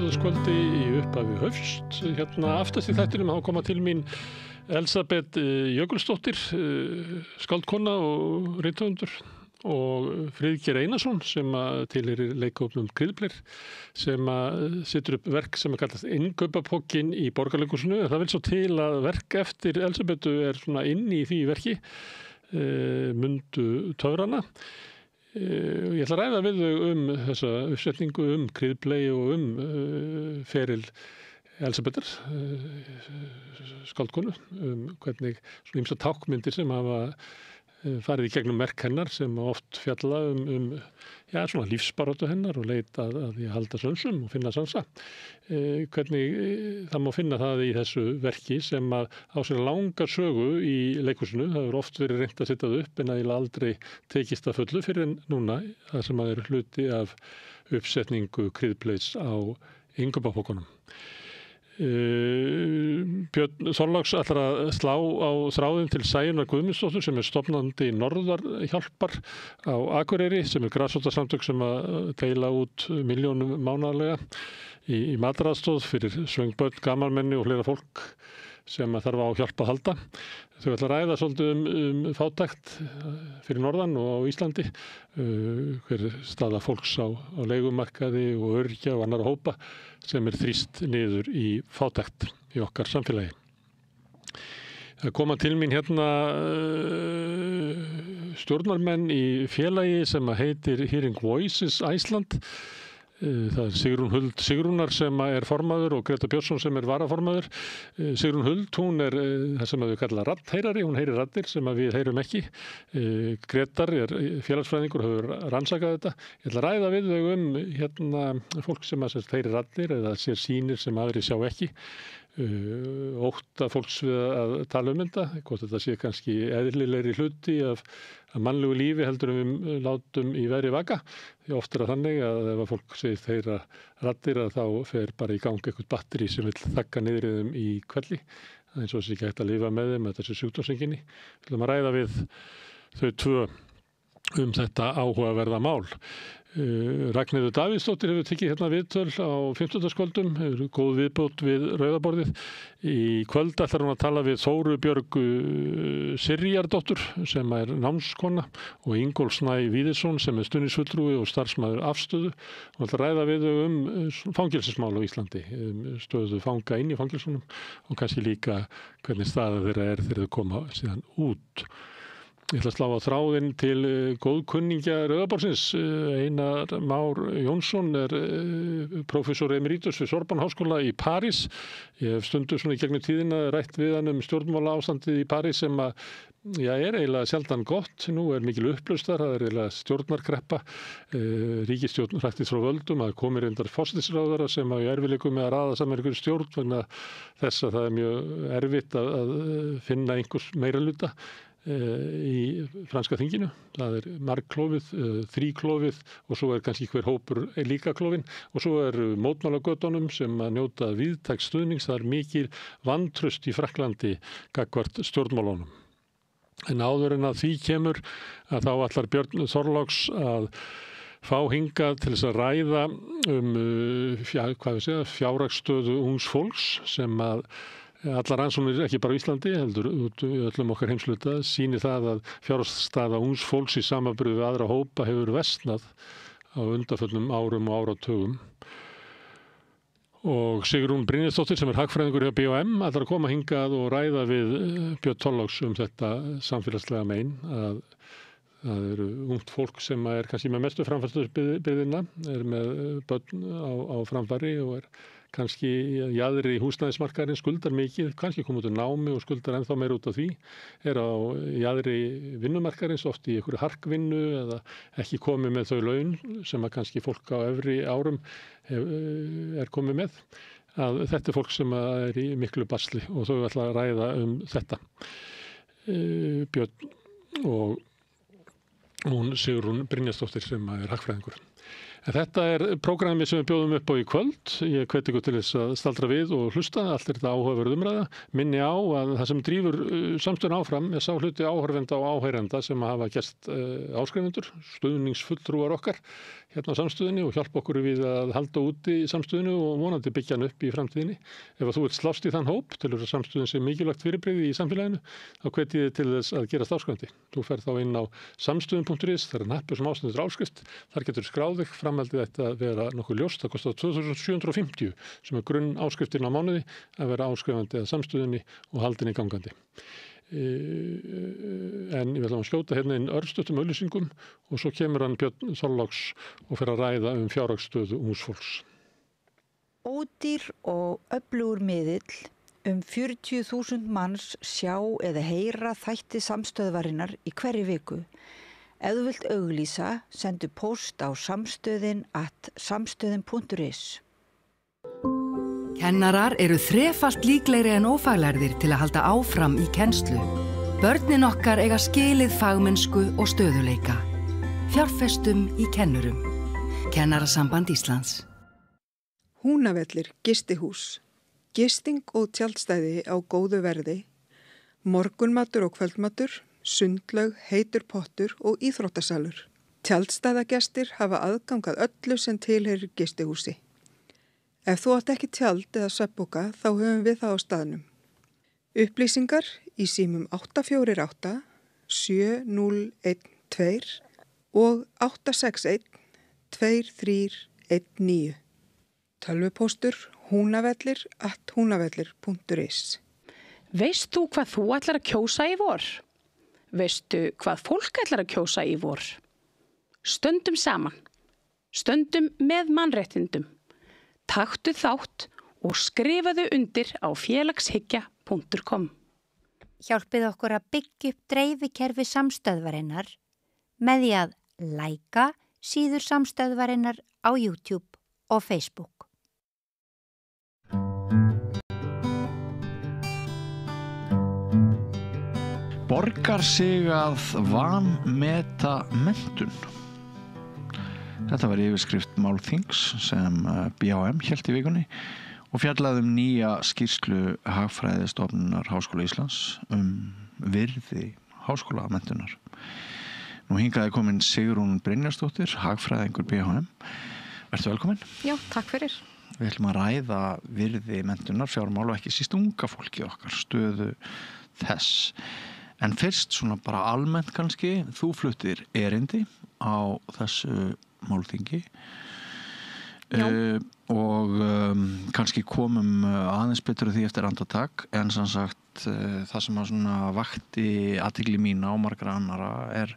fimmtudagskvöldi í upphafi haust. Hérna aftast í þættinum þá koma til mín Elsabet Jökulsdóttir, skáldkona og rithöfundur, og Friðgeir Einarsson sem tilheyrir leikhópnum Kryddbler sem setur upp verk sem kallast Innkaupapokinn í Borgarleikhúsinu. Það vil svo til að verk eftir Elsabetu svona inn í því verki, Mundu töfrana. Ég ætla að ræða við þau þessa uppsetningu, Kryddblei og feril Elsabetar, skáldkonu, hvernig svona ýmsar tákmyndir sem hafa farið í gegnum verk hennar sem oft fjalla svona lífsbaráttu hennar og leita að því að halda sönsum og finna sansa. Hvernig það má finna það í þessu verki sem á sér langa sögu í leikhúsinu. Það hefur oft verið reynt að setja það upp en eiginlega aldrei tekist að fullu fyrir en núna, það sem er hluti af uppsetningu Kryddbleis á Innkaupapokkunum. Björn Þorláks ætlar að slá á þráðinn til Sæunnar Guðmundsdóttur sem stofnandi Norðarhjálpar á Akureyri, sem grasrótarsamtök sem deila út milljónum mánaðarlega í mataraðstoð fyrir svöng börn, gamalmenni og fleira fólk sem þarf á hjálp að halda. Þau ætla að ræða svolítið fátækt fyrir norðan og á Íslandi, hver staða fólks á leigumarkaði og öryrkja og annarra hópa sem þrýst niður í fátækt í okkar samfélagi. Það koma til mín hérna stjórnarmenn í félagi sem heitir Hearing Voices Iceland. Það Sigrún Huld Sigrúnar sem formaður og Greta Björnsson sem varaformaður. Sigrún Huld, hún það sem þau kalla raddheyrari, hún heyrir raddir sem við heyrum ekki. Gretar félagsfræðingur og hefur rannsakað þetta. Ég ætla að ræða við þau hérna fólk sem heyrir raddir eða sér sýnir sem aðrir sjá ekki. Ótta fólks við að tala þetta, hvort þetta sé kannski eðlilegri hluti af mannlegu lífi heldur við látum í veri vaka. Því oft það þannig að ef fólk segir þeirra raddir að þá fer bara í gang eitthvað batteri sem vil þakka niður í þeim í kvelli. Það eins og þessi ekki hægt að lifa með þeim með þessu sjúkdómseinkenni. Við ætlum að ræða við þau tvö þetta áhugaverða mál. Ragnheiður Davíðsdóttir hefur tekið hérna viðtöl á fimmtudagskvöldum, hefur góð viðbót við rauðaborðið. Í kvöld ætlar hún að tala við Þóru Björgu Sirjardóttur sem námskona og Ingólf Snæ Víðisson sem stuðningsfulltrúi og starfsmaður Afstöðu. Hún ætlar að ræða við þau fangelsismál á Íslandi, stöðu fanga inn í fangelsunum og kannski líka hvernig staða þeirra þegar þau koma síðan út. Ég ætla að slá á þráðinn til góðkunningja Rauðaborðsins. Einar Már Jónsson prófessor emeritus við Sorbonne háskóla í París. Ég hef stundu í gegnum tíðina rætt við hann stjórnmálaástandið í París sem eiginlega sjaldan gott. Nú mikil upplausn þar, það eiginlega stjórnarkreppa. Ríkisstjórn hraktist frá völdum, það komið reyndar forsætisráðherra sem í erfiðleikum með að raða saman einhverju stjórn vegna þess að það mjög erfitt að finna einhvers meirihluta í franska þinginu. Það margklofið, þríklofið og svo kannski hver hópur líka klofin og svo mótmælagötunum sem njóta víðtæks stuðnings. Það mikil vantraust í Frakklandi gagnvart stjórnmálunum. En áður en að því kemur að þá ætlar Björn Þorláks að fá hingað til þess að ræða fjárhagsstöðu ungs fólks sem allar rannsóknir ekki bara á Íslandi heldur út í öllum okkar heimshluta sýnir það að fjárhagsstaða ungs fólks í samanburði við aðra hópa hefur versnað á undanförnum árum og áratugum. Og Sigrún Brynjarsdóttir sem hagfræðingur hjá BHM ætlar að koma hingað og ræða við Björn Þorláks þetta samfélagslega mein að það ungt fólk sem kannski með mestu framfærslubyrðina, með börn á framfæri og kannski jaðri í húsnæðismarkaðurinn, skuldar mikið, kannski komið út úr námi og skuldar ennþá meira út af því, á jaðri vinnumarkaðurins, oft í einhverju harkvinnu eða ekki komið með þau laun sem kannski fólk á efri árum komið með. Að þetta fólk sem í miklu basli og þau ætla að ræða þetta. Björn og hún Sigrún Brynjarsdóttir sem hagfræðingur. En þetta prógrami sem við bjóðum upp á í kvöld. Ég hvet ykkur til þess að staldra við og hlusta. Allt þetta áhugaverð umræða. Minni á að það sem drífur samstöðun áfram sá hluti áhorfenda og áheyrenda sem hafa gerst áskrifendur, stuðningsfulltrúar okkar hérna á samstöðunni og hjálpa okkur við að halda úti í samstöðunni og vonandi byggja hann upp í framtíðinni. Ef að þú vilt slást í þann hóp til þess að samstöðun sé mikilvægt fyrirbrigði í samfélaginu, þá hvet ég þig til þess að gerast áskrifandi. Þú ferð þá inn á samstöðun.is, það hnappur sem ástendur áskrift, þar getur skráð þig, framhaldið ætti að vera nokkuð ljóst, það kostar 2750 sem grunn áskriftin á mánuði að vera áskrifandi að samstöðunni og haldinni gangandi. En ég vil að skjóta hérna inn örstuttum auglýsingum og svo kemur hann Björn Þorláks og fer að ræða fjárhagsstöðu ungs fólks. Ódýr og öflugur miðill 40.000 manns sjá eða heyra þætti samstöðvarinnar í hverri viku. Ef þú vilt auglýsa, sendu póst á samstöðin@samstöðin.is. Kennarar eru þrefalt líklegri en ófaglærðir til að halda áfram í kennslu. Börnin okkar eiga skilið fagmennsku og stöðuleika. Fjárfestum í kennurum. Kennarasamband Íslands. Húnavellir gistihús. Gisting og tjaldstæði á góðu verði. Morgunmatur og kvöldmatur, sundlaug, heitur pottur og íþróttasalur. Tjaldstæðagestir hafa aðgangað öllu sem tilheyrir gistihúsi. Ef þú átt ekki tjald eða svefnpoka þá höfum við það á staðnum. Upplýsingar í símum 848 7012 og 861 2319. Tölvupóstur hunavellir@hunavellir.is. Veist þú hvað þú ætlar að kjósa í vor? Veistu hvað fólk ætlar að kjósa í vor? Stöndum saman. Stöndum með mannréttindum. Taktu þátt og skrifaðu undir á félagshyggja.com. Hjálpið okkur að byggja upp dreifikerfi samstöðvarinnar með því að læka síður samstöðvarinnar á YouTube og Facebook. Borgar sig að vanmeta menntun. Þetta var yfirskrift málþings sem BHM hélt í vikunni og fjallaði nýja skýrslu Hagfræðistofnunar Háskóla Íslands virði háskólamenntunar. Nú hingaði komin Sigrún Brynjarsdóttir, hagfræðingur BHM. Vertu velkomin. Já, takk fyrir. Við ætlum að ræða virði menntunar, fjármál og ekki síst unga fólki okkar, stöðu þess. En fyrst svona bara almennt kannski, þú fluttir erindi á þessu málþingi og kannski komum aðeins betur því eftir andartak, en sem sagt það sem að svona vakti athygli mína og margra annara er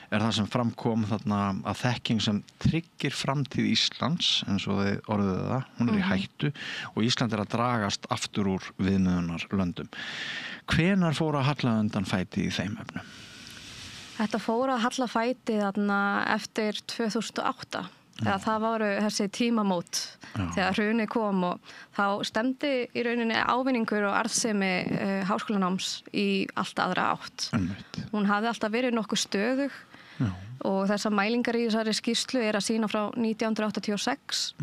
það sem framkom þarna að þekking sem tryggir framtíð Íslands, eins og þið orðuðu það, hún í hættu og Ísland að dragast aftur úr viðmiðunarlöndum. Hvenær fór að halla undan fæti í þeim efnum? Þetta fór að halla fæti þarna eftir 2008. Það voru þessi tímamót þegar hrunið kom og þá stemdi í rauninni ávinningur og arðsemi háskólanáms í allt aðra átt. Hún hafði alltaf verið nokkuð stöðug og þessar mælingar í þessari skýrslu að sýna frá 1986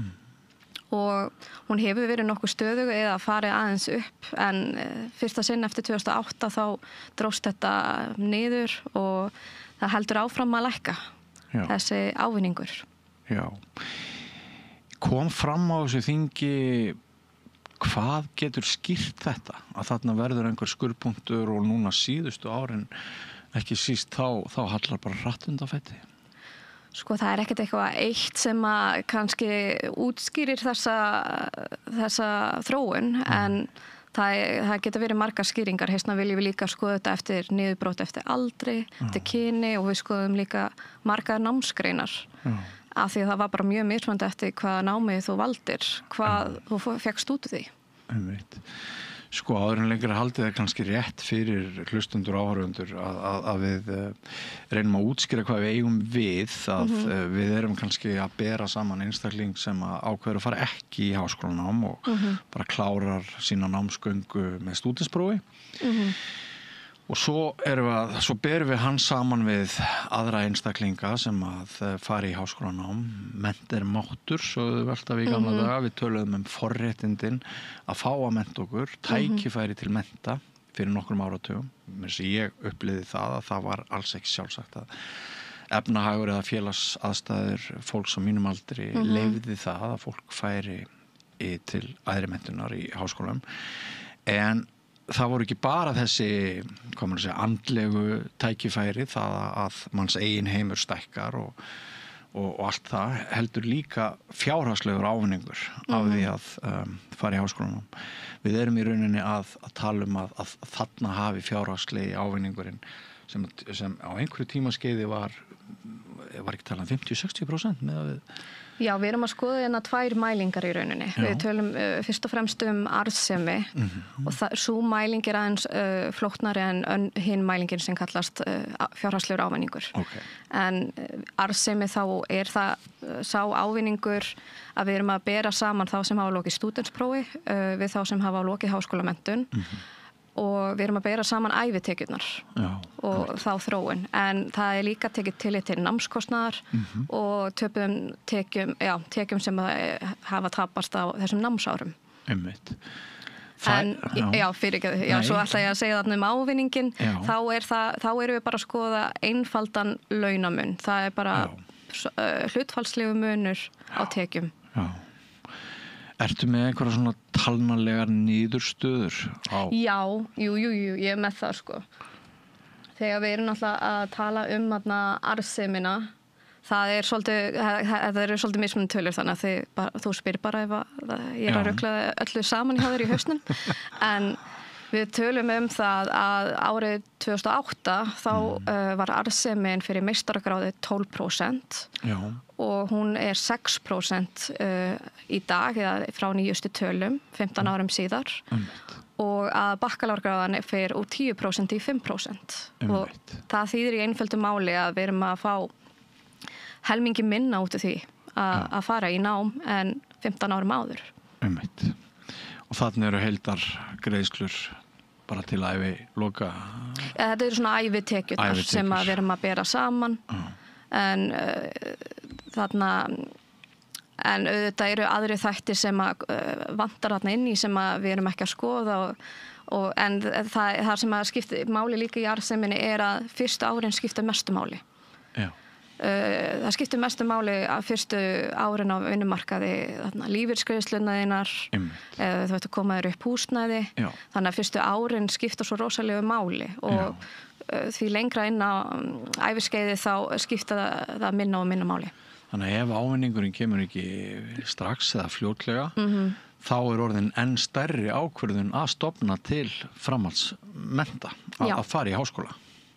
og hún hefur verið nokkuð stöðug eða farið aðeins upp, en fyrsta sinn eftir 2008 þá dróst þetta niður og það heldur áfram að lækka þessi ávinningur. Já. Kom fram á þessu þingi hvað getur skýrt þetta? Að þarna verður einhver skurðpunktur og núna síðustu árin ekki síst þá hallar bara hratt undan fæti. Sko það ekkert eitthvað eitt sem að kannski útskýrir þessa þróun, en það getur verið margar skýringar. Hérna viljum við líka skoða þetta eftir niðurbrót eftir aldri, eftir kyni og við skoðum líka margar námsgreinar. Af því að það var bara mjög mismunandi eftir hvað námið þú valdir, hvað þú fékkst út úr því. Sko áður en lengra haldið er kannski rétt fyrir hlustundur og áhorfendur að við reynum að útskýra hvað við eigum við, að við erum kannski að bera saman einstakling sem að ákveður að fara ekki í háskólanám og bara klárar sína námsgöngu með stúdentsprófi. Og svo berum við hann saman við aðra einstaklinga sem að fara í háskólanám. Mennt máttur, svo við alltaf í gamla daga. Við töluðum forréttindin að fá að mennta okkur, tækifæri til mennta fyrir nokkrum áratugum. Ég upplifði það að það var alls ekki sjálfsagt að efnahagur eða félagsaðstæður fólks á mínum aldri leyfði það að fólk færi til æðri menntunar í háskólanum. En það voru ekki bara þessi, andlegu tækifæri, það að manns eigin heimur stækkar og allt það, heldur líka fjárhagslegur ávinningur af því að fara í háskólanum. Við erum í rauninni að tala að þarna hafi fjárhagslegi ávinningurinn sem á einhverju tímaskeiði var ekki talað 50-60% með að við. Já, við erum að skoða hérna 2 mælingar í rauninni. Já. Við tölum fyrst og fremst arðsemi og sú mæling aðeins flóknari en hinn mælingin sem kallast fjárhagslegur ávinningur. Okay. En arðsemi þá það sá ávinningur að við erum að bera saman þá sem hafa lokið stúdentsprófi við þá sem hafa lokið háskólamenntun og við erum að bera saman ævitekjurnar og þá þróun. En það líka tekið tillit til námskostnaðar og tekjum sem hafa tapast á þessum námsárum. Einmitt. Svo ætla ég að segja þarna ávinningin, þá erum við bara að skoða einfaldan launamun. Það bara hlutfallslegu munur á tekjum. Já. Ertu með einhverja svona talnalegar niðurstöður á? Já, jú, ég með það sko. Þegar við erum alltaf að tala arðsemina, það eru svolítið mismunandi tölur þannig að þú spyr bara ef ég að rugla öllu saman hjá þér í hausnum. En við tölum það að árið 2008 þá var arðsemin fyrir meistaragráði 12% og hún 6% í dag eða frá nýjustu tölum, 15 árum síðar. Og að bakkalárgráðan fer úr 10% í 5%. Og það þýðir í einföldu máli að við erum að fá helmingi minna út af því að fara í nám en 15 árum áður. Og þannig eru heildar greiðslur bara til æviloka? Þetta eru svona ævitekjurnar sem við erum að bera saman. En auðvitað eru aðri þættir sem vantar þarna inn í sem við erum ekki að skoða en það sem skiptir máli líka í arðseminni að fyrstu árin skipta mestu máli. Það skiptir mestu máli að fyrstu árin á vinnumarkaði, lífeyrisgreiðslurnar þínar, þú veit að koma þér upp húsnæði, þannig að fyrstu árin skipta svo rosalegu máli og því lengra inn á æviskeiði þá skipta það minna og minna máli. Þannig að ef ávinningurinn kemur ekki strax eða fljótlega, þá orðin enn stærri ákvörðun að stofna til framhaldsmennta að fara í háskóla.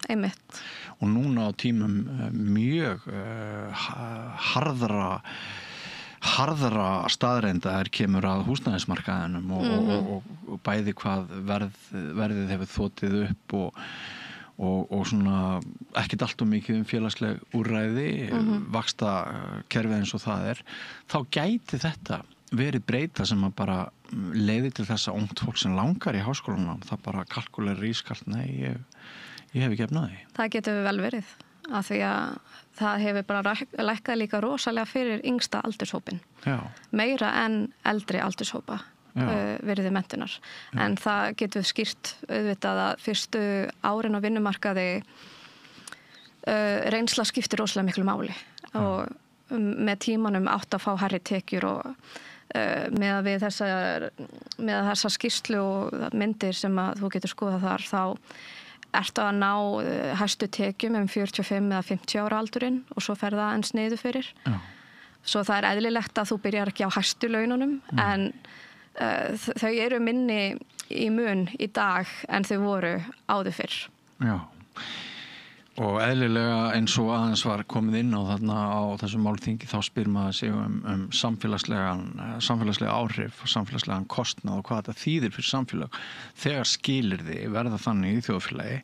Einmitt. Og núna á tímum mjög harðra staðreinda kemur að húsnæðismarkaðinum og bæði hvað verðið hefur þotið upp og svona ekkert allt of mikið félagsleg úrræði, vaxtakerfið eins og það þá gæti þetta verið breyta sem að bara leiði til þess að ungt fólk sem langar í háskólanum, það bara kalkulerar ískalt, nei, ég hef ekki efnaði. Það getur vel verið, af því að það hefur bara lækkað líka rosalega fyrir yngsta aldurshópin. Meira en eldri aldurshópa verið menntunar. En það getur skýrt auðvitað að fyrstu árin á vinnumarkaði reynsla skiptir rosalega miklu máli og með tímanum átt að fá hærri tekjur og með þessa skýrslu og myndir sem að þú getur skoðað þar þá ertu að ná hæstu tekjum 45 eða 50 ára aldurinn og svo fer það eins niður fyrir. Svo það eðlilegt að þú byrjar ekki á hæstu laununum en þau eru minni í mun í dag en þau voru áður fyrr. Já. Og eðlilega eins og aðeins var komið inn á þarna á þessum málþingi þá spyr maður sig samfélagslega áhrif og samfélagslegan kostnað og hvað þetta þýðir fyrir samfélag þegar skilyrði verða þannig í þjóðfélagi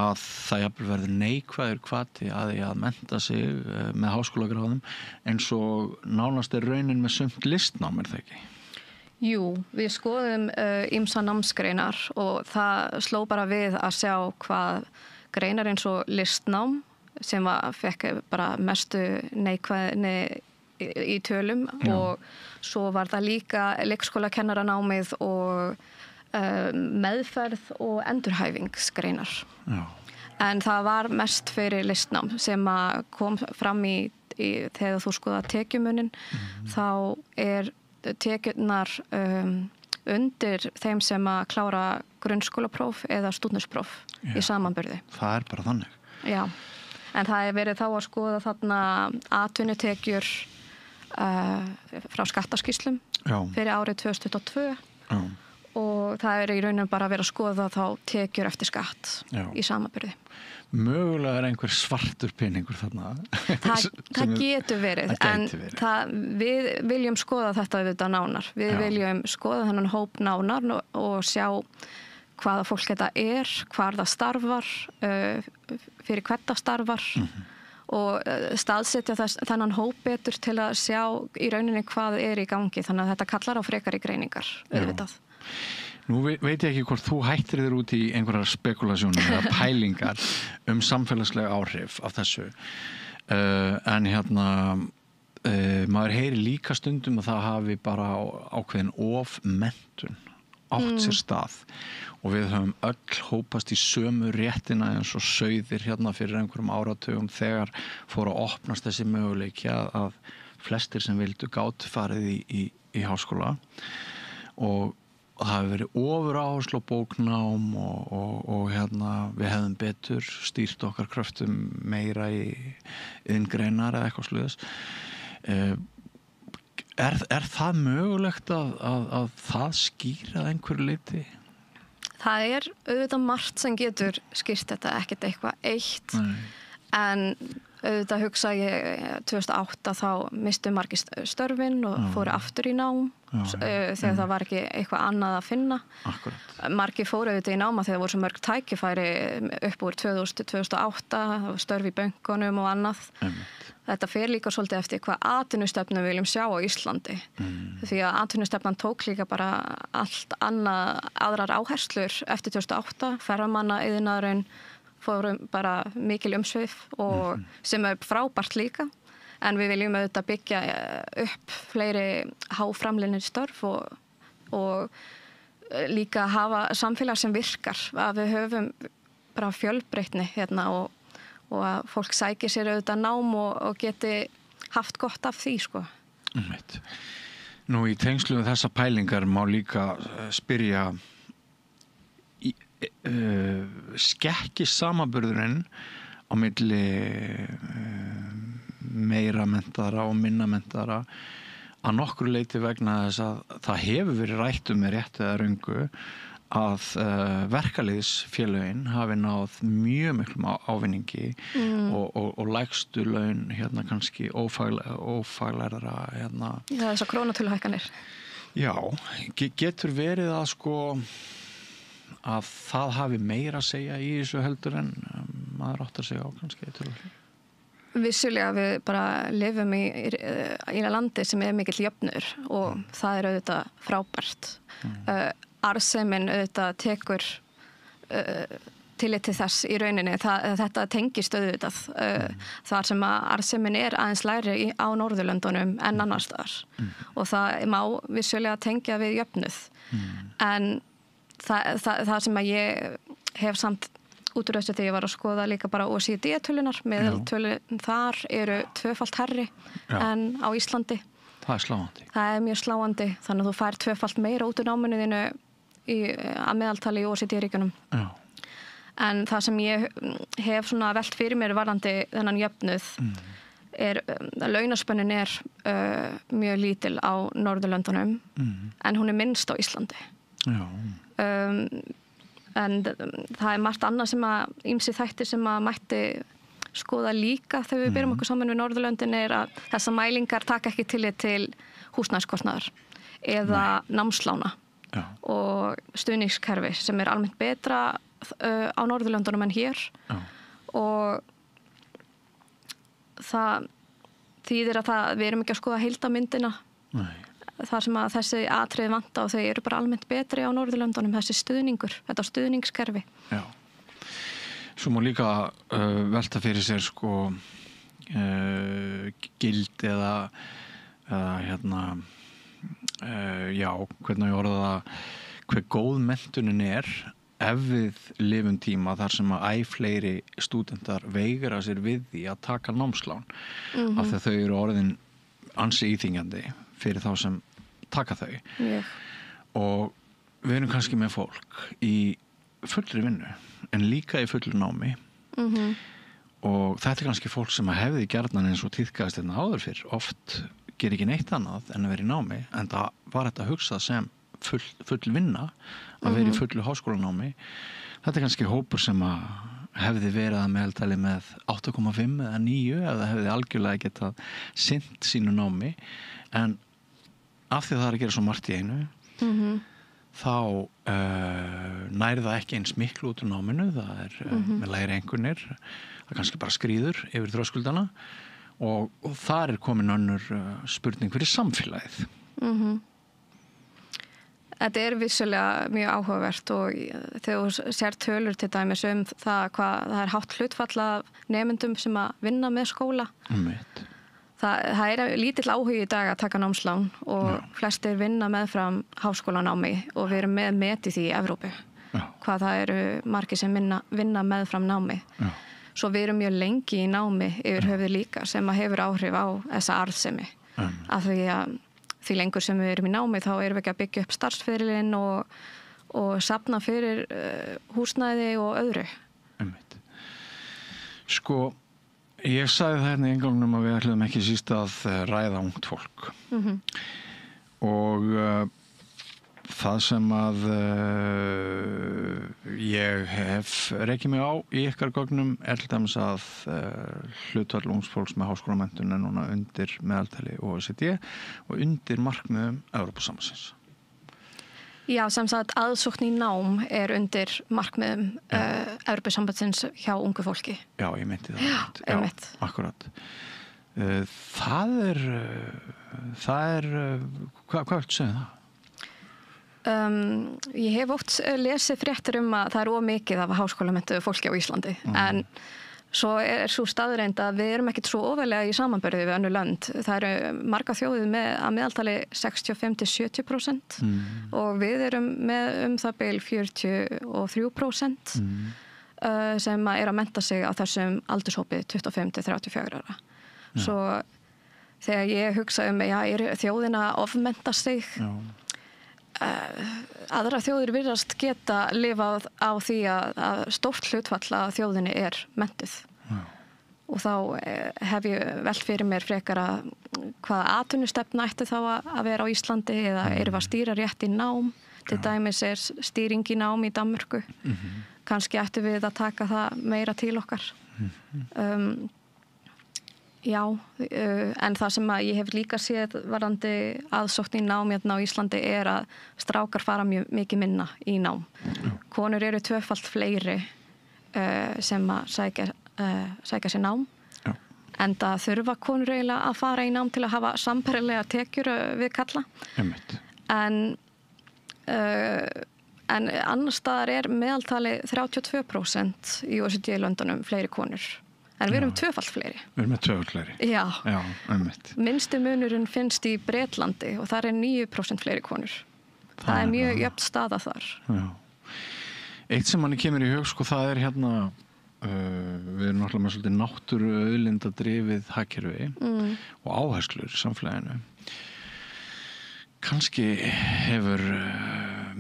að það jafnvel verður neikvæður hvati að mennta sig með háskólagráðum eins og nánast raunin með sumt listnám, það ekki? Jú, við skoðum ýmsa námsgreinar og það sló bara við að sjá hvað greinar eins og listnám sem fekk bara mestu neikvæðni í tölum og svo var það líka leikskólakennaranámið og meðferð og endurhæfingsgreinar. Já. En það var mest fyrir listnám sem kom fram í þegar þú skoða tekjumunin, þá tekjurnar undir þeim sem að klára grunnskólapróf eða stúdentspróf í samanburði. Það bara þannig. Já, en það verið þá að skoða þarna atvinnutekjur frá skattaskýrslum fyrir árið 2022 og það í rauninu bara að vera að skoða þá tekjur eftir skatt í samanburði. Mögulega einhver svartur peningur þarna. Það getur verið, en við viljum skoða þetta auðvitað nánar. Við viljum skoða þennan hóp nánar og sjá hvaða fólk þetta hvar það starfar, fyrir hvert það starfar og staðsetja þennan hóp betur til að sjá í rauninni hvað í gangi. Þannig að þetta kallar á frekari greiningar auðvitað. Nú veit ég ekki hvort þú hættir þér út í einhverjar spekulasjónir eða pælingar samfélagslega áhrif af þessu. En maður heyri líka stundum að það hafi bara ákveðin ofmenntun átt sér stað og við höfum öll hópast í sömu réttina eins og sauðir fyrir einhverjum áratugum þegar fór að opnast þessi möguleiki að flestir sem vildu gátu farið í háskóla og það hefur verið ofuráherslu á bóknám og við hefðum betur stýrt okkar kröftum meira í iðngreinar eða eitthvað svoleiðis. Er það mögulegt að það skýra einhverju leyti? Það auðvitað margt sem getur skýrt þetta, ekkert eitthvað eitt. En auðvitað hugsa ég 2008 þá mistu margir störfin og fóru aftur í nám þegar það var ekki eitthvað annað að finna. Akkurat. Margir fóru auðvitað í náma þegar voru svo mörg tækifæri upp úr 2000-2008, störf í bönkunum og annað. Þetta fer líka svolítið eftir hvað atvinnustefnu við viljum sjá á Íslandi. Því að atvinnustefnan tók líka bara allt aðrar áherslur eftir 2008, ferðamannaiðnaðurinn fórum bara mikil umsvif og sem frábært líka en við viljum auðvitað byggja upp fleiri háframlinir störf og líka hafa samfélag sem virkar að við höfum bara fjölbreytni og að fólk sækir sér auðvitað nám og geti haft gott af því sko. Nú í tengslu við þessa pælingar má líka spyrja skekki samanburðurinn á milli meira menntaðra og minna menntaðra að nokkru leyti vegna þess að það hefur verið rætt með rétt eða röngu að verkalýðsfélögin hafi náð mjög miklum ávinningi og lægstu laun kannski ófaglærðara Já, þessar krónutöluhækkanir. Já, getur verið að það hafi meira að segja í þessu heldur en maður áttar sig á kannski Vissulega við bara lifum í landi sem mikill jöfnur og það auðvitað frábært. Arðsemin auðvitað tekur tillit til þess í rauninni. Þetta tengist auðvitað þar sem að arðsemin aðeins lægri á Norðurlöndunum en annars staðar og það má vissulega tengja við jöfnuð. En það sem að ég hef samt út úr þessu þegar ég var að skoða líka bara OECD-tölunar, meðaltölun þar tvöfalt hærri en á Íslandi. Það sláandi. Það mjög sláandi, þannig að þú fær tvöfalt meira út úr náminu þínu að meðaltali í OECD-ríkjunum. En það sem ég hef svona velt fyrir mér varðandi þennan jöfnuð að launaspönnin mjög lítil á Norðurlöndunum en hún minnst á Íslandi. En það margt annað sem að ýmsir þættir sem að mætti skoða líka þegar við berum okkur saman við Norðurlöndin að þessar mælingar taka ekki tillit til húsnæðiskostnaðar eða námslána og stuðningskerfi sem almennt betra á Norðurlöndunum en hér og það þýðir að við erum ekki að skoða heildarmyndina það sem að þessi atriði vanta og þau eru bara almennt betri á Norðurlöndunum, þessi stuðningur, þetta stuðningskerfi. Já. Svo má líka velta fyrir sér sko gild eða já, hvernig ég orða það, hver góð menntunin ef við lifum tíma þar sem að æ fleiri stúdentar veigra sér við því að taka námslán af því að þau eru orðin ansi íþyngjandi fyrir þá sem taka þau. Og við erum kannski með fólk í fullri vinnu en líka í fullri námi og þetta er kannski fólk sem að hefði gjarnan eins og tíðkaðist þetta áður fyrr, oft ger ekki neitt annað en að vera í námi, en það var þetta að hugsa sem full vinna að vera í fullu háskólanámi. Þetta er kannski hópur sem að hefði verið að meðaltali með 8,5 eða 9 eða hefði algjörlega getað sinnt sínu námi, en af því að það er að gera svo margt í einu þá næri það ekki eins miklu út úr náminu, það er með lægri einkunnir, það kannski bara skríður yfir þröskuldana og þar er komin önnur spurning fyrir samfélagið. Þetta er vissulega mjög áhugavert og þegar þú sér tölur til dæmis það hvað það er hátt hlutfall af nemendum sem að vinna með skóla. Það er lítill áhugi í dag að taka námslán og flestir vinna meðfram háskólanámi og við erum með metið því í Evrópu. Hvað það eru margir sem vinna meðfram námi. Svo við erum mjög lengi í námi yfir höfuð líka sem að hefur áhrif á þessa arðsemi. Af því lengur sem við erum í námi þá erum við ekki að byggja upp starfsferilinn og safna fyrir húsnæði og öðru. Sko, ég sagði það hérna í inngangnum að við ætlum ekki síst að ræða ungt fólk. Og það sem að ég hef rekið mig á í ykkar gögnum til dæmis að hlutfall ungs fólks með háskólamenntun er núna undir meðaltali OECD og undir markmiðum Evrópusambandsins. Já, sem sagt aðsókn í nám er undir markmiðum Evrópusambandsins hjá ungu fólki. Já, ég meinti það. Já, einmitt. Akkurat. Það er hvað viltu segja það? Ég hef oft lesið fréttir að það er ómikið af háskólamenntuðu fólki á Íslandi en svo er svo staðreind að við erum ekkert svo ofarlega í samanburði við önnur lönd. Það eru margar þjóðir með að meðaltali 65-70% og við erum með það bil 43% sem er að mennta sig á þessum aldurshópi 25-34 ára. Svo þegar ég hugsa er þjóðin að ofmennta sig aðra þjóðir virðast geta lifað á því að stórt hlutfall að þjóðinni er menntuð. Og þá hef ég velt fyrir mér frekar að hvaða atvinnustefna ætti þá að vera á Íslandi eða erum við að stýra rétt í nám. Til dæmis er stýring í nám í Danmörku. Kannski ættum við að taka það meira til okkar. Já, en það sem að ég hef líka séð varðandi aðsókn í nám hérna á Íslandi er að strákar fara mjög mikið minna í nám. Konur eru tvöfalt fleiri sem að sækja sér nám. En það þurfa konur eiginlega að fara í nám til að hafa sambærilega tekjur við kalla. En annars staðar er meðaltali 32% í OECD-löndunum fleiri konur. En við erum tvöfalt fleiri. Við erum með tvöfalt fleiri. Já. Einmitt. Minnsti munurinn finnst í Bretlandi og þar er 9% fleiri konur. Það er mjög jöfn staða þar. Já. Eitt sem manni kemur í hug, sko, það er hérna, við erum náttúrulega með svolítið náttúru auðlindadrifið hagkerfi og áherslur í samfélaginu. Kannski hefur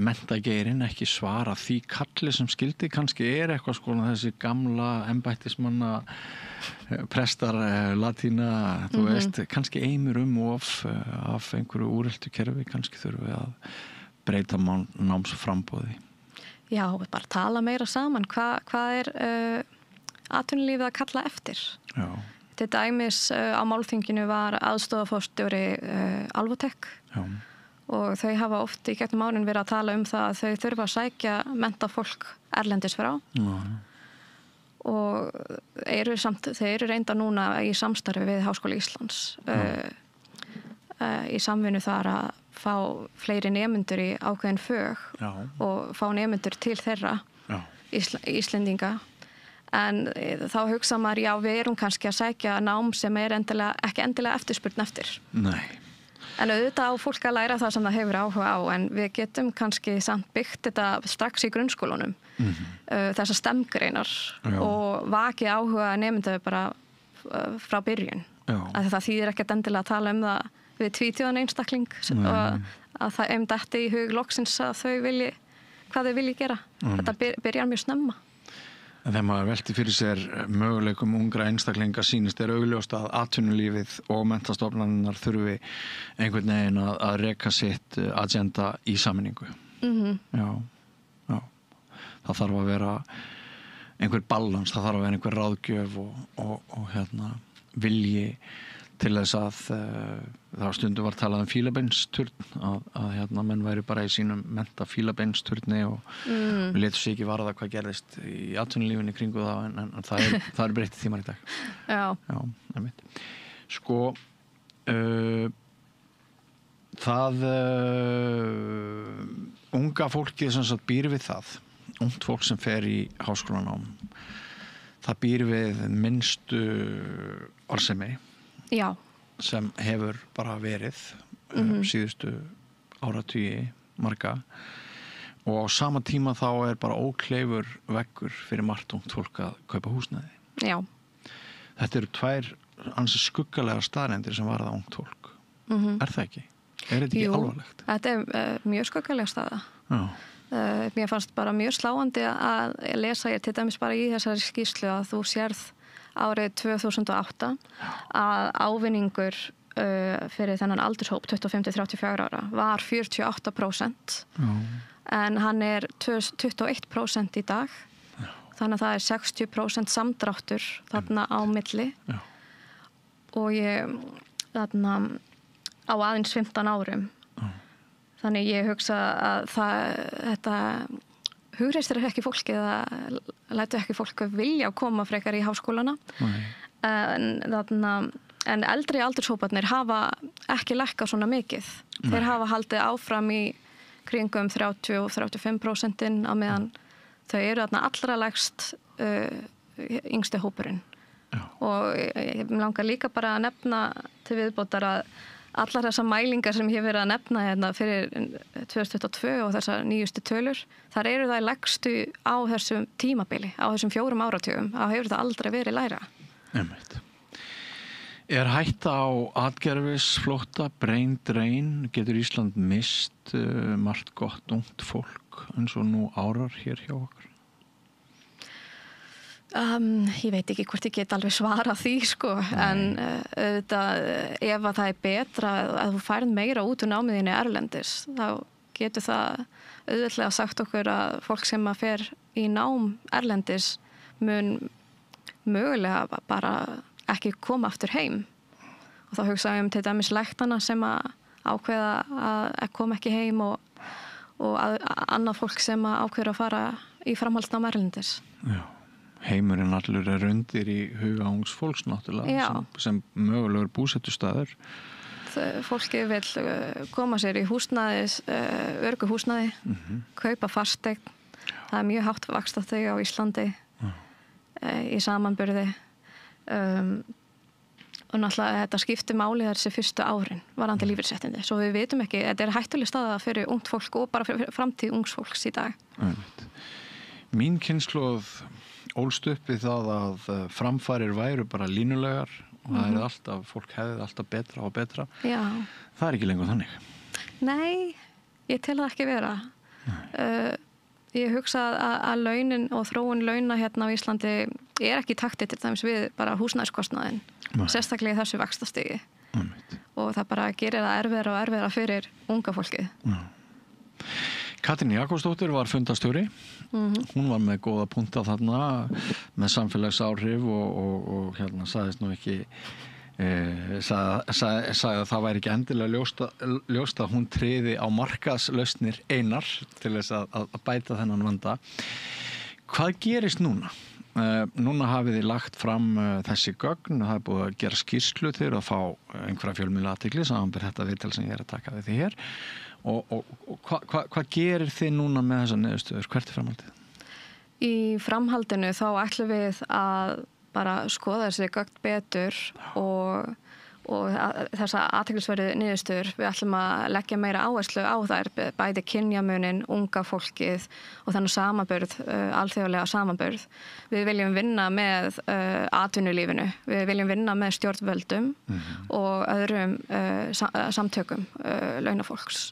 menntageirinn ekki svara því kalli sem skildi, kannski er eitthvað svona þessi gamla embættismanna prestar latína, þú veist, kannski eimur af einhverju úreltu kerfi, kannski þurfum við að breyta námsframboði. Já, bara tala meira saman, hvað er atvinnulífið að kalla eftir? Já. Til dæmis á málþinginu var aðstoðarforstjóri Alvotech. Já. Og þau hafa oft í gegnum árin verið að tala það að þau þurfa að sækja menntað fólk erlendis frá. Og þau eru reynda núna í samstarfi við Háskóla Íslands í samvinnu þar að fá fleiri nemendur í ákveðin fög og fá nemendur til þeirra Íslendinga. En þá hugsa maður, já, við erum kannski að sækja nám sem er ekki endilega eftirspurn eftir. Nei. En auðvitað á fólk að læra það sem það hefur áhuga á, en við getum kannski samt byggt þetta strax í grunnskólunum, þessar STEM-greinar og vakið áhuga nemenda bara frá byrjun. Að það þýðir ekkert endilega að tala um það við tvítuðan einstakling og að það detti í hug loksins að hvað þau vilji gera. Þetta byrjar mjög snemma. En þegar maður velti fyrir sér möguleikum ungra einstaklinga sýnist augljóst að atvinnulífið og menntastofnanirnar þurfi einhvern veginn að reka sitt agenda í sameiningu. Já. Það þarf að vera einhver balans, það þarf að vera einhver ráðgjöf og vilji til þess að það stundum var talað fílabeinsturn að menn væri bara í sínum mennta fílabeinsturni og við letum sig ekki varða hvað gerðist í atvinnulífinni kringu það en það er breyttið tímar í dag. Já, einmitt. Sko það unga fólkið sem sagt býr við það, ungt fólk sem fer í háskólanám, það býr við minnstu arðsemi. Já. Sem hefur bara verið síðustu áratugi marga og á sama tíma þá er bara ókleifur veggur fyrir margt ungt fólk að kaupa húsnæði. Já. Þetta eru tvær ansi skuggalega staðreyndir sem varða ungt fólk. Er það ekki? Er þetta ekki alvarlegt? Þetta er mjög skuggalega staða. Já. Mér fannst bara mjög sláandi að lesa ég til dæmis bara í þessari skýrslu að þú sérð árið 2008 að ávinningur fyrir þennan aldurshóp 25-34 ára var 48%, en hann er 21% í dag. Þannig að það er 60% samdráttur þarna á milli. Og ég þarna á aðeins 15 árum. Þannig ég hugsa að þetta hugreistir ekki fólki eða lætu ekki fólk vilja að koma frekar í háskólana. En eldri aldurshóparnir hafa ekki lækkað svona mikið. Þeir hafa haldið áfram í kringum 30-35% á meðan þau eru þarna allra lægst yngsti hópurinn. Og ég langar líka bara að nefna til viðbótar að allar þessar mælingar sem ég hef verið að nefna hérna fyrir 2022 og þessar nýjustu tölur, þar eru það lægstu á þessum tímabili, á þessum 4 áratugum, þá hefur það aldrei verið lægra. Einmitt. Er hætta á atgerfisflótta, brain drain, getur Ísland mist margt gott ungt fólk eins og nú árar hér hjá okkur? Ég veit ekki hvort ég get alveg svara því sko, en auðvitað ef að það er betra að þú færð meira út úr námiðinni erlendis, þá getur það auðvitað sagt okkur að fólk sem að fer í nám erlendis mun mögulega bara ekki koma aftur heim. Og þá hugsa ég til dæmis læknana sem að ákveða að koma ekki heim og annað fólk sem að ákveða að fara í framhaldsnám erlendis. Já. Heimurinn allur er undir í huga ungs fólks náttúrulega sem mögulegur búsettustaður. Fólki vil koma sér í húsnæðis, örgu húsnæði, kaupa fasteign. Það er mjög hátt vaxtaþeg á Íslandi í samanburði. Og náttúrulega þetta skiptir máli þessi fyrstu árin varðandi lífeyrisréttindi. Svo við vitum ekki, þetta er hættuleg staða fyrir ungt fólk og bara fyrir framtíð ungs fólks í dag. Mín kynslóð ólst upp við það að framfarir væru bara línulegar og það er alltaf, fólk hefði alltaf betra og betra. Já. Það er ekki lengur þannig. Nei, ég tel það ekki vera. Ég hugsa að launin og þróun launa hérna á Íslandi er ekki í takti til dæmis við bara húsnæðiskostnaðinn, sérstaklega í þessu vaxtastigi. Og það bara gerir það erfiðara og erfiðara fyrir unga fólkið. Katrín Jakobsdóttir var fundarstjóri. Hún var með góða punta þarna með samfélagsáhrif og hérna sagðist nú ekki sagði að það væri ekki endilega ljóst að hún tryði á markaðslausnir einar til þess að bæta þennan vanda. Hvað gerist núna? núna hafið þið lagt fram þessi gögn, það búið að gera skýrslu til að fá einhverja fjölmiðla athygli samanber þetta viðtal sem ég að taka við þið hér og hvað gerir þið núna með þessa niðurstöður, hvert framhaldið? Í framhaldinu þá ætlum við að bara skoða þessi gögn betur og þessa athyglisverðu niðurstöður. Við ætlum að leggja meira áherslu á þær, bæði kynjamunin, unga fólkið og þannig samanburð, alþjóðlega samanburð. Við viljum vinna með atvinnulífinu, við viljum vinna með stjórnvöldum og öðrum samtökum launafólks.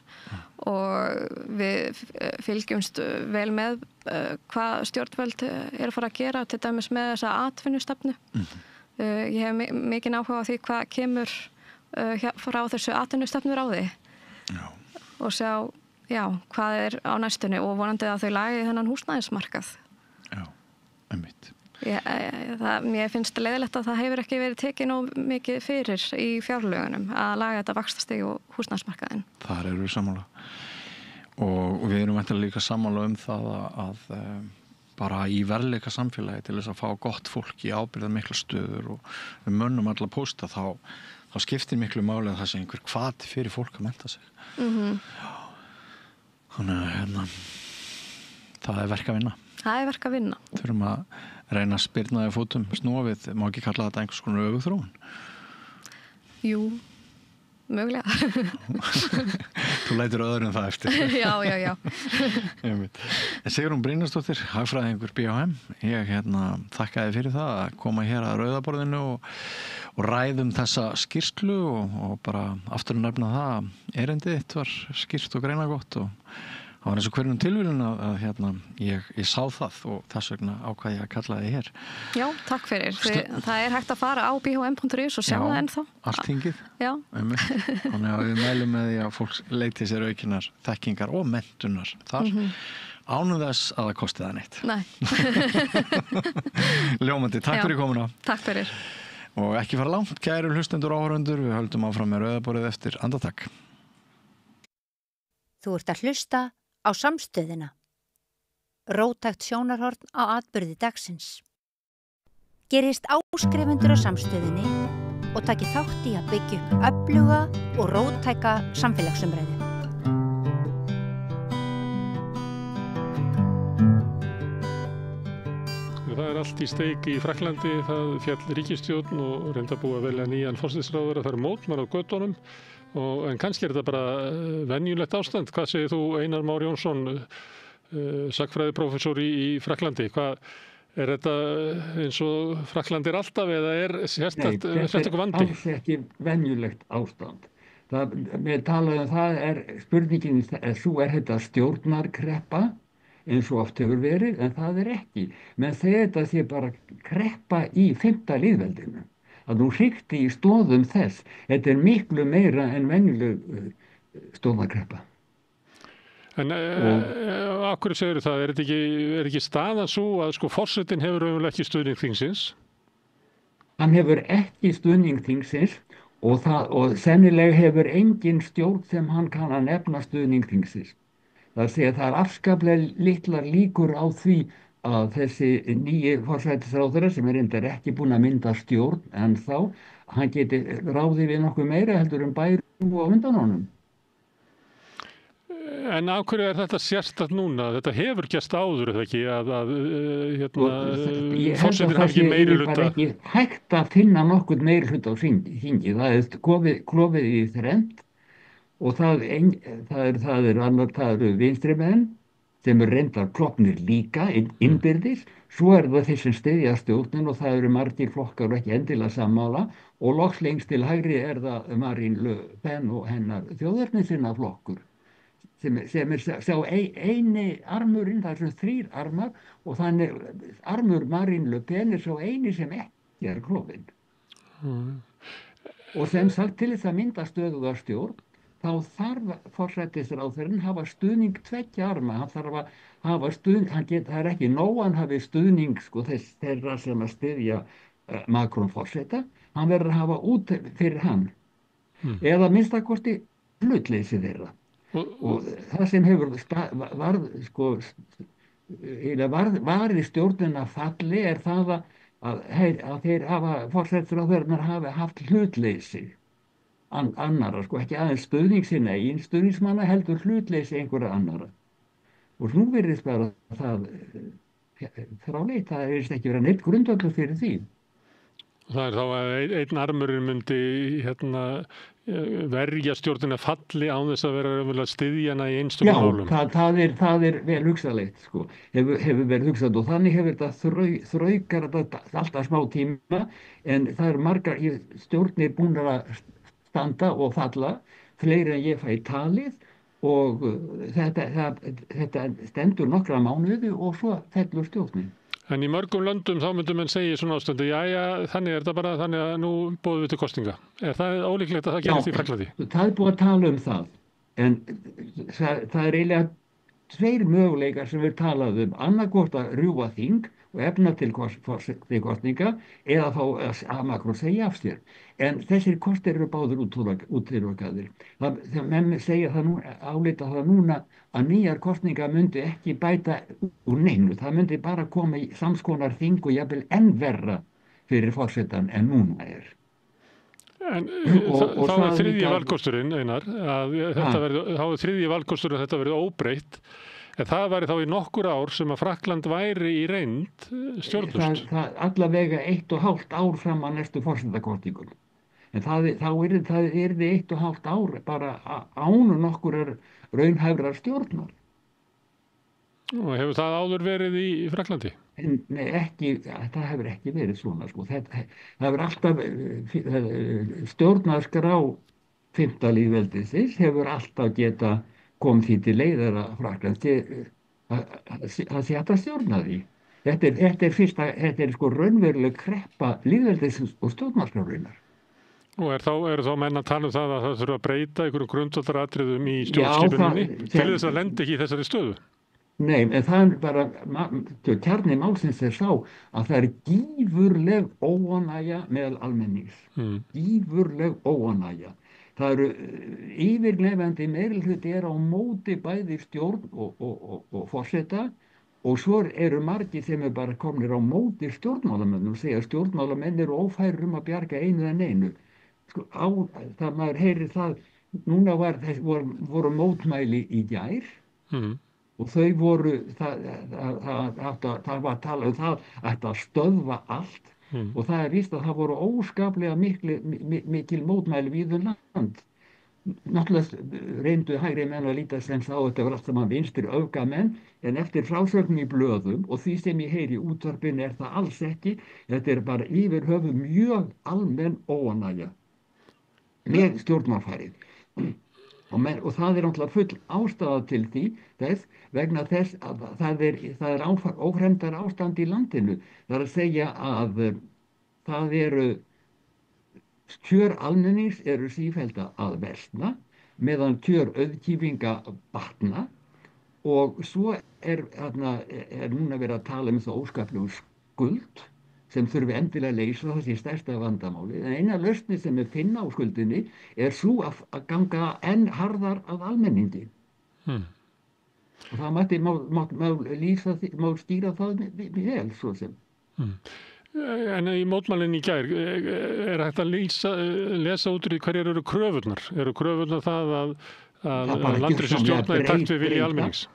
Og við fylgjumst vel með hvað stjórnvöld að fara að gera, til dæmis með þessa atvinnustefnu. Ég hef mikið áhuga á því hvað kemur frá þessu atvinnustefnuráði og sjá hvað á næstunni og vonandi að þau lagi þennan húsnæðismarkað. Já, einmitt. Mér finnst leiðilegt að það hefur ekki verið tekið nóg mikið fyrir í fjárlögunum að laga þetta vaxtastig og húsnæðismarkaðinn. Þar eru við sammála og við erum væntanlega líka sammála það að bara í verðleika samfélagi til þess að fá gott fólk í ábyrgðar mikla stöður og við mönnum alla pósta þá skiptir miklu máli að það sé einhver hvati fyrir fólk að mennta sig. Þannig að það er verk að vinna. Það er verk að vinna. Þurfum að reyna að spyrna í fótum snúa við, má ekki kalla þetta einhvers konar öfugþróun? Jú, mögulega. Þú lætur öðrum það eftir. Já. En Sigrún Brynjarsdóttir, hagfræðingur BHM, ég þakkaði fyrir það að koma hér að rauðaborðinu og ræðum þessa skýrslu og bara aftur að nefna það erindið þitt var skýrt og greinagott og það var eins og hverjum tilvíðun að ég sá það og þess vegna ákvað ég að kalla þið hér. Já, takk fyrir. Það er hægt að fara á bhm.is og sjá það ennþá. Allt hingið. Já. Þannig að við mælum með því að fólk leiti sér aukinar þekkingar og menntunar þar. Ánum þess að það kosti það neitt. Nei. Ljómandi, takk fyrir komuna. Takk fyrir. Og ekki fara langt, kæru hlustendur og áhorfendur, við höldum áfram með rauðaborðið eftir andartak. Þú ert að hlusta á Samstöðina. Róttækt sjónarhorn á atburði dagsins. Gerist áskrifundur á Samstöðinni og taki þátt í að byggja upp öfluga og róttæka samfélagsumræðu. Það er allt í steik í Frakklandi, það fjall ríkisstjórn og reynda búið að velja nýjan forsætisráðherra, það eru mótmæli á götunum. En kannski er þetta bara venjulegt ástand. Hvað segir þú, Einar Már Jónsson, sagnfræðiprófessor í Frakklandi? Er þetta eins og Frakkland er alltaf eða er sérstakur vandi? Nei, þetta er alls ekki venjulegt ástand. Við talaðum það spurningin svo þetta stjórnarkreppa eins og oft hefur verið, en það er ekki. Men þetta sé bara kreppa í 5. lýðveldinu. Að hún hrikti í stóðum þess. Þetta er miklu meira en venjuleg stóðakreppa. En af hverju segirðu það? Er ekki staðan svo að forsetinn hefur raunverulega ekki stuðning þingsins? Hann hefur ekki stuðning þingsins og sennilega hefur engin stjórn sem hann kann að nefna stuðning þingsins. Það er afskaplega litlar líkur á því að þessi nýji forsætisráðherra sem reyndar ekki búin að mynda stjórn en hann geti ráðið við nokkuð meira heldur bærum og undan honum. En af hverju er þetta sérstakt núna? Þetta hefur gerst áður, eða ekki? Forsetinn hafi ekki meirihluta. Það er ekki hægt að finna nokkuð meirihluta á þingi. Það klofið í þrennt og það eru vinstrimenn sem reyndar klofnir líka innbyrðis, svo það þeir sem styðja stjórnin og það eru margir flokkar og ekki endilega sammála og loks lengst til hægri það Marine Le Pen og hennar þjóðernissinna flokkur sem sá eini armurinn, það eru 3 armar og þannig armur Marine Le Pen sá eini sem ekki klofinn. Og sem sagt til þess að mynda stöðuga stjórn þá þarf forsætisráðherrann hafa stuðning 2 arma, hann þarf að hafa stuðning, það er ekki nóg hann hafi stuðning þeirra sem að styðja Macron forseta, hann verður að hafa út fyrir hann, eða minnstakosti hlutleysi þeirra. Og það sem hefur varið stjórnina falli það að þeir forsætisráðherrarnir hafi haft hlutleysi annarra, sko, ekki aðeins stuðning sinna eigin stuðningsmanna heldur hlutleysi einhverja annarra. Og nú virðist bara það fráleit, það virðist ekki vera neitt grundvöllur fyrir því. Það þá að einn armurinn myndi verja stjórnina falli án þess að vera styðjana í einstökum málum. Já, það er vel hugsalegt, sko. Hefur verið hugsað og þannig hefur þetta þraukar þetta alltaf smá tíma en það eru margar stjórnir búin að standa og falla, fleiri en ég fæ talið og þetta stendur nokkra mánuði og svo fellur stjórnin. En í mörgum löndum þá myndum menn segja í svona ástandi, þannig er þetta bara þannig að nú boðum við til kosninga. Er það ólíklegt að það gerist í Frakklandi? Já, það er búið að tala það, en það er eiginlega tveir möguleikar sem við talaðum, annarkvort að rjúfa þing og efna til kosninga eða fá að Macron segja af sér. En þessir kostir eru báður útilokaðir. Menn segja það nú, álíta það núna að nýjar kosningar myndi ekki bæta úr neinu. Það myndi bara koma í samskonar þing og jafnvel enn verra fyrir forsetan en núna er. En þá er þriðji valkosturinn, Einar, þá er þriðji valkosturinn að þetta verið óbreytt. En það væri þá í nokkur ár sem að Frakkland væri í reynd stjórnlaust. Það allavega 1,5 ár fram að næstu forsetakosningunum. En þá yrði 1,5 ár bara án nokkurar raunhæfrar stjórnar. Og hefur það áður verið í Frakklandi? Nei, það hefur ekki verið svona, sko. Það hefur alltaf stjórnarskrá 5. lýðveldisins hefur alltaf geta kom því til leiðar að Frakkland að sé að stjórna því. Þetta er sko raunveruleg kreppa lýðveldisins og stjórnarskrárinnar. Og eru þá menn að tala um það að það þurfa að breyta einhverjum grundvallaratriðum í stjórnskipuninni til þess að lenda ekki í þessari stöðu? Nei, en það er bara, kjarni málsins sá að það er gífurleg óánægja meðal almennings. Gífurleg óánægja. Það eru yfirgnefandi meirihluti á móti bæði stjórn og forseta og svo eru margir sem bara komnir á móti stjórnmálamennum og segja að stjórnmálamenn eru ófærir að bjarga einu en einu. Sko, það maður heyrir það, núna voru mótmæli í gær og þau voru, það var að tala um það að stöðva allt. Og það er víst að það voru óskaplega mikil mótmæli víða land. Náttúrulega reyndu hægri menn að líta sem sá þetta var allt saman vinstri öfgamenn en eftir frásögn í blöðum og því sem ég heyri í útvarpinu er það alls ekki. Þetta er bara yfir höfuð mjög almenn óánægja með stjórnmálfarið. Og það er náttúrulega full ástæða til þess vegna þess að það er ófremdar ástand í landinu. Það er að segja að það eru kjör almennings eru sífellt að versna meðan kjör auðkýfinga batna og svo er núna verið að tala um það óskaplegu skuld sem þurfi endilega að leysa það sé stærsta vandamáli. En eina lausni sem við finna á skuldinni er svo að ganga enn harðar að almenningi. Og það má stýra það vel, svo sem. En í mótmælinn í gær, er hægt að lesa út úr því hverjar eru kröfurnar? Eru kröfurnar það að landrið sem stjórna í takt við vilja almennings?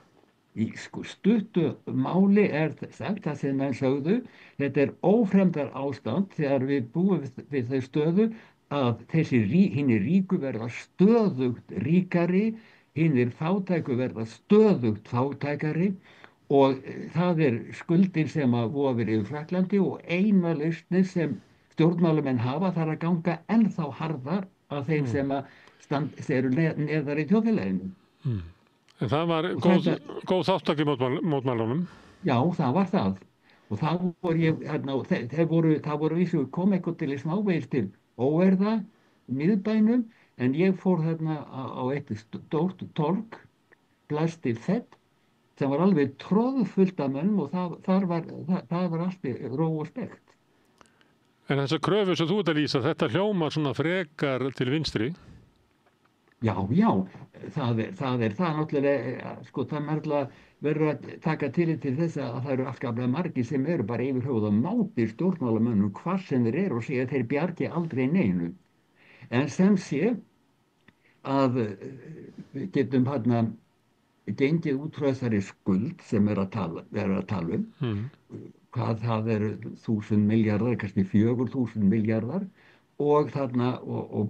Í stuttu máli er það sem menn sögðu, þetta er ófremdar ástand þegar við búum við þau stöðu að hinir ríku verða stöðugt ríkari, hinir fátæku verða stöðugt fátækari og það er skuldin sem að vofir yfir Frakklandi og eina lausnin sem stjórnmálamenn hafa þarf að ganga ennþá harðar að þeim sem eru neðar í þjóðfélaginu. En það var góð þátttaka í mótmælunum? Já, það var það. Og það voru vísu kom eitthvað til í smávegis til óerða, miðbænum, en ég fór þarna á eitt stórt torg, plasti fett, sem var alveg troðfullt af mönnum og það var allt ró og spekt. En þessar kröfur sem þú ert að lýsa, þetta hljómar svona frekar til vinstri? Já, það náttúrulega, sko, það verður að taka tillit til þess að það eru afskaplega margir sem eru bara yfir höfuð og mátir stjórnmálamönnum hvað sem þeir eru og segja að þeir bjargi aldrei neinu. En sem sé að við getum gengið út frá þessari skuld sem er að tala um. Hvað það eru 1000 milljarðar, kannski 4000 milljarðar. Og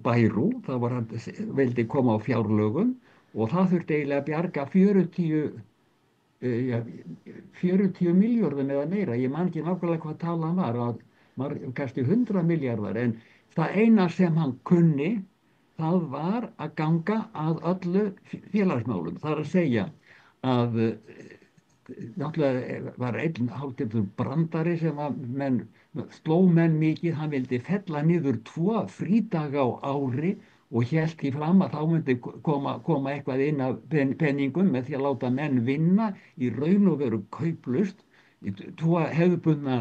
Bærú, það var hann vildi koma á fjárlögum og það þurfti eiginlega að bjarga 40 milljörðum eða meira. Ég man ekki nákvæmlega hvað talan var, kannski 100 milljarðar, en það eina sem hann kunni, það var að ganga að öllu félagsmálum. Það er að segja að náttúrulega var einn hálfgerður brandari sem sló menn mikið, hann vildi fella niður 2 frídaga á ári og hélt því fram að þá myndi koma eitthvað inn af peningum með því að láta menn vinna í raun og veru kauplaust í 2 hefðbundna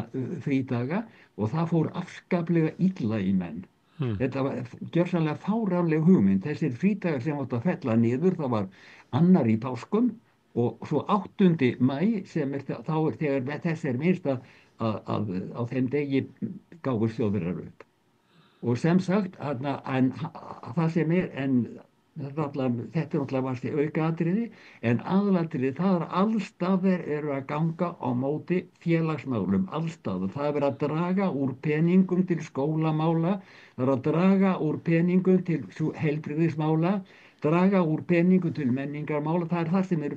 frídaga og það fór afskaplega illa í menn. Þetta var gjörsamlega fáránleg hugmynd. Þessir frídagar sem átti að fella niður, það var annar í páskum og svo 8. maí sem þá þegar þess minnst að á þeim degi gáfu Þjóðverjar upp. Og sem sagt, en það sem þetta er náttúrulega varst í aukaatriði, en aðalatriði það allstaðar eru að ganga á móti félagsmálum, allstaðar. Það er verið að draga úr peningum til skólamála, það er að draga úr peningum til heilbrigðismála, draga úr peningum til menningarmála, það er það sem er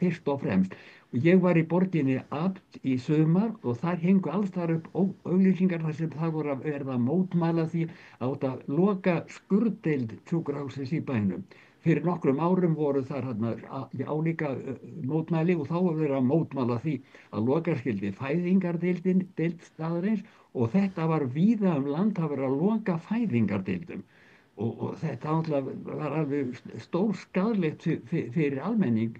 fyrst og fremst. Og ég var í borginni Abt í sumar og þar hengu alls þar upp auglýsingar þar sem það voru að verða að mótmæla því að loka skurðdeild sjúkrahússins í bænum. Fyrir nokkrum árum voru þar álíka mótmæli og þá var verið að mótmæla því að loka skyldi fæðingardeildin staðarins og þetta var víða land að vera að loka fæðingardeildum. Og þetta var alveg stór skaðlegt fyrir almenning,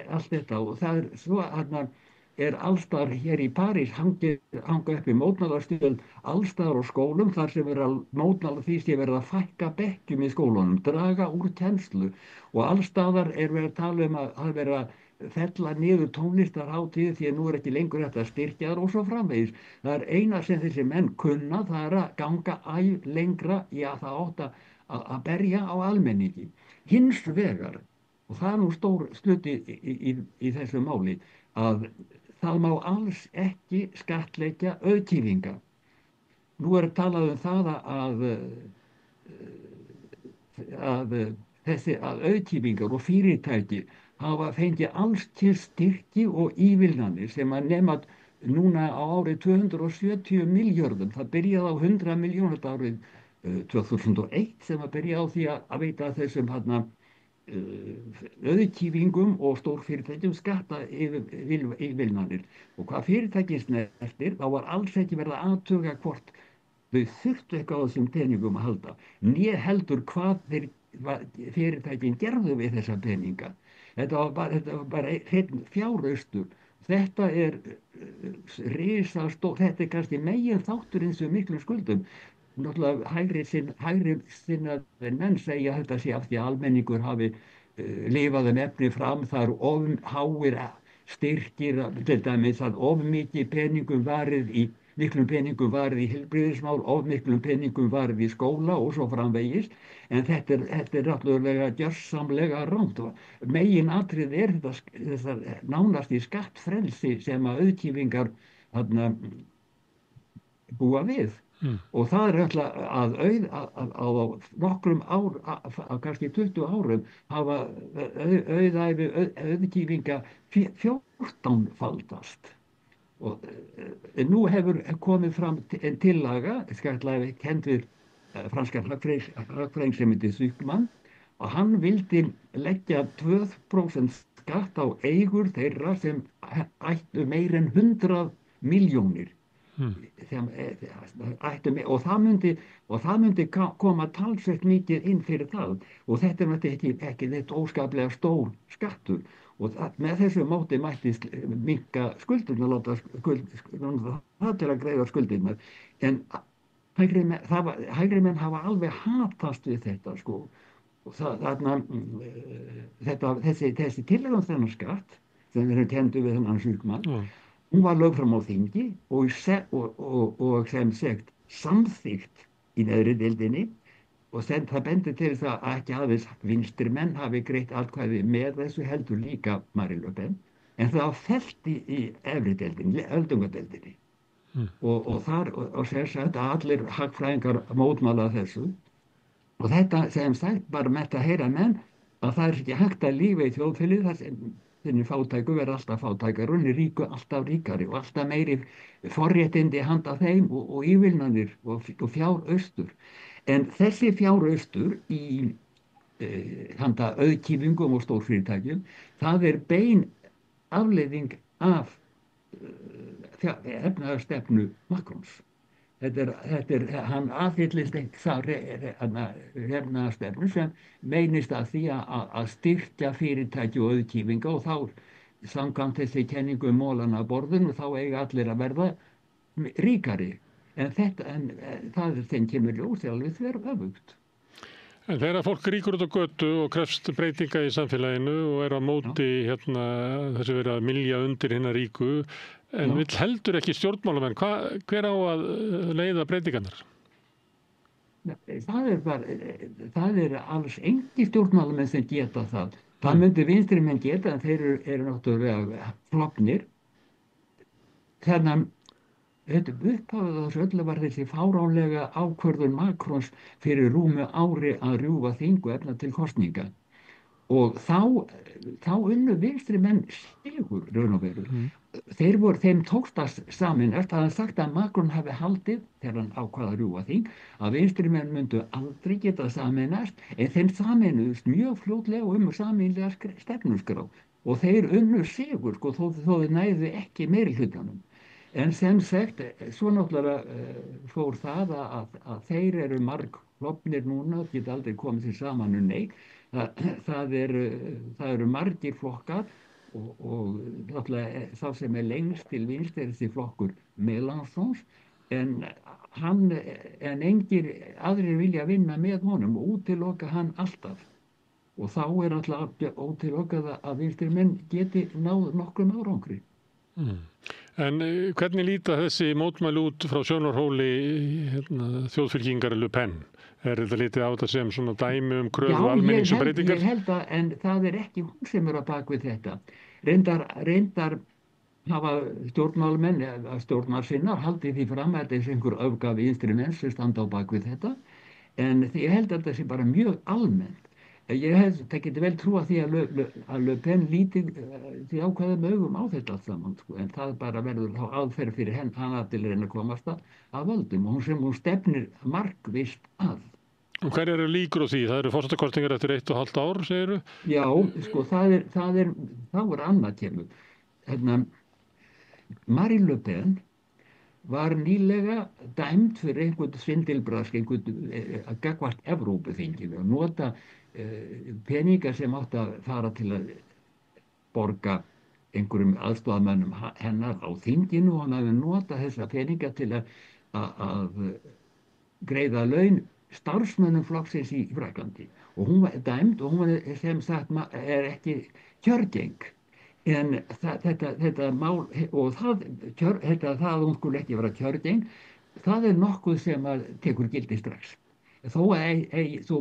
allt þetta, og það svo allstar hér í París hanga upp í mótmælastöð allstar á skólum þar sem verið að mótmæla því sem verið að fækka bekkjum í skólunum, draga úr kennslu og allstaðar verið að tala að vera að fella niður tónlistarhátíð því að nú ekki lengur þetta styrkja og svo framvegis. Það er eina sem þessi menn kunna, það er að ganga lengra í að það átt að berja á almenningi. Hins vegar, og það er nú stór sluti í þessu máli, að það má alls ekki skattleggja auðkýfinga. Nú talað það að auðkýfingar og fyrirtæki hafa fengið alls til styrki og ívilnanir sem að nema núna á árið 270 milljörðum. Það byrjaði á 100 milljónir árið 2001 sem að byrja á því að veita þessum auðkýfingum og stórfyrirtækjum skatta ívilnanir. Og hvað fyrirtækin snertir, þá var alls ekki verið að athuga hvort þau þurftu eitthvað á þessum peningum að halda. Né heldur hvað fyrirtækin gerðu við þessa peninga. Þetta var bara hreinn fjáraustur. Þetta risastór, þetta kannski megin þátturinn sem miklum skuldum. Náttúrulega hægri sinnaðir menn segja að þetta sé af því að almenningur hafi lifað efni fram, það eru háir styrkir, til dæmis að mikið peningum varið í miklum peningum varið í heilbrigðismál, miklum peningum varið í skóla og svo framvegis, en þetta er náttúrulega gjörsamlega rangt. Megin atrið þetta nánast í skattfrelsi sem að auðkýfingar búa við. Og það alltaf að á nokkrum kannski 20 árum hafa auðkýfinga 14-faldast. Og nú hefur komið fram tillaga, kennd við franska hagfræðing sem heitir Zuckman, og hann vildi leggja 2% skatt á eigur þeirra sem ættu meir en 100 milljónir. Og það myndi koma talsvert mikið inn fyrir það og þetta er náttúrulega ekki neitt óskaplega stór skattur og með þessu móti mætti minnka skuldirnar, láta það til að greiða skuldirnar, en hægri menn hafa alveg hatast við þetta sko þessi tillaga þennan skatt sem við erum kendu við þennan sjúkmann, hún var lögð fram á þingi og sem sagt samþykkt í neðri deildinni og það bendir til þess að ekki aðeins vinstri menn hafi greitt atkvæði með þessu heldur líka Marine Le Pen, en það var fellt í efri deildinni, öldungadeildinni. Og sem sagt að allir hagfræðingar mótmála þessu. Og þetta sem sagt bara með þetta heyra menn að það ekki hægt að lífa í þjóðfélagi þar sem þinni fátæku verða alltaf fátækari og ríku alltaf ríkari og alltaf meiri forréttindi handa þeim og ívilnanir og fjáraustur. En þessi fjáraustur í handa auðkýfingum og stórfyrirtækjum, það bein afleiðing af efnahagsstefnu Macrons. Hann aðhyllist efnahagsstefnu sem meinist að því að styrkja fyrirtæki og auðkýfinga og þá samkvæmt þessi kenningu mólana að borðinu þá eiga allir að verða ríkari. En það sem kemur ljós alveg þverr öfugt. En þegar fólk ríkur út á götu og krefst breytinga í samfélaginu og á móti þessi verið að mylja undir hinna ríku, en vill heldur ekki stjórnmálamenn, hver á að leiða breytingarnar? Það alls engi stjórnmálamenn sem geta það. Það myndi vinstri menn geta, en þeir eru náttúrulega floknir. Þannig þetta upphafið á þessu öllu var þessi fáránlega ákvörðun Macrons fyrir rúmu ári að rjúfa þing og efna til kosninga. Og þá unnu vinstri menn sigur raun og veru. Þeim tókst að sameinast, að hann sagt að Macron hafi haldið, þegar hann ákvað að rjúfa þing, að vinstri menn myndu aldrei geta sameinast, en þeim sameinuðust mjög fljótlega sameiginlega stefnuskrá. Og þeir unnu sigur, þó þeir næðu ekki meirihlutanum. En sem sagt, svo náttúrulega fór það að þeir eru margklofnir núna, geta aldrei komið sér saman nei. Það eru margir flokkar og náttúrulega sá sem lengst til vinstri þessi flokkur Mélenchons, en engir aðrir vilja vinna með honum og útiloka hann alltaf. Og þá alltaf útilokað að vinstri menn geti náð nokkrum árangri. En hvernig líta þessi mótmæli út frá sjónarhóli þjóðfylkingar Le Pen? Þetta litið á þetta sem svona dæmi kröfu almennings og breytingar? Já, ég held að, en það ekki hún sem á bak við þetta. Reyndar hafa stjórnmálamenn, stjórnarsinnar haldið því fram að þessi einhver öfgafi vinstri menn sem standa á bak við þetta. En ég held að þetta sé bara mjög almennt. Það geti vel trúa því að Le Pen líti því ákveðum augum á þetta allt saman, en það bara verður þá aðferð fyrir hana til að reyna að komast að völdum og hún stefnir markvisst að. Og hver eru líkur á því? Það eru forsetakosningar eftir 1,5 ár, segirðu? Já, þá annað kemur. Marine Le Pen var nýlega dæmd fyrir einhvern svindilbrask, gagnvart Evrópuþinginu og nota peninga sem átt að fara til að borga einhverjum aðstoðarmönnum hennar á þinginu og hann hafi notað þessa peninga til að greiða laun starfsmönnum flokksins í Frakklandi. Og hún var dæmd og hún var sem sagt ekki kjörgeng. En þetta mál og það hún skulle ekki vera kjörgeng, það nokkuð sem tekur gildi strax. Þó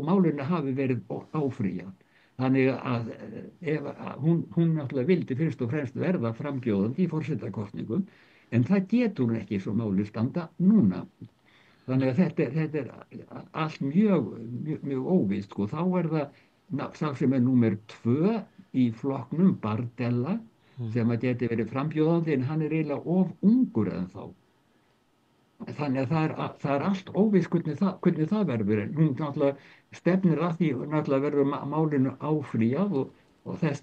málinu hafi verið áfrýjað. Þannig að hún náttúrulega vildi fyrst og fremst verða frambjóðandi í forsetakosningum, en það getur hún ekki svo máli standa núna. Þannig að þetta allt mjög óvíst. Þá það sá sem númer 2 í flokknum, Bardella, sem geti verið frambjóðandi, en hann eiginlega of ungur en þá. Þannig að það allt óvíst hvernig það verður, en hún náttúrulega stefnir að því náttúrulega verður málinu áfrýjað og það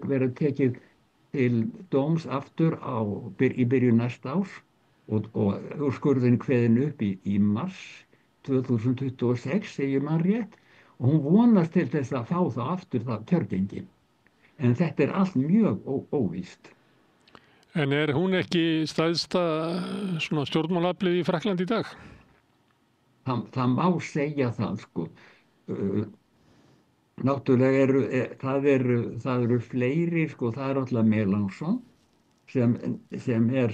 verður tekið til dóms aftur í byrjun næsta árs og úrskurðin kveðin upp í mars 2026, segir man rétt, og hún vonast til þess að fá það aftur það kjörgengin. En þetta allt mjög óvíst. En hún ekki stærsta stjórnmálaflið í Frakklandi í dag? Það má segja það, náttúrulega það eru fleiri, sko, það er alltaf Mélenchon sem er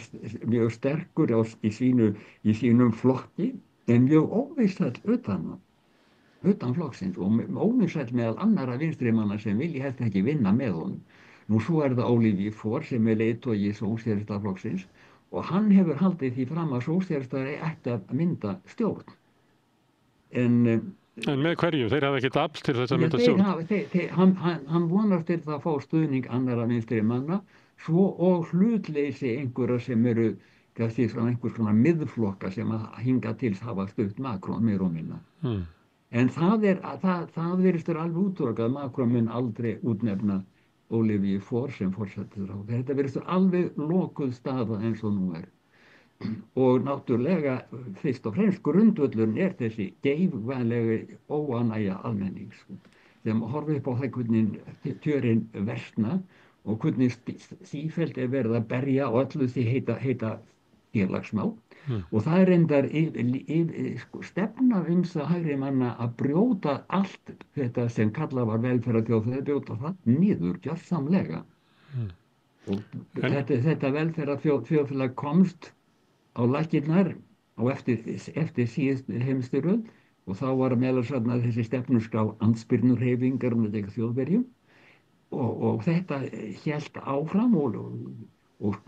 mjög sterkur í sínum flokki, en mjög óvissall utan flokksins og óvissall meðal annarra vinstrimanna sem vilja helst ekki vinna með honum. Nú svo er það Olivier Faure sem er leiðtogi sósíalistaflokksins og hann hefur haldið því fram að sósíalistar ætti að mynda stjórn. En með hverju? Þeir hafa ekkert afl til þess að mynda stjórn? Hann vonast til það að fá stuðning annarra vinstrimanna svo og hlutleysi einhverja sem eru kannski einhvers konar miðflokka sem að hinga til hafa stutt Macron meira og minna. En það virðist alveg útlokkað að Macron mun aldrei útnefna Olivier Faure sem forsætisráðherra. Þetta virðist alveg lokuð staða eins og nú er. Og náttúrulega fyrst og fremst grundvöllurinn er þessi geigvænlegi óánægja almennings sem horfir upp á það hvernig kjörin versna og hvernig sífellt er verið að berja og öllu því heita félagsmál og það er reyndar stefna það hægri manna að brjóta allt þetta sem kallað var velferðarþjóð, þeir brjóta það niður gjörsamlega og þetta velferðarþjóðfélag komst á laggirnar eftir síðustu heimsstyrjöld og þá var meðal annars þessi stefnuskrá andspyrnuhreyfingar gegn Þjóðverjum og þetta hélt áfram og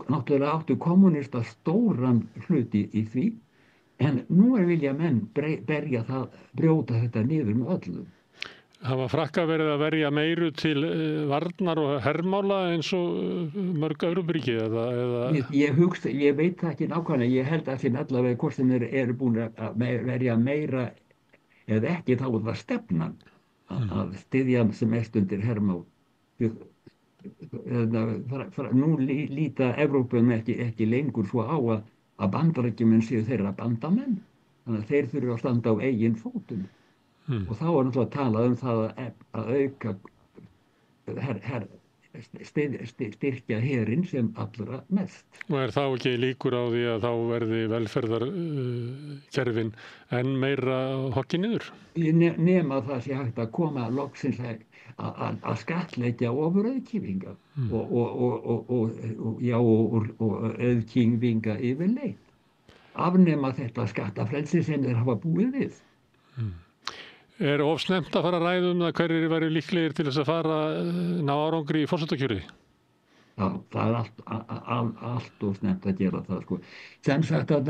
náttúrulega áttu kommunista stóran hluti í því en nú vilja menn brjóta þetta niður með öllu. Hafa Frakkar verið að verja meiru til varnar og hermála eins og mörg Evrópuríki eða? Ég veit það ekki nákvæmlega, ég held að þeim allavega hvort sem eru búin að verja meira eða ekki þá var stefnan að styðja sem mest undir hermál. Nú líta Evrópum ekki lengur svo á að Bandaríkjamenn séu þeirra bandamenn, þannig að þeir þurfa að standa á eigin fótum. Og þá er náttúrulega talað það að auka styrkja herinn sem allra mest. Og þá ekki líkur á því að þá verði velferðarkerfin enn meira hokki niður? Nema það sé hægt að koma loksins að skattleggja ofurauðkýfinga og auðkýfinga yfirleitt. Afnema þetta skattafrelsi sem þeir hafa búið við. Er of snemmt að fara að ræða það hverjir væru líklegir til þess að fara ná árangri í forsetakjöri? Já, það er allt of snemmt að gera það, sko. Sem sagt að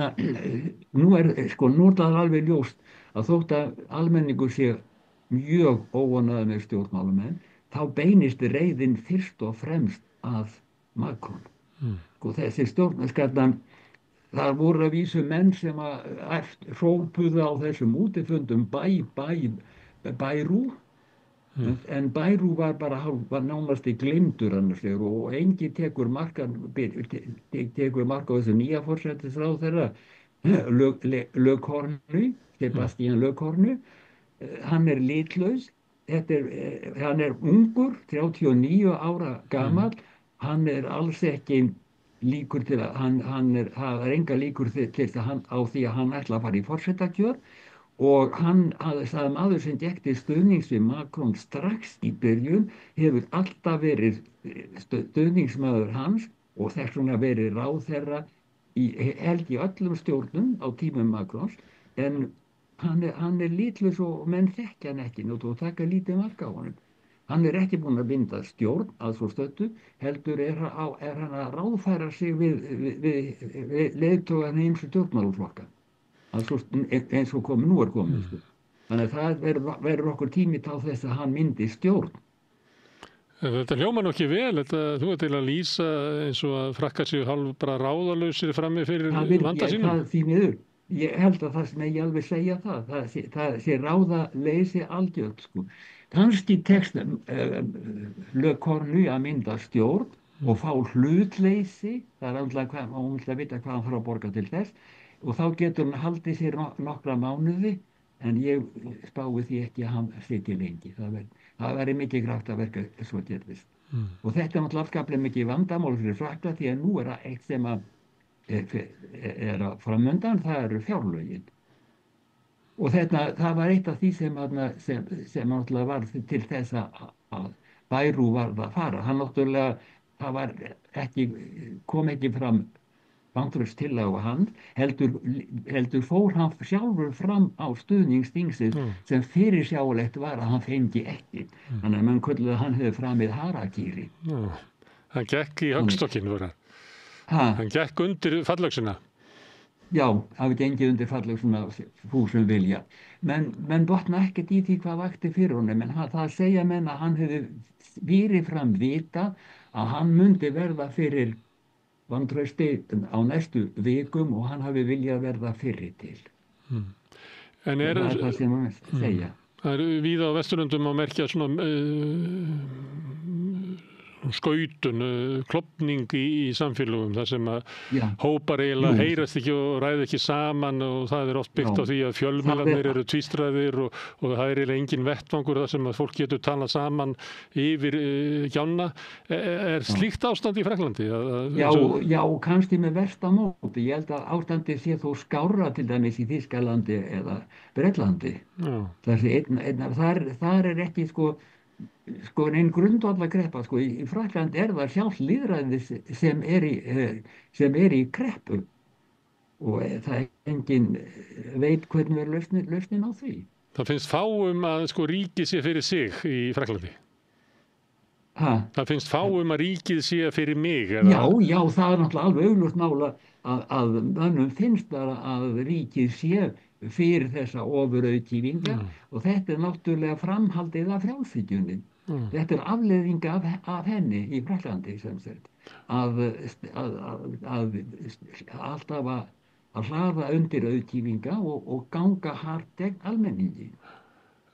nú er það alveg ljóst að þótt að almenningur sé mjög óánægður með stjórnmálamenn, þá beinist reiðin fyrst og fremst að Macron. Þessi stjórnmálamenn, það voru að vísu menn sem hrópuðu á þessum útifundum Bayrou, en Bayrou var nánast gleymdur annars og enginn tekur mark á þessu nýja forsætisráðherra Le Cornu, Sébastien Le Cornu. Hann er litlaus, hann er ungur, 39 ára gamall, hann er alls ekki líkur til að það er enga líkur til á því að hann ætla að fara í forsetakjör og það maður sem gekti stuðnings við Macron strax í byrjun hefur alltaf verið stuðningsmaður hans og þess vegna verið ráðherra held í öllum stjórnum á tímum Macrons en hann er litlaus og menn þekkja hann ekki og taka lítið mark á honum. Hann er ekki búinn að binda stjórn að svo stöddu, heldur er hann að ráðfæra sig við leiðtogarna ýmsu stjórnmálaflokka. Eins og nú er komið. Þannig að það verður okkur tími á þess að hann myndi stjórn. Þetta hljómar nú ekki vel, þú ert til að lýsa eins og að Frakkar séu hálf bara ráðalausir frammi fyrir vanda sínum. Það því miður. Ég held að það sem ég alveg segja það sé ráðaleysi algjört, sko. Kannski tekst Le Cornu að mynda stjórn og fá hlutleysi, það er alltaf hún vil að vita hvað hann þarf að borga til þess og þá getur hann haldið sér nokkra mánuði en ég spái því ekki að hann sitji lengi. Það væri mikið grátt að verka svo gerðist. Og þetta er náttúrulega afskaplega mikið vandamál fyrir Frakkland því að nú er það eitt sem er framöndan, það eru fjárlögin. Og það var eitt af því sem náttúrulega var til þess að Bærú varð að fara. Hann náttúrulega, kom ekki fram vantrauststillaga á hann, heldur fór hann sjálfur fram á stuðningsþingsins sem fyrirsjáanlegt var að hann fengi ekki. Þannig að mann kölluðu að hann hefði framið harakýri. Hann gekk í höggstokkinn, var hann? Hann gekk undir fallöxina? Já, hafi gengið undir fallöxina fúsum vilja. Menn botna ekkert í því hvað vakti fyrir honum, en það segja menn að hann hefði fyrir fram vita að hann myndi verða fyrir vantrausti á næstu vikum og hann hafi viljað verða fyrri til. En það er það sem hann segja. Það eru víða á Vesturlöndum að merkja svona skautun, klofning í samfélögum þar sem að hópar eiginlega heyrast ekki og ræða ekki saman og það er oft byggt á því að fjölmiðlarnir eru tvístraðir og það er eiginlega engin vettvangur þar sem að fólk getur talað saman yfir gjána. Er slíkt ástand í Frakklandi? Já, kannski með versta móti. Ég held að ástandi sé þó skárra til dæmis í Þýskalandi eða Bretlandi. Þar er ekki einn grundvallarkreppa, í Frakklandi er það sjálft lýðræðið sem er í kreppu og það enginn veit hvernig er lausnin á því. Það finnst fáum að ríkið sé fyrir sig í Frakklandi? Það finnst fáum að ríkið sé fyrir mig? Já, það er náttúrulega alveg augljóst mála að mönnum finnst að ríkið sé fyrir þessa ofurauðkýfinga og þetta er náttúrulega framhaldið af frjálshyggjunni. Þetta er afleiðing af henni í Frakklandi sem sagt. Alltaf að hlaða undir auðkýfinga og ganga hart gegn almenningi.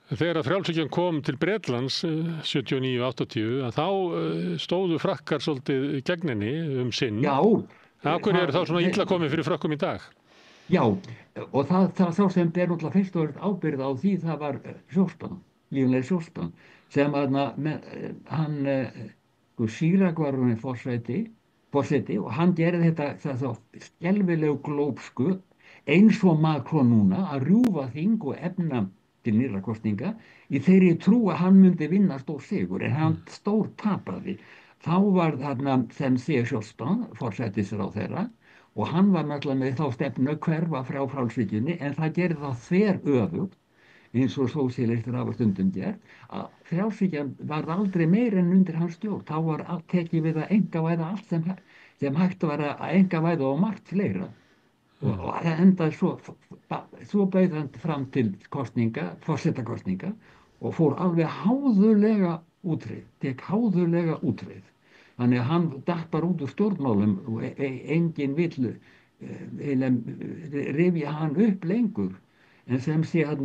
Þegar að frjálshyggjan kom til Bretlands 79-80 þá stóðu Frakkar svolítið gegn henni sinn. Já. Af hverju eru þá svona illa komið fyrir Frökkum í dag? Já, og það sá sem ber náttúrulega fyrst og verið ábyrgð á því það var Sjóstan, líflega Sjóstan, sem Chirac var hann forseti og hann gerði þetta skelfilegu glópsku eins og Macron núna að rjúfa þing og efna til nýrra kosninga í þeirri trú að hann myndi vinna stór sigur en hann stór tapaði. Þá var þarna sem sé Sjóstan forsætisráðherra og hann var náttúrulega með þá stefnu hverfa frá frjálshyggjunni en það gerði það þveröfugt eins og sósíalistar hafa stundum gert að frjálshyggjan var aldrei meir en undir hans stjórn. Þá var allt tekið við að einkavæða allt sem hægt var að einkavæða og margt fleira. Og það endaði svo bauð hann fram til forsetakosninga og fór alveg háðulega útreið. Þannig að hann datt bara út úr stjórnmálum og enginn vill rifja hann upp lengur. En sem sé að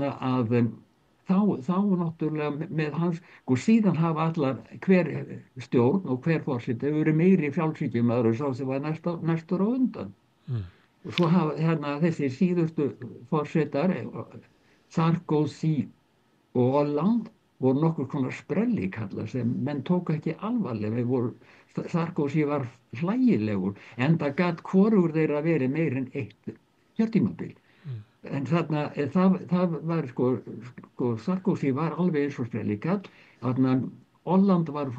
þá náttúrulega með hans, síðan hafa allar hver stjórn og hver forseti verið meiri frjálshyggjumæður og sá sem var næstur á undan. Og svo hafa þessi síðustu forsetar, Sarkozy og Hollande, voru nokkur konar sprelli kalla sem menn tóku ekki alvarlega. Sarkozy var hlægilegur enda gat hvorugur þeirra verið meir en eitt kjörtímabil. En það var Sarkozy var alveg eins og sprelli kall. Hollande var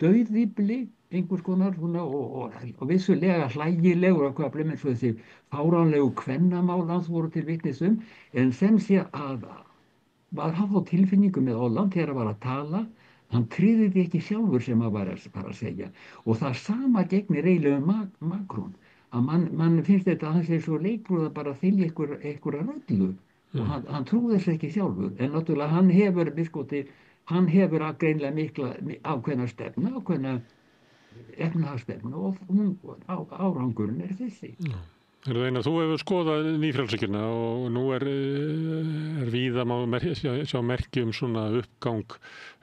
dauðýbli einhvers konar og vissulega hlægilegur á köflum eins og þessi fáránlegu kvennamál hans voru til vitnis en sem sé að maður hafði á tilfinningu með Hollande þegar hann var að tala, hann tryði því ekki sjálfur sem hann var að segja og það sama gegnir eiginlega Macron að mann finnst þetta að hann sé svo leikbrúða bara til einhverja röllu og hann trúði þess ekki sjálfur en náttúrulega hann hefur að greinlega mikla ákveðna stefnu, ákveðna efnahagsstefnu og árangurinn er þessi. Einar, þú hefur skoðað nýfrjálshyggjuna og nú er víða má sjá merki svona uppgang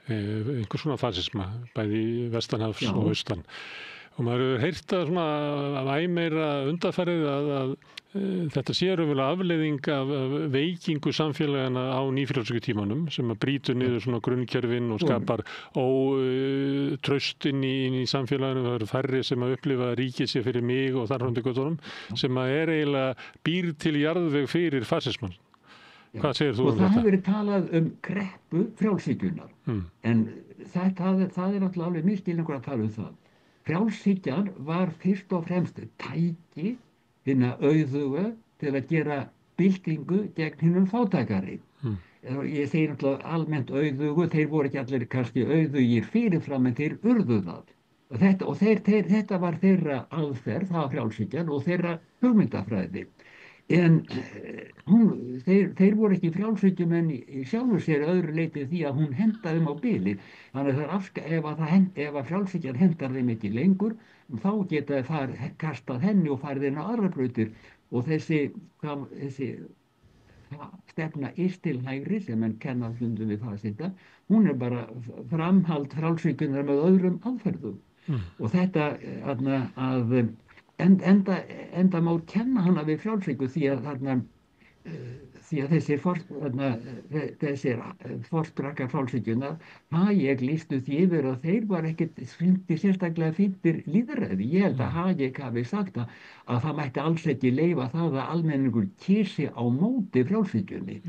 einhver svona fasisma bæði vestanhafs og austan og maður hefur heyrt svona af æmeira undanfarið að þetta sé raunverulega afleiðing af veikingu samfélagana á nýfrjálshyggjutímanum sem að brýtur niður svona grunnkerfin og skapar traust inn í samfélaginu. Það eru færri sem að upplifa að ríkið sé fyrir mig og þar fram til göttunum sem að eiginlega býr til jarðveg fyrir fasismann. Hvað segir þú og um það þetta? hefur verið talað kreppu frjálshyggjunar. En það er náttúrulega alveg misskilningur að tala það. Frjálshyggjan var fyrst og fremst tæki hinna auðuga til að gera byltingu gegn hinnum fátækari. Ég segi náttúrulega almennt auðugu, þeir voru ekki allir kannski auðugir fyrirfram en þeir urðu það. Þetta var þeirra aðferð, það var frjálshyggjan og þeirra hugmyndafræði. En þeir voru ekki frjálshyggjumenn í sjálfu sér öðru leyti því að hún hendaði þeim á bilið. Þannig að ef frjálshyggjan hendar þeim ekki lengur, þá geta þeir kastað henni og farið inn á aðrar brautir. Og þessi stefna til hægri sem menn kenna stundum við fasista, hún bara framhald frjálshyggjunar með öðrum aðferðum. Og þetta enda má kenna hana við frjálshyggju því að þessir forsprakar frjálshyggjunar, Hayek lýstu því yfir að þeir var ekkert sérstaklega fyndir lýðræði. Ég held að Hayek hafi sagt að það mætti alls ekki leyfa það að almenningur kysi á móti frjálshyggjunni.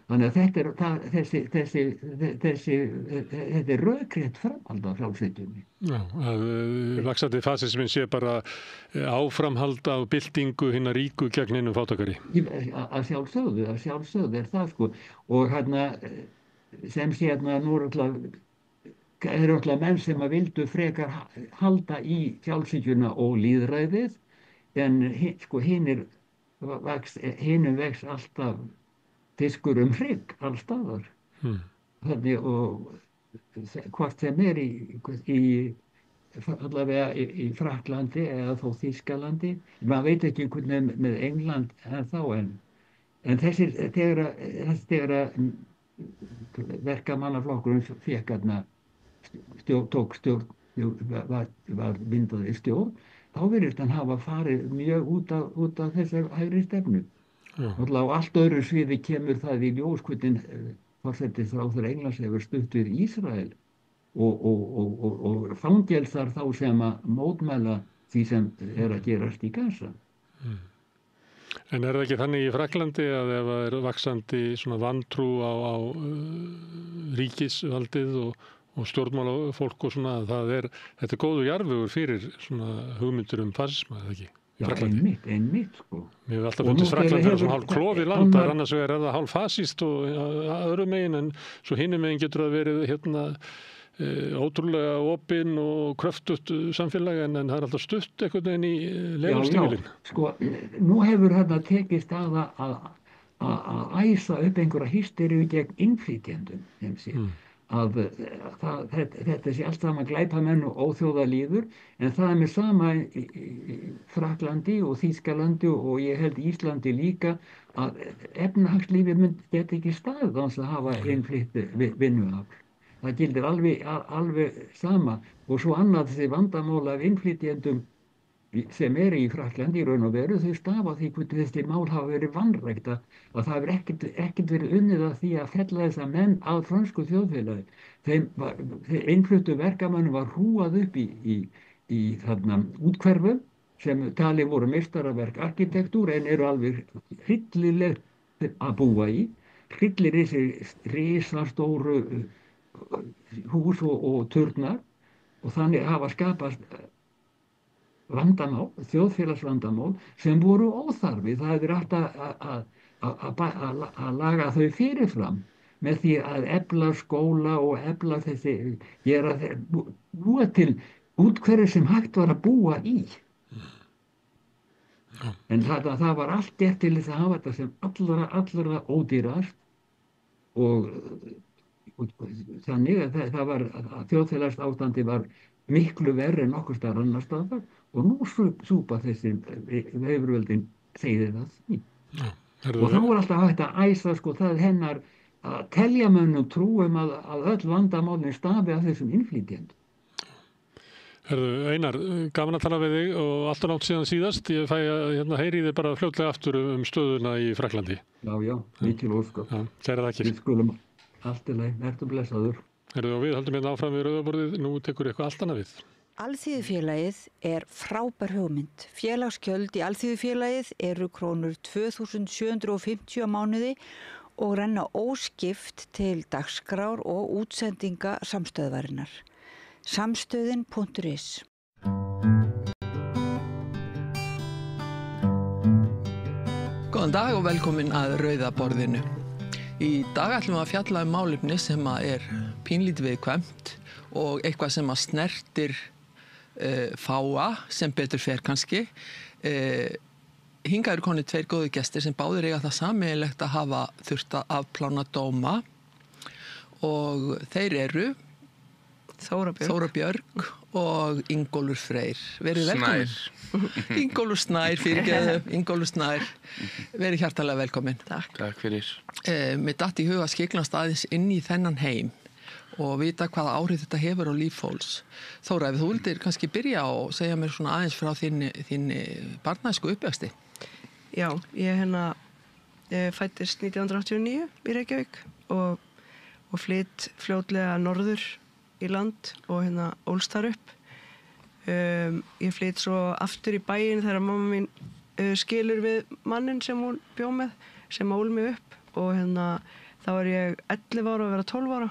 Þannig að þetta er rökrétt framhald af frjálshyggjunni. Já, að vaxandi fasisminn sé bara áframhald af byltingu hinna ríku gegn hinum fátækari. Að sjálfsögðu er það sko. Og sem sé nú eru alltaf menn sem að vildu frekar halda í frjálshyggjuna og lýðræðið, en hinum vex alltaf fiskur hrygg allstaðar. Þannig og hvort sem allavega í Frakklandi eða þó Þýskalandi, maður veit ekki hvernig með England þá, en þegar verkamannaflokkurinn fékk tók stjórn, var myndað í stjórn, þá virðist hann hafa farið mjög út af þessar hægri stefnu. Og á allt öðru sviði kemur það í ljós hvernig forsætisráðherra Englands hefur stutt við Ísrael og fangelsar þá sem að mótmæla því sem er að gerast í Gaza. En er það ekki þannig í Frakklandi að ef það er vaxandi svona vantrú á ríkisvaldið og stjórnmálafólk og svona, þetta er góður jarðvegur fyrir svona hugmyndur fasisma, eða ekki? Já, einmitt sko. Mér hef alltaf fundist Frakkland vera svona hálf klofið land, það annars vegar er það hálf fasíst og öðru megin, en svo hinum megin getur það verið ótrúlega opin og kröftugt samfélag, en það er alltaf stutt einhvern veginn í legustífilinn. Já, sko, nú hefur tekist að æsa upp einhverja hysteríu gegn innflytjendum, þetta sé allt saman glæpamenn og óþjóðalýður, en það er með sama í Frakklandi og Þýskalandi og ég held Íslandi líka, að efnahagslífið geti ekki staðið án þess að hafa innflytt vinnuafl. Það gildir alveg sama. Og svo annað þessi vandamál af innflytjendum sem í Frakklandi í raun og veru, þau stafa því hvernig þessi mál hafa verið vanrækt, að það hefur ekkert verið unnið að því að fella þessa menn að frönsku þjóðfélagi. Þeim innfluttu verkamönnum var hrúað upp í úthverfum sem talið voru meistaraverk arkitektúr, en eru alveg hryllileg að búa í, hryllir þessi risastóru hús og turnar, og þannig hafa skapast vandamál, þjóðfélagsvandamál sem voru óþarfi. Það er alltaf að laga þau fyrirfram með því að efla skóla og efla búa til úthverfi sem hægt var að búa í. En það var allt gert til þess að hafa þetta sem allra ódýrast, og þannig að þjóðfélagsástandi var miklu verri en nokkur staðar annar staðar, og nú súpa þessi yfirvöldin segði það því. Og þá er alltaf hægt að æsa sko það hennar að telja mönnum trúum að öll vandamálin stafi af þessum innflytjendum. Einar, gaman að tala við þig og alltaf langt síðan síðast. Ég fæ að heyri þig bara fljótlega aftur stöðuna í Frakklandi. Já, mikil óskap. Kæra þakkir. Við skulum allt í lagi, ertu blessaður. Og við höldum hérna áfram við rauðaborðið, nú tekur eitthvað allt annað við. Alþýðufélagið er frábær hugmynd. Félagsgjöld í Alþýðufélagið eru krónur 2.750 á mánuði og renna óskipt til dagskrár og útsendinga samstöðvarinnar. Samstöðin.is. Góðan dag og velkomin að Rauða borðinu. Í dag ætlum við að fjalla málefni sem er pínlítið viðkvæmt og eitthvað sem snertir fáa sem betur fer kannski. Hingað eru konir 2 góðir gestir sem báðir eiga það sameiginlegt að hafa þurft að afplána dóma og þeir eru Þóra Björg og Ingólfur Freyr. Verið velkomin. Ingólfur Snær, fyrirgeðu, Ingólfur Snær. Verið hjartalega velkomin. Takk fyrir. Mér datt í hug að skyggnast aðeins inn í þennan heim og vita hvaða áhrif þetta hefur á líf fólks. Þóra, ef þú vildir kannski byrja og segja mér svona aðeins frá þinni barnæsku uppvexti. Já, ég fæddist 1989 í Reykjavík og flytt fljótlega norður í land og ólst þar upp. Ég flytt svo aftur í bæinn þegar mamma mín skilur við mannin sem hún bjó með, sem ól mig upp og þá var ég 11 ára að vera 12 ára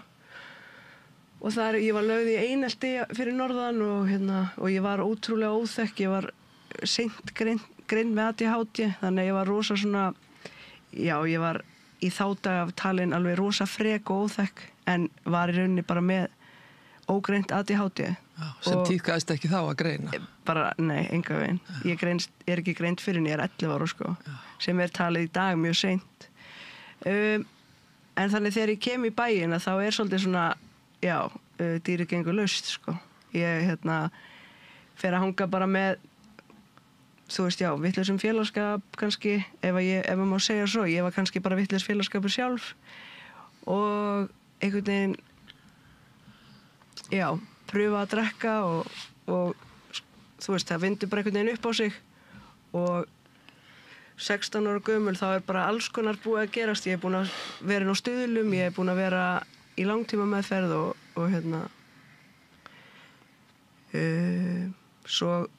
og þar ég var lögð í einelti fyrir norðan og ég var ótrúlega óþekk, ég var seint greind með ADHD, þannig að ég var rosa svona, já, ég var í þá dag talin alveg rosa frek og óþekk en var í rauninni bara með ógreint ADHD. Já, sem tíðkaðist ekki þá að greina? Bara, nei, enga veginn. Ég er ekki greint fyrir en ég er 11 ára, sko, sem talið í dag mjög seint. En þannig þegar ég kem í bæinn þá svolítið svona, já, dýrið gengur laust, sko. Ég, fer að hanga bara með, þú veist, já, vitlausum félagsskap kannski, ef maður má segja svo. Ég var kannski bara vitlaus félagsskapur sjálf og einhvern veginn, já, pröfa að drekka og þú veist, það vindur bara einhvern veginn upp á sig og 16 ára gömul þá bara alls konar búið að gerast. Ég búin að vera á stuðlum, ég búin að vera í langtíma meðferð og svo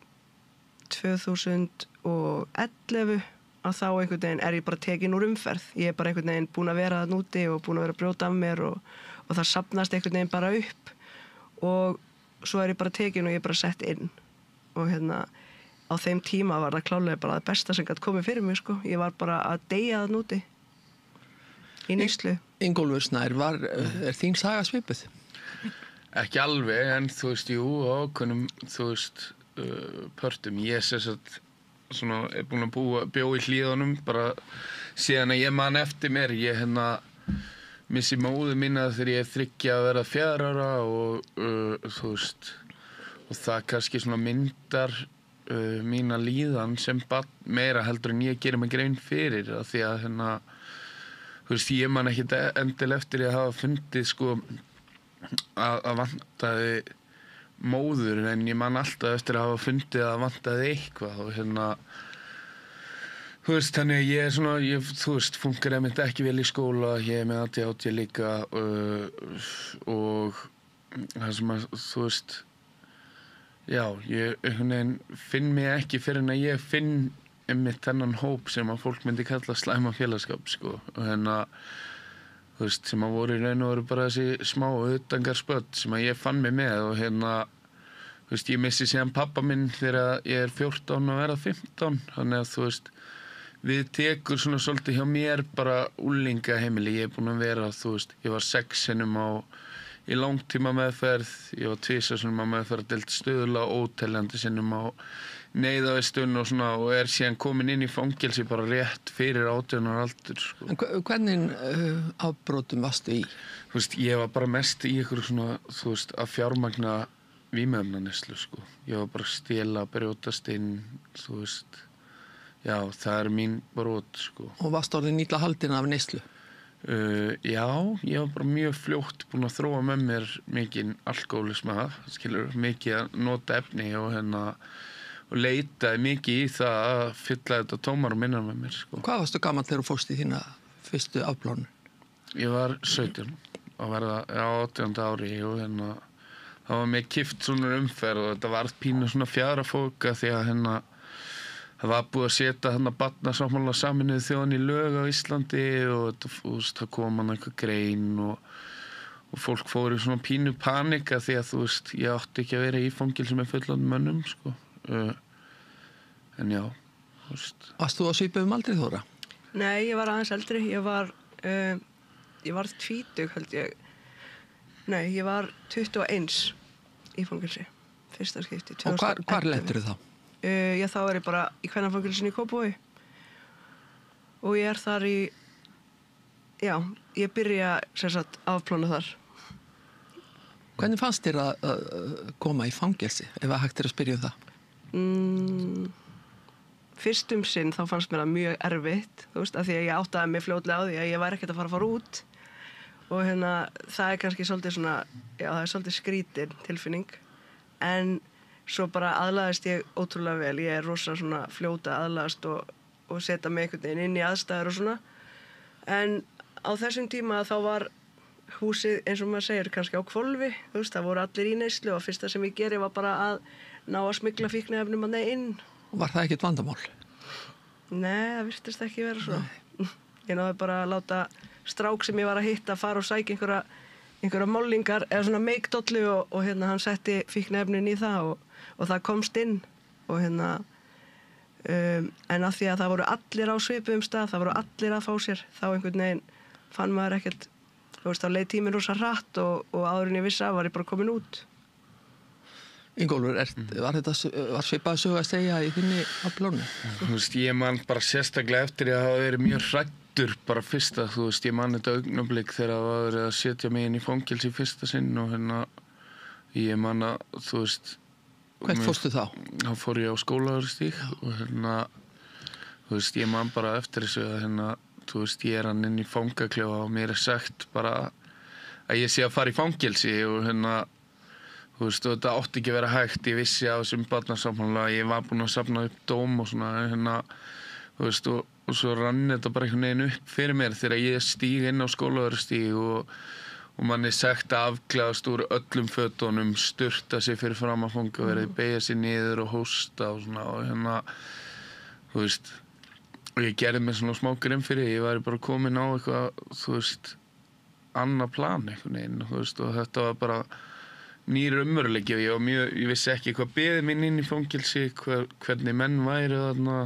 2011 að þá einhvern veginn ég bara tekin úr umferð. Ég bara einhvern veginn búin að vera þarna úti og búin að vera að brjóta af mér og það safnast einhvern veginn bara upp og svo ég bara tekin og ég bara sett inn og á þeim tíma var það klálega bara það besta sem gat komið fyrir mig, sko. Ég var bara að deyja þarna úti í neyslu. Ingólfur Snær, er þín saga svipuð? Ekki alveg, en þú veist, jú, ákveðnum, þú veist, pörtum. Ég svona, búin að bjó í Hlíðunum bara síðan að ég man eftir mér. Ég missi móður mína þegar ég 3 að verða 4 ára og þú veist, og það kannski svona myndar mína líðan sem barn meira heldur en ég gerir mig grein fyrir af því að þú veist, ég man ekkert endilega eftir að hafa fundið sko að vantaði móður en ég man alltaf eftir að hafa fundið að vantaði eitthvað og þú veist, þannig að ég svona, þú veist, funkar einmitt ekki vel í skóla, ég með ADHD líka og það sem að, þú veist, já, ég einhvern veginn finn mig ekki fyrir en að ég finn einmitt þennan hóp sem að fólk myndi kalla slæma félagsskap, sko, og þú veist, sem að voru í raun og veru bara þessi smá utangarspödd sem að ég fann mig með og þú veist, ég missi síðan pappa minn þegar ég 14 og verða 15, þannig að þú veist, við tekur svona svolítið hjá mér bara unglingaheimili. Ég búin að vera, þú veist, ég var 6 sinnum í langtíma meðferð, ég var 2 sinnum á meðferðardeild Stuðla, óteljandi sinnum á neyðavistun og svona og síðan komin inn í fangelsi bara rétt fyrir 18 ára aldur, sko. En hvernig afbrotum varstu í? Þú veist, ég var bara mest í ykkur svona, þú veist, að fjármagna vímuefnaneyslu, sko. Ég var bara að stela, brjótast inn, þú veist. Já, það mín brot, sko. Og varstu orðin illa haldin af neyslu? Já, ég var bara mjög fljótt búin að þróa með mér mikinn alkóhólisma, skilur, mikið að nota efni og leitaði mikið í það að fylla þetta tómarum innan með mér, sko. Hvað varstu gamall þegar þú fórst í þína fyrstu afplánun? Ég var 17 að verða 18 ári og það var mér kippt svona umferð og þetta var pínu svona fjadrafóka því að það var búið að setja þarna barnasáttmála Sameinuðu þjóðanna í lög á Íslandi og það kom hann eitthvað grein og fólk fór í svona pínu panika því að ég átti ekki að vera í fangelsi með fullorðnum mönnum sko. En já Varst þú á svipuðum aldri, Þóra? Nei, ég var aðeins eldri. Ég var 20 held ég. Nei, ég var 21 í fangelsi. Fyrsta skipti. Og hvar lentur þá? Þá er ég bara í kvennafangelsinu í Kópavogi. Og ég er þar í, ég byrja sem sagt afplána þar. Hvernig fannst þér að koma í fangelsi, ef að hægt að spyrja það? Fyrst sinn þá fannst mér það mjög erfitt, af því að ég áttaði mig fljótlega á því að ég væri ekkert að fara út. Og það er kannski svolítið svona, það er svolítið skrítin tilfinning. En svo bara aðlagast ég ótrúlega vel. Ég er rosa svona fljóta aðlagast og setja mig einhvern veginn inn í aðstæður og svona. En á þessum tíma þá var húsið, eins og maður segir, kannski á hvolfi. Það voru allir í neyslu og fyrsta sem ég geri var bara að ná að smygla fíkniefnum að inn. Og var það ekkert vandamál? Nei, það virtist ekki vera svo. Ég náði bara að láta strák sem ég var að hitta fara og sækja einhverja málningar eða svona meikdollu og hann setti fíkniefnin í það og það komst inn og en af því að það voru allir á svipuðum stað, það voru allir að fá sér, þá einhvern veginn fann maður ekkert, þá leið tíminn rosa hratt og áður en ég vissi að var ég bara komin út. Ingólfur, var svipað sögu að segja í þinni afplónu? Ég man bara sérstaklega eftir að hafa verið mjög hræddur bara fyrsta, ég man þetta augnablik þegar það var verið að setja mig inn í fangelsi í fyrsta sinn og ég man að, Hvert fórstu þá? Þá fór ég á Skólavörðustíg og ég man bara eftir þessu að ég er hann inn í fangaklefa og mér er sagt bara að ég sé að fara í fangelsi og þetta átti ekki að vera hægt, ég vissi á þessum barnasáttmála, ég var búinn að safna upp dóm og svona, og svo rann þetta bara einhvern veginn upp fyrir mér þegar ég stíg inn á Skólavörðustíg og mann er sagt að afklæðast úr öllum fötunum, sturta sig fyrir fram að fangaverði, beygja sig niður og hósta og svona, og ég gerði mér svona smá grimm fyrir, ég var bara komin á eitthvað, annað plan einhvern veginn, og þetta var bara nýr umveruleiki og ég vissi ekki hvað beðið mín inn í fangelsi, hvernig menn væri þarna,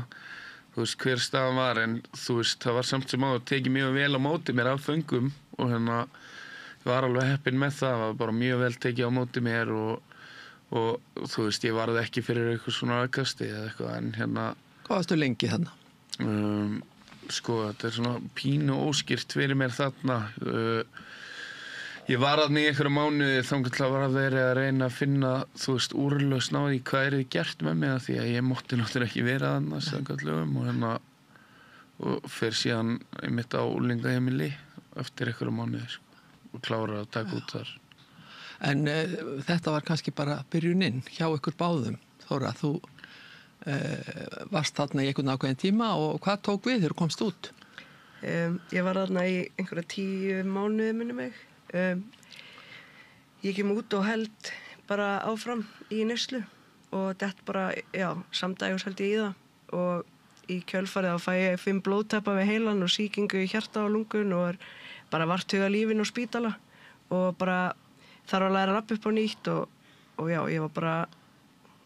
hver staðan var, en það var samt sem áður tekið mjög vel á móti mér af föngum og ég var alveg heppinn með það var bara mjög vel tekið á móti mér og ég varði ekki fyrir eitthvað svona aðkasti eða eitthvað, en Hvað varstu lengi þarna? Þetta er svona pínu óskýrt fyrir mér þarna. Ég var þarna í einhverja mánuði þangað til að var að vera að reyna að finna, úrlausn á því hvað er þið gert með mig, því að ég mátti náttúrulega ekki vera þarna samkvæmt lögum og fer síðan einmitt á unglingaheimili eftir einhverja mánuði og klára að taka út þar. En þetta var kannski bara byrjuninn hjá ykkur báðum, Þóra, þú varst þarna í einhvern ákveðin tíma og hvað tók við þegar þú komst út? Ég var þarna í einhverja 10 mánuði minni mig. Ég kem út og held bara áfram í neyslu og þetta bara, samdægurs held ég í það og í kjölfarið þá fæ ég 5 blóðtappa við heilan og sýkingu í hjarta og lungun og er bara varthuga lífin og spítala og bara þarf að læra rapp upp á nýtt og ég var bara,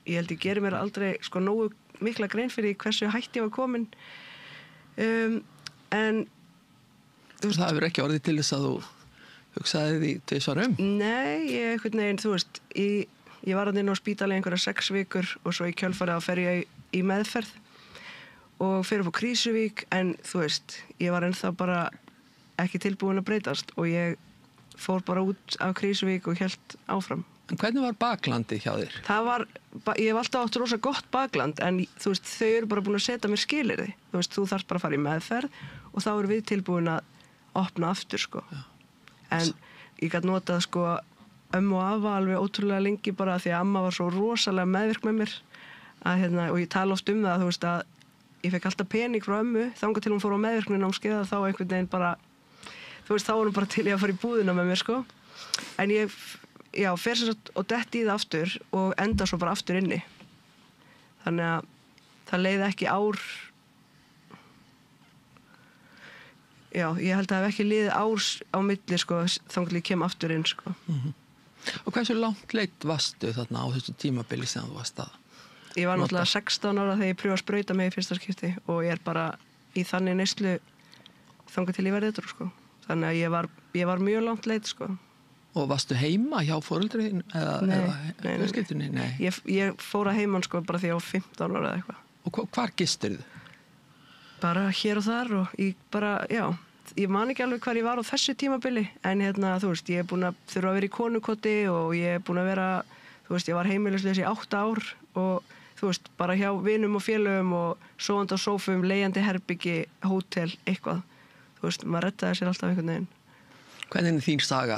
ég held ég geri mér aldrei nógu mikla grein fyrir hversu hætt ég var komin en það hefur ekki orðið til þess að þú hugsaði því tvisvar Nei, ég einhvern veginn, ég var inn á spítali einhverja 6 vikur og svo í kjölfarið þá fer ég í meðferð og fer upp á Krýsuvík en ég var ennþá bara ekki tilbúin að breytast og ég fór bara út af Krýsuvík og hélt áfram. En hvernig var baklandi hjá þér? Ég hef alltaf átt rosa gott bakland en þau eru bara búin að setja mér skilyrði. Þú þarft bara að fara í meðferð og þá erum við tilbúin að opna aftur En ég gæti notað ömmu og afa alveg ótrúlega lengi bara því að amma var svo rosalega meðvirk með mér og ég tala oft það að ég fekk alltaf pening frá ömmu þangað til hún fór á meðvirkninámskeið þá einhvern veginn bara þá var hún bara til ég að fara í búðina með mér en ég fer sem sagt og detti í það aftur og enda svo bara aftur inni þannig að það leið ekki ár, já, ég held að það hef ekki liðið árs á milli, sko, þangað ég kem aftur inn, sko. Og hversu langt leitt varstu þarna á þessu tímabili sem þú varst að? Ég var náttúrulega 16 ára þegar ég pröfa að sprauta mig í fyrsta skipti og ég er bara í þannig neyslu þangað til ég verði edrú, sko. Þannig að ég var mjög langt leitt, sko. Og varstu heima hjá foreldriðin eða skiptinni? Nei. Ég fór að heiman, sko, bara því ég var 15 ára eða eitthvað. Og hvar gistirðu? Bara hér og þar og ég man ekki alveg hvar ég var á þessu tímabili, en þú veist, ég er búin að þurfa að vera í konukoti og ég er búin að vera, þú veist, ég var heimilislaus í 8 ár og þú veist, bara hjá vinum og félögum og sofandi á sófum, leigjandi herbyggi, hótel, eitthvað. Þú veist, maður rettaði sér alltaf einhvern veginn. Hvernig er þín saga,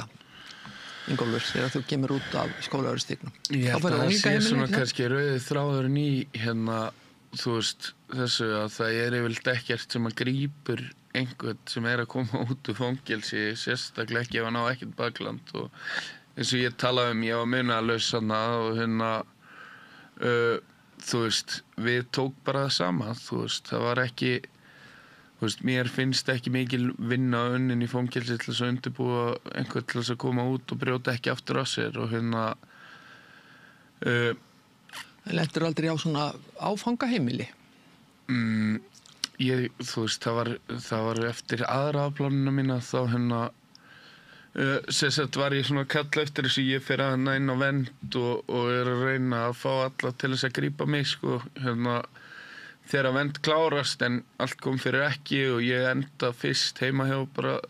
Ingólfur, þegar þú kemur út af skólaörustignum? Ég held að það sé svona kannski rauði þráðurinn í þú veist, þessu að það er yfirleitt ekkert sem að grípur einhvern sem er að koma út úr fangelsi, sérstaklega ekki ef hann á ekkert bakland og eins og ég talaði ég var munaðarlaus þarna og þú veist, við tók bara það sama, þú veist, það var ekki, þú veist, mér finnst ekki mikil vinna unnin í fangelsi til þess að undirbúa einhvern til þess að koma út og brjóta ekki aftur á sér og Lentir aldrei á svona áfangaheimili? Þú veist, það var eftir aðra afplánuna mína þá sérstætt var ég svona að kalla eftir þessu ég fer að inn á vernd og er að reyna að fá alla til þess að grípa mig, sko, þegar vernd klárast en allt kom fyrir ekki og ég enda fyrst heima hjá bara,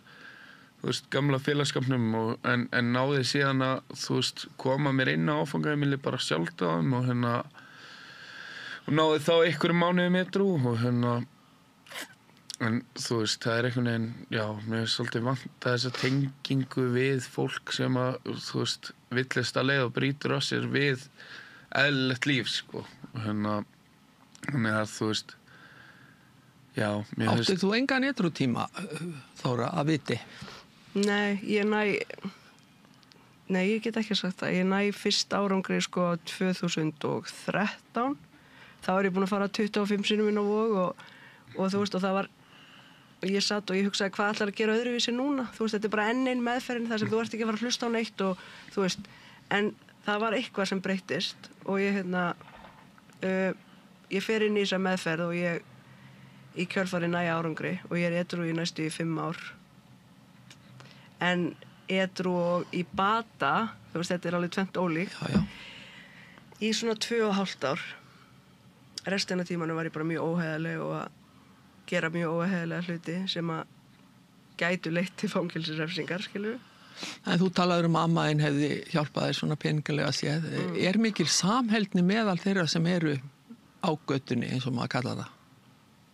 þú veist, gamla félagskapnum en náði síðan að, þú veist, koma mér inn á áfangaheimili bara sjálfdáðum og og náði þá einhverjum mánuði með drú og en þú veist, það er einhvern veginn, já, mér er svolítið vanta þessa tengingu við fólk sem að, þú veist, villist að leið og brýtur á sér við eðlilegt líf, sko, og þannig að, þú veist, já, mér finnst... Áttið þú engan edrútíma, Þóra, að viti? Nei, ég get ekki sagt það. Ég næ fyrst árangri, sko, 2013. Þá var ég búin að fara 25 sinnum inn á Vog og þú veist, og það var, ég satt og ég hugsaði hvað ætlar að gera öðruvísi núna. Þú veist, þetta er bara enn ein meðferðin þar sem þú ert ekki að fara að hlusta á neitt og þú veist, en það var eitthvað sem breyttist og ég, ég fer inn í þessa meðferð og ég í kjölfari næ árangri og ég er edrú í næstu í 5 ár. En edrú og í bata, þú veist, þetta er alveg tvennt ólíkt. Já. Í svona 2,5 ár. Restina tímanum var ég bara mjög óheiðarleg og að gera mjög óheiðarlega hluti sem að gætu leitt til fangelsisrefsingar, skilur við. En þú talaður að amma þín hefði hjálpað þér svona peningalega séð. Er mikil samheldni meðal þeirra sem eru á götunni, eins og maður kalla það?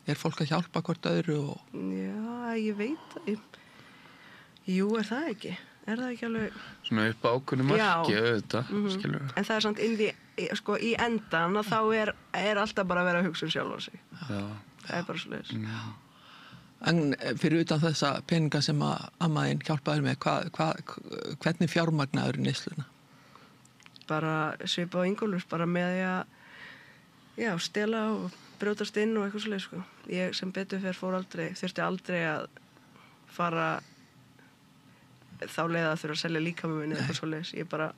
Er fólk að hjálpa hvort öðru? Já, ég veit það. Jú, er það ekki? Er það ekki alveg... Svona upp á ákveðnu marki, auðvitað, skilur við. En það er samt sko, í endan að þá er alltaf bara að vera að hugsa sjálf á sig. Já. Það er bara svoleiðis. Já. En fyrir utan þessa peninga sem að amma þín hjálpaði með, hvernig fjármagnaður í neysluna? Bara svipa á Ingólfur, bara með því að stela og brjótast inn og eitthvað svoleiðis, sko. Ég sem betur þurfti aldrei að fara þá leið að þurfa að selja líkama minni eitthvað svoleiðis. Ég bara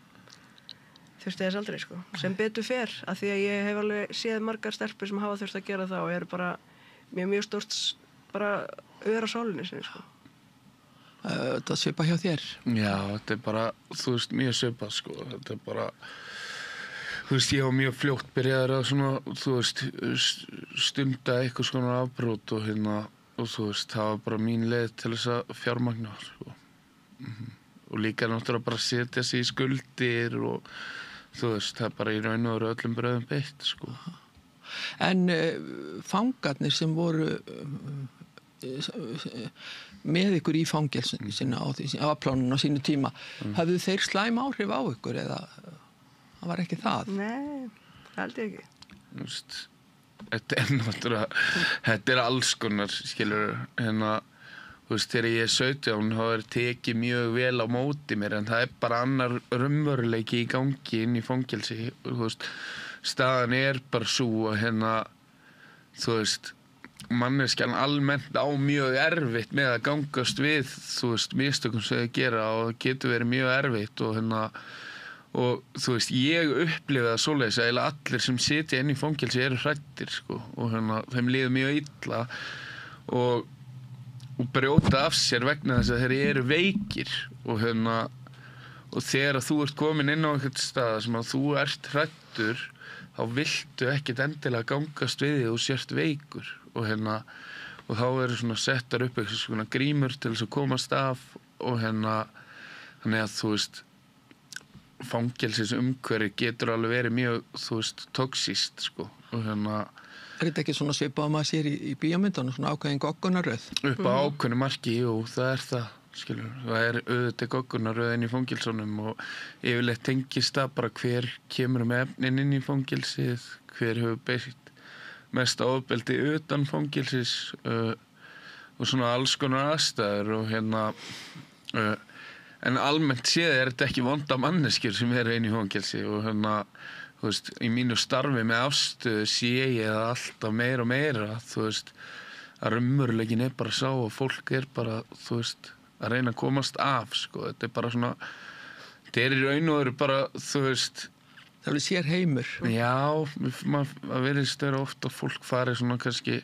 þurfti þess aldrei, sko. Sem betur fer, að því að ég hef alveg séð margar stelpur sem hafa þurft að gera það og eru bara mjög stórt bara öra sálinni sinni, sko. Þetta svipa hjá þér? Já, þetta er bara, þú veist, mjög svipað, sko. Þetta er bara, þú veist, ég var mjög fljótt byrjaður að svona, þú veist, stunda eitthvað svona afbrot og þú veist, það var bara mín leið til þess að fjármagna, sko. Og líka náttúrulega bara setja sig í skuldir og þú veist, það er bara í raun og veru öllum bröðum beitt, sko. En fangarnir sem voru með ykkur í fangelsinu sinna á afplánun á sínu tíma, hafðu þeir slæm áhrif á ykkur eða það var ekki það? Nei, það held ég ekki. Þú veist, þetta er náttúrulega, þetta er alls konar, skilur, þú veist, þegar ég er 17 þá er tekið mjög vel á móti mér en það er bara annar raunveruleiki í gangi inn í fangelsi, þú veist, staðan er bara svo að þú veist, manneskjan almennt á mjög erfitt með að gangast við, þú veist, mistökum sem þau gera og það getur verið mjög erfitt og og þú veist, ég upplifi það svoleiðis að eiginlega allir sem sitja inn í fangelsi eru hræddir, sko, og þeim líður mjög illa og brjóta af sér vegna þess að þeir eru veikir og og þegar þú ert komin inn á einhvern stað sem að þú ert hræddur þá viltu ekkert endilega gangast við því þú sért veikur og og þá eru svona settar upp eitthvað svona grímur til þess að komast af og þannig að þú veist fangelsis umhverfi getur alveg verið mjög, þú veist, toxískt, sko, og Er þetta ekki svona svipað að maður sér í bíómyndunum, svona ákveðin goggunarröð? Upp á ákveðnu marki, jú, það er það, skilur. Það auðvitað goggunarröð inn í fangelsunum og yfirleitt tengist það bara hver kemur með efnin inn í fangelsið, hver hefur beitt mest ofbeldi utan fangelsis og svona alls konar aðstæður og en almennt séð þetta ekki vonda manneskjur sem eru inn í fangelsi og þú veist, í mínu starfi með afstöðu sé ég það alltaf meira og meira, þú veist, að raunveruleikin bara sá og fólk bara, þú veist, að reyna að komast af, sko, þetta bara svona, þetta í raun og veru bara, þú veist. Það er sér heimur. Já, það virðist vera oft að fólk fari svona kannski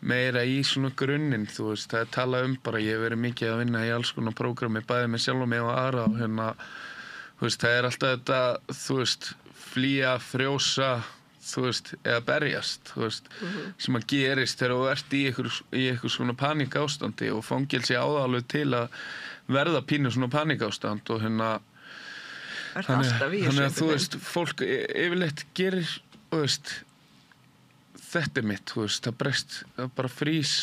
meira í svona grunninn, þú veist, það talað bara, ég hef verið mikið að vinna í alls konar prógrami, bæði með sjálf og mig og aðra og þú veist, það alltaf þetta, þú veist, flýja, frjósa, þú veist, eða berjast, þú veist, sem að gerist þegar þú ert í einhver svona paníkástandi og fangelsi á það alveg til að verða pínu svona paníkástand og þannig að þú veist, fólk yfirleitt gerir, þú veist, þetta mitt, þú veist, það brest, það bara frýs,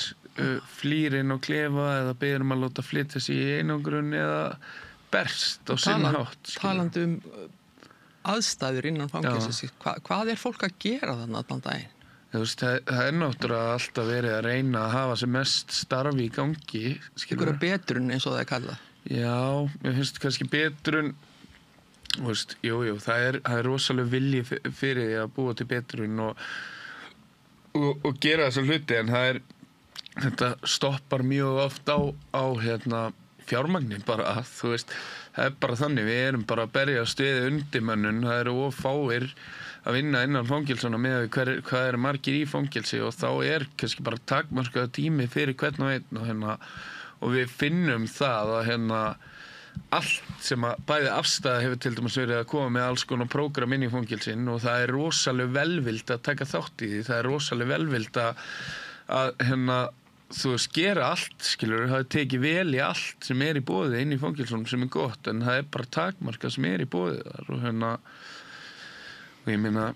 flýr inn á klefa eða beður að láta flytja sig í einangrun eða berst á sinn hátt. Talandi aðstæður innan fangelsis, hvað er fólk að gera þannig allan daginn? Þú veist, það náttúrulega alltaf verið að reyna að hafa sem mest starfi í gangi. Einhverja betrun eins og það kallað? Já, ég finnst kannski betrun, þú veist, jú, það er rosalega vilji fyrir því að búa til betrun og gera þessa hluti, en þetta stoppar mjög oft á fjármagnin bara, þú veist, það bara þannig, við erum bara að berjast við undirmönnun, það eru of fáir að vinna innan fangelsana með hvað eru margir í fangelsi og þá kannski bara takmarkaður tími fyrir hvern og einn og við finnum það að allt sem að bæði afstæða hefur til dæmis verið að koma með alls konar prógram inn í fangelsin og það rosalega velvild að taka þátt í því, það rosalega velvild að þú veist, gera allt, skilur, það tekið vel í allt sem í boði inn í fangelsunum sem gott, en það bara takmarkað sem í boði þar og og ég meina,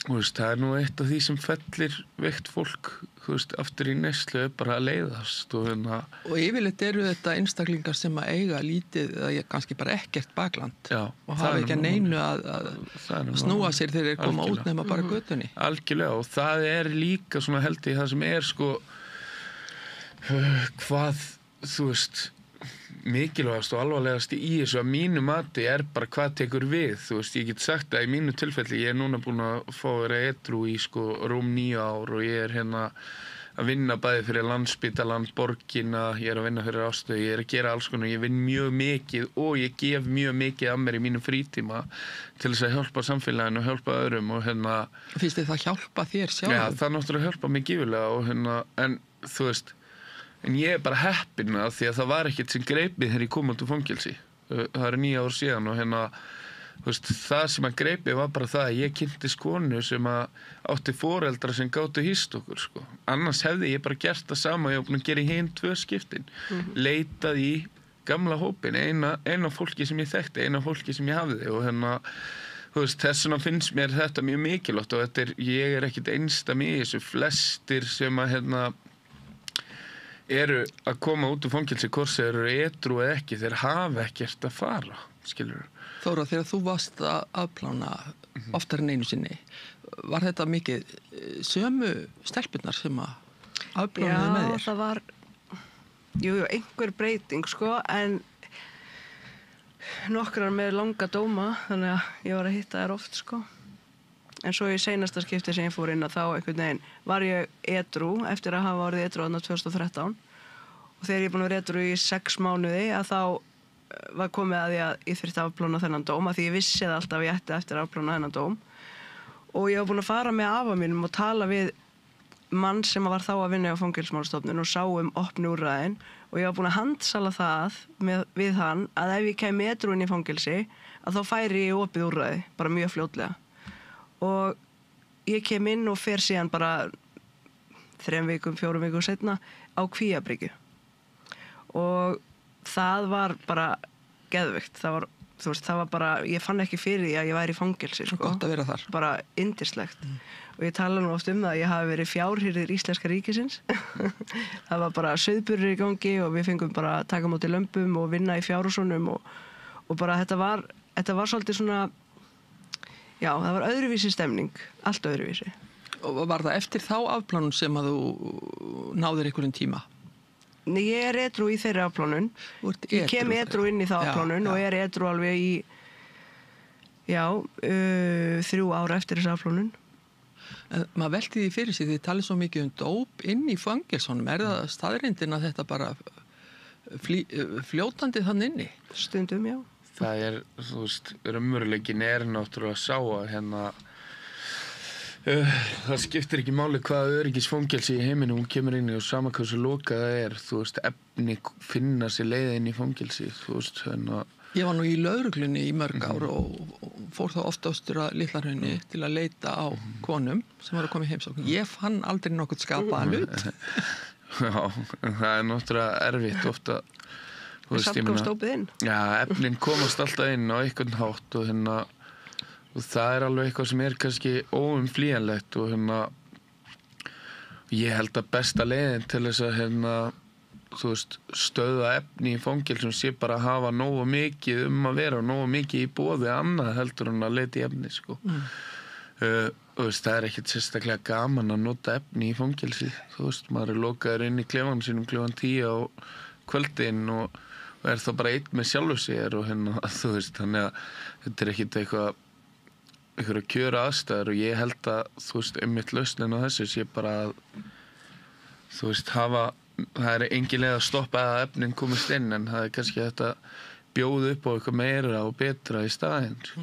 þú veist, það nú eitt af því sem fellir veikt fólk, þú veist, aftur í neyslu bara að leiðast og yfirleitt eru þetta einstaklingar sem að eiga lítið eða kannski bara ekkert bakland og hafa ekki að neinu að snúa sér þegar þeir koma út nema bara götunni. Algjörlega, og það líka svona held ég það sem sko hvað, þú veist, mikilvægast og alvarlegast í þessu að mínu mati bara hvað tekur við, þú veist, ég get sagt að í mínu tilfelli, ég núna búin að fá að vera edrú í rúm 9 ár og ég að vinna bæði fyrir Landspítalann, borgina, ég að vinna fyrir Ástöðu, ég að gera alls konar, ég vinn mjög mikið og ég gef mjög mikið af mér í mínum frítíma til þess að hjálpa samfélaginu og hjálpa öðrum og Finnst þið það hjálpa þér sjálf? Já, það náttúrulega hjálpa mig gífurlega og en þú veist, en ég bara heppinn að því að það var ekkert sem greip mig þegar ég kom út úr fangelsi. Það 9 ár síðan og þú veist, það sem að greip mig var bara það að ég kynntist konu sem átti foreldra sem gátu hýst okkur, sko. Annars hefði ég bara gert það sama, ég var búin að gera í hin 2 skiptin. Leitað í gamla hópin, eina fólki sem ég þekkti, eina fólki sem ég hafði og þú veist, þess vegna finnst mér þetta mjög mikilvægt og ég ekkert einsdæmi í þessu, flestir sem að eru að koma út úr fangelsi hvort sem eru edrú eða ekki, þeir hafa ekkert að fara, skilur. Þóra, þegar þú varst að afplána oftar en einu sinni, var þetta mikið sömu stelpurnar sem að afplánaði með þér? Já, það var einhver breyting, sko, en nokkrar með langa dóma, þannig að ég var að hitta þær oft, sko. En svo í seinasta skipti sem ég fór inn að þá einhvern veginn var ég edrú eftir að hafa orðið edrú þarna 2013 og þegar ég er búin að vera edrú í 6 mánuði að þá var komið að ég þurfti að afplána þennan dóm að því ég vissi það alltaf að ég ætti eftir að afplána þennan dóm og ég var búin að fara með afa mínum og tala við mann sem var þá að vinna á Fangelsismálastofnun og sá opnu úrræðin og ég var búin að handsala það við hann að ef ég kæmi edrú inn í fangelsi að þá færi ég opið úrræði bara mjög fljótlega og ég kem inn og fer síðan bara 3 vikum, 4 vikum setna á Kvíabryggju og það var bara geðveikt, það var bara, ég fann ekki fyrir því að ég væri í fangelsi sko. Gott að vera þar. Bara yndislegt og ég tala nú oft það að ég hafi verið fjárhirðir Íslenska ríkisins það var bara sauðburður í gangi og við fengum bara að taka móti lömbum og vinna í fjárhúsunum og bara þetta var svolítið svona já, það var öðruvísi stemning, allt öðruvísi. Og var það eftir þá afplánun sem að þú náðir einhverjum tíma? Nei, ég er edrú í þeirri afplánun. Ég kem edrú inn í þá afplánun og er edrú alveg í 3 ára eftir þessa afplánun. En maður velti því fyrir sig, þið talið svo mikið dóp inn í fangelsonum. Er það staðreyndin að þetta bara fljótandi þann inni? Stundum, já. Það er, þú veist, raunveruleikin náttúrulega sá að það skiptir ekki máli hvaða öryggisfangelsi í heiminum hún kemur inn í og sama hversu lokað það þú veist, efni finna sér leið inn í fangelsi, þú veist, Ég var nú í lögreglunni í mörg ár og fór þá oft austur að Litla-Hrauni til að leita á konum sem var að koma í heimsókn. Ég fann aldrei nokkuð skapaðan hlut. Já, það náttúrulega erfitt ofta. Það samt komst ópið inn. Já, efnin komast alltaf inn á einhvern hátt og og það alveg eitthvað sem kannski óumflýjanlegt og ég held að besta leiðin til þess að þú veist, stöða efni í fangelsum sé bara að hafa nógu mikið að vera og nógu mikið í boði annað heldur en að leita í efni sko. Þú veist, það ekkert sérstaklega gaman að nota efni í fangelsi, þú veist, maður lokaður inn í klefanum sínum klukkan 10 á kvöldin og þá bara einn með sjálfu sér og þú veist, þannig að þetta ekkert einhverja kjöra aðstæður og ég held að, þú veist, einmitt lausnin á þessu sé bara að, þú veist, það engin leið að stoppa að efnin komist inn en það kannski þetta bjóða upp á eitthvað meira og betra í staðinn, sko.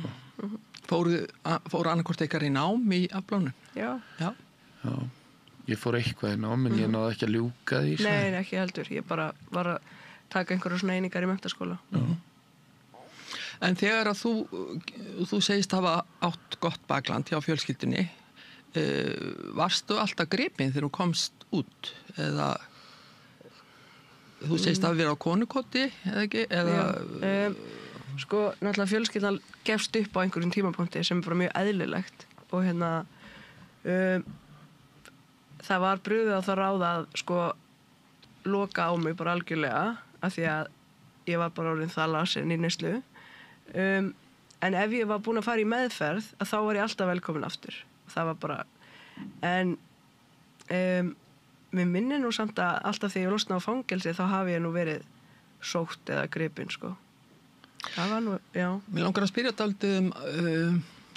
Fóru annarkvort eitthvað í nám í afplánun? Já. Já, ég fór eitthvað í nám en ég náði ekki að ljúka því. Nei, ekki heldur, ég bara var að taka einhverja svona einingar í menntaskóla. En þegar að þú segist hafa átt gott bakland hjá fjölskyldunni, varstu alltaf gripin þegar þú komst út? Eða þú segist að vera á konukoti, eða ekki? Sko, náttúrulega fjölskyldan gefst upp á einhverjum tímapunkti sem bara mjög eðlilegt og það var brugðið á það ráð að sko loka á mig bara algjörlega af því að ég var bara orðin það lasin í neyslu. En ef ég var búin að fara í meðferð að þá var ég alltaf velkomin aftur. Það var bara, en mér minnir nú samt að alltaf þegar ég losna á fangelsi þá hafi ég nú verið sótt eða gripin sko. Það var nú, já. Mér langar að spyrja dálítið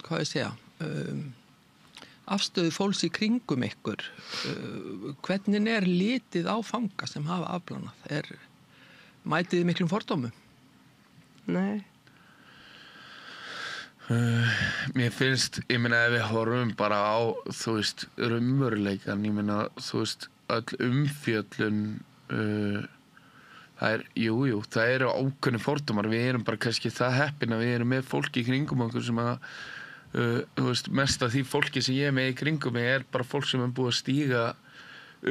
hvað ég segja, afstöðu fólks í kringum ykkur. Hvernig er litið á fanga sem hafa afplánað? Mætið þið miklum fordómum? Nei. Mér finnst, ég meina ef við horfum bara á, þú veist, raunveruleikann, ég meina, þú veist, öll umfjöllun, það það eru ákveðnir fordómar, við erum bara kannski það heppin að við erum með fólki í kringum okkur sem að, þú veist, mest af því fólki sem ég er með í kringum mig bara fólk sem er búið að stíga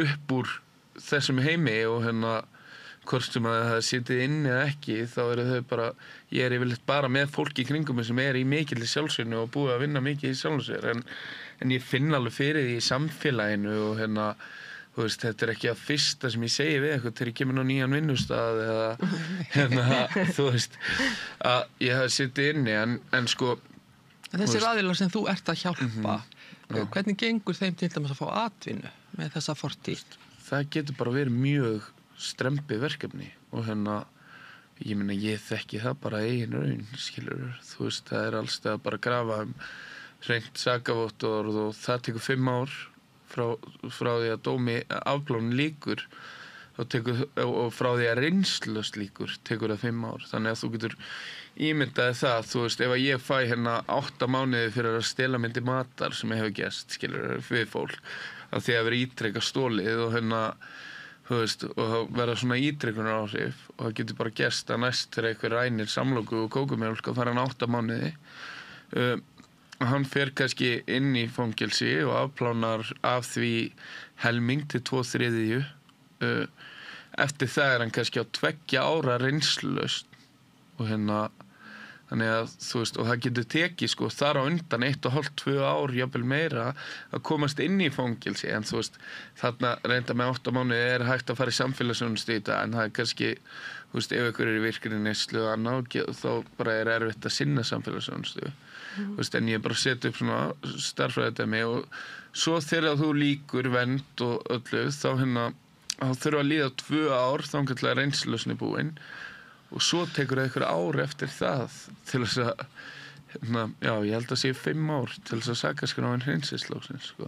upp úr þessum heimi og hvort sem að það sitið inni eða ekki, þá eru þau bara, ég er yfirleitt bara með fólki í kringum sem er í mikilli sjálfsvinnu og búið að vinna mikið í sjálfum sér, en ég finn alveg fyrir því í samfélaginu og þú veist, þetta er ekki að fyrsta sem ég segi við eitthvað þegar ég kemur á nýjan vinnustað eða, þú veist, að ég hafi sitið inni, en sko... Þessir aðilar sem þú ert að hjálpa, hvernig gengur þeim til dæmis að fá atvinnu með þessa fortíð? Það getur bara verið mjög strempi verkefni og ég þekki það bara eigin raun, skilur, þú veist, það allstað bara að grafa hreint sakavottorð og það tekur 5 ár frá því að dómi afplánunin lýkur og frá því að reynslust lýkur tekur það 5 ár. Þannig að þú getur ímyndaði það, þú veist, ef að ég fæ 8 mánuði fyrir að stela myndi matar sem hefur gerst, skilur, við fólk, af því að vera ítrekka stólið og þú veist, og vera svona ítrekkunar áhrif og það getur bara gerst að næst þegar einhver rænir samloku og kókumjólk og fara 8 mánuði. Hann fer kannski inn í fangelsi og afplánar af því helming til 2/3. Eftir það hann kannski á 2 ára reynslulaust og þannig að þú veist, og það getur tekið sko þar á undan 1,5–2 ár jafnvel meira að komast inn í fangelsi, en þú veist, þarna reynda með 8 mánuði hægt að fara í samfélagsþjónustu í þetta, en það kannski, þú veist, ef ykkur í virkri neyslu og annað, þá bara erfitt að sinna samfélagsþjónustu. Þú veist, en ég bara setja upp svona starffræðidæmi og svo þegar þú lýkur vernd og öllu, þá þurfa að líða 2 ár þangað til að reynslulausn er búin. Og svo tekur það ykkur ár eftir það til þess að, já, ég held að sé 5 ár til þess að sakaskráin hreinsist loksins, sko.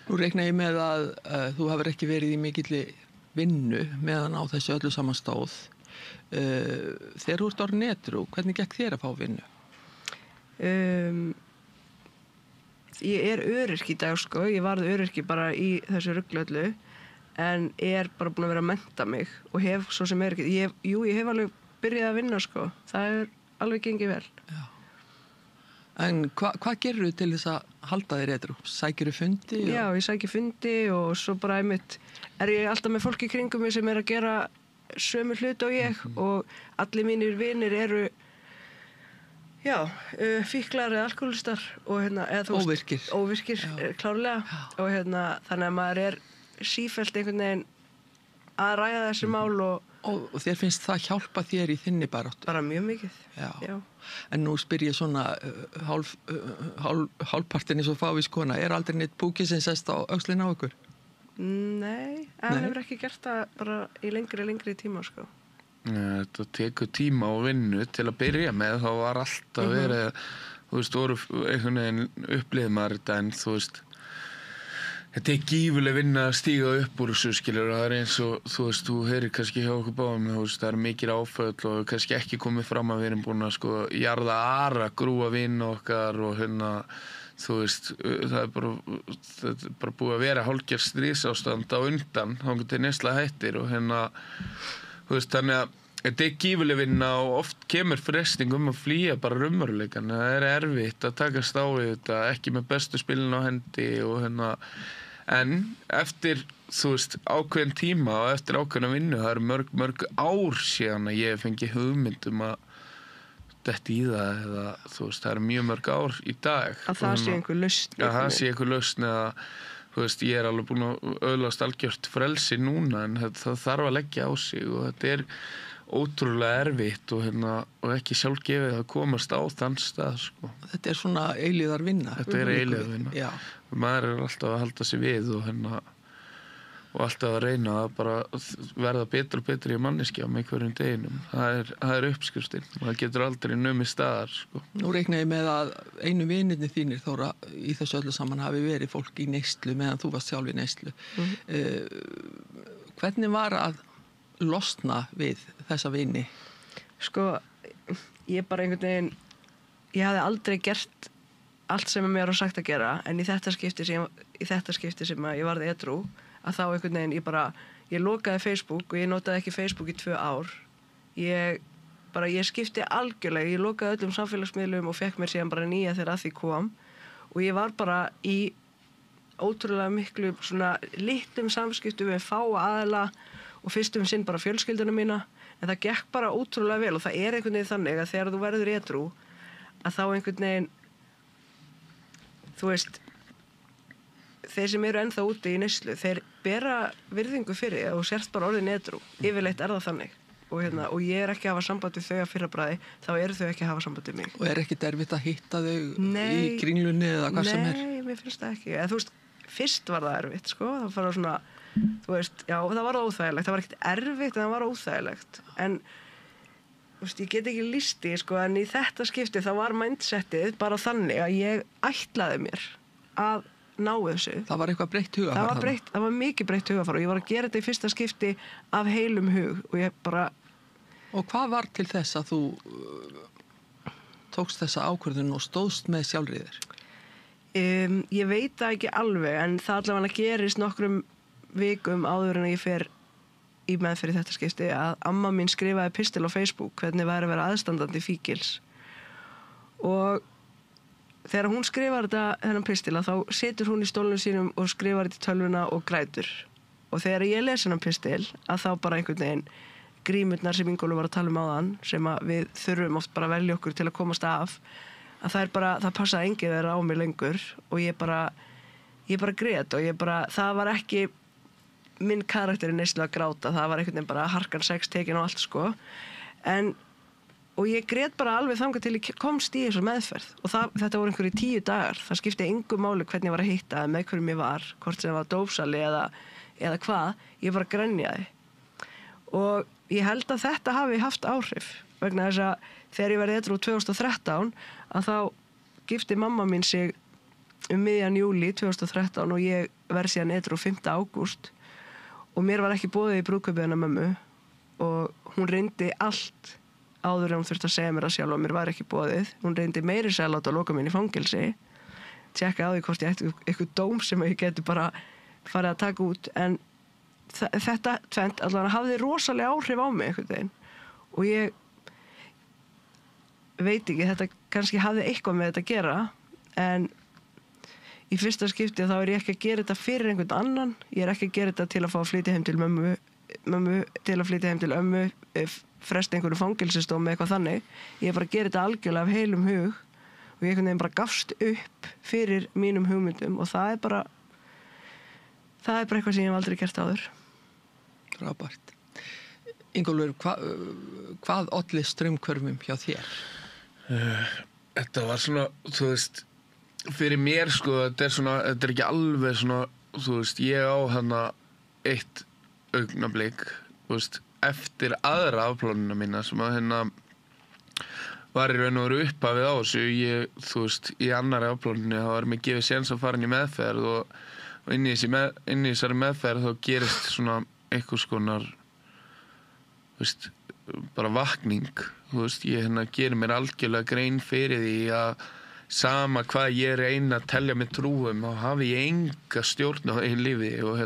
Nú reikna ég með að þú hafur ekki verið í mikilli vinnu meðan á þessu öllu saman stóð. Þegar þú ert orðin edrú, hvernig gekk þér að fá vinnu? Ég öryrki í dag, sko. Ég varð öryrki bara í þessu rugli öllu, en ég bara búin að vera að mennta mig og hef svo sem ekki. Ég hef alveg byrjaði að vinna, sko. Það alveg gengið vel. Já. En hvað gerirðu til þess að halda þér edrú? Sækirðu fundi? Já, ég sæki fundi og svo bara einmitt ég alltaf með fólki kringum mig sem að gera sömu hlut og ég og allir mínir vinir eru fíklar eða alkoholistar og eða þú veist, óvirkir klárlega og þannig að maður sífellt einhvern veginn að ræða þessi mál og þér finnst það hjálpa þér í þinni baráttu? Bara mjög mikið. Já. En nú spyr ég svona hálfpartin eins og fávískona, aldrei neitt púki sem sest á öxlinn á ykkur? Nei, hann hefur ekki gert það bara í lengri tíma, sko. Þetta tekur tíma og vinnu til að byrja með, þá var alltaf verið, þú veist, einhvern veginn upplifði maður þetta, en þú veist, þetta gífurleg vinna að stíga upp úr þessu, skilur, það eins og, þú veist, þú heyrir kannski hjá okkur báðum, þú veist, það mikil áföll og kannski ekki komið fram að við erum búin að, sko, jarða grúa vinn okkar og þú veist, það er bara búið að vera hálfgerð stríðsástand á undan, þá til neysla hættir og þú veist, þannig að þetta gífurleg vinna og oft kemur fresting að flýja bara raunveruleikann, það erfitt að takast á við þetta, ekki með bestu spilin á hendi og en eftir, þú veist, ákveðin tíma og eftir ákveðina vinnu, það eru mörg ár síðan að ég fengi hugmynd að detta í það eða, þú veist, það eru mjög mörg ár í dag. Að það sé einhver lausn. Að það sé einhver lausn eða, þú veist, ég alveg búin að öðlast algjört frelsi núna en það þarf að leggja á sig og þetta ótrúlega erfitt og ekki sjálfgefið að komast á þann stað, sko. Þetta svona eilíðar vinna. Þetta eilíðar vinna. Já. Maður alltaf að halda sig við og alltaf að reyna að bara verða betur og betur í manneskja með hverjum deginum. Það uppskriftin. Það getur aldrei numið staðar, sko. Nú reikna ég með að einu vinirnir þínir, Þóra, í þessu öllu saman hafi verið fólk í neyslu meðan þú varst sjálf í neyslu. Hvernig var að losna við þessa vini? Sko, ég bara einhvern veginn, ég hafði aldrei gert allt sem mér var sagt að gera, en í þetta skipti sem ég varð edrú, að þá einhvern veginn ég lokaði Facebook og ég notaði ekki Facebook í 2 ár. Ég skipti algjörlega, ég lokaði öllum samfélagsmiðlum og fekk mér síðan bara nýja þegar að því kom og ég var bara í ótrúlega miklu svona litlum samskiptum við fáa aðila og fyrstum sinn bara fjölskylduna mína, en það gekk bara ótrúlega vel og það einhvern veginn þannig að þegar þú verður edrú að þá einhvern veginn, þú veist, þeir sem eru ennþá úti í neyslu, þeir bera virðingu fyrir því og sérst bara orðin edrú, yfirleitt það þannig og ég ekki að hafa samband við þau að fyrrabræði, þá eru þau ekki að hafa samband við mig. Og ekki erfitt að hitta þau í kringlunni eða hvað sem Nei, mér finnst það ekki, þú veist, fyrst var það erfitt, sko, það var svona þú veist, já, það var óþægilegt, það var ekkert erfitt en það var óþægilegt, en ég get ekki listi, sko, en í þetta skipti þá var mindsetið bara þannig að ég ætlaði mér að ná þessu. Það var eitthvað breytt hugafar? Það var mikið breytt hugafar og ég var að gera þetta í fyrsta skipti af heilum hug og ég bara... Og hvað var til þess að þú tókst þessa ákvörðun og stóðst með sjálfriðir? Ég veit það ekki alveg, en það allavega gerist nokkrum vikum áður en ég fer í meðferð í þetta skipti að amma mín skrifaði pistil á Facebook hvernig væri að vera aðstandandi fíkils. Og þegar hún skrifar þennan pistila þá setur hún í stólnum sínum og skrifar þetta í tölvuna og grætur. Og þegar ég les þennan pistil að þá bara einhvern veginn grímurnar sem Ingólfur var að tala áðan sem að við þurfum oft bara að velja okkur til að komast af að það passaði enginn þeirra á mig lengur og ég bara grét og það var ekki minn karakter í neyslu að gráta, það var einhvern veginn bara harkan sex tekin og allt sko og ég grét bara alveg þangað til ég komst í þessu meðferð og þetta voru einhverju 10 dagar, það skipti engu máli hvernig ég var að hitta með hverjum ég var, hvort sem var dópsali eða hvað, ég bara grenjaði og ég held að þetta hafi haft áhrif vegna þess að þegar ég var edrú 2013 að þá gifti mamma mín sig miðjan júlí 2013 og ég verð síðan edrú 5. ágúst og mér var ekki boðið í brúðkaupið hennar mömmu og hún reyndi allt áður en hún þurfti að segja mér að sjálf og mér var ekki boðið. Hún reyndi meiri segja að láta loka mín í fangelsi, tjekka á því hvort ég ætti eitthvað dóm sem ég geti bara farið að taka út en þetta tvent allavega hafði rosalega áhrif á mig einhvern veginn og ég veit ekki, þetta kannski hafði eitthvað með þetta að gera en í fyrsta skipti þá ég ekki að gera þetta fyrir einhvern annan, ég ekki að gera þetta til að fá að flytja heim til mömmu til að flytja heim til ömmu fresta einhverju fangelsisdómi eitthvað þannig ég bara að gera þetta algjörlega af heilum hug og ég einhvern veginn bara gafst upp fyrir mínum hugmyndum og það er bara eitthvað sem ég hef aldrei gert áður. Frábært. Ingólfur, hvað olli straumhvörfum hjá þér? Þetta var svona, þú veist, fyrir mér sko, þetta er ekki alveg svona, þú veist, ég á hana eitt augnablik, þú veist, eftir aðra afplánuna mína sem að var í raun og veru upphafið á þessu, þú veist, í annarri afplánunni þá var mér gefið séns að fara inn í meðferð og inn í þessari meðferð þá gerist svona einhvers konar þú veist, bara vakning þú veist, ég gerir mér algjörlega grein fyrir því að sama hvað ég reyna að telja mig trúum þá hafi ég enga stjórn á eigin lífi og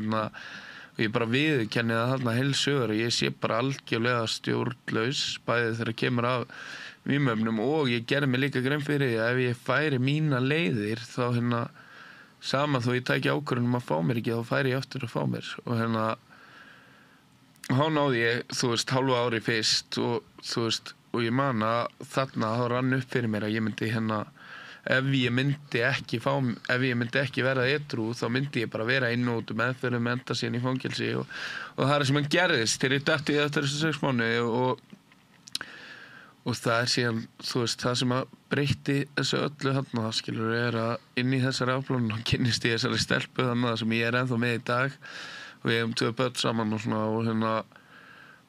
og ég bara viðurkenni það þarna heilsögur og ég sé bara algjörlega stjórnlaus bæði þegar kemur af vímöfnum og ég gerði mig líka grein fyrir því að ef ég færi mína leiðir þá sama þó ég tæki ákvörðun að fá mér ekki þá færi ég aftur að fá mér og þá náði ég, þú veist, hálfu ári fyrst og þú veist, og ég man að þarna þá rann upp fyrir mér að ég myndi ef ég myndi ekki verða edrú þá myndi ég bara vera inn og út meðferðum enda síðan í fangelsi og það er sem hann gerðist þegar ég dætti eftir þessu 6 mánuði og það er síðan, þú veist, það sem að breytti þessu öllu þarna, skilur, að inn í þessari afplánun og kynnist ég þessari stelpu þarna sem ég ennþá með í dag og við hefum 2 börn saman og svona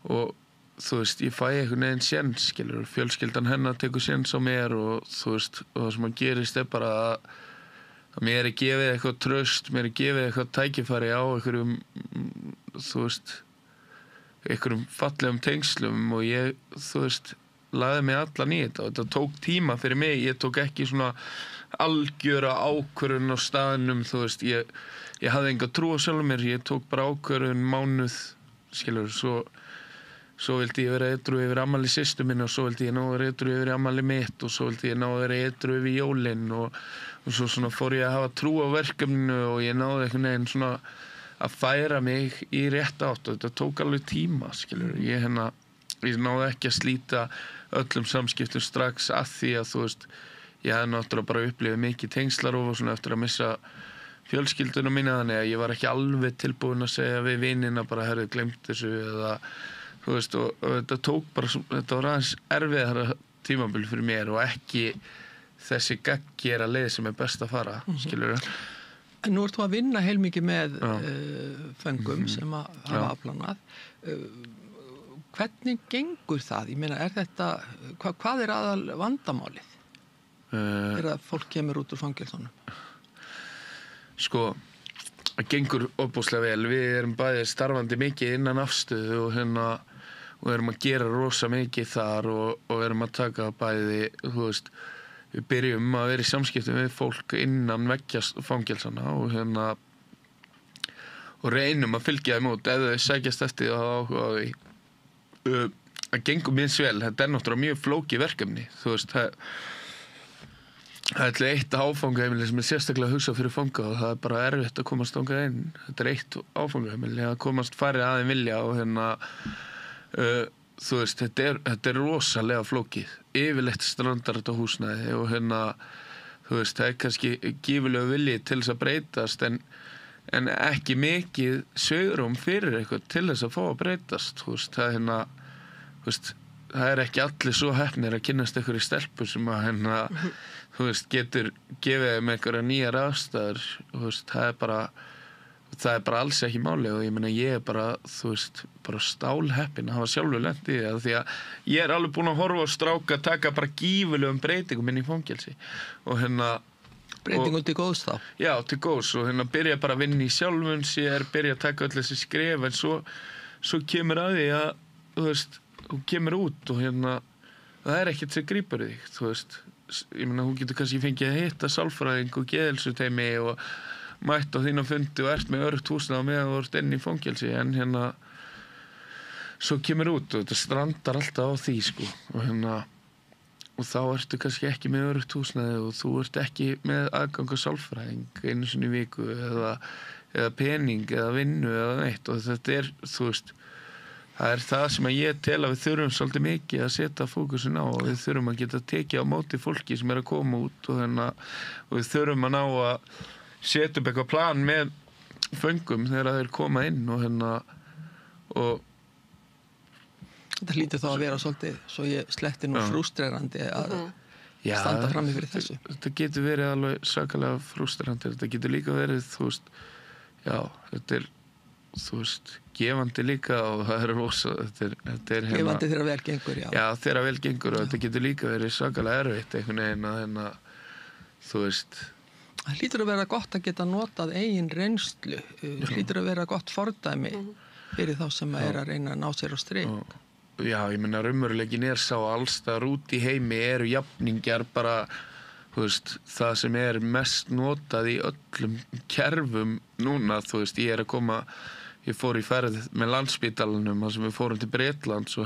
og þú veist, ég fæ einhvern veginn séns, skilur, fjölskyldan hennar tekur séns á mér og þú veist, og það sem að gerist er bara að mér gefið eitthvað traust, mér gefið eitthvað tækifæri á einhverjum, þú veist, einhverjum fallegum tengslum og ég, þú veist, lagði mig allan í þetta og þetta tók tíma fyrir mig, ég tók ekki svona algjöra ákvörðun á staðnum, þú veist, ég hafði enga trú á sjálfum mér, ég tók bara ákvörðun mánuð, skilur, svo vildi ég vera edrú yfir afmæli systur minni og svo vildi ég ná að vera edrú yfir afmæli mitt og svo vildi ég ná að vera edrú yfir jólin og svo svona fór ég að hafa trú á verkefninu og ég náði einhvern veginn svona að færa mig í rétt átt og þetta tók alveg tíma, skilur, ég náði ekki að slíta öllum samskiptum strax að því að þú veist, ég hefði náttúrulega bara upplifið mikið tengslarof og svona eftir að missa fjölskylduna mína þannig að ég var ekki alveg tilbúin að segja við vinina bara herðu glemt þessu eða þú veist og þetta tók bara, þetta var aðeins erfiðara tímabil fyrir mér og ekki þessi gaggjera leið sem er best að fara, skilur það. En nú ert þú að vinna heilmikið með föngum sem að hafa afplánað. hvernig gengur það? Ég meina, þetta, hvað aðal vandamálið? Þegar fólk kemur út úr fangelsunum? Sko, það gengur ofboðslega vel. Við erum bæði starfandi mikið innan afstöðu og og erum að gera rosa mikið þar og erum að taka bæði, þú veist, við byrjum að vera í samskiptum við fólk innan veggja fangelsana og og reynum að fylgja þeim út ef þau sækjast eftir það á því. Það gengur mjög vel, þetta náttúrulega mjög flókið verkefni, þú veist, það eitt áfangaheimili sem sérstaklega hugsað fyrir fanga og það bara erfitt að komast þangað inn. Þetta eitt áfangaheimili, að komast færri aðeins vilja og þú veist, þetta rosalega flókið. Yfirleitt strandar þetta húsnæði og þú veist, það kannski gífurlega vilji til þess að breytast en ekki mikið svigrúm fyrir eitthvað til þess að fá að breytast, þú veist, þú veist, það ekki allir svo heppnir að kynnast einhverju stelpu sem að þú veist, getur gefið þeim einhverja nýjar aðstæður, þú veist, það bara alls ekki máli og ég meina ég bara, þú veist, bara stálheppin að hafa sjálfur lent í því að ég alveg búin að horfa á stráka taka bara gífurlegum breytingum inn í fangelsi og breytingum til góðs þá? Já, til góðs og byrja bara að vinna í sjálfum sér, byrja að taka öll þessi skref en svo kemur að því að, þú veist, hún kemur út og það ekkert sem grípur þig, þú veist, ég meina hún getur kannski fengið að hitta sálfræðing og geðheilsuteymi og mætt á þína fundi og ert með öruggt húsnæði meðan þú ert inn í fangelsi en svo kemur út og þetta strandar alltaf á því sko og þá ertu kannski ekki með öruggt húsnæði og þú ert ekki með aðgang að sálfræðing einu sinni í viku eða pening eða vinnu eða neitt og þetta þú veist það það sem að ég tel að við þurfum svolítið mikið að setja fókusin á og við þurfum að geta tekið á móti fólki sem að koma út og við þurfum að ná að setja upp eitthvað plan með föngum þegar þeir koma inn og þetta hlýtur þá að vera svolítið svo ég sletti nú frústrerandi að standa frammi fyrir þessu. Þetta getur verið alveg sakalega frústrerandi, þetta getur líka verið, þú veist, já, þetta þú veist, gefandi líka og það rosa, þetta gefandi þegar vel gengur, já. Já, þegar vel gengur og þetta getur líka verið sakalega erfitt einhvern veginn að þú veist. Það hlýtur að vera gott að geta notað eigin reynslu, hlýtur að vera gott fordæmi fyrir þá sem að reyna að ná sér á strik. Já, ég meina raunveruleikin sá allstaðar út í heimi jafningjar bara, þú veist, það sem mest notað í öllum kerfum núna, þú veist, ég fór í ferð með Landspítalanum, þar sem við fórum til Bretlands og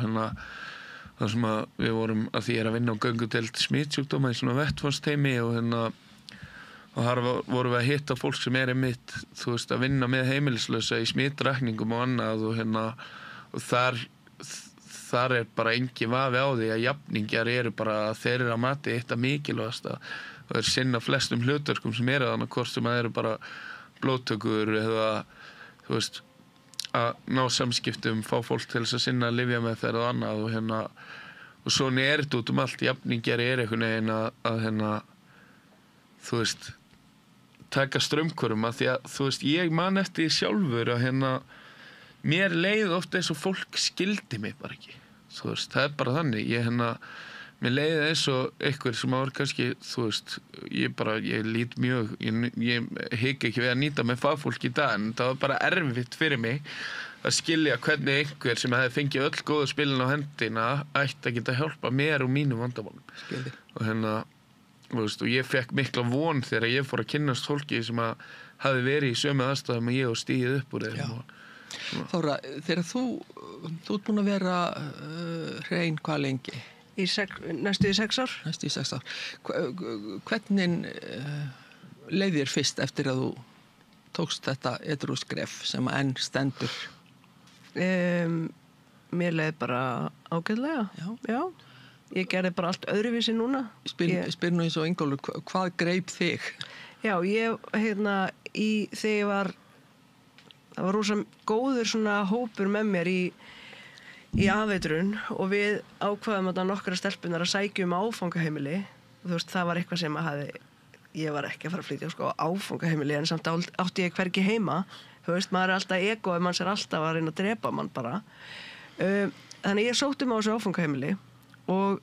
þar sem við vorum að því að vinna á göngudeild smitsjúkdóma í svona vettvarsteymi og og þar vorum við að hitta fólk sem einmitt, þú veist, að vinna með heimilislausa í smitrakningum og annað og þar bara engin vafi á því að jafningjar bara, þeir að mati eitt að mikilvægasta og þeir sinna flestum hlutverkum sem þannig hvort sem að bara blóðtökur eða, þú veist, að ná samskiptum, fá fólk til þess að sinna lyfjameðferð og annað og svona þetta út allt, jafningjar einhvern veginn að þú veist, taka strömmkvörum að því að, þú veist, ég man eftir sjálfur að mér leið ofta eins og fólk skildi mig bara ekki, þú veist, það bara þannig, mér leiði eins og einhver sem var kannski, þú veist, ég lít mjög, ég hygg ekki við að nýta með fagfólk í dag, en það var bara erfitt fyrir mig að skilja hvernig einhver sem hefði fengið öll góðu spilin á hendina ætti að geta hjálpa mér og mínum vandamálum. Skildi. Og ég fekk mikla von þegar ég fór að kynnast fólki sem hafi verið í sömu aðstæðum og ég og stigið upp úr þeim. Þóra, þegar þú ert búin að vera hrein hvað lengi? Næstu í 6 ár. Næstu í 6 ár. Hvernig leið þér fyrst eftir að þú tókst þetta edrúskref sem enn stendur? Mér leið bara ágætlega. Já. Ég gerði bara allt öðruvísi núna. Spyr nú eins og Ingólfur, hvað greip þig? Já, það var rosa góður svona hópur með mér í afeitrun og við ákvaðum að nokkra stelpunar að sækja áfangaheimili. Þú veist, það var eitthvað sem ég var ekki að fara að flytja á áfangaheimili en samt átti ég hvergi heima. Þú veist, maður alltaf egoið, mann sér alltaf að reyna að drepa mann bara. þannig ég sótti mig á þessu áfangaheimili og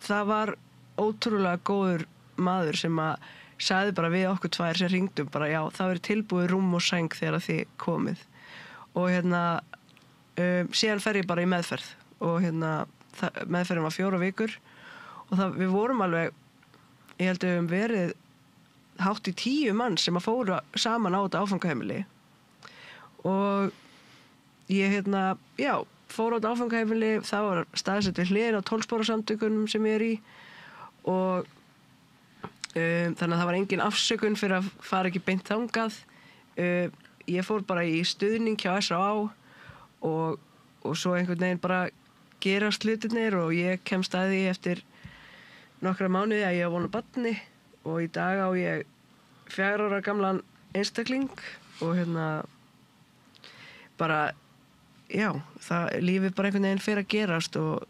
það var ótrúlega góður maður sem að sagði bara við okkur tvær sem hringdum bara já, það verið tilbúið rúm og sæng þegar þið komið og síðan fer ég bara í meðferð og meðferðin var 4 vikur og við vorum alveg, ég held að við höfum verið hátt í 10 mann sem að fóru saman á þetta áfangaheimili og ég fór á þetta áfangaheimili, það var staðsett við hliðina á 12-spora-samtökunum sem ég er í og þannig að það var engin afsökun fyrir að fara ekki beint þangað. Ég fór bara í stuðning hjá S.A.A. og svo einhvern veginn bara gerast hlutirnir og ég kemst að því eftir nokkra mánuði að ég á vona barni og í dag á ég 4 ára gamlan einstakling og bara já, lífið bara einhvern veginn fyrir að gerast og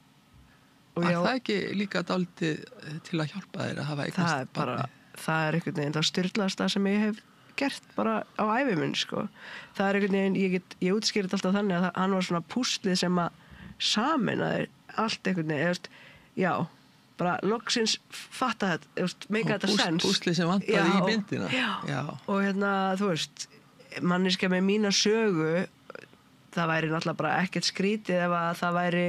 já. Það ekki líka dálítið til að hjálpa þér að hafa eignast barni? Það er einhvern veginn það styrlaðasta sem ég hef gert bara á ævi minni, sko. Það er einhvern veginn, ég útskýrði alltaf þannig að hann var svona púslið sem að sameinaði allt einhvern veginn, já, bara loksins fatta þetta, make þetta sens. Púslið sem vantaði í myndina. Já, og þú veist, manneskja með mína sögu, það væri náttúrulega bara ekkert skrítið ef að það væri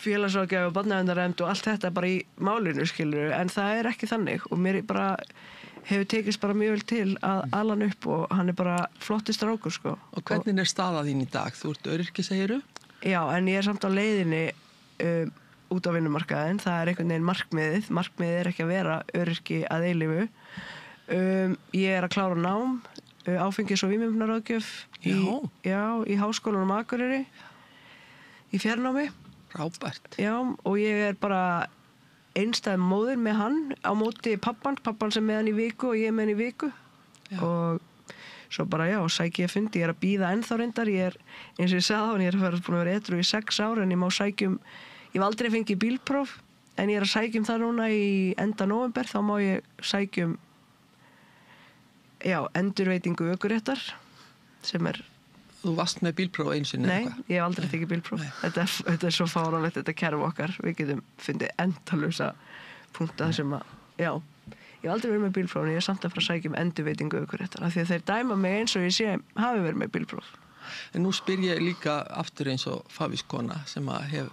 félagsráðgjafi og barnaverndarnefnd og allt þetta bara í málinu, skilur, en það er ekki þannig og mér bara hefur tekist bara mjög vel til að ala hann upp og hann er bara flotti strákur, sko. Og hvernig er staða þín í dag? Þú ert öryrki, segiru? Já, en ég er samt á leiðinni út á vinnumarkaðinn, það er einhvern veginn markmiðið er ekki að vera öryrki að eilífu. Ég er að klára nám, áfengis- og vímuefnaráðgjöf í Háskólanum á Akureyri í fjarnámi. Frábært. Já, og ég er bara einstæð móðir með hann á móti pappan sem með hann í viku og ég með hann í viku. Já. Og svo bara sæki ég fundi, ég er að bíða ennþá reyndar, ég er, eins og ég sagði á hann, ég er búin að vera edrú í 6 ár en ég má sækjum, ég hef aldrei fengið bílpróf en ég er að sækjum það núna í enda nóvember, þá má ég sækjum endurveitingu ökuréttar sem er. Þú varst með bílpróf einsinni? Nei, ég hef aldrei tekið bílpróf. Þetta er svo fáránlegt, þetta kerfi okkar. Við getum fundið endalausa punkta sem að, ég hef aldrei verið með bílpróf en ég er samt að fara að sækja endurveitingu ökuréttar af því að þeir dæma mig eins og ég hafi verið með bílpróf. En nú spyr ég líka aftur eins og Favískona sem að hef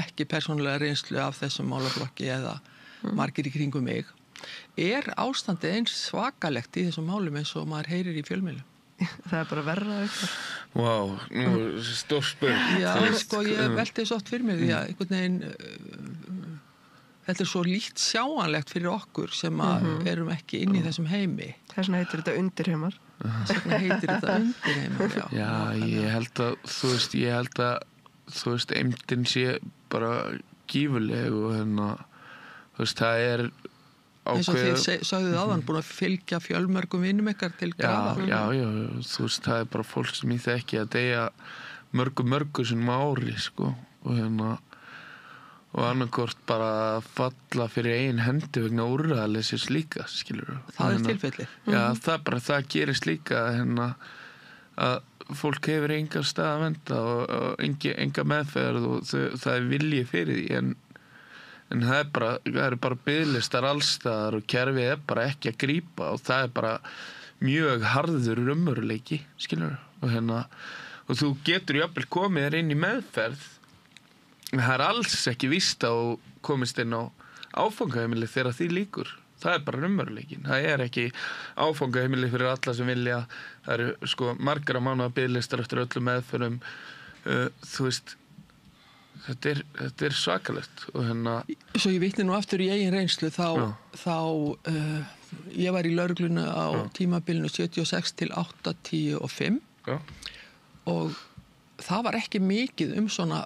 ekki persónulega reynslu af þessum málaflokki eða margir í kringum mig. Er ástandið eins svakalegt í þessum málum eins og maður heyrir í fjölmiðlum? Það er bara verra eitthvað. Vá, nú stór spurning. Já, sko, ég velti þess oft fyrir mig því að einhvern veginn þetta er svo líkt sjáanlegt fyrir okkur sem að erum ekki inn í þessum heimi. Þess vegna heitir þetta undirheimar. Já, ég held að þú veist, eymdin sé bara gífurleg og þú veist, það er eins og þið sagðuð áðan búin að fylgja fjölmörgum vinnum ykkar til grafar. Já, þú veist, það er bara fólk sem ég þekki að deyja mörgu sinum ári, sko, og annarkort bara falla fyrir eigin hendi vegna úrræðaleysis líka, skilur. Það er tilfelli. Já, það gerist líka að fólk hefur enga stað að venda og enga meðferð og það er vilji fyrir því, en það eru bara biðlistar allstaðar og kerfið er bara ekki að grípa og það er bara mjög harður raunveruleiki, skilur. Og þú getur jafnvel komið þér inn í meðferð, en það er alls ekki víst að komist inn á áfangaheimili þegar því lýkur. Það er bara raunveruleikin. Það er ekki áfangaheimili fyrir alla sem vilja. Það eru sko margra mánaða biðlistar eftir öllum meðferðum. Þú veist, þetta er svakalegt og Svo ég vitni nú aftur í eigin reynslu þá ég var í lögreglunni á tímabilinu 76 til 85 og það var ekki mikið svona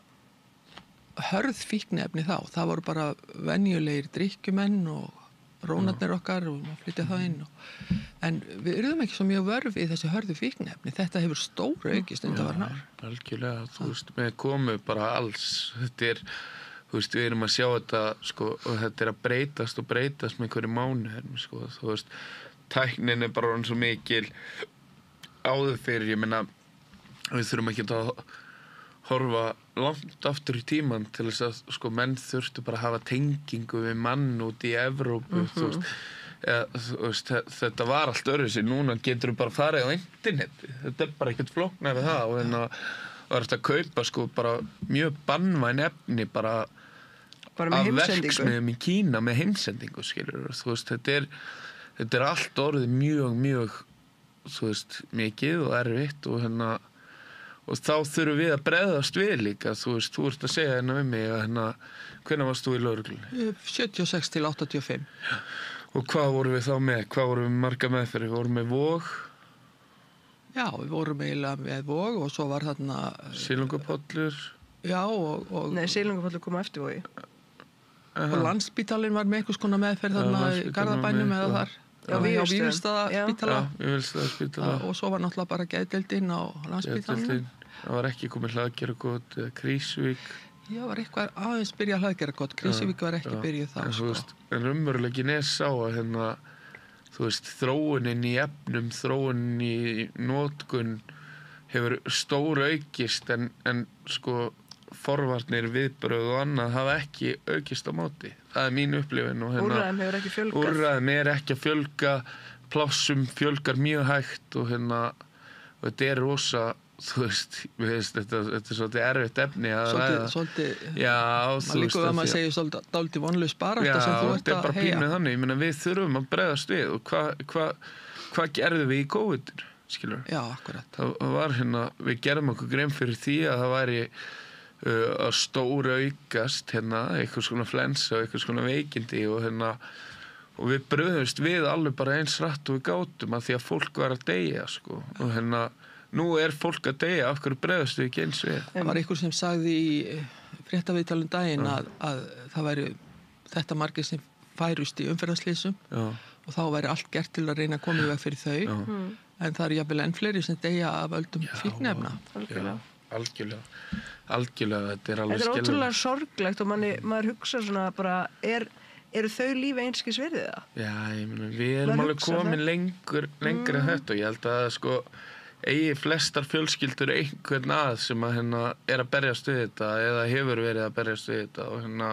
hörð fíkniefni þá. Það voru bara venjulegir drykkjumenn og rónarnir okkar og maður flytja það inn en við erum ekki svo mjög vörf í þessi hörðu fíkniefni. Þetta hefur stóru aukist undanfarin ár. Algjörlega, þú veist, með komu bara alls. Þetta er, þú veist, við erum að sjá þetta, sko, og þetta er að breytast með hverju mánuð, sko, þú veist, tæknin er bara svo mikil áður fyrir, ég meina, við þurfum ekki að horfa langt aftur í tíman til þess að sko menn þurftu bara að hafa tengingu við mann út í Evrópu, þú veist, þetta var allt öðruvísi. Núna getur bara farið á interneti, þetta bara ekkert flóknara það og hérna var þetta að kaupa sko bara mjög banvæn efni bara af verksmiðjum í Kína með heimsendingu, skilur, þú veist, þetta allt orðið mjög, þú veist, mikið og erfitt og hérna og þá þurfum við að bregðast við líka, þú veist, þú ert að segja hérna við mig að hérna, hvenær varst þú í lögreglunni? 76 til 85. Og hvað vorum við þá með? Hvað vorum við marga meðferð? Við vorum með Vog? Já, við vorum eiginlega með Vog og svo var þarna... Silungapollur? Já, og... Nei, Silungapollur kom eftir Vogi. Og Landspítalinn var með einhvers konar meðferð þarna í Garðabænum eða þar. Já, Vífilsstaðaspítala og svo var náttúrulega bara geðdeildin á Landspítalanum. Það var ekki komið Hlaðgerðarkot eða Krýsuvík. Já, var eitthvað aðeins byrjað Hlaðgerðarkot, Krýsuvík var ekki byrjuð þá. Sko. En raunveruleikin sá að hérna, þú veist, þróunin í efnum, þróunin í notkun hefur stór aukist en sko forvarnir, viðbrögð og annað hafa ekki aukist á móti. Það er mín upplifun og hérna úrræðum hefur ekki fjölgað. Úrræðum ekki að fjölga, plássum fjölgar mjög hægt og hérna og þetta rosa, þú veist, þetta svolítið erfitt efni að ræða. Svolítið, já, þú veist. Líka að maður segir svolítið dálítið vonlaus barátta sem þú ert að þetta bara pínuð þannig, ég meina við þurfum að bregðast við og hvað gerðum við í COVID, skilur? Já, akkurat. Það var hérna, við gerðum okkur grein fyrir því að það væri að stóra aukast hérna, eitthvað svona flensa og eitthvað svona veikindi og hérna og við bröðumst við alveg bara eins rætt og við gátum að því að fólk var að deyja sko og hérna nú fólk að deyja, af hverju bröðumst við ekki eins við? Það var einhver sem sagði í fréttaviðtalum daginn að það væri þetta margir sem færust í umferðarslysum og þá væri allt gert til að reyna að koma í veg fyrir þau en það jafnvel enn fleiri sem deyja af völdum fíkniefna. Algjörlega, þetta alveg skilur. Þetta ótrúlega sorglegt og maður hugsa svona bara, eru þau lífi einskis virðið það? Já, ég meina, við erum alveg komin lengur en þetta og ég held að sko eigi flestar fjölskyldur einhvern sem að hérna að berjast við þetta eða hefur verið að berjast við þetta og hérna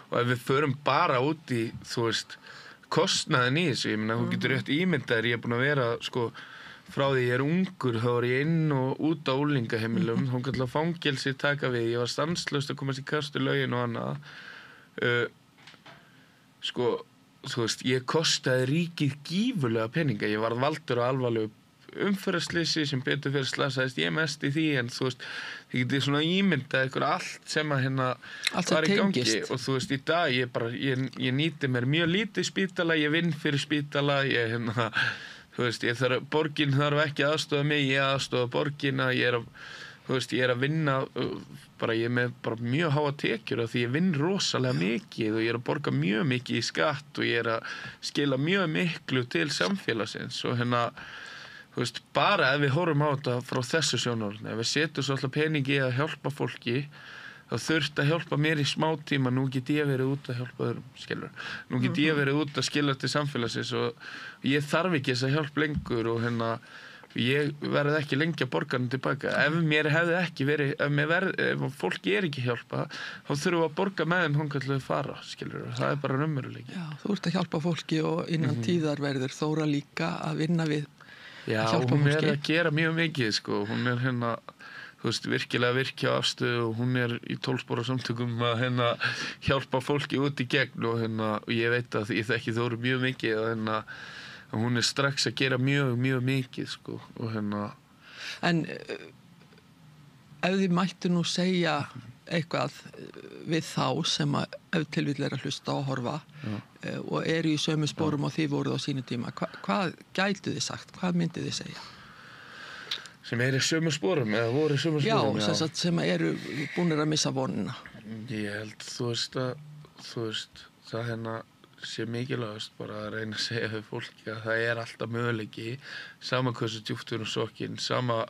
og ef við förum bara út í, þú veist, kostnaðin í þessu, ég meina, þú getur rétt ímyndaðir, ég búin að vera sko frá því ég ungur, þá var ég inn og út á úlingaheimilum, þá kallar fangelsi taka við, ég var stanslaust að komast í kast í lögin og annað sko, þú veist, ég kostaði ríkið gífurlega peninga, ég varð valdur á alvarlegu umferðarslyssi sem betur fyrir slasaðist ég mest í því en þú veist, þið getið svona ímyndað ykkur allt sem að hérna var í gangi og þú veist, í dag ég nýti mér mjög lítið spítala, ég vinn fyrir spítala, ég hérna þú veist, borgin þarf ekki aðstofa mig, ég aðstofa borgina, ég er að vinna, ég með bara mjög háa tekjur af því ég vinn rosalega mikið og ég að borga mjög mikið í skatt og ég að skila mjög miklu til samfélagsins og hérna, þú veist, bara ef við horfum á þetta frá þessu sjónarhorni, ef við setjum svo alltaf peningi að hjálpa fólki, þá þurft að hjálpa mér í smá tíma, nú get ég verið út að hjálpa öðrum, skilur. Nú get ég verið út að skila til samfélagsins og ég þarf ekki þess að hjálpa lengur og hérna, ég verði ekki lengi að borga hann tilbaka. Ef mér hefði ekki verið, ef fólki ekki hjálpa, þá þurfum við að borga með þeim þangað til þau fara, skilur. Það bara raunveruleiki. Já, þú ert að hjálpa fólki og innan tíðar verður Þóra líka að vinna við að hjálpa fólki. Já, hún að gera mjög mikið, sko. Hún hérna þú veist, virkilega virkja á afstöðu og hún í 12 spora samtökum að hérna hjálpa fólki út í gegn og hérna, og ég veit að ég þekki Þóru mjög mikið og hérna, hún strax að gera mjög mikið, sko, og hérna. En ef þið mættu nú segja eitthvað við þá sem að ef tilvill að hlusta og horfa og í sömu sporum og þið voruð á sínu tíma, hvað gætu þið sagt? Hvað myndið þið segja? Sem í sömu sporum eða voru í sömu sporum? Já, sem eru búnir að missa vonina. Ég held, þú veist, það hérna sé mikilvægast bara að reyna að segja við fólki að það alltaf möguleiki, sama hversu djúpt við erum sokkin, sama á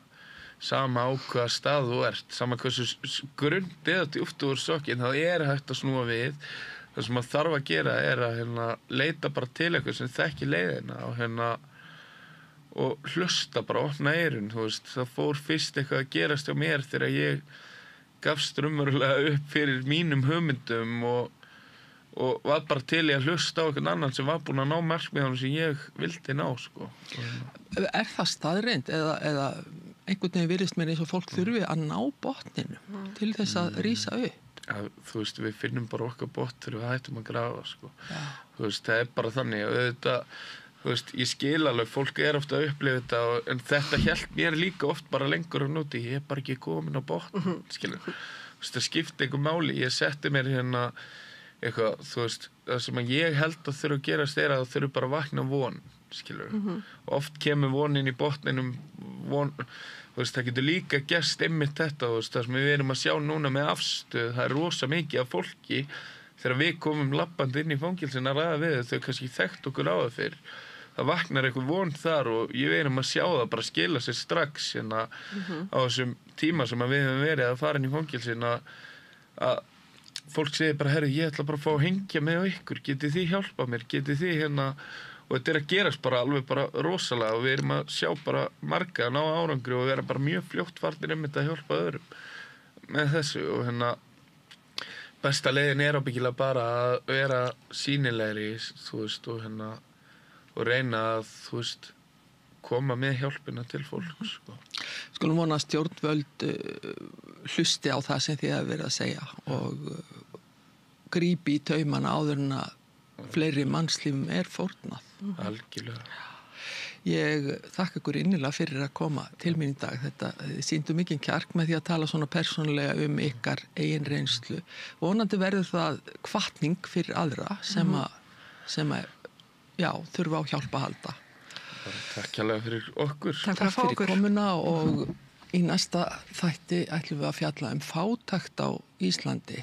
hvaða stað þú ert, sama hversu grund eða djúpt þú ert sokkin, þá hægt að snúa við. Það sem maður þarf að gera að hérna, leita bara til eitthvað sem þekki leiðina og hérna og hlusta bara, opna eyrun, þú veist, það fór fyrst eitthvað að gerast hjá mér þegar ég gafst raunverulega upp fyrir mínum hugmyndum og var bara til í að hlusta á einhvern annan sem var búinn að ná markmiðunum sem ég vildi ná, sko. Er það staðreynd eða einhvern veginn virðist mér eins og fólk þurfi að ná botninu til þess að rísa upp? Ja, þú veist, við finnum bara okkar botn þegar við hættum að grafa, sko. Þú veist, það er bara þannig og auðvitað, þú veist, ég skil alveg, fólk ofta að upplifa þetta en þetta hélt mér líka oft bara lengur á núti, ég bara ekki komin á botn, skilur. Þú veist, það skipti einhver máli, ég setti mér hérna eitthvað, þú veist, það sem að ég held að þurfa að gerast að það þurfa bara að vakna von, skilur. Oft kemur vonin í botninum, þú veist, það getur líka gerst einmitt þetta, þú veist, það sem við erum að sjá núna með afstöð, það rosa mikið af fólki þegar við komum labbandi inn í fangelsinn að ræða við þau kannski þekkt okkur á það fyrir. Það vaknar eitthvað von þar og ég erum að sjá það bara skila sér strax hérna á þessum tíma sem við höfum verið að fara inn í fangelsinn að fólk segir bara, herru, ég ætla bara að fá að hengja með ykkur, getið þið hjálpa mér, getið þið hérna og þetta að gerast bara alveg bara rosalega og við erum að sjá bara marga ná árangri og vera bara mjög fljótt farnir einmitt að hjálpa öðrum með þessu og hérna besta leiðin ábyggilega bara að vera sýnilegri, þú veist, og hérna og reyna að, þú veist, koma með hjálpina til fólks, sko. Skulum vona að stjórnvöld hlusti á það sem þið hafa verið að segja og grípi í taumana áður en að fleiri mannslífum fórnað. Algjörlega. Ég þakka ykkur innilega fyrir að koma til mín í dag. Þetta sýndu mikinn kjark með því að tala svona persónulega ykkar eigin reynslu. Vonandi verður það hvatning fyrir aðra sem að þurfa á hjálp að halda. Takk hérlega fyrir okkur. Takk fyrir komuna og í næsta þætti ætlum við að fjalla fátækt á Íslandi.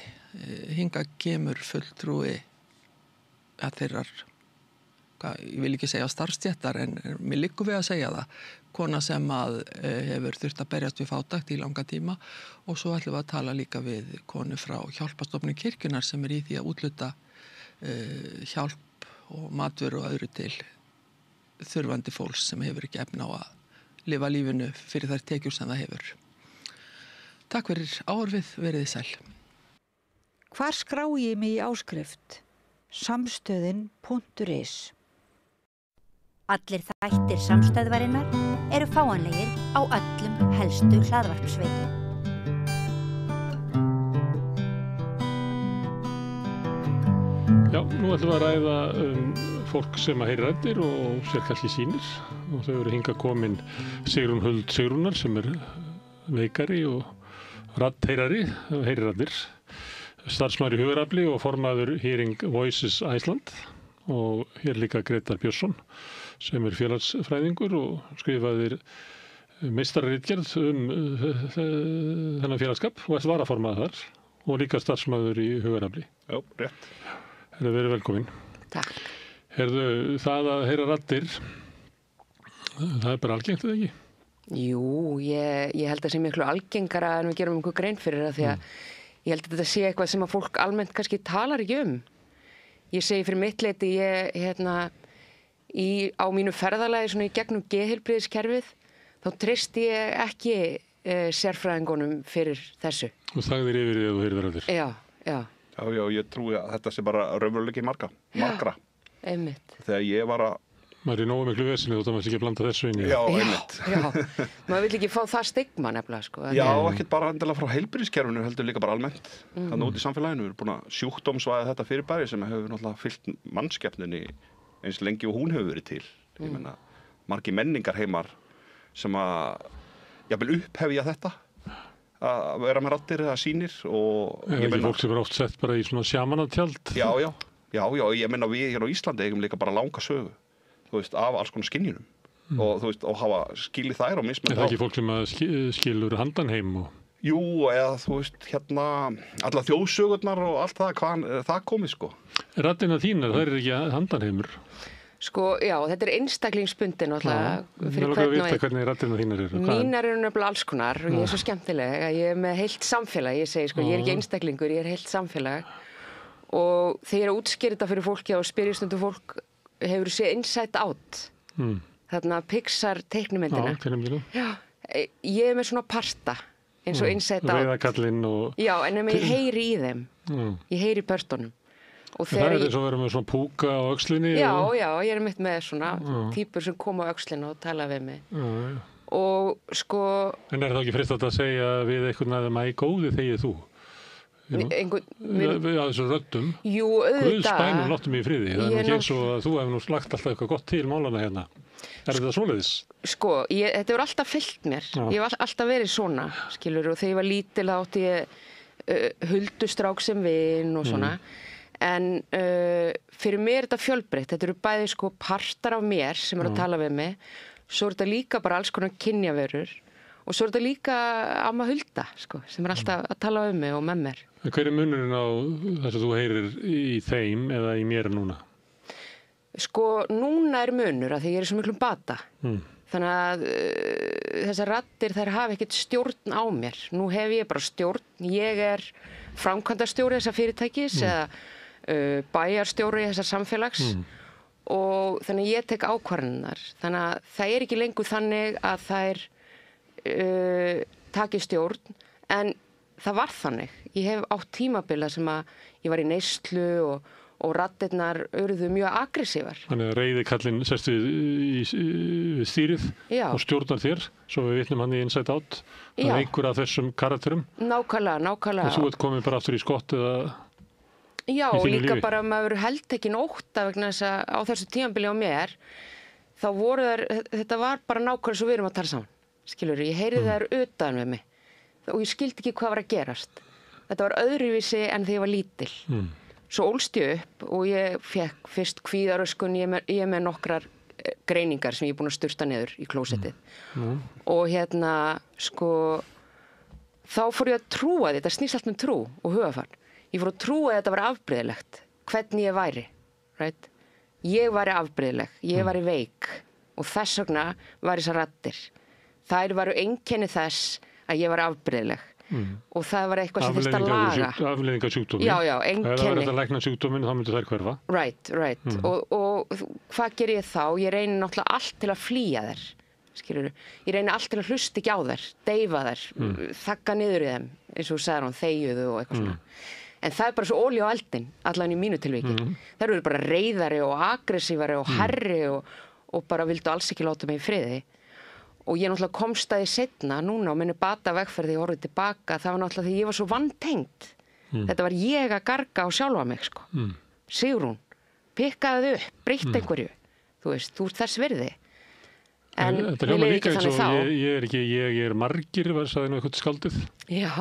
Hingað kemur fulltrúi að þeirrar, ég vil ekki segja starfstéttar en mér liggur við að segja það, kona sem að hefur þurft að berjast við fátækt í langa tíma og svo ætlum við að tala líka við konu frá hjálpastofnun kirkjunnar sem í því að útluta hjálp og matvöru og öðru til þurfandi fólks sem hefur ekki efni á að lifa lífinu fyrir þær tekjur sem það hefur. Takk fyrir áhorfið, verið þið sæl. Hvar skrá ég mig í áskrift? Samstöðin.is. Allir þættir samstöðvarinnar eru fáanlegir á öllum helstu hlaðvarpsveitum. Já, nú ætlum við að ræða fólk sem að heyri raddir og sér kannski sýnir og þau eru hingað komin Sigrún Huld Sigrúnar sem leikari og raddheyrari, heyri raddir. Starfsmaður í Hugarafli og formaður Hearing Voices Iceland og hér líka Grétar Björnsson sem félagsfræðingur og skrifaðir meistararitgerð þennan félagskap og varaformaður þar og líka starfsmaður í Hugarafli. Já, rétt. Herðu, verið velkomin. Takk. Herðu, það að heyra raddir, það bara algengt eða ekki? Jú, ég held að sé miklu algengara en við gerum einhver grein fyrir það því að ég held að þetta sé eitthvað sem að fólk almennt kannski talar ekki Ég segi fyrir mitt leyti, á mínu ferðalagi svona í gegnum geðheilbrigðiskerfið, þá treysti ég ekki sérfræðingunum fyrir þessu. Og þagðir yfir því að þú heyrðir raddir? Já. Já, ég trúi að þetta sé bara raunveruleiki margra. Já, einmitt. Þegar ég var að maður nógu miklu vesinu þótt að maður sé ekki að blanda þessu inn í. Já, einmitt. Já, maður vill ekki fá það stigma nefnilega, sko. Já, ekkert bara endilega frá heilbrigðiskerfinu, heldur líka bara almennt. Þannig út í samfélaginu, við erum búin að sjúkdómsvæða þetta fyrirbæri sem hefur náttúrulega fyllt mannskepninni eins lengi og hún hefur verið til. Ég meina, margir menningar heimar sem að jafnvel upphefja þetta, að vera með raddir eða sýnir og ég meina fólk sem oft sett bara í svona sjamanatjald. Já, ég meina við hér á Íslandi eigum líka bara langa sögu. Þú veist, af alls konar skynjunum og þú veist, og hafa skilið þær og mismönd. Er það ekki fólk sem að skilur handan heim og? Jú, eða þú veist, alla þjóðsögurnar og allt það, hvaðan það komið, sko. Raddina þínar, það ekki handan heimur? Sko, já, þetta einstaklingsbundin alltaf. Mér langar að vita hvernig raddina þínar eru. Mínar eru nefnilega alls konar og ég svo skemmtileg að ég með heilt samfélag, ég segi, sko, ég ekki einstaklingur, ég heilt samfélag og þegar ég útskýra þetta fyrir fólki og spyrja stundum fólk hefur séð Inside Out þarna Pixar teiknumyndina. Já, teiknumyndina. Já, ég með svona parta eins og Inside Out. Veiðakallinn og... Já, en ég heyri í þeim. Ég heyri í pörtunum. Það er eins og verður með svona púka á öxlinni? Já, ég er mitt með svona týpur sem kom á öxlinu og tala við mig. Og sko... En er það ekki fristandi að segja við einhvern veginn að góði þegið þú? Þessu röddum. Jú, auðvitað. Guðs bænum láttu mig í friði. Það er ekki eins og að þú hefur nú slagt alltaf eitthvað gott til málana hérna. Er þetta svoleiðis? Sko, þetta hefur alltaf fylgt mér. Ég hef alltaf verið svona, skilur, og þegar ég var lítil þá átti ég huldustrák sem vin og svona. En fyrir mér er þetta fjölbreytt. Þetta eru bæði sko partar af mér sem eru að tala við mig. Svo er þetta líka bara alls konar kynjavörur. Og svo er þetta líka amma Hulda, sko, sem er alltaf að tala um mig og með mér. Hver er munurinn á þess að þú heyrir í þeim eða í mér núna? Sko, núna er munur að því ég er svo miklum bata. Þannig að þessar raddir þær hafa ekkert stjórn á mér. Nú hef ég bara stjórn. Ég er framkvæmdastjóri þessar fyrirtækis eða bæjarstjóri þessar samfélags og þannig ég tek ákvarðanirnar. Þannig að það er ekki lengur þannig að þær taki stjórn, en það var þannig. Ég hef átt tímabila sem að ég var í neyslu og raddirnar urðu mjög aggressívar. Þannig að reiðikallinn sest við stýrið og stjórnar þér, svo við vitnum hann í Inside Out, það er einhver af þessum karakterum. Nákvæmlega. Og þú ert komið bara aftur í skott eða Já, og líka lífi. Bara maður heldtekin ótta vegna þess að á þessu tímabili á mér, þá voru þetta var bara nákvæmlega svo við erum að tala saman. Skilur, ég heyrði þær utan við mig og ég skildi ekki hvað var að gerast. Þetta var öðruvísi en þegar ég var lítil. Svo ólst ég upp og ég fekk fyrst kvíðaröskun, ég með nokkrar greiningar sem ég er búin að sturta niður í klósettið. Og hérna, sko, þá fór ég að trúa þetta snýst allt með trú og hugafar. Ég fór að trúa að þetta var afbrigðilegt, hvernig ég væri. Right? Ég væri afbrigðileg, ég væri veik og þess vegna var þessar raddir. Þær varu einkenni þess að ég var afbrigðileg og það var eitthvað sem þurfti að laga. Afleiðing af sjúkdómi. Já, einkenni. Ef það verður að lækna sjúkdóminn, þá myndir þær hverfa. Right. Og hvað ger ég þá? Ég reyni náttúrulega allt til að flýja þær. Skilurðu? Ég reyni allt til að hlusta ekki á þær, deyfa þær, þagga niður í þeim, eins og sagði hún, þegiðu og eitthvað svona. En það er bara svo olía á eldin, allavega í mínu tilviki. Þær eru bara reiðari og aggressívari og herri og bara vildu alls ekki láta mig í friði. Og ég náttúrulega komst að því seinna núna á minni batavegferði ég horfði tilbaka, það var náttúrulega því ég var svo vantengt. Þetta var ég að garga á sjálfa mig, sko. Sigrún, pikkaði upp, breytt einhverju. Þú veist, þú ert þess virði. En þetta hljómar líka eins og ég er margir, var það nú eitthvað skaldið? Já.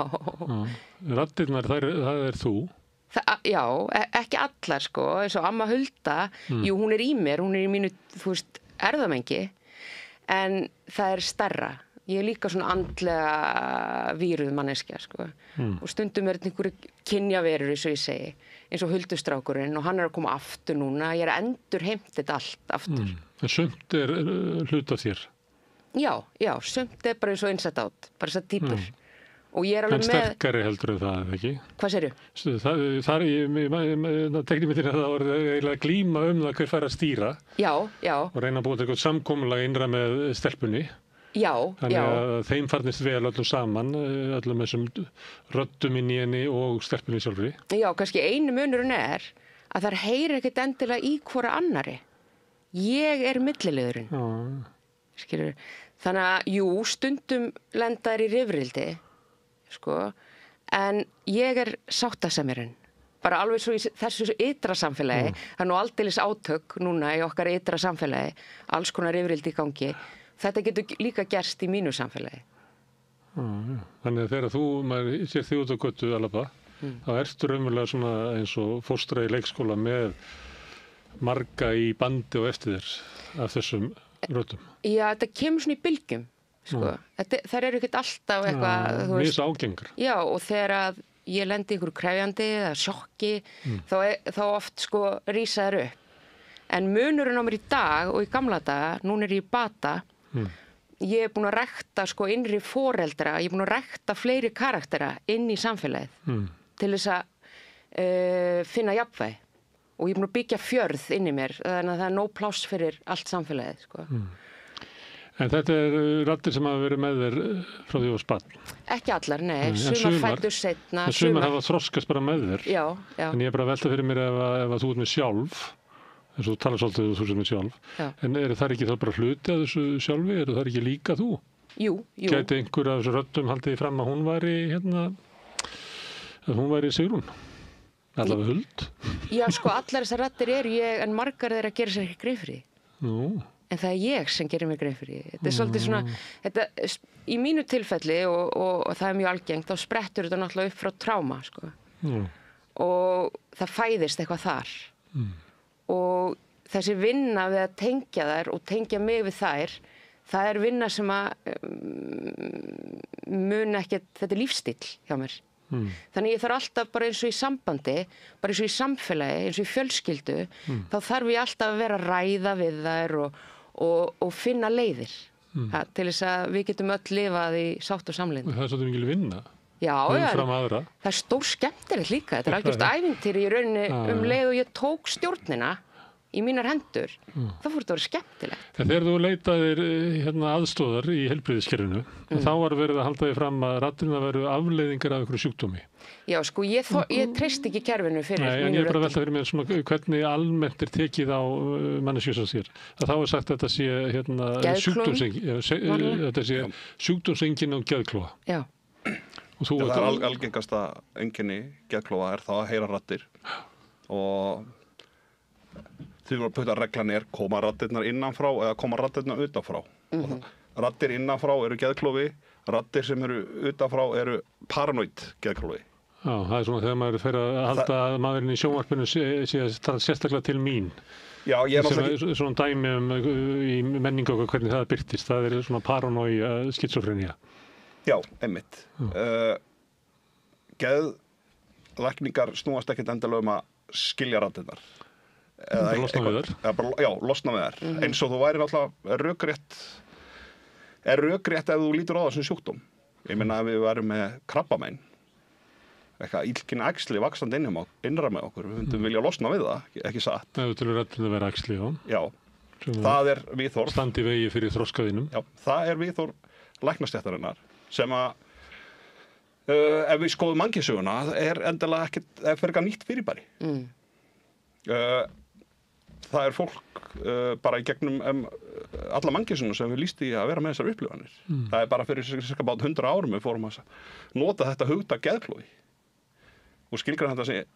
Raddirnar, það er þú? Já, ekki allar, sko. Eins og amma Hulda, jú, hún er í mér, hún er í mínu, þú veist, erðamengi. En það er stærra. Ég er líka svona andlega víruð manneskja, sko. Og stundum er þetta einhverju kynjaverur, eins og ég segi, eins og huldustrákurinn og hann er að koma aftur núna. Ég er að endur heimt þetta allt aftur. En sumt er hluta þér? Já, sumt er bara eins og Inside Out, bara þessar týpur. Og ég er alveg með... En sterkari heldur það, ekki? Hvað segirðu? Það er teknímyndin að það var eiginlega glíma það hver fær að stýra. Já. Og reyna að búa til eitthvað samkomulag innra með stelpunni. Já. Þannig að þeim farnist vel öllum saman, öllum þessum röddum inn í henni og stelpunni sjálfri. Já, kannski einu munurinn er að það heyrir ekkert endilega í hvora annari. Ég er milliliðurinn. Skilurðu? Þannig að, jú, stundum lenda þær í rifrildi. Sko, en ég er sáttasemjörinn, bara alveg svo í þessu ytra samfélagi, það er nú aldeilis átök núna í okkar ytra samfélagi, alls konar yfirildi í gangi, þetta getur líka gerst í mínu samfélagi. Þannig að þegar maður sér því út á götu alveg, þá ertu raunverulega svona eins og fóstra í leikskóla með marga í bandi og eftir þér af þessum röddum. Já, þetta kemur svona í bylgjum. Sko. Þær eru ekkert alltaf eitthvað mjög ágengar. Já, og þegar að ég lendi ykkur krefjandi eða sjokki þá oft sko rísa þær upp en munurinn á mér í dag og í gamla daga, núna er ég í bata ég er búin að rækta sko innri foreldra, ég er búin að rækta fleiri karaktera inn í samfélagið til þess að finna jafnvægi og ég er búin að byggja fjörð inn í mér þannig að það er nóg pláss fyrir allt samfélagið sko. En þetta raddir sem hafa verið með þér frá því þú varst barn? Ekki allar, nei. Sumar fæddust seinna. Sumar hafa þroskast bara með þér. Já, já. En ég er bara að velta fyrir mér ef þú ert með sjálf, eins og þú talar svolítið þú sem með sjálf, en það ekki þá bara hluti af þessu sjálfi? Það ekki líka þú? Jú. Gæti einhver af þessu röddum haldið fram að hún væri Sigrún? Allavega Huld? Já, sko, allar þessar raddir eru ég, en margar þeirra gerir sér ekki grein fyrir. Nú. En það ég sem gerir mig grein fyrir. Þetta svolítið svona, í mínu tilfelli og það mjög algengt, þá sprettur þetta náttúrulega upp frá tráma, sko. Og það fæðist eitthvað þar. Og þessi vinna við að tengja þær og tengja mig við þær, það vinna sem að mun ekkert, þetta lífstíll hjá mér. Þannig ég þarf alltaf bara eins og í sambandi, bara eins og í samfélagi, eins og í fjölskyldu, þá þarf ég alltaf að vera að ræða við þær og finna leiðir til þess að við getum öll lifað í sátt og samlyndi. Það svolítið mikil vinna. Já, það stór skemmtilegt líka. Þetta algjört ævintýri í rauninni leið og ég tók stjórnina í mínar hendur, þá fór þetta að vera skemmtilegt. Þegar þú leitaðir aðstóðar í heilbrigðiskerfinu, þá var verið að halda því fram að raddirnar veru afleiðingar af einhverju sjúkdómi. Já, sko, ég treysti ekki kerfinu fyrir mínu röddum. En ég bara velta fyrir mér svona hvernig almennt tekið á manneskju sem þér. Þá sagt að þetta sé sjúkdómseinkenni og geðklofa. Já. Það er algengasta einkenni geðklofa það að heyra raddir og því að putta reglan koma raddirnar innanfrá eða koma raddirnar utanfrá. Raddir innanfrá eru geðklofi, raddir sem eru utanfrá eru paranoid geðklofi. Já, það er svona þegar maður fer að halda að maðurinn í sjónvarpinu sé sérstaklega til mín. Já, ég náttúrulega svona dæmi í menningu og hvernig það birtist, það er svona paranoia skizofrenia. Já, einmitt. Geðlækningar snúast ekkert endilega að skilja raddirnar. Losna við þær? Já, losna við þær. Eins og þú væri náttúrulega rökrétt ef þú lítur á það sem sjúkdóm. Ég meina ef við værum með krabbamein, eitthvað ílkinn æxli vaxandi innra með okkur, við myndum vilja losna við það, ekki satt. Ef þú tilur rættin að vera æxli, já. Já, það er viðhorf. Standi vegi fyrir þroskaðinum. Já, það er viðhorf læknastjættarinnar sem að ef við skoðum mannkynssöguna endilega ekkert fyrir nýtt fyrirbæri. Það er fólk bara í gegnum alla mannkynssöguna sem við lýst í að vera með þessar upplifanir. Það er bara fyrir cirka bát 100 árum við fórum að nota þetta hugtak geðklofi og skilgreina þetta sem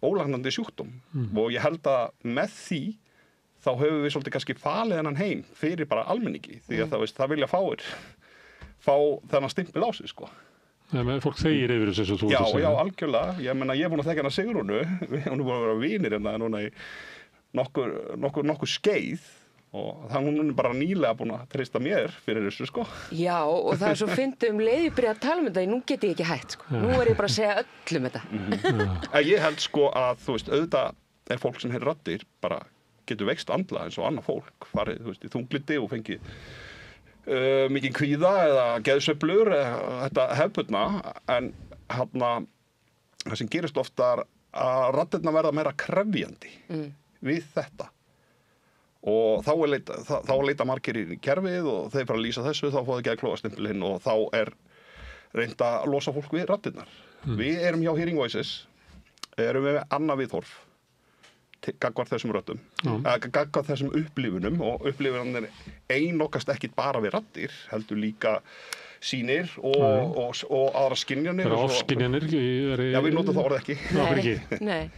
ólæknandi sjúkdóm. Og ég held að með því þá höfum við svolítið kannski falið þennan heim fyrir bara almenningi því að það vilja fá þennan stimpil á sig, sko. Fólk þegir yfir þessu eins og þú ert að segja. Já, algjörlega. Ég meina, ég er búin að þekka hana Sigrúnu, hún er búin að vera vinir núna í nokkur skeið og það hún er bara nýlega búin að treysta mér fyrir þessu, sko. Já, og það er svo fyndið leið ég byrja að tala þetta, nú get ég ekki hætt, sko. Nú er ég bara að segja öllum þetta. Ég held, sko, að, þú veist, auðvitað er fólk sem heyrir raddir bara getur veikst andlega eins og annað fólk, farið, þú veist, í þunglindi og fengið mikið kvíða eða geðsveiflur eða þetta hefðbundna, en það sem gerist ofta að raddirnar verða meira krefjandi við þetta og þá leita margir í kerfið og þeir fara að lýsa þessu, þá fá þau geðklofastimpilinn og þá er reynt að losa fólk við raddirnar. Við erum hjá Hearing Voices, erum við annað viðhorf gagnvart þessum röddum, gagnvart þessum upplifunum og upplifunum einokast ekki bara við raddir, heldur líka sýnir og aðra skynjanir. Það er ofskynjanir? Já, við notum það orðið ekki. Nei.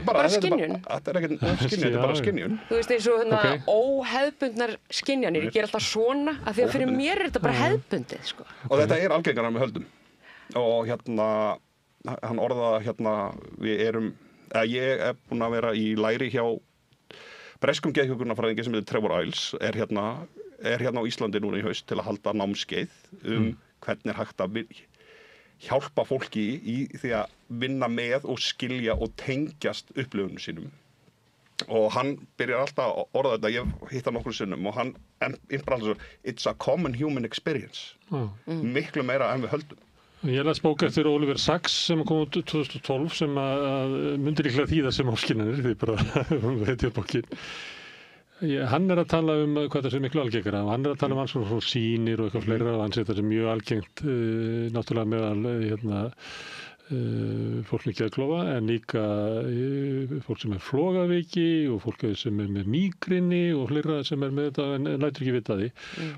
Bara skynjun. Þetta er ekki ofskynjun, þetta er bara skynjun. Þú veist eins og óhefbundnar skynjanir, ég ger alltaf svona, af því að fyrir mér er þetta bara hefbundið, sko. Og þetta er algengara með höldum. Og hann orðaða ég er búin að vera í læri hjá breskum geðhjúkrunarfræðingi sem heitir Trevor Iles, er hérna á Íslandi núna í haust til að halda námskeið hvernig er hægt að hjálpa fólki í því að vinna með og skilja og tengjast upplifunum sínum. Og hann byrjar alltaf að orða þetta, ég hitt hann nokkur sinnum og hann innbrar alltaf it's a common human experience. Miklu meira en við höldum. Ég las bók eftir Oliver Sacks sem kom út 2012 sem að myndir líklega þýða sem ofskynjanir, því bara hún veit ég bókin. Hann að tala hvað það sé miklu algengara og hann að tala alls svona sýnir og eitthvað fleira og hann segir þetta mjög algengt náttúrulega meðal fólk með geðklofa en líka fólk sem flogaveiki og fólk sem með mígrini og fleira sem með þetta en lætur ekki vita því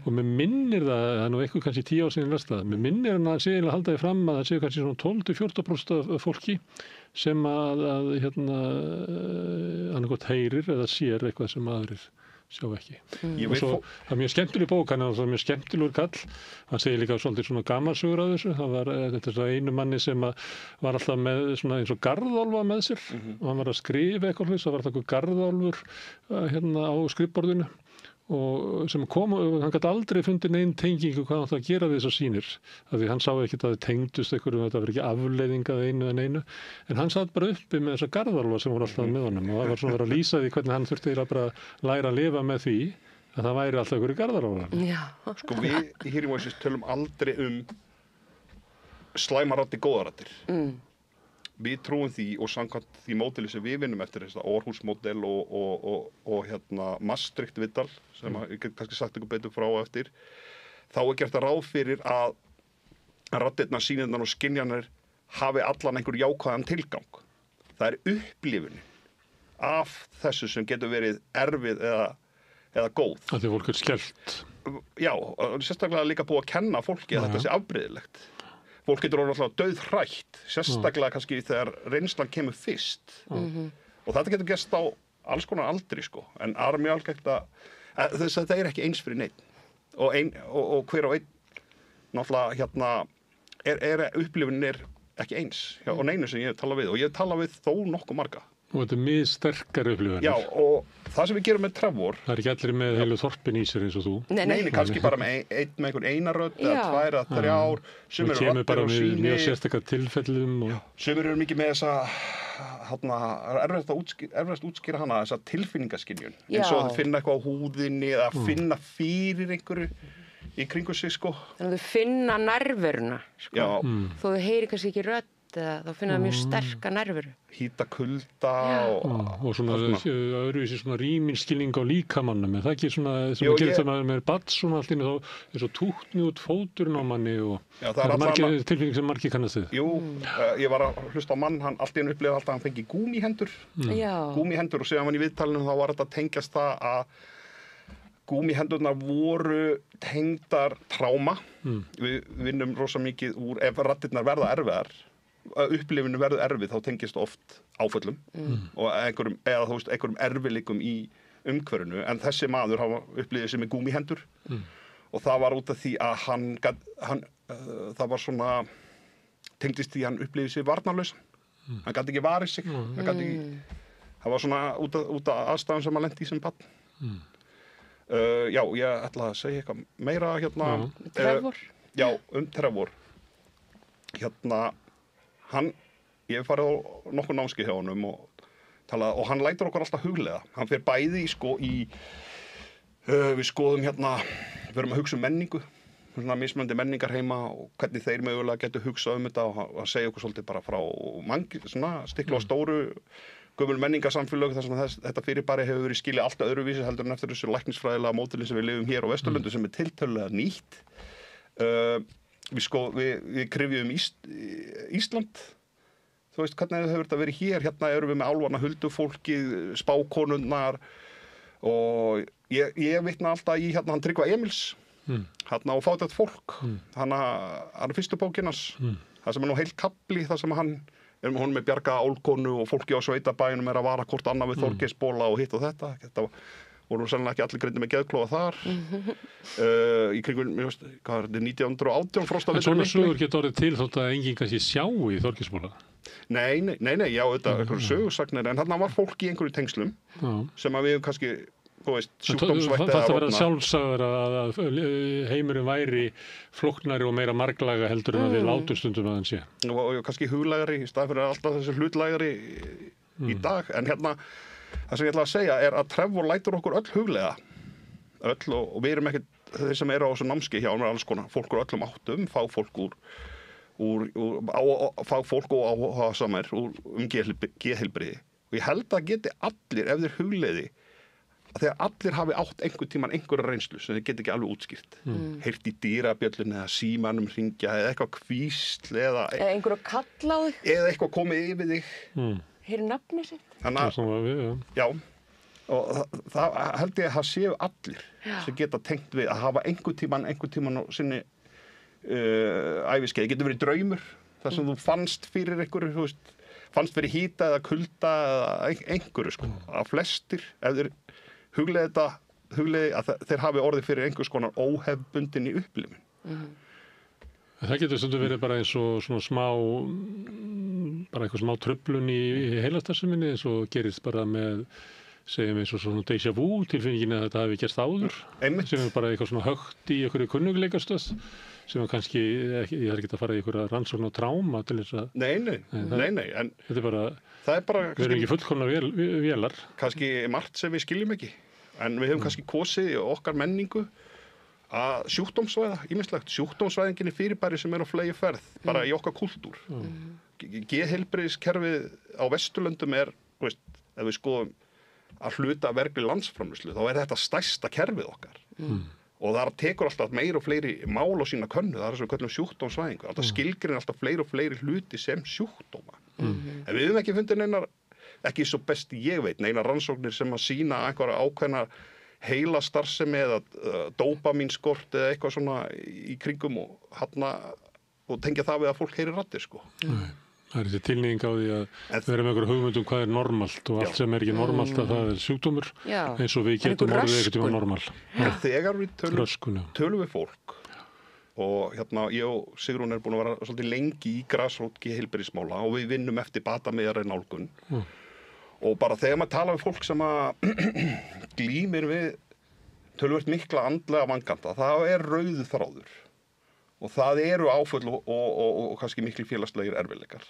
og mér minnir það er nú eitthvað kannski 10 ár síðan lesta mér minnir hann að segja halda því fram að það séu kannski svona 12-14% af fólki sem að annarkot heyrir eða sér eitthvað sem aðrir sjá ekki. Og svo, það er mjög skemmtileg bók, hann er mjög skemmtilegur kall. Hann segir líka svolítið svona gamalsögur af þessu. Það var þetta einu manni sem var alltaf með svona eins og garðálfa með sér og hann var að skrifa eitthvað hlutis, það var alltaf garðálfur á skrifborðinu og sem kom, hann gæti aldrei fundið neinn tengingu hvað hann það að gera við þessar sýnir. Af því hann sá ekki að það tengdust eitthvað, þetta var ekki afleiðing að einu en einu, en hann satt bara uppi með þessa garðálfa sem voru alltaf með honum og það var svona að lýsa því hvernig hann þurfti að bara læra að lifa með því að það væri alltaf ykkur í garðálfa. Já. Sko við í Hearing Voices tölum aldrei slæmaraddir, góðaraddir. Við trúum því og samkvæmt því módeli sem við vinnum eftir þess að Aarhus-módel og Maastricht-Vidal sem ég get kannski sagt ykkur betur frá eftir þá gert að ráð fyrir að raddirnar, sýnirnar og skynjanir hafi allan einhver jákvæðan tilgang. Það upplifunin af þessu sem getur verið erfið eða góð. Að því fólk skellt. Já, sérstaklega líka búið að kenna fólki að þetta sé afbrigðilegt. Fólk getur orðið alltaf dauðhrætt, sérstaklega kannski þegar reynslan kemur fyrst. Og þetta getur gerst á alls konar aldri, sko. En það er mjög algengt að þetta er ekki eins fyrir neinn. Og hver og einn, náttúrulega, upplifunin er ekki eins. Og neinu sem ég hef talað við. Og ég hef talað við þó nokkuð marga. Og þetta er mjög sterkar upplifunir. Já, og það sem við gerum með Trevor... Það er ekki allir með heilu þorpin í sér eins og þú. Nei, kannski bara með einhvern einarödd eða 2 eða 3 ár. Sem kemur bara með mjög sérstakar tilfellum. Sumir eru mikið með þessa, erfiðast útskýra hana, þessa tilfinningaskynjun. Eins og að finna eitthvað á húðinni eða finna fyrir einhverju í kringu sig, sko. Þannig að þú finna nærveruna, sko. Þó þú heyri kannski ekki rödd. Þá finna það mjög sterka nervur. Hýta kulda og svona öðruvísi svona rýminskilning á líkamannum. Er það ekki svona sem að gera það með bad svona allt inni þá er svo tútni út fóturinn á manni og það er margir tilfinning sem margir kannast þið. Jú, ég var að hlusta á mann, hann allt í einu upplifði alltaf að hann fengi gúmíhendur. Gúmíhendur og síðan hann í viðtalinu þá var þetta að tengjast það að gúmíhendurnar voru tengdar tráma. Við vinnum rosa mikið úr ef raddirnar verða erfiðar. Upplifinu verður erfið þá tengist oft áföllum og einhverjum erfiðleikum í umhverfinu en þessi maður hafa upplifið sem er gúmíhendur og það var út af því að hann það var svona tengdist því hann upplifið sig varnarlausan hann gat ekki varið sig það var svona út af aðstæðum sem hann lenti í sem barn já, ég ætla að segja eitthvað meira Trevor já, Trevor ég hef farið á nokkur námskeið hjá honum og hann lætur okkur alltaf huglega. Hann fer bæði við skoðum við erum að hugsa menningu, svona mismunandi menningar heima og hvernig þeir mögulega getur hugsað þetta og hann segja okkur svolítið bara frá svona stiklu á stóru gömul menningarsamfélög þar sem þetta fyrirbæri hefur verið skilið allt öðruvísi heldur en eftir þessu læknisfræðilega módeli sem við lifum hér á Vesturlöndu sem er tiltölulega nýtt. Við krifjum Ísland þú veist hvernig hefur þetta verið hér hérna erum við með álvana huldufólkið spákonunnar og ég vitna alltaf í hann Tryggva Emils hérna á Fátækt fólk hann er fyrstu bókinnans það sem er nú heilt kapli það sem hann með bjarga álkonu og fólki á sveitabæjunum er að vara hvort annað við Þorgeirsbola og hitt og þetta voru sannlega ekki allir greindir með geðklofa þar í kringum, hvað er þetta, 1918 frostavetur. En svona sögur getur orðið til þótt að enginn kannski sjá í Þorgeirsbola? Nei, já, þetta einhverju sögursagnir, en þarna var fólk í einhverju tengslum sem að við kannski, sjúkdómsvætti Það verða sjálfsagður að heimurinn væri flóknari og meira marglaga heldur en að við látum stundum að hann sé. Og kannski huglægari í stað fyrir alltaf þessi hlutlægari í dag, en það sem ég ætla að segja er að Trevor lætur okkur öll huglega og við erum ekkert þeir sem eru á þessu námskeið hjá mér alls konar fólk úr öllum áttum, fagfólk fagfólk og áhugasamir geðheilbrigði og ég held að geti allir ef þeir hugleiði þegar allir hafi átt einhvern tíman einhverja reynslu sem þeir get ekki alveg útskýrt. Heyrt í dýrabjöllunni eða símanum hringja eða eitthvað hvísl eða einhverju kalla á þig. Eða eitthvað komið yfir þig. Heyri nafni sitt. Þannig að, já, og það held ég að það séu allir sem geta tengt við að hafa einhvern tíman á sinni æviskeið. Það getur verið draumur, þar sem þú fannst fyrir einhverju, þú veist, fannst fyrir hýta eða kulda eða einhverju, sko. Að flestir, ef þeir hugleiði að þeir hafi orðið fyrir einhvers konar óhefbundinni upplifun. Það getur stundum verið bara eins og svona eitthvað smá truflun í heilastarfseminni, eins og gerist bara með, segjum eins og svona déjà vu tilfinningin að þetta hafi gerst áður. Sem bara eitthvað svona högt í einhverju kunnugleikastöð, sem kannski, ég þarf ekki að fara í einhverja rannsókn á tráma til þess að... Nei, en þetta er bara, við erum ekki fullkomna vélar. Kannski margt sem við skiljum ekki, en við höfum kannski kosið í okkar menningu að sjúkdómsvæða, ýmislegt sjúkdómsvæðingin fyrirbæri sem á flegi ferð, bara í okkar kúltúr. Geðheilbrigðiskerfið á Vesturlöndum veist, ef við skoðum að hluta vergri landsframleiðslu, þá þetta stærsta kerfið okkar. Og það tekur alltaf meira og fleiri mál á sína könnu, það sem við köllum sjúkdómsvæðingu. Alltaf skilgreinir alltaf fleiri og fleiri hluti sem sjúkdóma. En við höfum ekki fundið neinar, ekki svo best ég veit, neinar rannsóknir sem að sýna einhverja ákveðna heila starfsemi eða dópamínskort eða eitthvað svona í kringum og tengja það við að fólk heyri raddir, sko. Það þessi tilnýðing á því að við erum einhverju hugmyndum hvað er normalt og allt sem ekki normalt að það sjúkdómur eins og við getum orðið eitthvað tíma normal. Þegar við tölum við fólk og ég og Sigrún búin að vera svolítið lengi í grasrót geðheilbrigðismála og við vinnum eftir batamiðari nálgun og bara þegar maður tala við fólk sem að glímir við töluvert mikla andlega vanganta, það rauður þráður. Og það eru áföll og kannski miklu félagslegir erfiðleikar.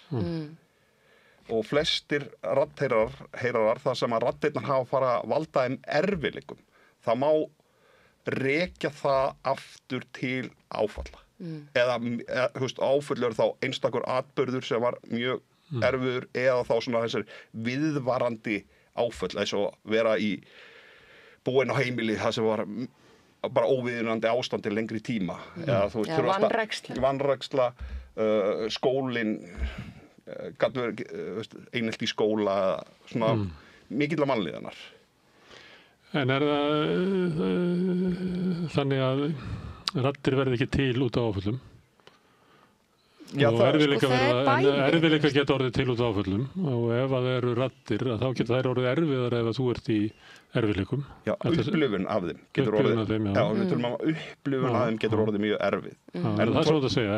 Og flestir radheyrarar, það sem að radheyrnar hafa fara að valda þeim erfiðleikum, það má rekja það aftur til áfalla. Eða áföll eru þá einstakur atburður sem var mjög erfiður eða þá svona þessar viðvarandi áföll, eins og vera í búin á heimili það sem var bara óviðunandi ástandi lengri tíma eða vanræksla skólinn gat verið einelt í skóla svona mikilla mannlíðanar. En það þannig að raddir verði ekki til út af áföllum? Já, og erfiðleika geta orðið til út af áföllum og ef það eru raddir þá geta þær orðið erfiðar ef þú ert í erfiðleikum. Já, upplifun af þeim getur orðið. Já, við tölum að upplifun af þeim getur orðið mjög erfið. Það er svona að segja,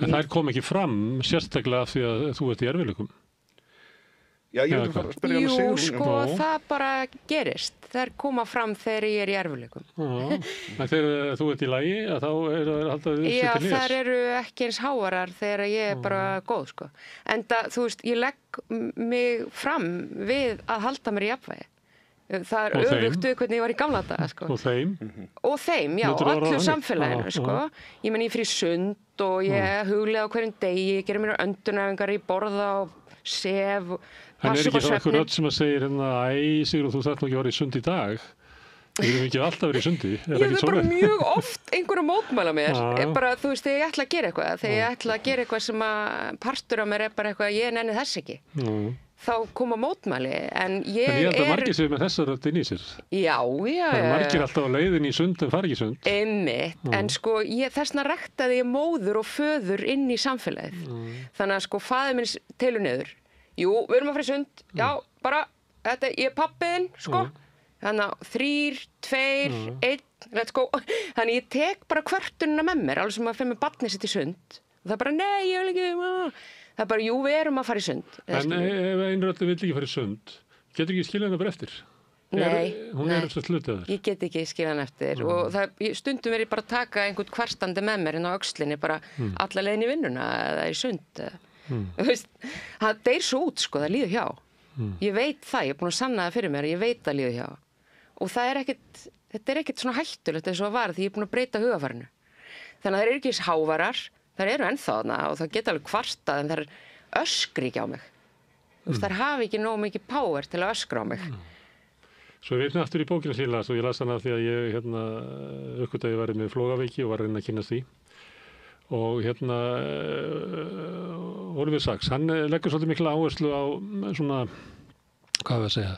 en þær kom ekki fram sérstaklega af því að þú ert í erfiðleikum. Já, ég vil spyrja hann Sigrún. Sko, það bara gerist. Þær koma fram þegar ég í erfiðleikum. En þegar þú ert í lagi, þá það alltaf þessu til Já, þær eru ekki eins háarar þegar ég bara góð, sko. En þú veist, ég legg mig fram við að halda mér í jafnvægi. Það öfugt við hvernig ég var í gamla daga, sko. Og þeim? Og þeim, já, og öllu samfélaginu, sko. Ég menn, ég fyrir sund og ég huglega á hverjum degi, ég gerir mér öndunæfingar, ég borða og sef og En ekki þá einhver rödd sem að segir Sigrún, þú þarf nú ekki að vera í sund í dag. Við erum ekki alltaf verið í sundi. Ég hef bara mjög oft einhverju mótmæla mér. Bara, þú veist, þegar ég ætla að gera eitthvað. Þegar ég ætla að gera eitthvað sem að partur á mér bara eitthvað, ég nenni þess ekki. Þá koma mótmæli. En ég held að margir sér með þessa rödd inn í sér. Já. Það eru margir alltaf á leiðin í sund en fara ekki í sund. Einmitt. En sko, þessna ræktaði ég móður og föður inn í samfélagið. Þannig að sko, faðir minn telur niður. Jú, við erum að fara í sund, já, bara, ég er pappiðinn, sko, þannig að 3, 2, 1, let's go, þannig ég tek bara kvörtunina með mér, alveg sem að fyrir með barnið sitt í sund, og það er bara, nei, ég vil ekki, það er bara, jú, við erum að fara í sund. En ef einröldi vill ekki fara í sund, getur ekki skilja hennar bara eftir? Nei, hún er eftir slutið þar. Ég get ekki skilja hennar eftir og stundum verið bara að taka einhvern kvarstandi með mér inn á öxlinni, bara alla leiðin í vinnuna eða í sund, það deyr svo út, sko, það líður hjá. Ég veit það, ég er búin að sanna það fyrir mér, ég veit það líður hjá. Og þetta er ekkert svona hættulegt eins og það var því ég er búin að breyta hugafarinu. Þannig að það eru ekki hávarar, það eru ennþá þarna og það geta alveg kvartað en það öskri ekki á mig. Þær hafi ekki nóg mikið power til að öskra á mig. Svo er einnig aftur í bókinu sem ég las og ég las hana því að ég uppgötaði var með flogaveiki og var að reyna að kynast því. Og Oliver Sacks, hann leggur svolítið mikla áherslu á svona, hvað við að segja,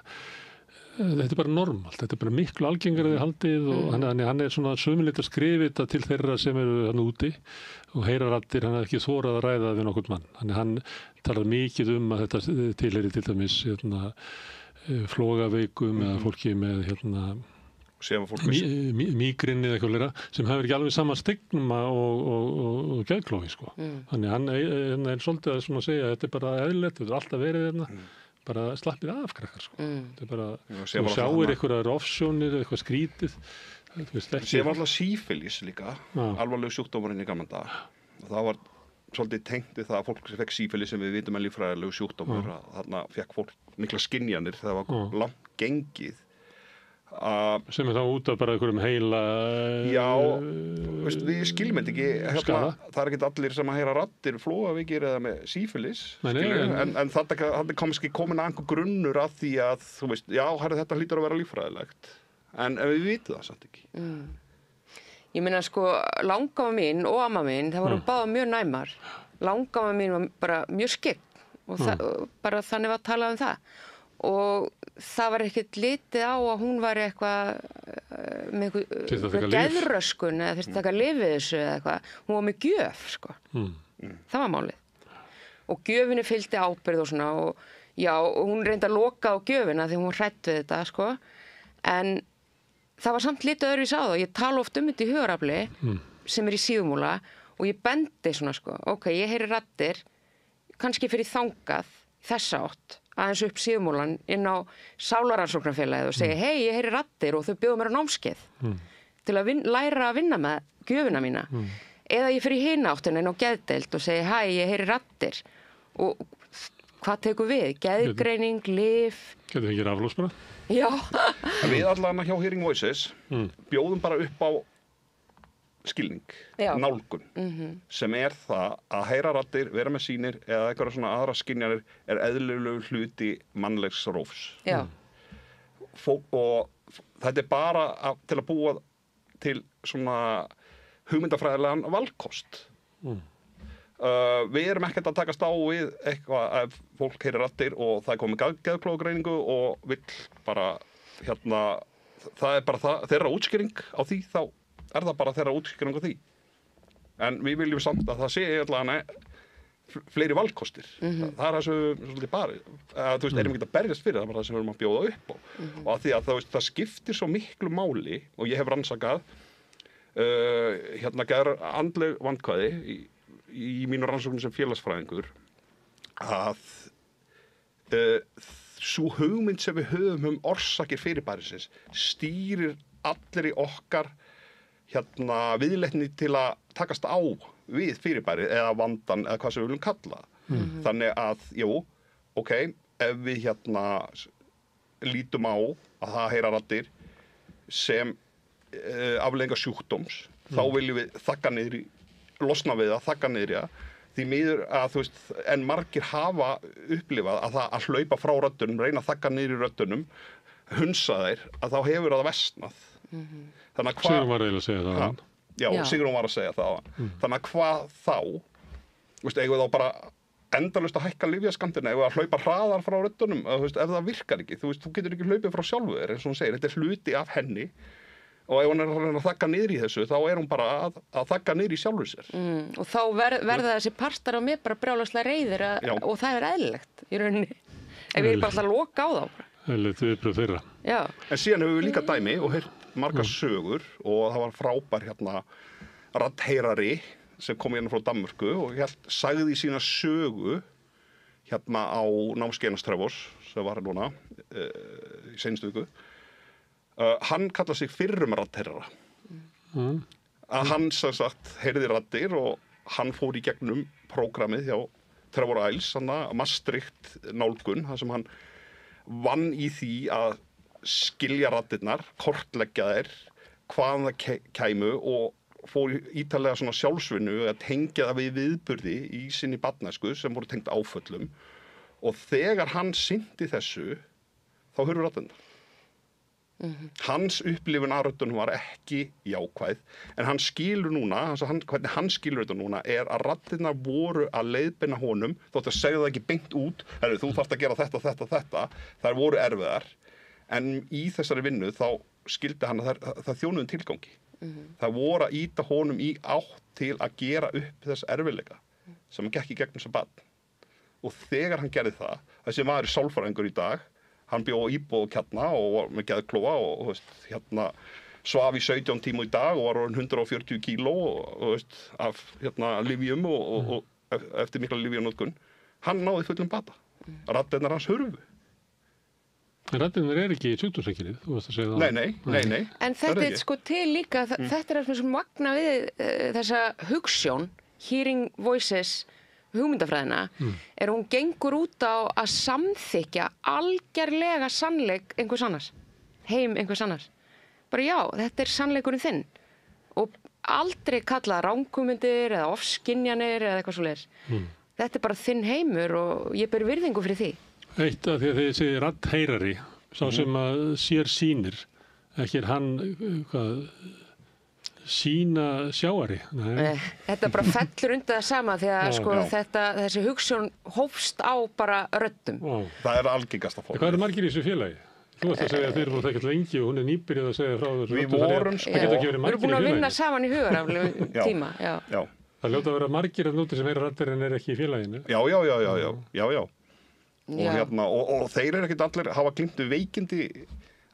þetta bara normalt, þetta bara miklu algengari haldið og hann svona sömulegt að skrifa þetta til þeirra sem eru hann úti og heyra raddir, hann ekki þórað að ræða við nokkurn mann. Hann talar mikið að þetta tilheyri til dæmis flogaveikum eða fólki með mígrinni eða eitthvað sem hefur ekki alveg sama stigma og geðklofi sko. Þannig hann svolítið að segja þetta bara eðlilegt, þetta alltaf verið þarna, bara slappið af krakkar sko. Þetta bara, þú sjáir einhverjar offsjónir, eitthvað skrítið. Sér var alltaf sífilis líka, alvarlegu sjúkdómurinn í gamla daga. Það var svolítið tengt við það að fólk sem fekk sífilis sem við vitum líffræðilegu sjúkdómur, þarna fekk fólk mikla skynjanir þegar það var langt gengið. Sem þá út af bara einhverjum heila við skiljum þetta ekki það er ekki allir sem að heyra raddir flogaveikir eða með sífilis en þetta kannski komin að einhver grunnur að því að þú veist, þetta hlýtur að vera líffræðilegt en við vitum það samt ekki Ég meina sko, langamma mín og amma mín, það voru báða mjög næmar langamma mín var bara mjög skegg og bara þannig var að tala um það og það var ekkert litið á að hún var eitthvað með eitthvað geðröskun eða þurfti að taka lyfið þessu eða eitthvað. Hún var með gjöf, sko. Það var málið. Og gjöfinni fylgdi ábyrgð og svona og hún reyndi að loka á gjöfina því hún var hrædd við þetta, sko. En það var samt litið öðruvísi á það. Ég tala oft um þetta í hugarafli sem í síðumúla og ég bendi svona, sko. Ok, ég heyri raddir, kannski fyrir þangað, þessa átt. Aðeins upp síðumúlan inn á Sálaransóknarfélagið og segja hei, ég heyri raddir og þau bjóðu mér á námskeið til að læra að vinna með gjöfina mína eða ég fyrir hina áttina inn á geðdeild og segja hæ, ég heyri raddir og hvað tekur við? Geðgreining, lyf Getur ekki raflós bara? Já Við allan hjá Hearing Voices bjóðum bara upp á skilning, nálgun sem er það að heyra raddir, vera með sýnir eða eitthvað svona aðra skynjanir er eðlilegu hluti mannlegs rófs og þetta er bara til að búa til svona hugmyndafræðilegan valkost við erum ekkert að takast á við eitthvað ef fólk heyrir raddir og það er komið geðklógreiningu og vill bara það er bara þeirra útskýring á því þá er það bara þeirra útskýring á því. En við viljum samt að það sé allavega fleiri valkostir. Það er það sem við svolítið bara, þú veist, erum ekki að berjast fyrir það, bara það sem við erum að bjóða upp á. Og að því að það skiptir svo miklu máli, og ég hef rannsakað, andleg vandkvæði í mínu rannsóknum sem félagsfræðingur, að sú hugmynd sem við höfum orsakir fyrirbærisins stýrir allir í okkar viðleitni til að takast á við fyrirbæri eða vandan eða hvað sem við viljum kalla. Þannig að, ef við lítum á að það heyra raddir sem afleiðingar sjúkdóms, þá viljum við losna við það, þagga niður í það. Því miður að, þú veist, en margir hafa upplifað að það að hlaupa frá röddunum, reyna að þagga niður í röddunum, hunsa þeir, að þá hefur það versnað. Sigrún var eiginlega að segja það. Já, Sigrún var að segja það. Þannig að hvað þá, eigum við þá bara endalaust að hækka lyfjaskammtina, eigum við að hlaupa hraðar frá röddunum, ef það virkar ekki. Þú getur ekki hlaupið frá sjálfu þér, eins og hún segir, þetta er hluti af henni. Og ef hún er að þagga niður í þessu, þá er hún bara að þagga niður í sjálfur sér. Og þá verða þessi partar á mig bara brjálæslega reiðir og það er eðlilegt í rauninni. Ef ég er bara alltaf að loka á þá. Eðlilegt viðbrögð þeirra. Já. En síðan hefur við líka dæmi og heyrt margar sögur og það var frábær raddheyrari sem kom frá Danmörku og sagði sína sögu á námskeiðinu Trevors sem var núna í seinustu viku. Hann kallar sig fyrrum raddheyrara. Að hann sem sagt heyrði raddir og hann fór í gegnum prógramið hjá Trevor Iles, Maastricht nálgun, þar sem hann vann í því að skilja raddirnar, kortleggja þær, hvaðan það kæmu og fór ítarlega svona sjálfsvinnu að tengja það við viðburði í sinni barnæsku sem voru tengt áföllum og þegar hann sinnti þessu, þá hurfu raddirnar. Hans upplifun af röddunum var ekki jákvæð, en hann skilur núna, hvernig hann skilur þetta núna er að raddirnar voru að leiðbeina honum, þótt að segja það ekki beint út, þú þarft að gera þetta, þær voru erfiðar, en í þessari vinnu þá skildi hann að það þjónuðum tilgangi. Það voru að ýta honum í átt til að gera upp þess erfiðleika sem hann gekk í gegnum sem barn. Og þegar hann gerði það, þessi maður er sálfræðingur í dag, hann bjó á íbúð Kjarna og var með geðklofa og svaf í 17 tíma í dag og var orðinn 140 kíló af lyfjum og eftir mikla lyfjanotkun. Hann náði fullum bata. Raddirnar hans hurfu. Raddirnar er ekki í sjúkdómseinkennið, þú veist að segja það. Nei. En þetta er sko til líka, þetta er það sem magna við þessa hugsjón, hearing voices, hugmyndafræðina, er hún gengur út á að samþykja algerlega sannleik einhvers annars, heim einhvers annars. Bara já, þetta er sannleikurinn þinn og aldrei kalla ranghugmyndir eða ofskynjanir eða eitthvað svoleiðis. Þetta er bara þinn heimur og ég ber virðingu fyrir því. Eitt af því að þið segir raddheyrari, sá sem að sér sýnir, ekki er hann sína sjáari. Þetta bara fellur undir það sama því að þessi hugsjón hófst á bara röddum. Það er algengasta fólk. Hvað eru margir í þessu félagi? Þú veist að segja að þeir eru ekki alltaf lengi og hún er nýbyrjuð að segja frá þessu. Við vorum Við erum búin að vinna saman í hugaraflegu tíma. Já. Það hljóta að vera margir af núti sem heyra raddir en er ekki í félaginu. Já. Og þeir eru ekkert allir hafa glímt við veikindi,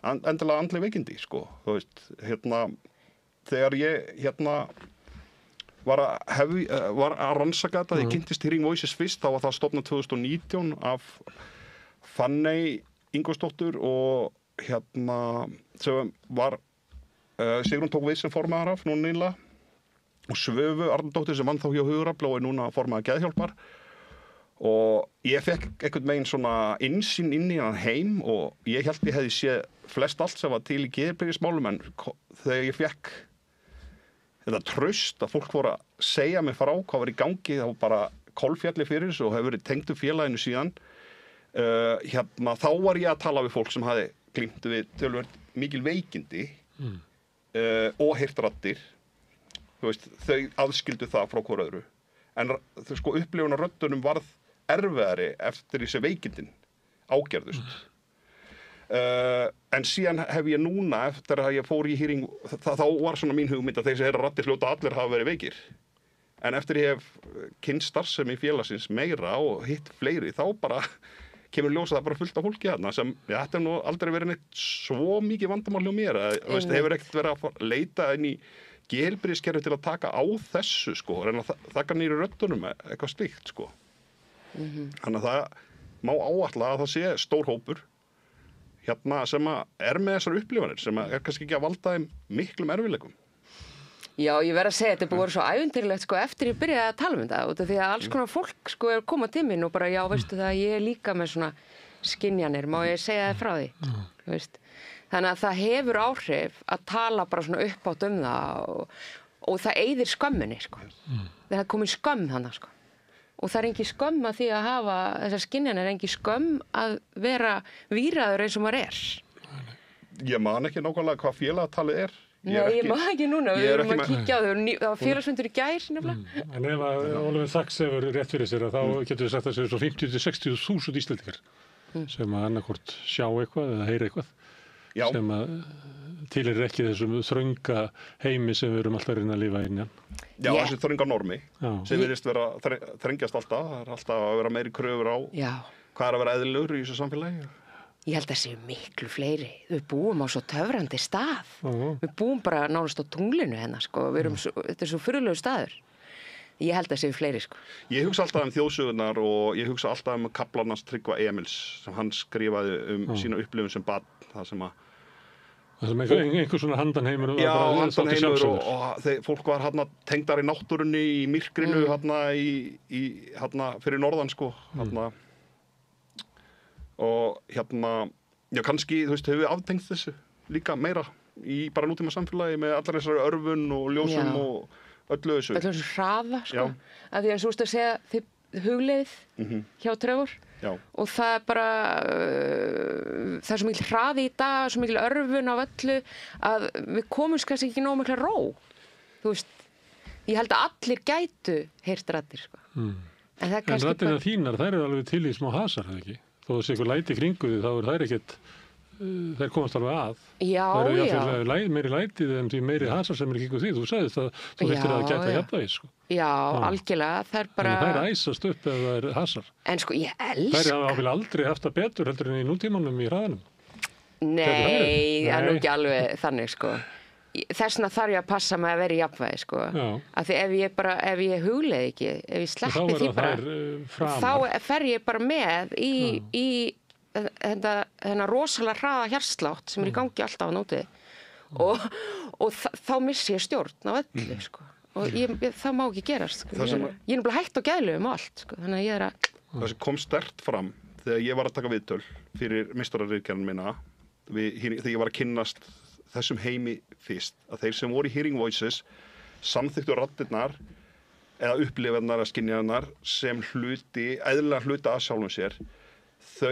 endilega andleg veikindi, sko. Þú veist, þegar ég var að rannsaka þetta, ég kynntist Hearing Voices fyrst, þá var það stofnað 2019 af Fanney Ingólfsdóttur og sem var Sigrún tók við sem formaður af núna nýlega og Svöfu Arnardóttir sem vann þá hjá Hugurafl og er núna formaður Geðhjálpar og ég fekk einhvern veginn svona innsýn inn í hann heim og ég held ég hefði séð flest allt sem var til í geðheilbrigðismálum en þegar ég fekk þetta traust að fólk voru að segja mig frá hvað var í gangi þá bara kolfjalli fyrir þessu og hefur verið tengdu félaginu síðan þá var ég að tala við fólk sem hafi glímt við töluvert mikil veikindi og heyrt raddir þau aðskildu það frá hvor öðru en sko upplifun af röddunum varð erfiðari eftir þessi veikindin ágerðust en síðan hef ég núna eftir að ég fór í hearing þá var svona mín hugmynd að þeir sem heyra raddir hljóta allir hafa verið veikir en eftir ég hef kynnt starfsemi félagsins meira og hitt fleiri þá bara kemur ljós að það bara fullt af fólki þarna sem þetta nú aldrei verið neitt svo mikið vandamál hjá mér hefur ekkert verið að leita inn í geðheilbrigðiskerfið til að taka á þessu sko, reyna að þakka nýri röddunum eitthvað slíkt sko. Þannig að það má áætla að það sé stór hópur sem er með þessar upplifanir sem er kannski ekki að valda þeim miklum erfiðleikum. Já, ég verð að segja þetta er búið svo ævintýrlegt sko eftir ég byrjaði að tala um þetta út af því að alls konar fólk sko er komað til mín og bara já, veistu það, ég er líka með svona skynjanir, má ég segja það frá því, veist. Þannig að það hefur áhrif að tala bara svona uppátt um það og það eyðir skömmunni sko. Það er komin skömm þannig sko. Og það er engin skömm að því að hafa þessar skynjanir, er engin skömm að vera víraður eins og maður er. Ég man ekki nákvæmlega hvað félagatalið er. Nei, ég man ekki núna, við erum að kíkja á þau, það var félagsfundur í gær nefnilega. En ef að Oliver Sacks hefur rétt fyrir sér að þá getur við sagt að það séu svo 50-60.000 Íslendingar sem að annarkvort sjá eitthvað eða heyra eitthvað. Já. Sem að tilheyrir ekki þessum þrönga heimi sem við erum alltaf að reyna að lifa innan. Já, þessi þrönga normi sem virðist vera þrengjast alltaf, það er alltaf að vera meiri kröfur á hvað er að vera eðlilegur í þessu samfélagi. Ég held að það séu miklu fleiri. Við búum á svo töfrandi stað. Við búum bara nánast á tunglinu hérna sko. Þetta er svo furðulegur staður. Ég held að það séu fleiri sko. Ég hugsa alltaf um þjóðsögurnar og ég hugsa alltaf um kaflarnas Tryggva Emils sem hann skrifaði sína upplifun sem barn. Það sem einhver svona handanheimur já, handanheimur og fólk var hérna tengdar í náttúrunni í myrkrinu hérna fyrir norðan sko hérna og já kannski þú veist hefur við aftengt þessu líka meira í bara nútíma samfélagi með allar þessari örfun og ljósum og öllu þessu hraða sko að því að þú veist að segja þið hugleið hjá Trevor og það bara það svo mikil hraði í dag, svo mikil örfun á öllu að við komumst kannski ekki nógu mikla ró. Þú veist, ég held að allir gætu heyrt raddir, sko. En raddirna þínar, þær eru alveg til í smá hasar, eða ekki? Þó það sé eitthvað læti kringu því, þá þær ekkert, þær komast alveg að. Já. Það eru meiri lætið en því meiri hasar sem kringu því. Þú sagðist að þú þurftir að gæta jafnvægis, sko. Já, algjörlega. Það bara... Þær æsast upp ef það er hasar. En sko, ég elska... Þær hafa aldrei haft það betur heldur en í nútímanum í hraðanum. Nei, það er nú ekki alveg þannig, sko. Þessna þarf ég að passa mig að vera í jafnvægi, sko. Af því ef ég hugleið ekki, ef ég sleppi því bara, þá fer ég bara með í þennan rosalega hraða hjartslátt sem er í gangi alltaf á nóti og þá missi ég stjórn á öllu, sko. Og það má ekki gerast, sko. Ég er náttúrulega hægt á geðlugum og allt, sko. Þannig að ég að... Það sem kom sterkt fram þegar ég var að taka viðtöl fyrir meistararritgerðina mína, þegar ég var að kynnast þessum heimi fyrst, að þeir sem voru í Hearing Voices samþyktu raddirnar eða upplifarnar eða skynjarnar sem eðlilega hluta að sjálfum sér, þau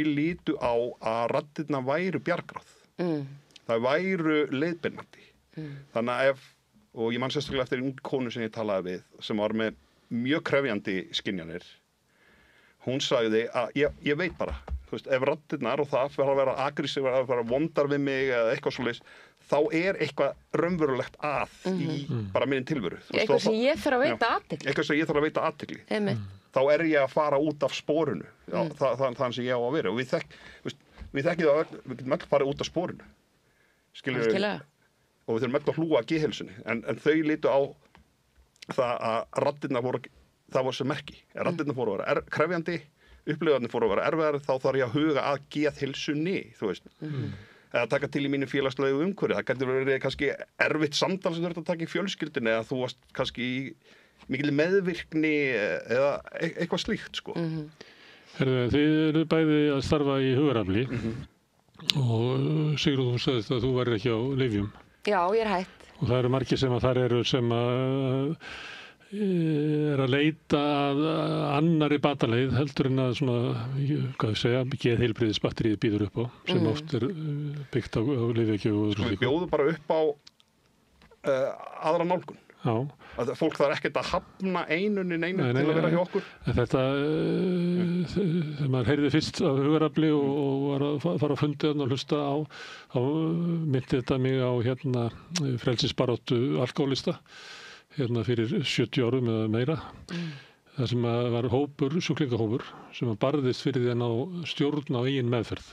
lítu á að raddirnar væru bjargráð. Það væru leiðbeinandi. Þannig að og ég man sérstaklega eftir einn konu sem ég talaði við, sem var með mjög krefjandi skynjanir, hún sagði að ég veit bara, þú veist, ef raddirnar og það fyrir að vera agressív, að vera vondar við mig eða eitthvað svoleiðis, þá eitthvað raunverulegt að í bara minni tilveru. Eitthvað sem ég þarf að veita athygli. Eitthvað sem ég þarf að veita athygli. Þá ég að fara út af sporinu, þann sem ég á að vera. Og við þekkjum það, við getum öll farið út af sporinu. Skilurðu? Og við þurfum öll að hlúa að geðheilsunni. En þau litu á það að raddirnar voru, það var sem merki. Raddirnar fóru að vera krefjandi, upplifarnir fóru að vera erfiðar, þá þarf ég að huga að geðheilsunni, þú veist. Eða taka til í mínu félagslegu umhverfi. Það getur verið kannski erfitt samtal sem þú ert að taka í fjölskyldunni eða þú varst kannski í mikil meðvirkni eða eitthvað slíkt, sko. Þið eru bæði að starfa í hugarafli og Sigrún, þú sagðist að þú værir ekki á lyfjum. Já, ég er hætt. Og það eru margir sem að þar eru sem að leita að annari bataleið heldur en að svona, geðheilbrigðisbatterið býður upp á, sem oft er byggt á lyfjagjöf og við bjóðum bara upp á aðra nálgun. Að fólk þarf ekkert að hafna einunni til að vera hjá okkur. Þetta, þegar maður heyrði fyrst af hugarafli og var að fara að fundi og hlusta á, þá myndi þetta mig á frelsisbaráttu alkohólista fyrir 70 árum eða meira. Það sem var sjúklingahópur sem barðist fyrir því að ná stjórn á eigin meðferð.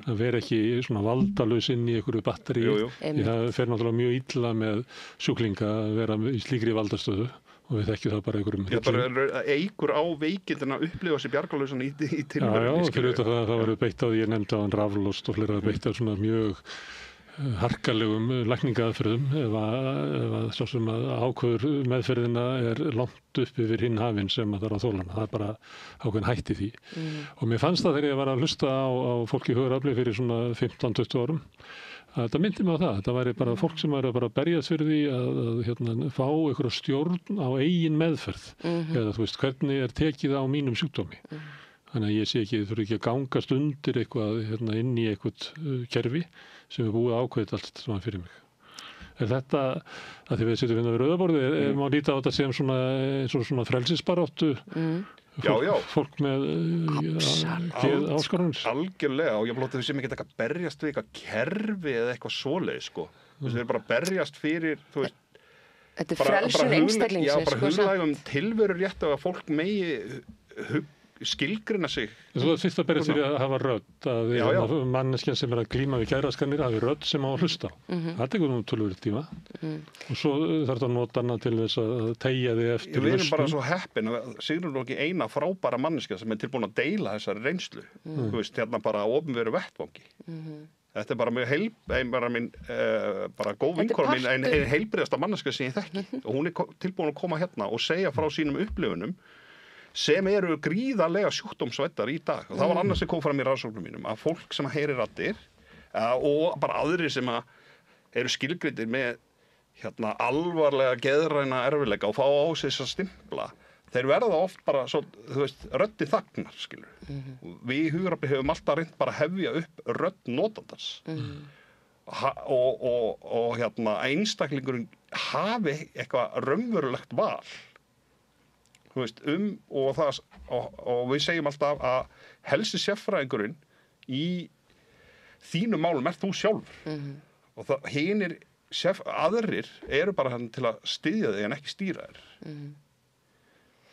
Það veri ekki svona valdalaus inn í einhverju batteríu. Það fer náttúrulega mjög illa með sjúklinga að vera í slíkri valdastöðu og við þekkjum það bara einhverjum. Það bara eigur á veikindina að upplifa sér bjargarlausan í tilverunni. Já, fyrir auðvitað það verður beitt á því ég nefndi á hann raflost og fleira beitt á svona mjög harkalegum lækningaaðferðum ef svo sem að ákvöður meðferðina er langt upp yfir hinn hafinn sem að það er á þólana. Það er bara ákveðin hætti því. Og mér fannst það þegar ég var að hlusta á fólk í hugarafli fyrir svona 15-20 árum að þetta myndi mig á það. Þetta væri bara fólk sem væri bara að berjast fyrir því að fá einhverja stjórn á eigin meðferð. Eða þú veist, hvernig er tekið á mínum sjúkdómi. Þannig að ég sé ekki, þurfi ekki að gangast undir eitthvað inn í eitthvað kerfi sem er búið ákveðið allt saman fyrir mig. Er þetta, að því við sittum við rauðaborði, má líta á þetta sem svona frelsisbaráttu? Fólk með áskorunir? Algjörlega, og ég blóti þau sem ekki að berjast við eitthvað kerfi eða eitthvað svoleið, sko. Þau er bara að berjast fyrir, þú veist, þetta er frelsun einstaklingsins. Já, bara huglægum tilveru rétt að fólk megi skilgrina sig. Þú ert fyrst að berjast fyrir að hafa rödd, að manneskjan sem er að glíma við geðraskanir hafi rödd sem á að hlusta á. Það tekur nú töluvert tíma og svo þarf það að nota hana til þess að teygja þig eftir lausnum. Við erum bara svo heppin að Sigrún er ekki eina frábæra manneskja sem er tilbúin að deila þessari reynslu. Þú veist, bara á opinberu vettvangi. Þetta er bara mjög bara góð vinkona mín, ein heilbrigðasta manneskja sem ég þekki og hún er tilbúin að koma hérna og segja frá sínum upplifunum sem eru gríðarlega sjúkdómsvæddar í dag. Og það var annars sem kom fram í rannsóknum mínum, að fólk sem heyrir raddir og bara aðrir sem eru skilgreindir með alvarlega geðræna erfiðleika og fá á sig þessa stimpla, þeir verða oft bara svo, þú veist, röddi þagnar, skilur. Við í Hugarafli höfum alltaf reynt bara að hefja upp rödd notandans. Og einstaklingurinn hafi eitthvað raunverulegt val. Þú veist, og við segjum alltaf að helsti sérfræðingurinn í þínum málum þú sjálfur. Og hinir aðrir eru bara hann til að styðja þig en ekki stýra þér.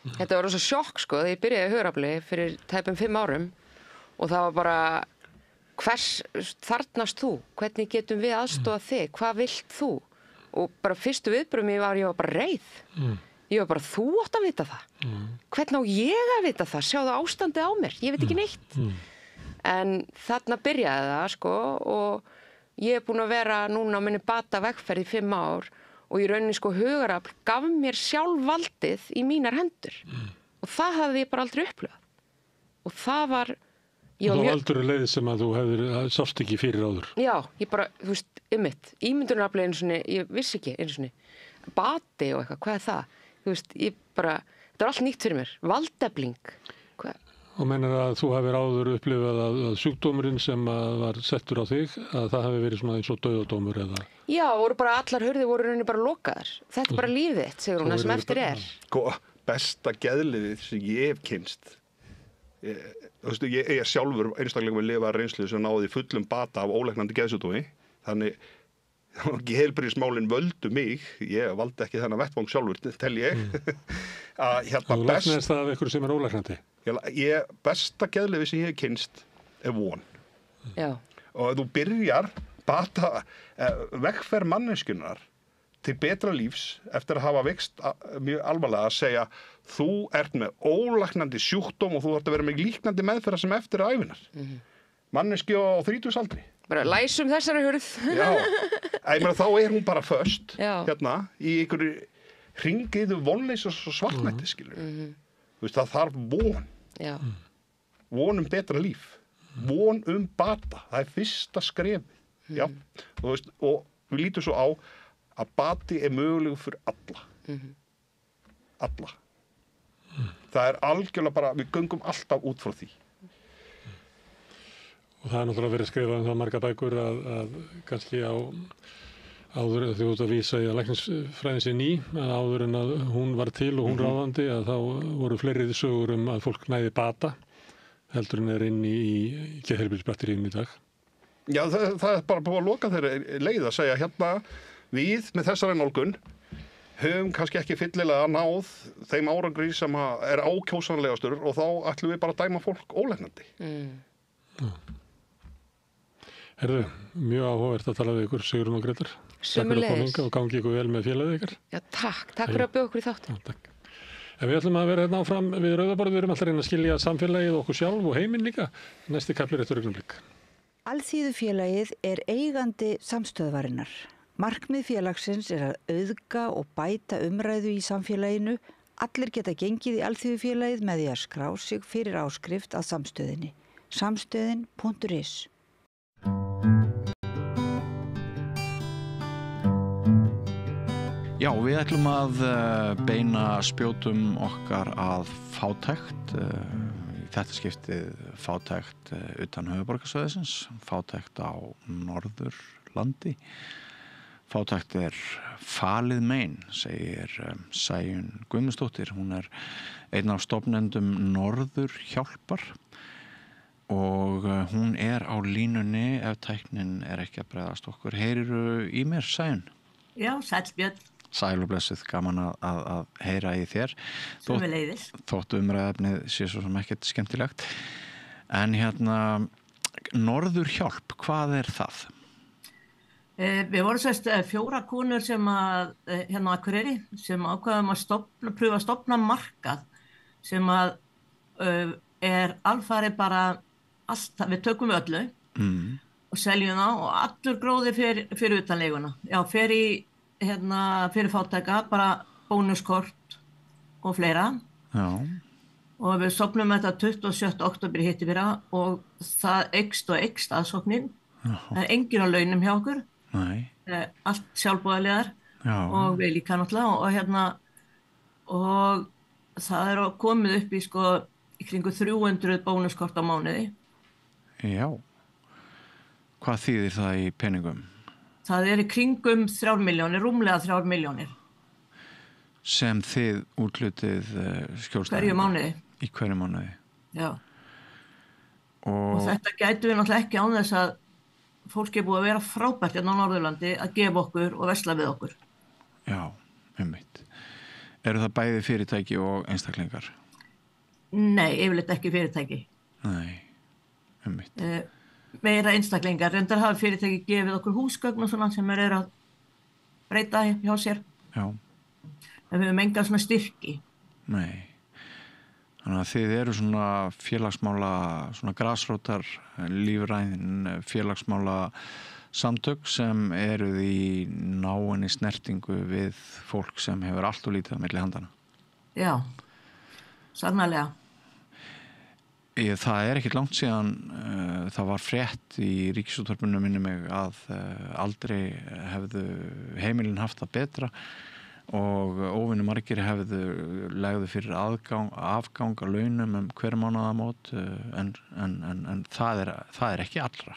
Þetta var rosa sjokk sko, þegar ég byrjaði í Hugarafli fyrir tæpum 5 árum og það var bara, hvers þarfnast þú? Hvernig getum við aðstofað þig? Hvað vilt þú? Og bara fyrstu viðbröðum ég var bara reið. Ég var bara, þú átt að vita það. Hvernig á ég að vita það? Sjáðu ástandið á mér, ég veit ekki neitt. En þarna byrjaði það sko og ég búin að vera núna á minni bata vegferð í 5 ár og í rauninni sko Hugarafl gaf mér sjálf valdið í mínar hendur. Og það hafði ég bara aldrei upplifað. Og það var... Og þá aldrei leið sem að þú sást ekki fyrir áður. Já, ég bara, þú veist, ímyndunarafli einu sinni, ég vissi ekki einu sinni. Bati og eitthvað, hvað er það? Þú veist, ég bara, þetta er allt nýtt fyrir mér. Valdefling. Og meinar að þú hefur áður upplifað að sjúkdómurinn sem var settur á þig, að það hefur verið svona eins og dauðadómur eða... Já, allar hurðir voru rauninni bara lokaðar. Þetta er bara lífið þitt, segir hún, það sem eftir er. Besta geðliðið sem ég hef kynst. Þú veist, ég sjálfur einstaklega með lifa reynslu sem náði fullum bata af ólæknandi geðsjúkdómi. Þannig, geðheilbrigðismálin völdu mig, ég valdi ekki þennan vettvang sjálfur, tel ég. Þú læknaðist það af ykkur sem er ólæknandi? Besta geðliðið sem ég hef kynst er von. Já. Og ef þú byrjar bata vegferð manneskjunnar til betra lífs eftir að hafa veikst mjög alvarlega að segja þú ert með ólæknandi sjúkdóm og þú ert að vera með líknandi meðferðar sem eftir ævinar. Manneskju á 30-aldri. Bara læsum þessari hurð. Já, þá er hún bara föst hérna í einhverju hringiðu vonleysi og svartnætti, skilur. Þú veist, það þarf von. Já. Von betra líf. Von bata. Það er fyrsta skrefið. Já, og þú veist, og við lítum svo á að bati er mögulegu fyrir alla. Alla. Það er algjörlega bara, við göngum alltaf út frá því. Og það er náttúrulega verið að skrifa það marga bækur að kannski áður þú ert að vísa í að læknisfræðin sé ný, að áður en að hún var til og hún ráðandi, að þá voru fleiri sögur að fólk næði bata heldur en er inn í geðheilbrigðisbatteríum í dag. Já, það er bara búið að loka þeirra leið að segja hérna við með þessari nálgun höfum kannski ekki fyllilega náð þeim árangri sem er ákjósanlegastur og þá ætlum við bara að dæma fólk ólæknandi. Herðu, mjög áhugavert að tala við ykkur, Sigrún og Grétar. Sömuleiðis. Og gangi ykkur vel með félagið ykkar. Já, takk fyrir að bjóða okkur í þáttu. Takk. En við ætlum að vera hérna áfram við Rauðaborðið, við erum alltaf að reyna að skilja samfélagið okkur sjálf og heiminn líka. Næsti kapli eftir augnablik. Alþýðufélagið er eigandi samstöðvarinnar. Markmið félagsins er að auðga og bæta umræðu í samfélaginu. Allir geta gengið í Alþýðufélagið með því að skrá sig fyrir áskrift að samstöðinni. Samstöðin.is. Já, við ætlum að beina spjótum okkar að fátækt, í þetta skiptið fátækt utan höfuðborgarsvæðisins, fátækt á Norðurlandi. Fátækt er falið mein, segir Sæunn Guðmundsdóttir. Hún er einn af stofnendum Norðurhjálpar og hún er á línunni ef tæknin er ekki að bregðast okkur. Heyrirðu í mér, Sæunn? Já, sæll Björn. Sæl og blessuð, gaman að heyra í þér. Sömuleiðis. Þótt umræðefnið sé svo sem ekkert skemmtilegt. En hérna, Norðurhjálp, hvað er það? Við vorum sérst 4 konur sem hérna á Akureyri sem ákvaðum að pröfa að stofna markað sem er alfarið bara allt, við tökum við öllu og seljum það og allur gróði fyrir utanleiguna. Já, fyrir fátæka, bara bónuskort og fleira. Já. Og við stofnum þetta 27. október í hittifyrra og það eykst aðsóknin. Það er engin á launum hjá okkur. Nei. Allt sjálfboðaliðar og við líka náttúrulega og það komið upp í í kringu 300 bónuskort á mánuði. Já. Hvað þýðir það í peningum? Það í kringum 3 milljónir, rúmlega 3 milljónir. Sem þið úthlutið skjólstæðinga? Hverju mánuði. Í hverju mánuði? Já. Og þetta gætu við náttúrulega ekki án þess að fólk búið að vera frábært hérna á Norðurlandi að gefa okkur og versla við okkur. Já, einmitt. Eru það bæði fyrirtæki og einstaklingar? Nei, yfirleitt ekki fyrirtæki. Nei, einmitt. Meira einstaklingar. Reyndar hafa fyrirtæki gefið okkur húsgögn og svona sem að breyta hjá sér. Já. En við höfum engan svona styrki. Nei. Þannig að þið eru svona félagsmála, svona grasrótar, lífræn félagsmála samtök sem eruð í náinni snertingu við fólk sem hefur allt og lítið á milli handana. Já, sannarlega. Það ekkert langt síðan það var frétt í Ríkisútvarpinu minni mig að aldrei hefðu heimilin haft það betra og óvinni margir hefðu legðu fyrir afgang á launum hver mánaðamót en það ekki allra.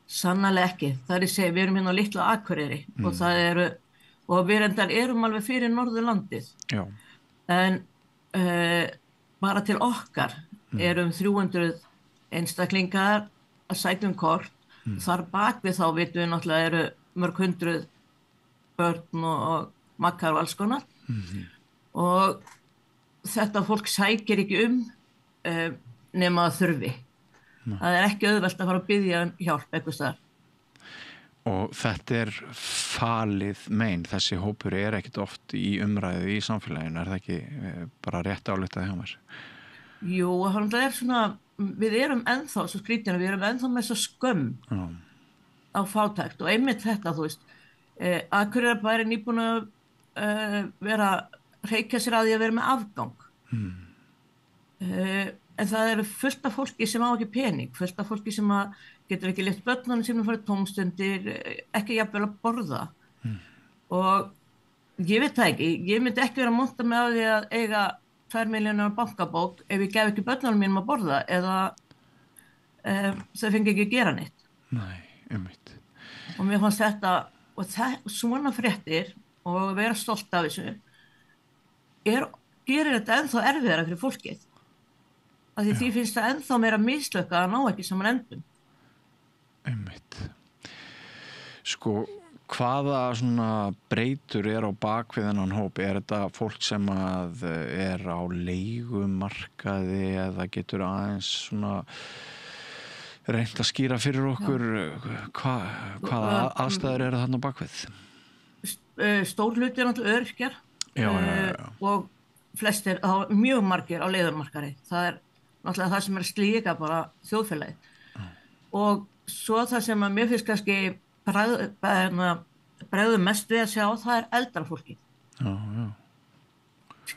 Sannarlega ekki. Það ég segi, við erum hérna á litla Akureyri og við reyndar erum alveg fyrir Norðurlandið. Já. En bara til okkar erum 300 einstaklingar að sækja kort. Þar bak við þá vitum við náttúrulega mörg hundruð börn og makkar og alls konar. Og þetta fólk sækir ekki nema að þurfi. Það ekki auðvelt að fara að biðja hjálp eitthvað staðar. Og þetta falið mein, þessi hópur ekkert oft í umræðu í samfélaginu, það ekki bara rétt ályktað hjá mér? Jú, það svona, við erum ennþá, svo skrítinu, við erum ennþá með þessa skömm á fátækt og einmitt þetta, þú veist, Akureyrarbær nýbúin að reykja sér að því að vera með afgang. En það fullt af fólki sem á ekki pening, fullt af fólki sem getur ekki lyft börnunum sem farið tómstundir, ekki jafnvel að borða. Og ég veit það ekki, ég myndi ekki vera að monta með á því að eiga 2 milljónir á bankabók ef ég gef ekki börnunum mínum að borða eða þau fengi ekki að gera neitt. Nei, einmitt. Og mér fannst þetta, og svona fréttir og vera stolt af þessu, gerir þetta ennþá erfiðara fyrir fólkið. Af því finnst það ennþá meira mislukka að ná ekki saman endum. Einmitt. Sko, hvaða svona breytur á bak við þennan hóp? Þetta fólk sem að á leigumarkaði eða getur aðeins svona reynt að skýra fyrir okkur hvaða aðstæður þarna á bak við? Stór hluti náttúrulega öryrkjar og flestir, mjög margir á leigumarkaði. Það náttúrulega það sem slíka bara þjóðfélagið. Og svo það sem að mér finnst kannski bregður mest við að sjá, það eldra fólki. Já.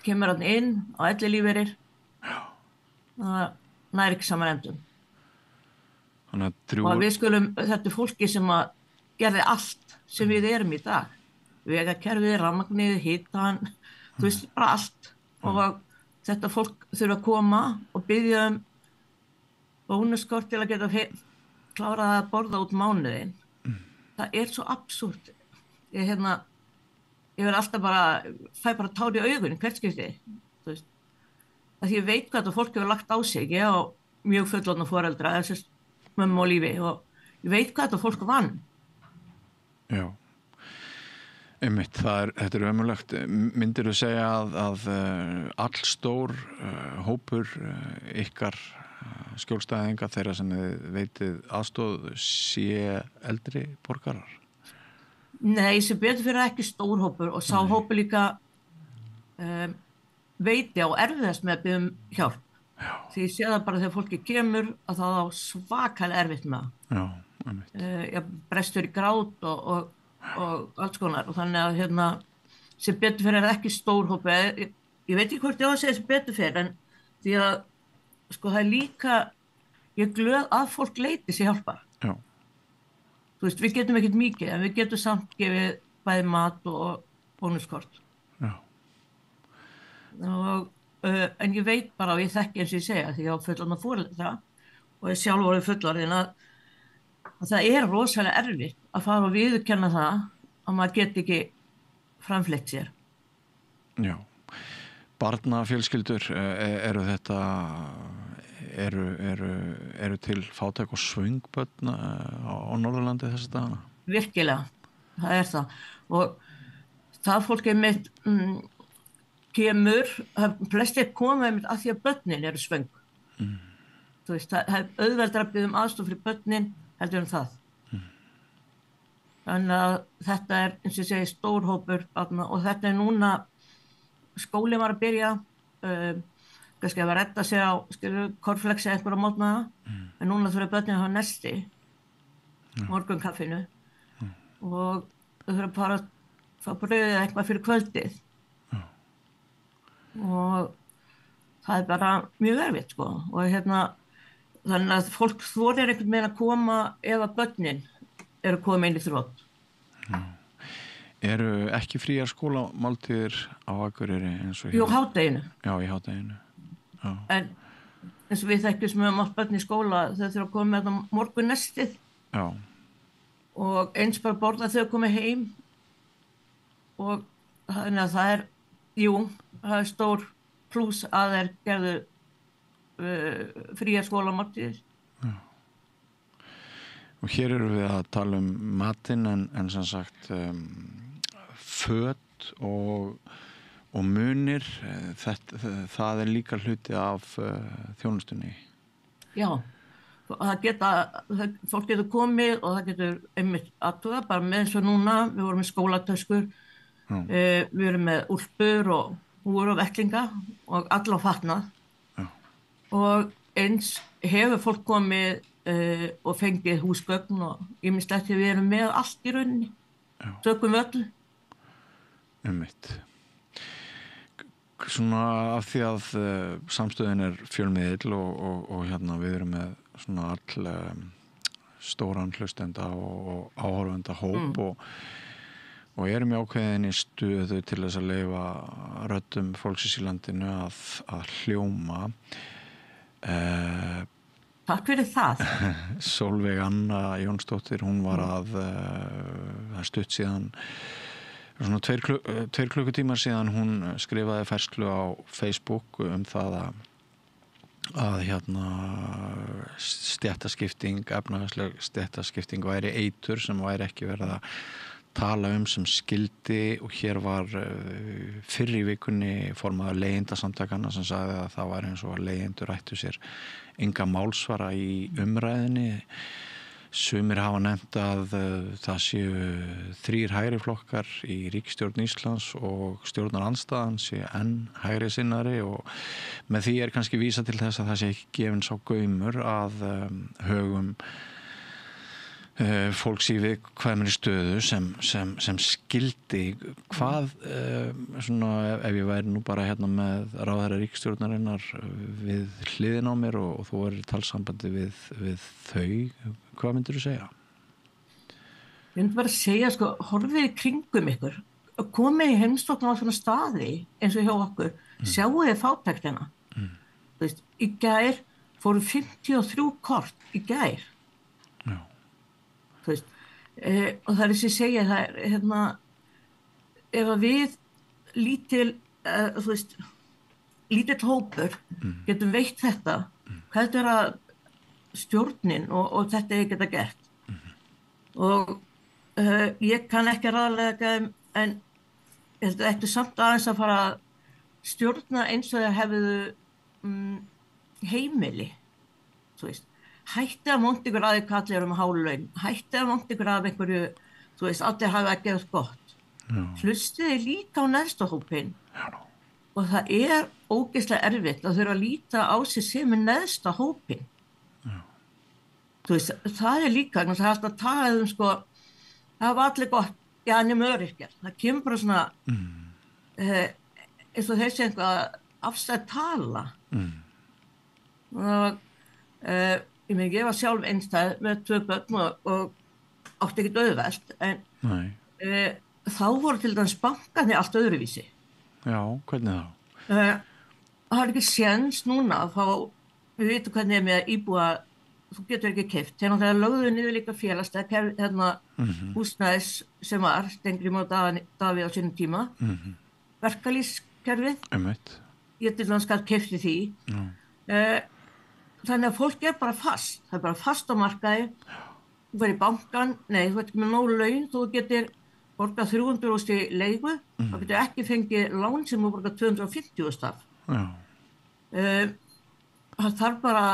Kemur hann inn á ellilífeyrir, það nær ekki saman endum. Og við skulum, þetta fólki sem að gerði allt sem við erum í dag. Vegakerfið, rafmagnið, hitan, þú veist, bara allt. Og þetta fólk þurfa að koma og biðja bónuskort til að geta klárað að borða út mánuðinn. Það svo absúrt. Ég verð alltaf fæ bara tár í augun hvert skipti. Þú veist, að ég veit hvað þetta fólk hefur lagt á sig. Ég á mjög fullorðna foreldra, mömmu og lífi, og ég veit hvað þetta fólk vann. Já. Einmitt, þetta ömurlegt. Myndirðu segja að allstór hópur ykkar skjólstæðinga þeirra sem þið veitið aðstoð sé eldri borgarar? Nei, sem betur fyrir ekki stór hópur og sá hópur líka veiti á erfiðast með að biðja hjálp. Já. Því ég sé það bara þegar fólki kemur að það á svakalega erfitt með það. Já, einmitt. Ég brestur í grát og alls konar og þannig að sem betur fyrir ekki stór hópi. Ég veit ekki hvort ég á að segja sem betur fyrir en því að sko það líka, ég glöð að fólk leiti sér hjálpar. Já. Þú veist, við getum ekkert mikið en við getum samt gefið bæði mat og bónuskort. Já. En ég veit bara og ég þekki eins og ég segja því ég á fullorðna foreldra og ég sjálf orðið fullorðin að það rosalega erfitt að fara og viðurkenna það að maður get ekki framfleytt sér. Já. Barnafjölskyldur eru þetta eru til fátæk og svöngbörn á Norðurlandi þessa dagana? Virkilega, það það og það fólk mitt kemur, flestir koma einmitt að því að börnin eru svöng. Þú veist, það auðveldara að biðja aðstoð fyrir börnin heldur en það. Þannig að þetta eins og ég segi stór hópur og þetta núna skólinn var að byrja kannski að redda sig á korflexi einhverja mótnaða en núna þurfa börnin að hafa nesti morgunkaffinu og þau þurfa bara að fá brauðið eitthvað fyrir kvöldið og það bara mjög erfitt sko og þannig að fólk þorir einhvern veginn að koma ef að börnin eru komið inn í þrot. Eru ekki fríar skólamáltíðir á Akureyri eins og Jú, hádeginu. Já, í hádeginu. Já. En eins og við þekkjum sem höfum átt börn í skóla þau þurfa að koma með þetta morgunnestið. Já. Og eins bara borða þau að koma heim og þannig að það stór plús að þeir gerðu fríar skólamáltíðir. Já. Og hér eru við að tala matinn en sem sagt föt og munir, það líka hluti af þjónustunni. Já, fólk getur komið og það getur einmitt aðtuga, bara með eins og núna, við vorum með skólatöskur, við erum með úlpur og húfur og vettlinga og alla fatnað. Og eins hefur fólk komið og fengið húsgögn og ýmislegt við erum með allt í rauninni. Tökum við öllu. Einmitt. Svona af því að samstöðin fjölmiðill og við erum með svona all stóran hlustenda og áhorfenda hóp og erum í ákveðinni stöðu til þess að leyfa röddum fólksins í landinu að hljóma. Takk fyrir það. Sólveig Anna Jónsdóttir, hún var að stutt síðan svona 2 klukkutímar síðan hún skrifaði færslu á Facebook það að stéttaskipting, efnahagsleg stéttaskipting væri eitur sem væri ekki verið að tala sem skildi og hér var fyrr í vikunni formaður leigjendasamtakanna sem sagði að það var eins og að leigjendur ættu sér enga málsvara í umræðinni. Sumir hafa nefnt að það séu 3 hægri flokkar í ríkisstjórn Íslands og stjórnarandstaðan séu enn hægri sinnari og með því kannski vísa til þess að það sé ekki gefinn sá gaumur að högum fólks í viðkvæmri stöðu sem skildi hvað svona ef ég væri nú bara með ráðherra ríkisstjórnarinnar við hliðin á mér og þú er í talsambandi við þau, hvað myndir þú segja? Ég myndi bara að segja sko, horfið í kringum ykkur komið í heimsókn á svona staði eins og hjá okkur, sjáu þið fátæktina þú veist, í gær fóru 53 kort í gær þú veist, og það sem ég segja það ef að við þú veist lítill hópur getum veitt þetta hvað er að stjórnin og þetta geta gert og ég kann ekki ráðlega en þetta ætti samt aðeins að fara að stjórna eins og þeir hefðu heimili þú veist hætti að monta ykkur að kallir hálulaun, hætti að monta ykkur af einhverju, þú veist, allir hafa ekki gert gott. Hlustiði líka á neðsta hópinn og það ógeðslega erfitt að þurfa að líta á sig sem neðsta hópinn. Þú veist, það líka, það er alltaf að tala sko, það var allir gott, já, nema öryrkjar. Það kemur bara svona, eins og þessi einhvað afstæð tala. Og ég var sjálf einstæð með 2 börn og átti ekkert auðvelt en þá voru til dæmis bankarnir allt öðruvísi. Já, hvernig þá? Það er ekki séns núna að fá, við veitum hvernig með íbúa, þú getur ekki keypt. Þegar náttúrulega lögðu niður líka félagslega, húsnæðis sem var, Steingrímur og Davíð á sínum tíma, verkalýðskerfið, ég til dæmis gat keypti því. Þannig að fólk bara fast, það bara fast á markaði, þú verður í bankan, nei, þú ert ekki með nóg laun, þú getur borgað 300.000 í leigu, þá getur ekki fengið lán sem þú borgað 250.000 af. Það þarf bara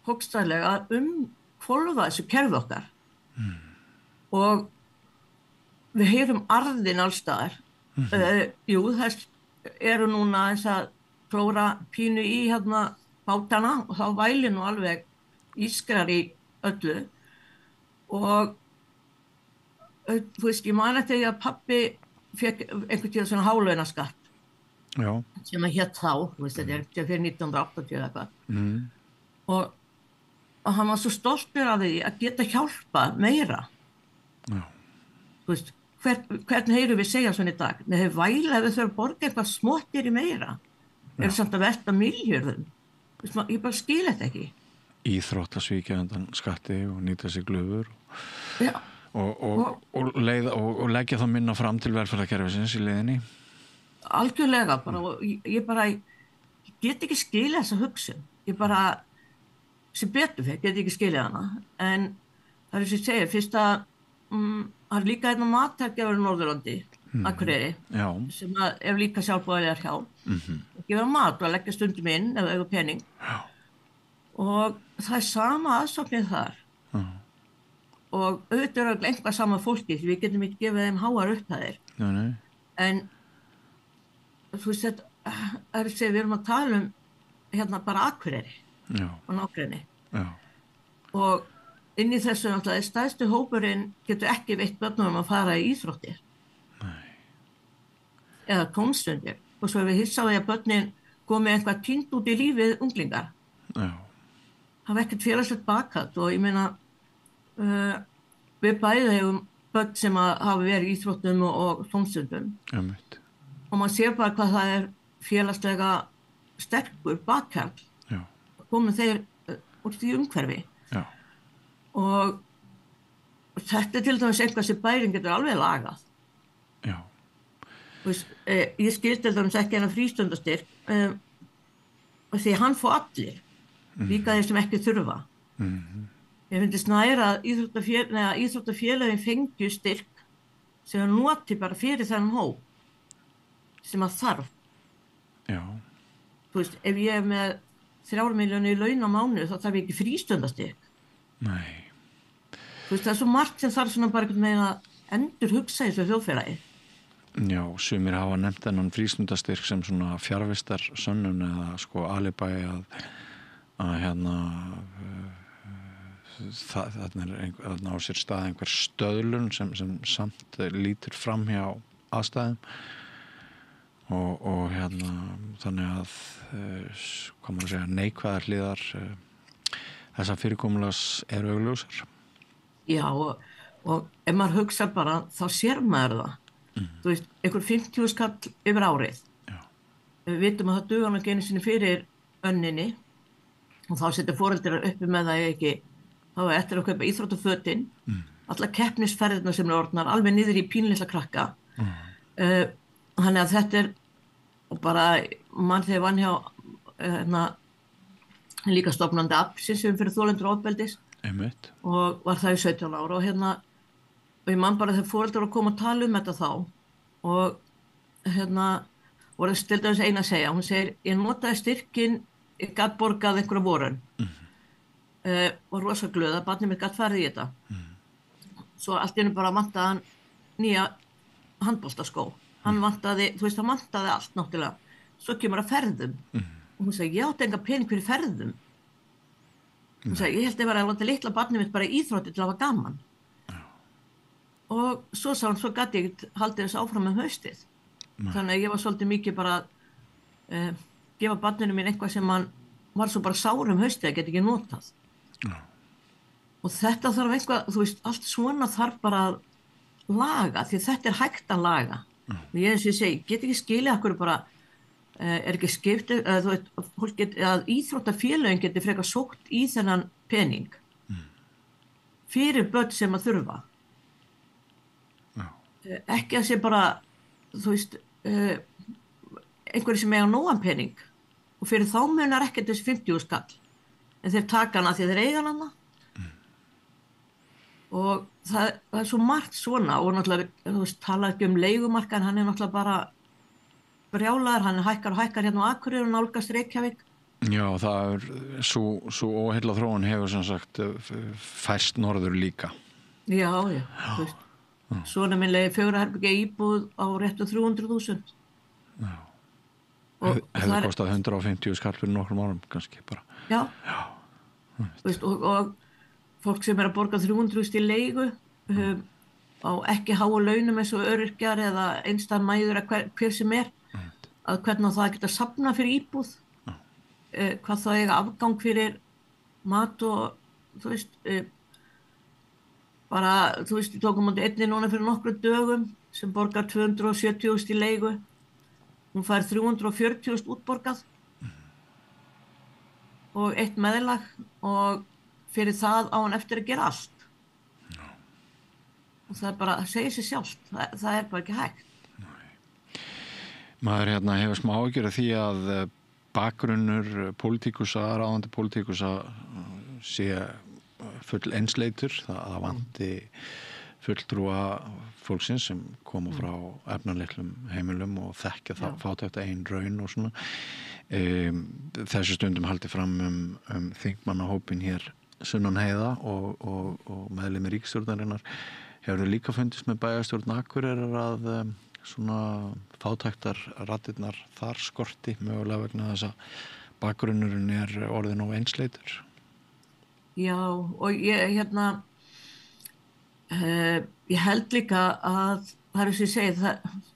hókstæðlega að hvolfa þessu kerfi okkar. Og við heyrum arðin allstaðar. Jú, þess eru núna þess að klóra pínu í bátana og þá væli nú alveg ískrar í öllu. Og þú veist, ég man eftir að pabbi fekk einhvern tíðan svona hálaunaskatt sem að hét þá, þú veist, þetta fyrir 1980 eða eitthvað. Og hann var svo stoltur af því að geta hjálpa meira. Þú veist, hvern heyrum við segja svona í dag? Nei, þeir væla ef þau þurfa að borga eitthvað smottir í meira. Er samt að velta milljörðum. Ég bara skil þetta ekki. Íþróttasvíkja undan skatti og nýta sér glöfur og leggja það minna fram til velferðarkerfisins í leiðinni. Algjörlega bara, og ég get ekki skilja þessa hugsun. Ég bara, sem betur fyrir, get ekki skilja hana. En það er sem ég segja, fyrst að það er líka matargjafur í Norðurlandi, Akureyri, sem er líka sjálfboðaliðar hjá. Og gefa mat og leggja stundum inn ef það er pening. Og það er sama aðsóknir þar. Og auðvitað er einhvað sama fólki, því við getum ekki gefið þeim háar upphæðir. En þú veist þetta, við erum að tala bara Akureyri og nágrenni. Og inn í þessu náttúrulega stærstu hópurinn getur ekki veitt börnum að fara í íþróttir. Eða tómstundir. Og svo við hissa á því að börnin komi eitthvað týnt út í lífið unglingar. Hafa ekkert félagslegt bakhald og ég meina við bæði hefum börn sem hafa verið í íþróttum og tómstundum. Og maður sér bara hvað það er félagslega sterkur bakhald. Komu þeir úr því umhverfi. Og þetta er til dæmis eitthvað sem bærin getur alveg lagað. Ég skil til dæmis ekki frístundastyrk því hann fór allir, líka þeir sem ekki þurfa. Ég finnst nær að íþróttafélögin fengju styrk sem að noti bara fyrir þennan hóp sem að þarf. Þú veist, ef ég er með 3 milljónir í laun á mánuði þá þarf ég ekki frístundastyrk. Þú veist, það er svo margt sem þarf svona bara einhvern veginn að endur hugsa í þessu þjóðfélagi. Já, sumir hafa nefnt þennan frístundastyrk sem svona fjarvistar sönnun eða sko alibæ að þarna á sér stað einhver stöðlun sem samt lítur fram hjá aðstæðum og þannig að hvað maður að segja, neikvæðar hliðar þessa fyrirkomulags eru augljósar. Já, og ef maður hugsa bara þá sér maður það. Þú veist, einhver 50 skall yfir árið. Við vitum að það dugar ekki einu sinni fyrir önninni og þá setja foreldrar uppi með það ekki, þá er eftir að kaupa íþróttafötin, alla keppnisferðina sem er orðnar, alveg niður í pínlitla krakka. Þannig að þetta er, og bara mann þegar vann hjá líka stofnandi APSins sem fyrir þolendur ofbeldis og var það í 17 ára og ég man bara þegar foreldrar að koma að tala um þetta þá og voru til dæmis eina að segja, hún segir, ég notaði styrkin, ég gat borgað einhverja vorun var rosa glöð að barnið mitt gat farið í þetta. Svo allt í einu bara vantaði hann nýja handboltaskó. Hann vantaði, þú veist, hann vantaði allt náttúrulega. Svo kemur að ferðum. Og hún segi, ég átti enga pening fyrir ferðum. Hún segi, ég held að ég var að láta litla barnið mitt bara í íþrótti til að hafa gaman. Og svo sá hann, svo gæti ég ekki haldið þessu áfram með haustið. Þannig að ég var svolítið mikið bara gefa barninu mín eitthvað sem hann var svo bara sár haustið að geta ekki notað. Og þetta þarf eitthvað, þú veist, allt svona þarf bara að laga, því þetta er hægt að laga. Og ég eins og ég segi, get ekki skilið okkur bara ekki skipt, að íþróttafélögin geti frekar sótt í þennan pening fyrir börn sem að þurfa. Ekki að sé bara, einhverju sem eiga nógan pening og fyrir þá munar ekkert þessi 50 skall. En þeir taka hana því þeir eiga hana. Og það svo margt svona og náttúrulega, talað ekki leigumarkaðinn, hann náttúrulega bara brjálaður, hann hækkar og hækkar hérna á Akureyri og nálgast Reykjavík. Já, það svo óheilla þróun hefur sem sagt færst norður líka. Já. Svona minnlega 4 herbergja íbúð á réttu 300.000. Já. Hefði kostað 150 skall fyrir nokkrum árum kannski bara. Já. Og fólk sem að borga 300.000 í leigu á ekki háu launum eins og öryrkjar eða einstæðar mæður hver sem að hvernig það geta safna fyrir íbúð, hvað það eiga afgang fyrir mat og ég tókum á einni núna fyrir nokkru dögum sem borgar 270.000 í leigu, hún fær 340.000 útborgað og 1 meðlag og fyrir það á hann eftir að gera allt. Og það bara, segir sig sjálft, það bara ekki hægt. Maður hefur smá áhyggjur af því að bakgrunnur pólitíkusa, ráðandi pólitíkusa sé full einsleitur, það vanti fulltrúa fólksins sem koma frá efnalitlum heimilum og þekkja það fátækt ein raun og svona. Þessu stundum haldi fram þingmannahópinn hér sunnan heiða og meðlimir ríkisstjórnarinnar. Hefur líka fundist með bæjarstjórn Akureyrar að svona fátæktar raddirnar þar skorti mögulega vegna þess að bakgrunnurinn orðinn of einsleitur? Já, og ég held líka að það sem ég segi,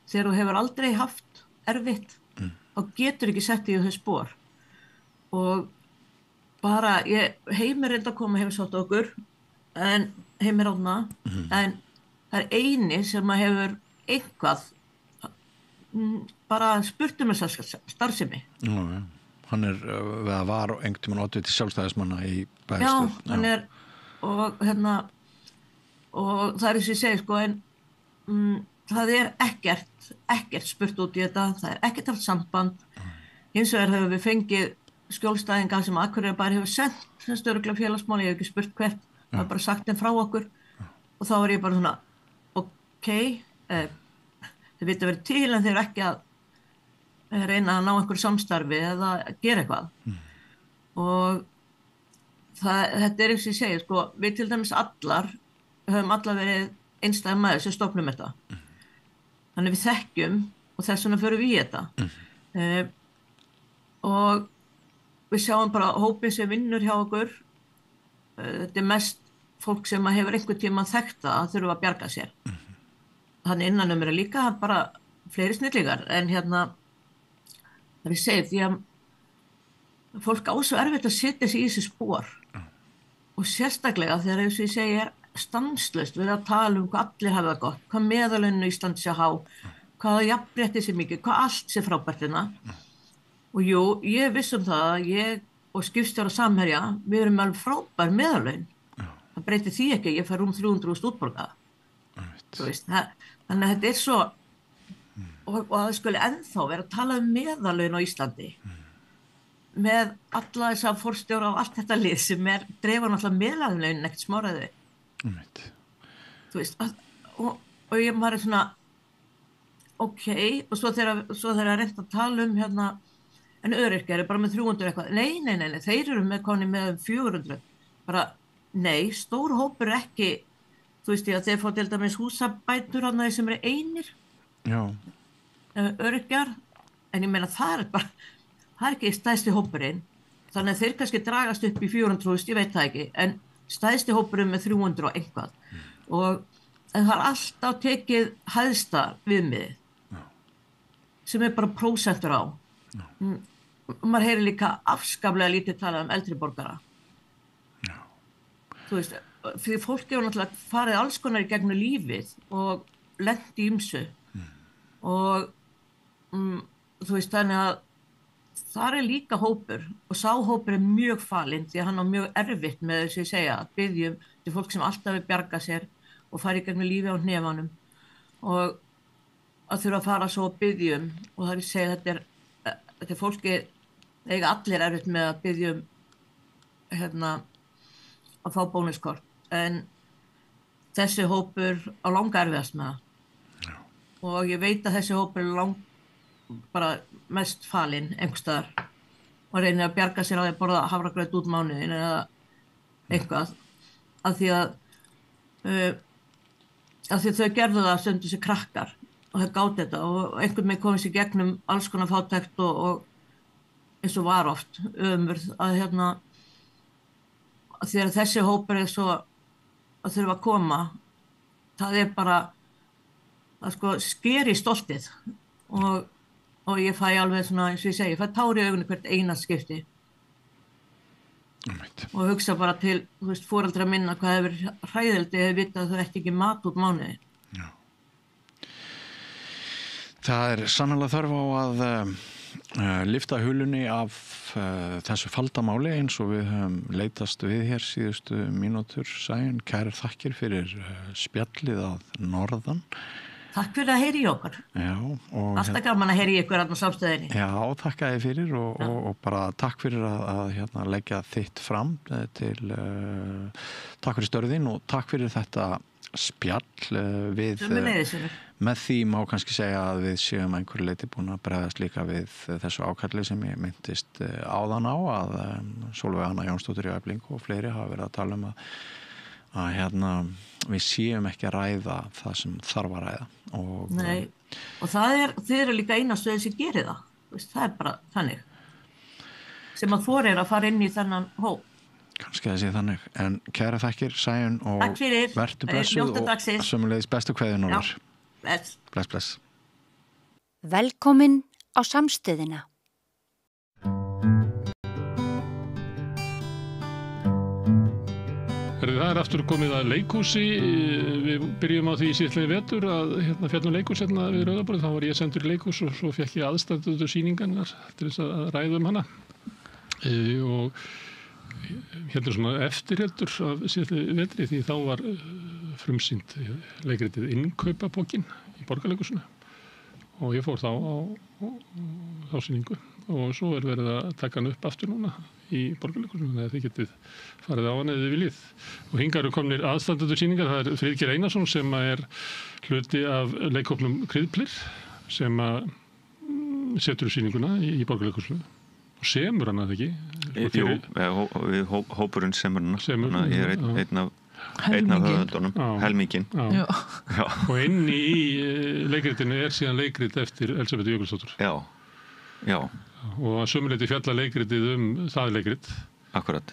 þegar þú hefur aldrei haft erfitt þá getur ekki sett í þau spor og bara Heimir reyndi að koma heimsótt okkur en Heimir átna en það eini sem að hefur eitthvað bara spurt þessa starfsemi. Já, hann var einhvern tímann oddviti sjálfstæðismanna í bæjarstjórn. Já, hann og það sem ég segi en það ekkert spurt út í þetta, það ekkert haft samband. Hins vegar hefur við fengið skjólstæðinga sem Akureyrarbær hefur sendt sem örugglega félagsmáli, ég hef ekki spurt hvert, það er bara sagt þeim frá okkur og þá ég bara svona þeir vita verið til en þeir ekki að reyna að ná einhverju samstarfi eða gera eitthvað og þetta eins og ég segi, við til dæmis höfum allar verið einstæðar maður sem stofnum þetta þannig við þekkjum og þess vegna förum við í þetta og við sjáum bara hópinn sem vinnur hjá okkur þetta mest fólk sem hefur einhvern tímann þekkt að þurfa að bjarga sér þannig innanum líka bara fleiri snillingar en það ég segi því að fólk á svo erfitt að setja sig í þessi spor og sérstaklega þegar eins og ég segi stanslaust við að tala hvað allir hafa það gott, hvað meðalaunin í Íslandi sé há, hvað jafnrétti sé mikið, hvað allt sé frábært og jú, ég viss það að ég og skipstjóra Samherja, við erum alveg frábær meðalaun það breytir því ekki, ég fær 300.000 útborgaða þannig að þetta svo og það skulle ennþá vera að tala meðalaun á Íslandi með alla þessa forstjóra og allt þetta lið sem dreifur náttúrulega meðalaunin ekkert smáraði og ég maður svona og svo þegar að reynda að tala en öryrkjar bara með 300 eitthvað, nei, þeir eru með 400 bara, nei, stór hópur ekki að þeir fá til dæmis húsabætur sem eru einir öryrkjar en ég meina það er ekki stærsti hópurinn þannig að þeir kannski dragast upp í 400.000, ég veit það ekki en stærsti hópurinn með 300 og eitthvað en það er alltaf tekið hæðsta viðmiðið sem bara prósentur á maður heyrir líka afskaplega lítið talað eldri borgara því fólk hefur náttúrulega farið alls konar í gegnum lífið og lent í ýmsu og þannig að þar líka hópur og sá hópur mjög falinn því að hann á mjög erfitt með þess að segja að biðjum til fólk sem alltaf vil bjarga sér og fara í gegnum lífi á hnefanum og að þurfa að fara svo að biðjum og það ég segja þetta fólki eiga allir erfitt með að biðjum að fá bónuskort en þessi hópur á langa erfiðast með það og ég veit að þessi hópur bara mest falinn einhverstaðar og reynir að bjarga sér á því að borða hafragraut út mánuðin eða eitthvað af því að þau gerðu það stundum sem krakkar og þau gátu þetta og einhvern veginn komið sér gegnum alls konar fátækt og eins og var oft ömurð að að þegar þessi hópur svo að þurfa að koma það bara að sko skeri stoltið og ég fæ alveg svona, eins og ég segi, ég fæ tár í augunni hvert einast skipti. Og hugsa bara til, þú veist, foreldra minna hvað hefur hræðildi hefur vitað að þau ætti ekki mat út mánuði. Já. Það sannarlega þörf á að lyfta hulunni af þessu faldamáli eins og við höfum leitast við hér síðustu mínútur Sæunn. Kærar þakkir fyrir spjallið að norðan. Takk fyrir að heyri í okkur. Já. Alltaf gaman að heyri í ykkur á samstöðinni. Já, þakka þið fyrir og bara takk fyrir að leggja þitt fram til takk fyrir störðin og takk fyrir þetta spjall við með því má kannski segja að við séum einhverju leyti búin að bregðast líka við þessu ákalli sem ég myndist áðan á að Sólveig Anna Jónsdóttir í Eflingu og fleiri hafa verið að tala um að við séum ekki að ræða það sem þarf að ræða Nei, og þið eru líka eina stöð sem gerir það, það bara þannig sem að þor að fara inn í þennan hóp kannski að sé þannig, en kæra þakkir Sæunn og vertu blessuð og sömuleiðis bestu kveðjun Ólafur. Bless. Velkomin á samstöðina. Það aftur komið að leikhúsi, við byrjum á því síðlega vetur að fjallum leikhús við Rauðaborðið, þá var ég sendur í leikhús og svo fékk ég aðstandendur sýningarnar til þess að ræða hana og hérna svona eftirheldur af síðlega vetri því þá var frumsýnt leikritið Innkaupabókin í Borgarleikhúsinu og ég fór þá á þá sýningu og svo verið að taka hann upp aftur núna í Borgarleikhúsinu þannig að þið getið farið á hann eða þið viljið og hingað eru komnir aðstandendur sýningar, það Friðgeir Einarsson sem hluti af leikhópnum Kryðplir sem setur sýninguna í Borgarleikhúsinu og semur hann að ekki? Jú, hópurinn semur hana, ég einn af höfundunum, helmingin. Já. Og inn í leikritinu síðan leikrit eftir Elsabetu Jökulsdóttur. Já. Og að sömuleyti fjalla leikritið það leikrit. Akkurat.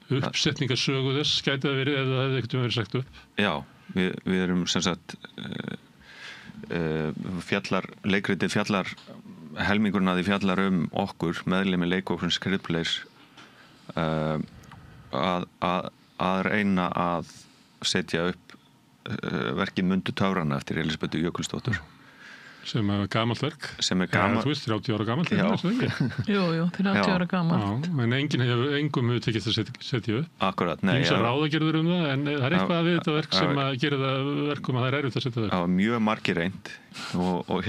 Uppsetningarsögu þess gæti það verið eða það hefði ekkert verið sagt upp. Já, við erum sem sagt leikritið fjallar helmingurinn að því fjallar okkur meðlimi leikhópsins Kryðplir að reyna að setja upp verkið Mundu töfrana eftir Elísabetu Jökulsdóttur sem gamalt verk sem gamalt, þú veist, 30 ára gamalt Jú, 30 ára gamalt en engum hefur tekist að setja upp Akkurat, nei Ýmsar ráðagerður það, en það eitthvað við þetta verk sem að gera það verkum að það erfitt að setja það upp Það var mjög margir reynd og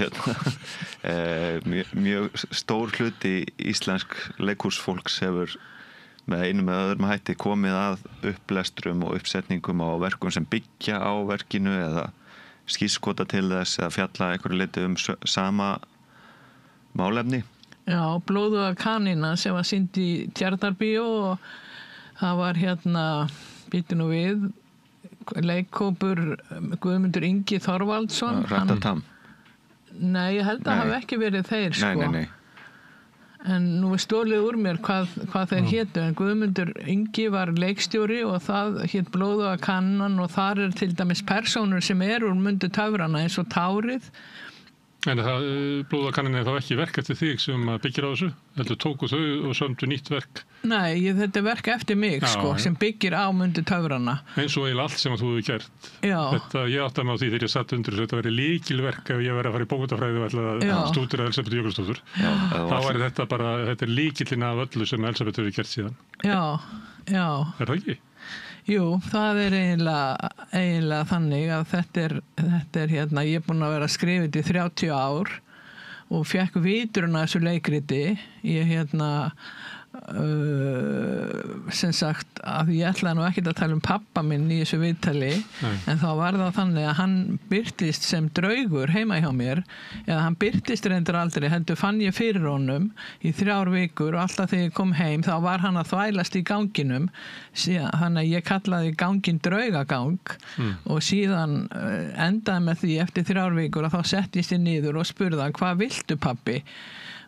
mjög stór hluti íslensk leikhúsfólks hefur með einum eða öðrum hætti komið að upplestrum og uppsetningum á verkum sem byggja á verkinu eða skírskota til þess eða fjalla einhverju leyti sama málefni. Já, Blóðuga kanína sem var sýnd í Tjarnarbíó og það var býttu nú við leikhópur Guðmundur Ingi Þorvaldsson. Ratatam. Nei, ég held að það hafi ekki verið þeir sko. Nei. En nú stólið úr mér hvað þeir hétu en Guðmundur Ingi var leikstjóri og það hét Blóðuga kanínan og þar til dæmis persónur sem úr Mundu töfrana eins og Tárið En það blóðakannin er þá ekki verk eftir þig sem byggir á þessu? Heldur tóku þau og sömdu nýtt verk? Nei, þetta er verk eftir mig sem byggir á Mundu töfrana. Eins og eiginlega allt sem þú hefur gert. Já. Þetta, ég átti mig á því þegar ég satt undir þetta væri lykilverk ef ég væri að fara í bókmennafræði og ætla að stúdera Elsabet Jökulsdóttur. Þá væri þetta bara, þetta er lykillinn af öllu sem Elsabet hefur gert síðan. Já. Er það ekki? Jú, það er eiginlega þannig að þetta er ég er búin að vera að skrifa þetta í 30 ár og fekk vitrun að þessu leikriti. Ég sem sagt að ég ætlaði nú ekkert að tala pappa minn í þessu viðtali en þá var það þannig að hann birtist sem draugur heima hjá mér eða hann birtist reyndar aldrei heldur fann ég fyrir honum í 3 vikur og alltaf þegar ég kom heim þá var hann að þvælast í ganginum þannig að ég kallaði gangin draugagang og síðan endaði með því eftir 3 vikur að þá settist ég niður og spurði hann hvað viltu pabbi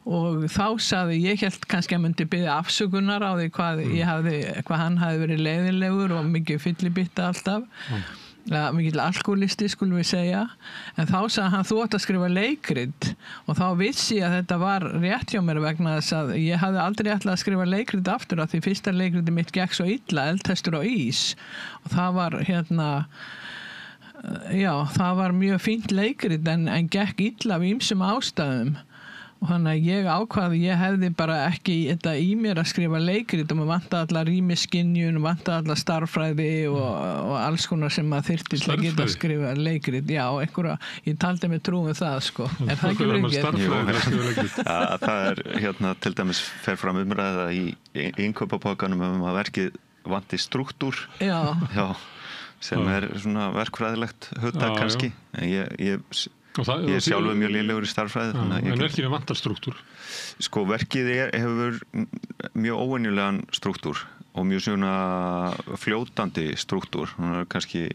og þá sagði ég held kannski að myndi biðja afsökunar á því hvað hann hafði verið leiðinlegur og mikið fyllibitta alltaf mikill alkoholisti skulum við segja en þá sagði hann þú átt að skrifa leikrit og þá vissi ég að þetta var rétt hjá mér vegna þess að ég hafði aldrei ætlað að skrifa leikrit aftur af því fyrsta leikriti mitt gekk svo illa Eldhestur á ís og það var það var mjög fínt leikrit en gekk illa af ýmsum ástæðum og þannig að ég ákvaði ég hefði bara ekki þetta í mér að skrifa leikrit og maður vantaði alla rýmisskynjun vantaði alla starffræði og alls konar sem maður þyrfti til að geta að skrifa leikrit, ég taldi mig trú það sko, er það ekki verið? Það er til dæmis fer fram umræða í innkaupapókanum að verkið vanti struktúr sem er svona verkfræðilegt hugtak kannski en ég sjálfur mjög lélegur í starffræði en verkinu vantar struktúr? Sko verkið hefur mjög óvenjulegan struktúr og mjög svona fljótandi struktúr kannski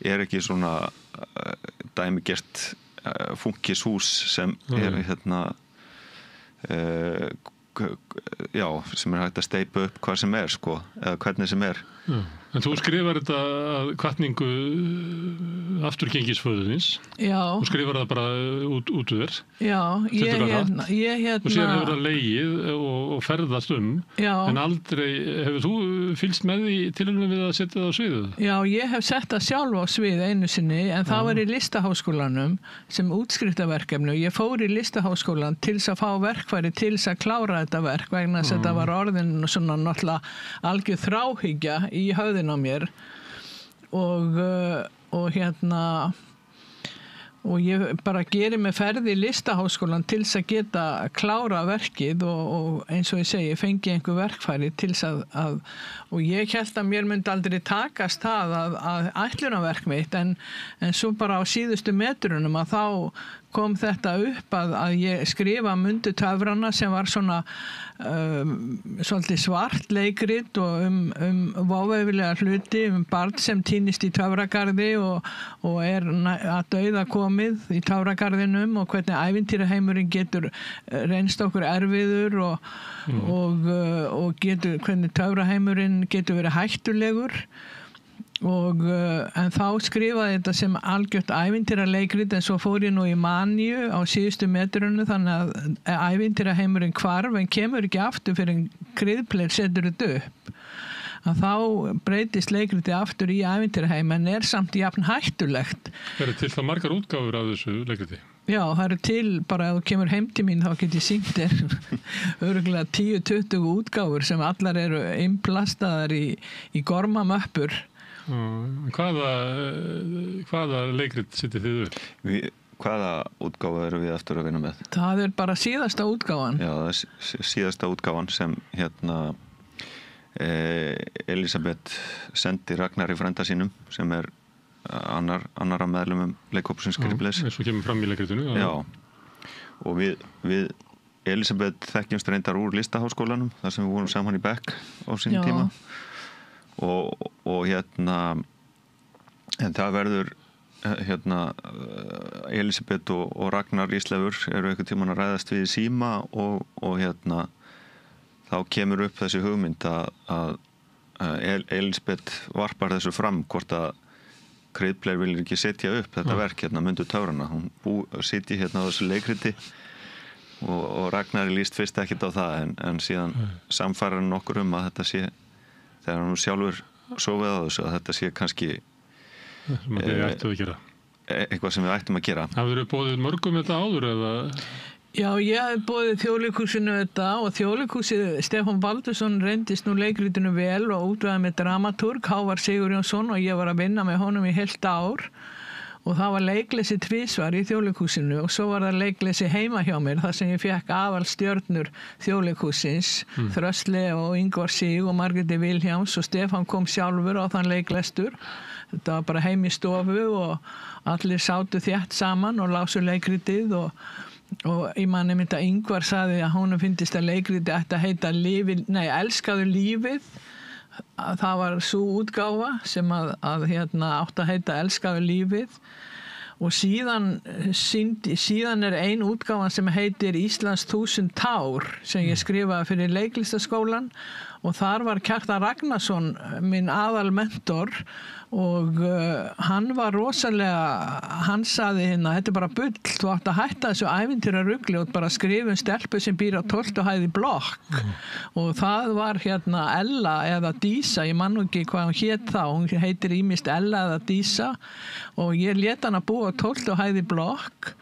er ekki svona dæmigert funkishús sem er sem er hægt að steypa upp hvað sem er sko, eða hvernig sem er En þú skrifar þetta að hvatningu afturgengisföðuðins þú skrifar það bara út úr þér og síðan hefur það legið og ferðast en aldrei hefur þú fylgst með því tilhörnum við að setja það á sviðið? Já, ég hef sett það sjálf á svið einu sinni en það var í Listaháskólanum sem útskriftaverkefni og ég fór í Listaháskólan til þess að fá verkfæri til þess að klára þetta verk vegna þess að þetta var orðin svona náttúrulega algjör þráhyggja í höfðinu á mér og ég bara geri mig ferði í Listaháskólan til þess að geta klára verkið og eins og ég segi, fengi einhver verkfæri til þess að og ég held að mér myndi aldrei takast það að ætlunarverk mitt en svo bara á síðustu metrunum að þá kom þetta upp að ég skrifa Mundu töfrana sem var svona svolítið svart leikrit og váveiflega hluti barn sem týnist í töfragarði og er að dauða komið í töfragarðinum og hvernig ævintýraheimurinn getur reynst okkur erfiður og getur, hvernig töfraheimurinn getur verið hættulegur en þá skrifaði þetta sem algjört ævintýraleikrit en svo fór ég nú í maníu á síðustu metrunum þannig að ævintýraheimurinn hvarf en kemur ekki aftur fyrir kryðpleir setur þetta upp að þá breytist leikriti aftur í ævintýraheim en er samt jafn hættulegt. Er til það margar útgáfur af þessu leikriti? Já, það eru til, bara ef þú kemur heim til mín þá get ég sýnt þér örugglega 10-20 útgáfur sem allar eru innplastaðar í gormamöppur. Hvaða leikrit setið þið upp? Hvaða útgáfa eru við aftur að vinna með? Það er bara síðasta útgáfan. Já, það er síðasta útgáfan sem Elisabeth sendi Ragnari frænda sínum sem er annara meðlumum leikhópsins Skrifleys. Eins og kemur fram í leikritinu. Já, og við Elisabeth þekkjumst reyndar úr Listaháskólanum þar sem við vorum saman í bekk á sínum tíma. Og en það verður Elisabeth og Ragnar Íslefur eru einhvern tímann að ræðast við í síma og þá kemur upp þessi hugmynd að Elisabeth varpar þessu fram hvort að Kreidbler viljur ekki setja upp þetta verk hérna, Mundu töfrana, hún sitji hérna á þessu leikriti og Ragnari líst fyrst ekkert á það en síðan samfærar hann okkur að þetta sé, þegar hann sjálfur sofið á þessu, að þetta sé kannski sem við ættum að gera eitthvað sem við ættum að gera. Hafðirðu boðið mörgum þetta áður eða? Já, ég hef boðið Þjóðleikhúsinu þetta og Þjóðleikhúsið, Stefán Baldursson reyndist nú leikritinu vel og útvegaði með dramaturg, Hávar Sigurjónsson, og ég var að vinna með honum í heilt ár og það var leikleysi tvisvar í Þjóðleikhúsinu og svo var það leikleysi heima hjá mér þar sem ég fekk aðalstjörnur Þjóðleikhúsins, Þrösli og Ingvar Sig og Margréti Vilhjáms og Stefán kom sjálfur á þann leiklestur. Þetta var bara heim í stofu og allir sátu þétt saman og lásu leikritið og ég man einmitt að Ingvar sagði að honum fyndist að leikriti ætti að heita Elskaðu lífið. Það var sú útgáfa sem að átti að heita Elskaðu lífið og síðan ein útgáfan sem heitir Íslands 1000 tár sem ég skrifaði fyrir leiklistaskólan og þar var Kjartan Ragnarsson minn aðal mentor og hann var rosalega, hann saði hérna, þetta bara bull, þú átt að hætta þessu ævintýra rugli og bara skrifa stelpu sem býr á 12. hæð í blokk og það var hérna Ella eða Dísa, ég man nú ekki hvað hún hét þá, hún heitir ýmist Ella eða Dísa og ég lét hann að búa á 12. hæð í blokk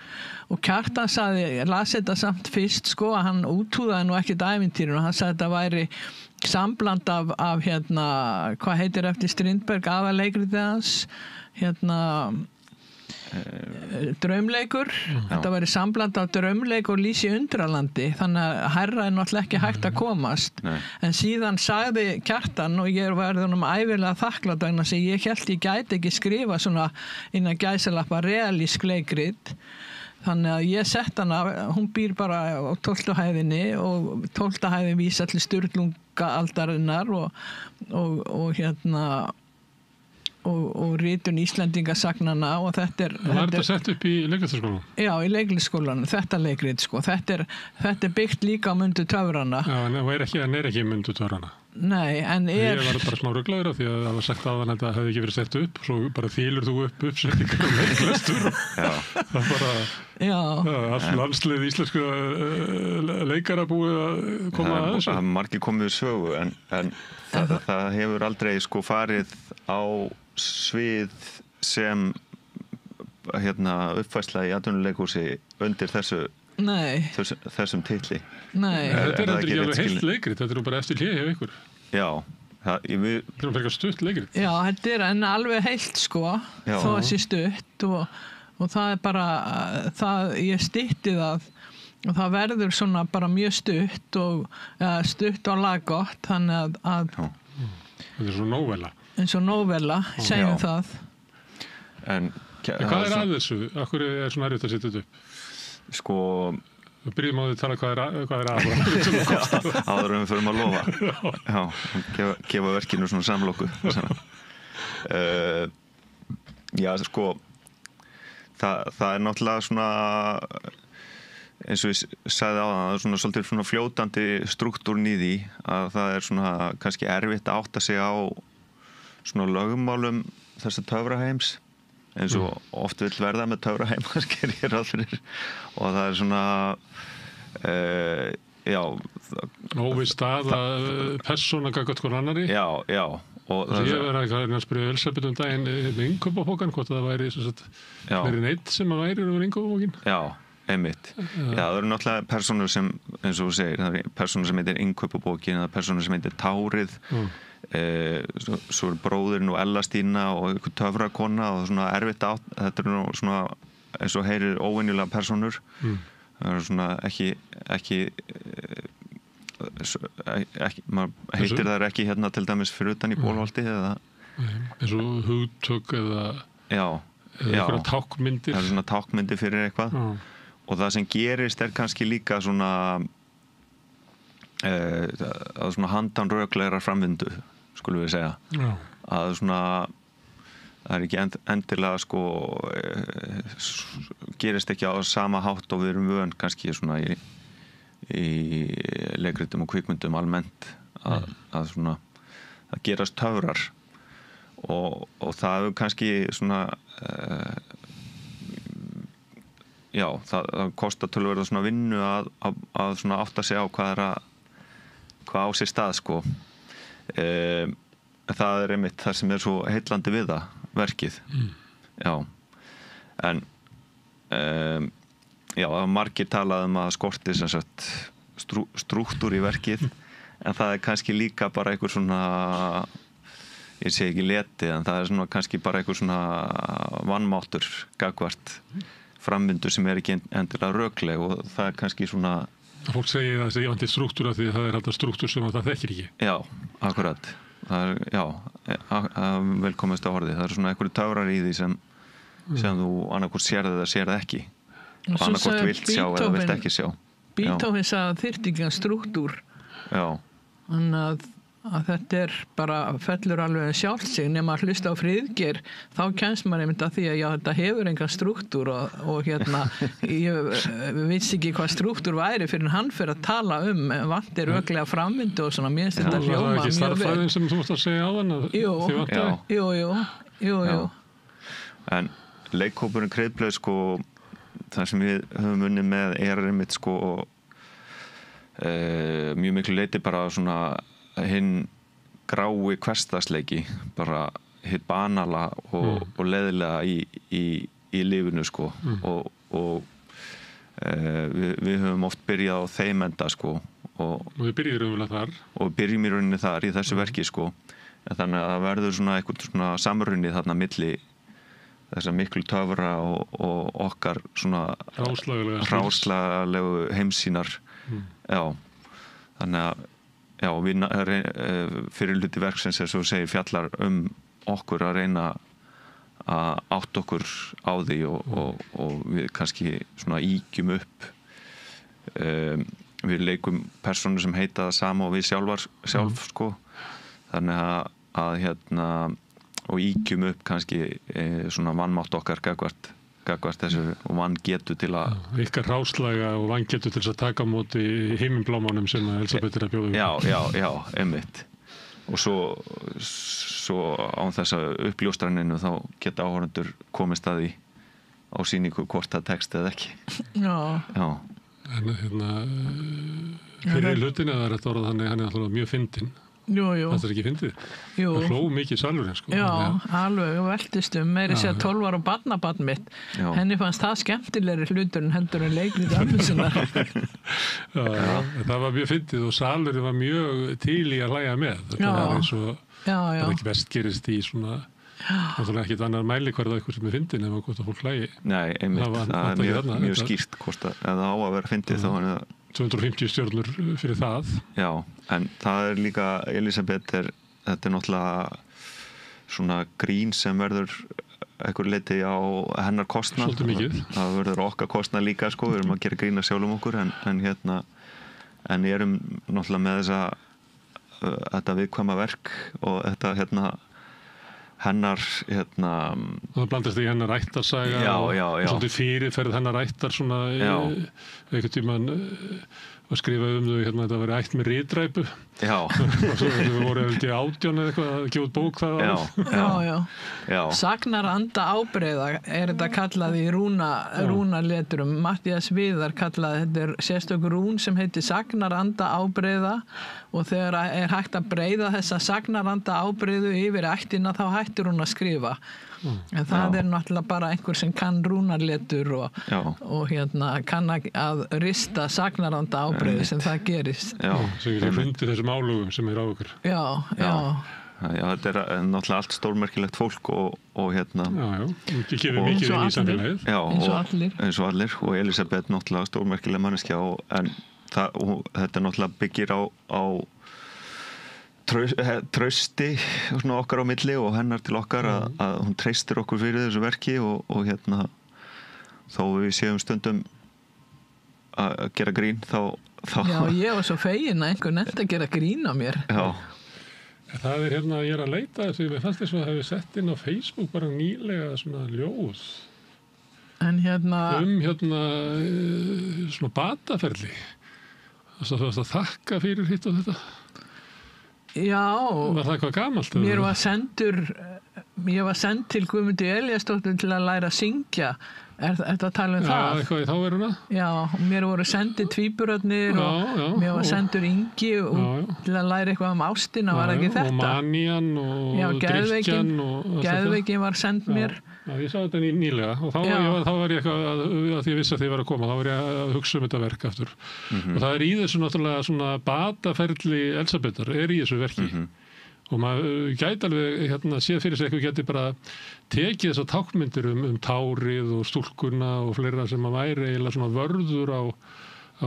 og Kjartan saði, ég las þetta samt fyrst sko, að hann útúðaði nú ekkert ævintýrinu og hann saði þetta væri sambland af hérna, hvað heitir eftir Strindberg aðaleikrið hans, hérna draumleikur, þetta væri sambland af draumleik og Lýs í undralandi, þannig að hærra er náttúrulega ekki hægt að komast. En síðan sagði Kjartan og ég var honum ævilega þakklátt vegna sem ég hélt ég gæti ekki skrifa svona innan gæsalappa realísk leikrit. Þannig að ég sett hana, hún býr bara á 12. hæðinni og 12. hæðin vísa til Sturlungaaldarinnar og hérna og ritun Íslendingasagnana og þetta er... Það var þetta sett upp í leiklistaskólanum? Já, í leiklistaskólanum, þetta leikrit sko. Þetta er byggt líka á Mundu töfrana. Já, en það er ekki Mundu töfrana? Nei, en er... Ég var bara smá ruglaður af því að það var sagt að þetta hefði ekki verið sett upp, svo bara þýlur þú upp uppsetningar og leiklestur og það bara... All landslið íslensku leikara búið að koma að þessu. Það er margir komið sögu en það hefur aldrei sko farið á svið sem uppfærsla í atvinnuleikhúsi undir þessum titli. Nei. Þetta er ekki alveg heilt leikrit, þetta er bara eftir hlið hjá ykkur. Já. Þetta er frekar stutt leikrit. Já, þetta er en alveg heilt sko, þó að sé stutt og það er bara, ég stytti það og það verður svona bara mjög stutt og laggott, þannig að þetta er svona nóvella. Eins og nóvella, segjum það. En hvað er að þessu? Akkur er svona erfitt að setja þetta upp? Sko... Við byrjum á því að tala hvað er að. Áður en við förum að lofa. Já, gefa verkinu svona samlokku. Já, sko, það er náttúrulega svona, eins og ég sagði á það er svona svolítið svona fljótandi struktúrn í því að það er svona kannski erfitt að átta sig á svona lögmálum þessa töfraheims eins og oft vill verða með töfraheim sker ég ráð fyrir og það er svona óviss staða persóna gagnvart hvort annarri og ég verði að spyrja Elisabeth daginn með innkaupabókan hvort það væri verið neitt sem að væri yfir innkaupabókin einmitt. Það eru náttúrulega persónur sem, eins og þú segir, það eru persónur sem heitir innkaupabókin eða persónur sem heitir Tárið svo er bróðurinn og Ellastína og einhver töfrakona og svona erfitt þetta er nú svona eins og heyrir óvenjulega persónur það er svona ekki maður heitir þær ekki hérna til dæmis fyrir utan í Bólholti eða eins og hugtök eða einhverja tákmyndir það er svona tákmyndir fyrir eitthvað og það sem gerist er kannski líka svona að svona handan röklegrar framvindu skulum við segja að svona það er ekki endilega sko gerist ekki á sama hátt og við erum vön kannski svona í leikritum og kvikmyndum almennt að svona að gerast töfrar og það hefur kannski svona já, það kostar tölverða svona vinnu að svona átta sig á hvað á sér stað sko. Það einmitt það sem svo heillandi við það, verkið. Já, en já, margir talað að skorti sem sagt strúktúr í verkið, en það kannski líka bara einhver svona, ég segi ekki leti, en það svona kannski bara einhver svona vanmáttur gagnvart framvindu sem ekki endilega rökleg, og það kannski svona fólk segir að það sé vantir strúktúra því það alltaf strúktúr sem það þekkir ekki. Já, akkurat. Það já, velkomist á orði. Það svona einhverju töfrar í því sem þú annarkvort sérð eða sérð ekki. Og annarkvort vilt sjá eða vilt ekki sjá. Beethoven sagði að þyrfti ekki strúktúr. Já. Þannig að þetta bara fellur alveg sjálft sig, nema að hlusta á Friðgeir, þá kemst maður einmitt að því að já, þetta hefur engan strúktúr og ég vissi ekki hvað strúktúr væri fyrir hann fyrir að tala vantir öglega framvindu og svona, mér finnst þetta hljóma mjög vel. Það var ekki starffræðin sem þú varst að segja á hann? Jú. En leikhópurinn Kreidblöð sko, það sem við höfum unnið með einmitt sko mjög miklu leyti bara svona hinn grái hversdagsleiki, bara hitt banala og leiðilega í lífinu sko. Og við höfum oft byrjað á þeim enda sko, og við byrjum í rauninni þar og byrjum í rauninni þar í þessu verki sko. Þannig að það verður svona eitthvað svona samrunni þarna milli þessa miklu töfra og okkar svona ráðslagalegu heimsýnar. Já, þannig að já, fyrir hluti verksins eins og segir fjallar okkur að reyna að átta okkur á því og við kannski svona ígjum upp. Við leikum persónur sem heita það sama og við sjálf sko. Þannig að og ígjum upp kannski svona vanmátt okkar gagnvart þessu og vangetu til að ykkar ráðslaga og vangetu til þess að taka á móti himinblámanum sem Elisabeth að bjóða upp. Já, einmitt. Og svo án þess að uppljóstraninu þá geta áhorfendur komist að því á sýningu hvort það tekst eða ekki. Já. En fyrir hlutin eða rétt orða þannig hann alltaf mjög fyndinn. Jú. Það ekki fyndið. Það hló mikið salurinn sko. Já, alveg, veltist meiri sér 12 ára og barnabarn mitt. Henni fannst það skemmtilegri hlutur en heldur en leiknið ömmu sinnar. Það var mjög fyndið og salurinn var mjög til í að hlæja með. Þetta var eins og það ekki best gerist í svona náttúrulega ekkert annar mælikvarða eitthvað sem fyndið nema hvort að fólk hlægi. Nei, einmitt, það er mjög skýrt hvort að það á að vera fyndið þá hann 250 stjörnur fyrir það. Já, en það er líka Elisabeth þetta náttúrulega svona grín sem verður einhver leiti á hennar kostnað. Svolítið mikið. Það verður okkar kostnað líka sko, við erum að gera grína sjálfum okkur en erum náttúrulega með þetta viðkvæma verk og þetta hennar það blandast í hennar ættarsaga og svolítið fyrirferð hennar ættar svona einhvern tímann að skrifa þau þetta var ætt með ritræpu og svo við voru ekki 18 eða eitthvað að gefa út bók það Já. Sagnaranda ábreiða þetta kallað í rúnaletrum. Matthías Viðar kallaði þetta sérstök rún sem heitir Sagnaranda ábreiða og þegar hægt að breiða þessa sagnaranda ábreiðu yfir ættina þá hættir hún að skrifa. En það er náttúrulega bara einhver sem kann rúnarletur og kann að rista sagnaranda ábreiðu sem það gerist. Sem getur fundið þessum álugum sem er á okkur. Já, þetta er náttúrulega allt stórmerkilegt fólk og ekki gefið mikið inn í samfélagið. Eins og allir og Elisabeth náttúrulega stórmerkileg manneskja en þetta náttúrulega byggir á trausti okkar á milli og hennar til okkar að hún treystir okkur fyrir þessu verki og þó við séum stundum að gera grín þá Já, ég var svo fegin að einhver nefnt að gera grín á mér. Já. Það er ég er að leita þessu, ég fannst þess að það hefði sett inn á Facebook bara nýlega svona ljóð svona bataferli að þakka fyrir hitt og þetta. Já. Var það eitthvað gamalt? Mér var sendur ég var send til Guðmundu Elíasdóttur til að læra að syngja. Er þetta að tala um það? Já, eitthvað í þá veruna. Já, og mér voru sendið tvíburarnir og mér var sendur Ingi til að læra eitthvað ástina, var ekki þetta? Og manían og drikkjan. Geðveikin var send mér. Já, ég sá þetta nýlega og þá var ég eitthvað, að því ég vissi að þið var að koma, þá var ég að hugsa þetta verk aftur. Og það í þessu náttúrulega svona bataferli Elsabetar, í þessu verki. Og maður gæti alveg séð fyrir sig eitthvað geti bara tekið þessar tákmyndir tárið og stúlkuna og fleira sem að væri eiginlega svona vörður á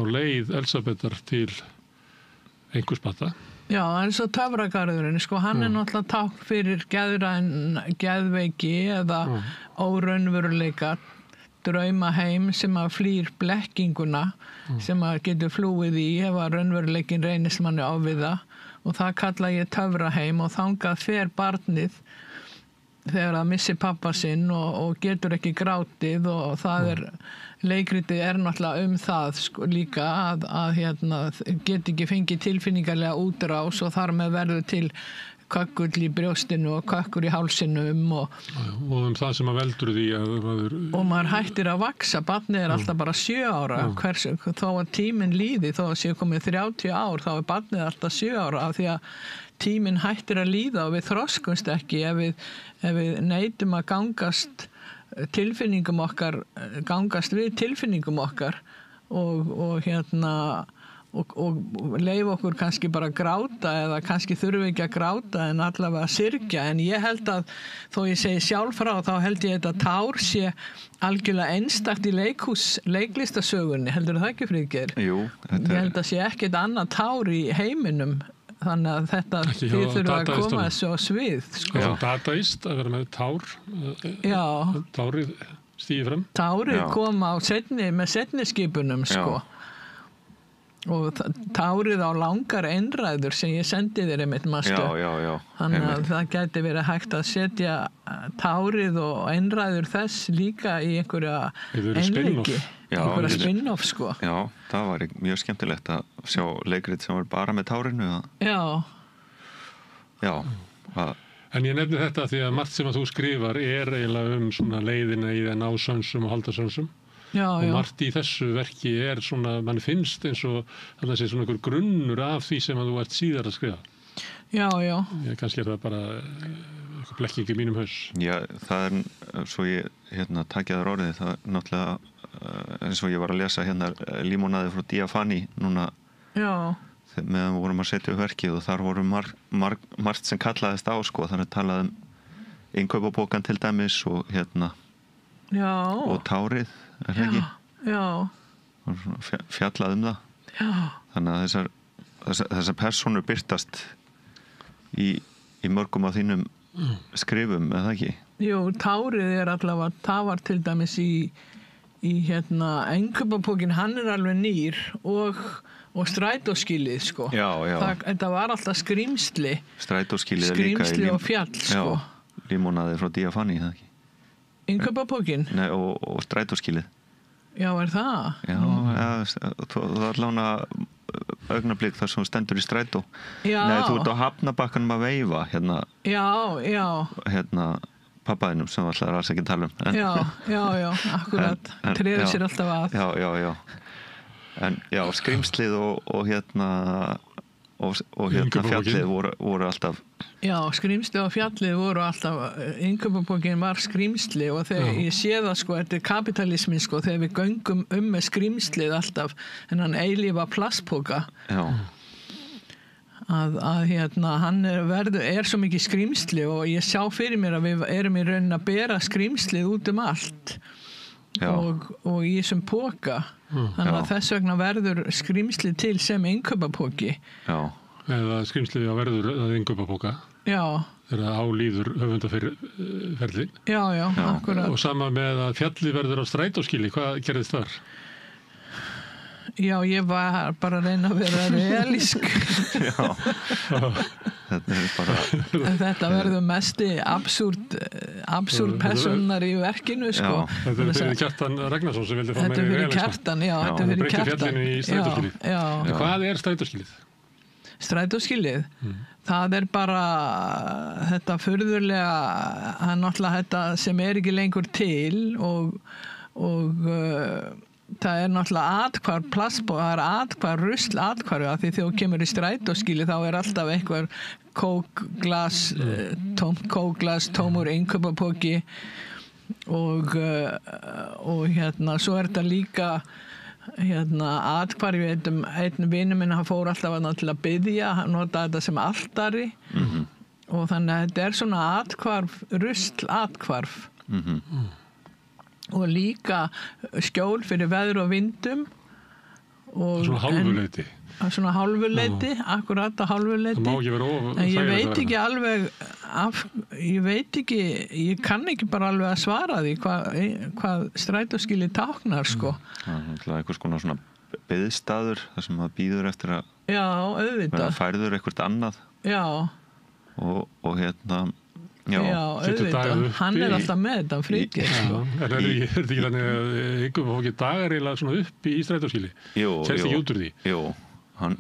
leið Elsabetar til einhvers bata. Já, eins og töfragarðurinn, hann náttúrulega tákn fyrir geðveiki eða óraunveruleika, draumaheim sem að flýr blekkinguna sem að getur flúið í ef að raunveruleikin reynist manni ofviða. Og það kalla ég töfraheim og þangað fer barnið þegar það missi pappa sinn og getur ekki grátið og það leikritið náttúrulega það líka að get ekki fengið tilfinningarlega útrás og þar með verður til kökkull í brjóstinu og kökkur í hálsinum og það sem að veldur því og maður hættir að vaksa, barnið alltaf bara 7 ára þó að tíminn líði, þó að séu komið 30 ár þá barnið alltaf 7 ára af því að tíminn hættir að líða og við þroskumst ekki ef við neitum að gangast við tilfinningum okkar og leif okkur kannski bara að gráta eða kannski þurfum ekki að gráta en allavega að syrgja en ég held að þó ég segi sjálf frá þá held ég þetta tár sé algjörlega einstakt í leiklistasögunni, heldur það ekki Friðgeir? Jú. Ég held að sé ekkert annað tár í heiminum þannig að þetta þið þurfa að koma þessu á svið sko. Dataist að vera með tár tárið stíði frem tárið koma með seinni skipunum sko og tárið á langar einræður sem ég sendi þér einmitt þannig að það gæti verið hægt að setja tárið og einræður þess líka í einhverja einleiki einhverja spin-off sko Já, það var mjög skemmtilegt að sjá leikrit sem var bara með tárinu Já En ég nefni þetta því að margt sem að þú skrifar eiginlega svona leiðina í að ná sönsum og halda sönsum og margt í þessu verki svona, mann finnst eins og það sé svona einhver grunnur af því sem að þú ert síðar að skrifa. Já. Kannski það bara blekking í mínum haus. Já, það svo ég takja það orðið, það náttúrulega eins og ég var að lesa Límonaði frá Diafani núna meðan við vorum að setja upp verkið og þar voru margt sem kallaðist á sko, þannig að talaði innkaupabókan til dæmis og og tárið fjallað það þannig að þessar persónur birtast í mörgum af þínum skrifum, eða ekki? Jú, tárið allavega, það var til dæmis í innkaupabókin, hann alveg nýr og strætóskýlið sko þetta var alltaf skrímsli strætóskýlið líka skrímsli og fjall sko Límonaði frá Diafani, eða ekki? Innkaupabókin? Nei, og strætóskýlið. Já, það? Já, það allavega augnablik þar sem stendur í strætó. Já. Nei, þú ert á Hafnabakkanum að veifa, Já. Pappaðinum sem alltaf alls ekki tala um. Já, akkurat. Treður sér alltaf að. Já. En já, skrimslið og fjallið voru alltaf Já, skrímsli og fjallið voru alltaf innkaupabókin var skrímsli og þegar ég sé það sko, þetta kapitalismin sko, þegar við göngum með skrímslið alltaf hennan eilífa plastpoka að hann svo mikið skrímsli og ég sjá fyrir mér að við erum í raunin að bera skrímslið út allt og í þessum poka þannig að þess vegna verður skrímslið til sem innkaupabóki eða skrímslið á verður að innkaupabóka þegar álíður höfundaferli Já, akkurat og sama með að fjallið verður á strætóskýli, hvað gerðist þar? Já, ég var bara að reyna að vera realísk Þetta verður mesti absúrd personar í verkinu sko. Þetta fyrir Kjartan Ragnarsson sem vildi fá meira Kjartan, þetta fyrir Kjartan fjallinu í strætóskýlið Hvað strætóskýlið? strætóskilið. Það bara þetta furðulega, það náttúrulega þetta sem ekki lengur til og það náttúrulega atkvarf plastpoka, það atkvarf, rusl atkvarf af því þegar þú kemur í strætóskilið þá alltaf eitthvað kókglas, tómt kókglas, tómur innkaupapoki og svo þetta líka atkvarf, ég veit einn vinur minn, hann fór alltaf til að biðja, hann notaði þetta sem altari og þannig að þetta svona atkvarf, rusl atkvarf og líka skjól fyrir veður og vindum og svona hálfuleyti svona hálfuleyti, akkurat að hálfuleyti það má ekki vera en ég veit ekki alveg ég kann ekki bara alveg að svara því hvað strætóskili táknar sko. Það eitthvað svona biðstaður þar sem maður býður eftir að já, auðvitað færður eitthvað annað já og Já, auðvitað, hann alltaf með þetta fríkir sko. En er þetta ekki þannig að innkaupapoki dagar eiginlega svona upp í strætóskili? Kemst ekki út úr því? Jú, hann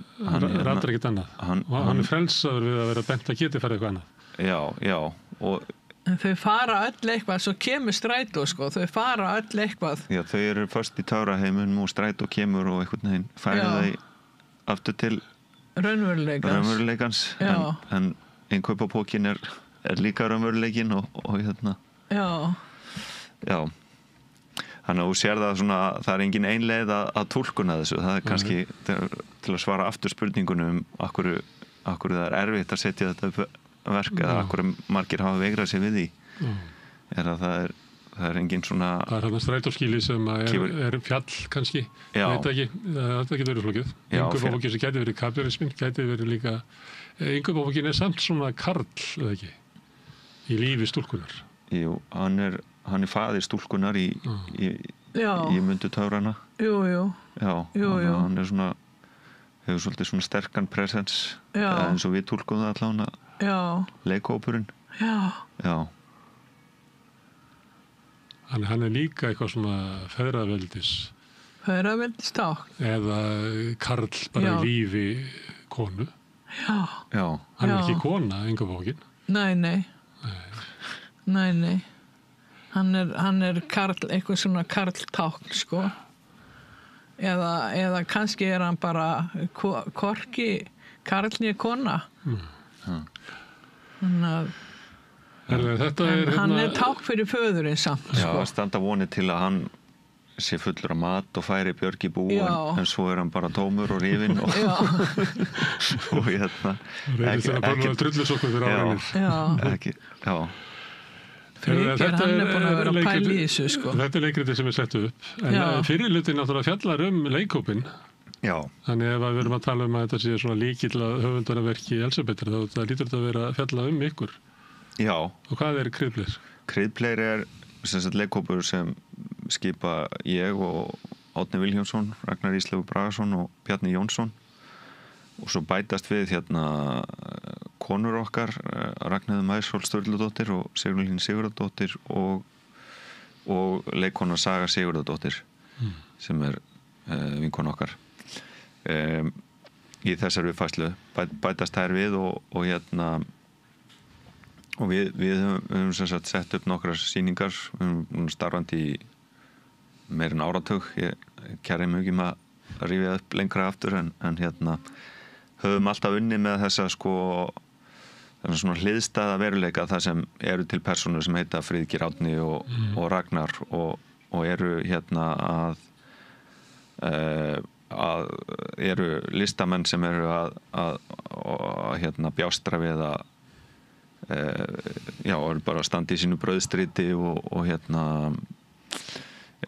ratar ekkert annað hann frelsaður við að vera bent að geti farið eitthvað annað Já, og þau fara öll eitthvað, svo kemur strætó sko, þau fara öll eitthvað Já, þau eru först í táraheimunum og strætó kemur og einhvern veginn færa þau aftur til raunveruleikans en innkaupapokin er líka raunveruleikin og Já Þannig að þú sér það svona, það engin ein leið að túlkuna þessu, það kannski til að svara aftur spurningunum akkur það erfitt að setja þetta upp verk eða akkur margir hafa veigrað sér við því að það engin svona það þarna strætóskili sem er fjall kannski, veit ekki það getur verið flókið innkaupapoki sem gæti verið kapitalismin, gæti verið líka innkaupapokin samt svona karl eða ekki í lífi stúlkunar Jú, hann er faðir stúlkunar í Mundu Töfrana Jú hann er svona hefur svolítið svona sterkan presens eins og við túlkum það allavega leikhópurinn Já Hann er líka eitthvað svona feðraveldis tákn eða karl bara í lífi konu Hann er ekki kona, innkaupapokin Nei hann er karl, eitthvað svona karltákn sko eða kannski er hann bara hvorki karl né kona hann er tákn fyrir föðurinn samt Já, standa vonið til að hann sé fullur af mat og færi Björg í bú en svo er hann bara tómur og rifinn og reynist hann bara drullusokkur fyrir árinir Fríkir, hann er búin að vera að pæla í þessu sko. Þetta er leikritið sem er sett upp en fyrirlutin náttúrulega fjallar leikhópinn þannig ef við erum að tala að þetta sé svona líkill að höfundarverki Elsabetar þá lítur þetta að vera að fjalla ykkur Já Og hvað er Kryddpleir? Kryddpleir er leikhópur sem skipa ég og Árni Vilhjálmsson, Ragnar Íslaugur Bragason og Bjarni Jónsson og svo bætast við konur okkar Ragnheiður Maísól Sturludóttir og Sigurlín Sigurðardóttir og leikkona Saga Sigurðardóttir sem er vinkona okkar í þessari uppfærslu bætast þær við og við höfum sem sagt sett upp nokkrar sýningar við höfum starfandi í meir en áratug ég kæri mjög að rífja upp lengra aftur en höfum alltaf unnið með þessa svona hliðstæða veruleika það sem eru til persónur sem heita Friðgeir Árni og Ragnar og eru að eru listamenn sem eru að bjástra við að eru bara að standa í sínu brauðstriti og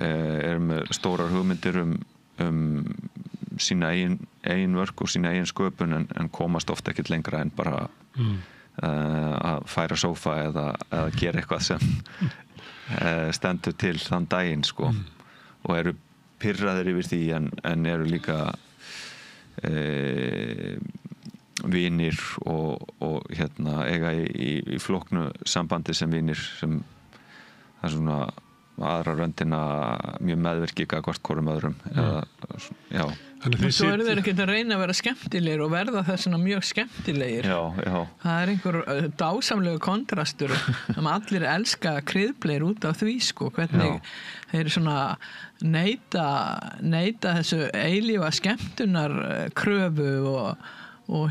eru með stórar hugmyndir sína eigin vörk og sína eigin sköpun en komast ofta ekkert lengra en bara að færa sófa eða gera eitthvað sem stendur til þann daginn og eru pirraðir yfir því en eru líka vinir og eiga í flóknu sambandi sem vinir sem það er svona aðra röndina mjög meðvirkir gagnvart hvorum öðrum eða, já. Og svo eru þeir ekkert að reyna að vera skemmtilegir og verða þessuna mjög skemmtilegir. Já. Það einhver dásamlegu kontrastur allir elska kryddbleir út af því sko, hvernig þeir svona neita þessu eilífa skemmtunar kröfu og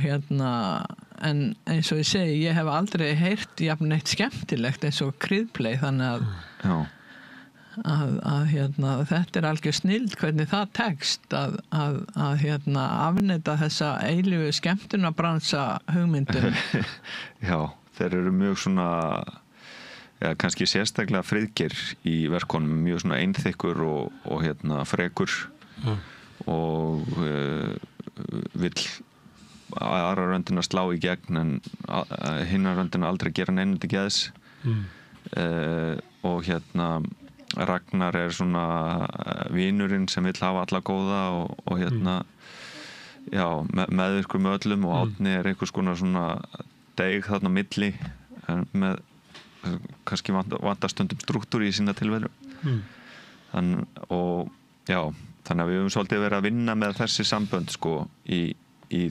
en eins og ég segi, ég hef aldrei heyrt jafn neitt skemmtilegt eins og kryddbleir, þannig að þetta algjör snild hvernig það tekst að afneita þessa eilífu skemmtunarbransa hugmyndum. Já, þeir eru mjög svona kannski sérstaklega Friðgeir í verkunum, mjög svona einþykkur og frekur og vill aðra röndina slá í gegn en hinna röndina aldrei gera neinu til geðs og Ragnar er svona vinurinn sem vill hafa alla góða og meðvirkur með öllum og Árni er einhvers konar svona deig þarna milli með kannski vantar stundum struktúr í sína tilveru þannig að við höfum svolítið verið að vinna með þessi sambönd sko í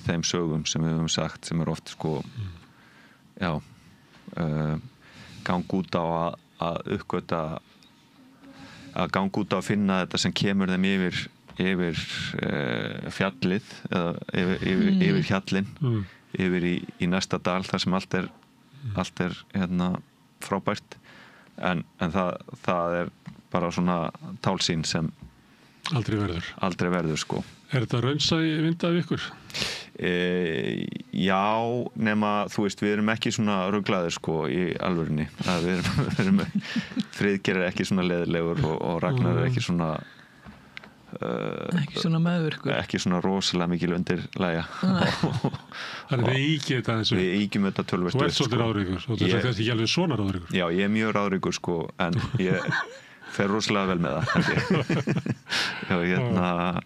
þeim sögum sem við höfum sagt sem oft sko gang út á að uppgöta að ganga út á að finna þetta sem kemur þeim yfir fjallið eða yfir hjallinn yfir í næsta dal þar sem allt er frábært en það er bara svona tálsýn sem aldrei verður sko. Er þetta raunsæi vind af ykkur? Já, nema þú veist, við erum ekki svona ruglaðir sko í alvörinni við erum Friðgeir er ekki svona leiðilegur og Ragnar er ekki svona ekki svona meðvirkur ekki svona rosalega mikil undirlægja Þannig við ígjum þetta þessu Við ígjum þetta tölvert Þú ert svolítið ráðríkur og það er ekki alveg svona ráðríkur Já, ég er mjög ráðríkur sko en ég fer rosalega vel með það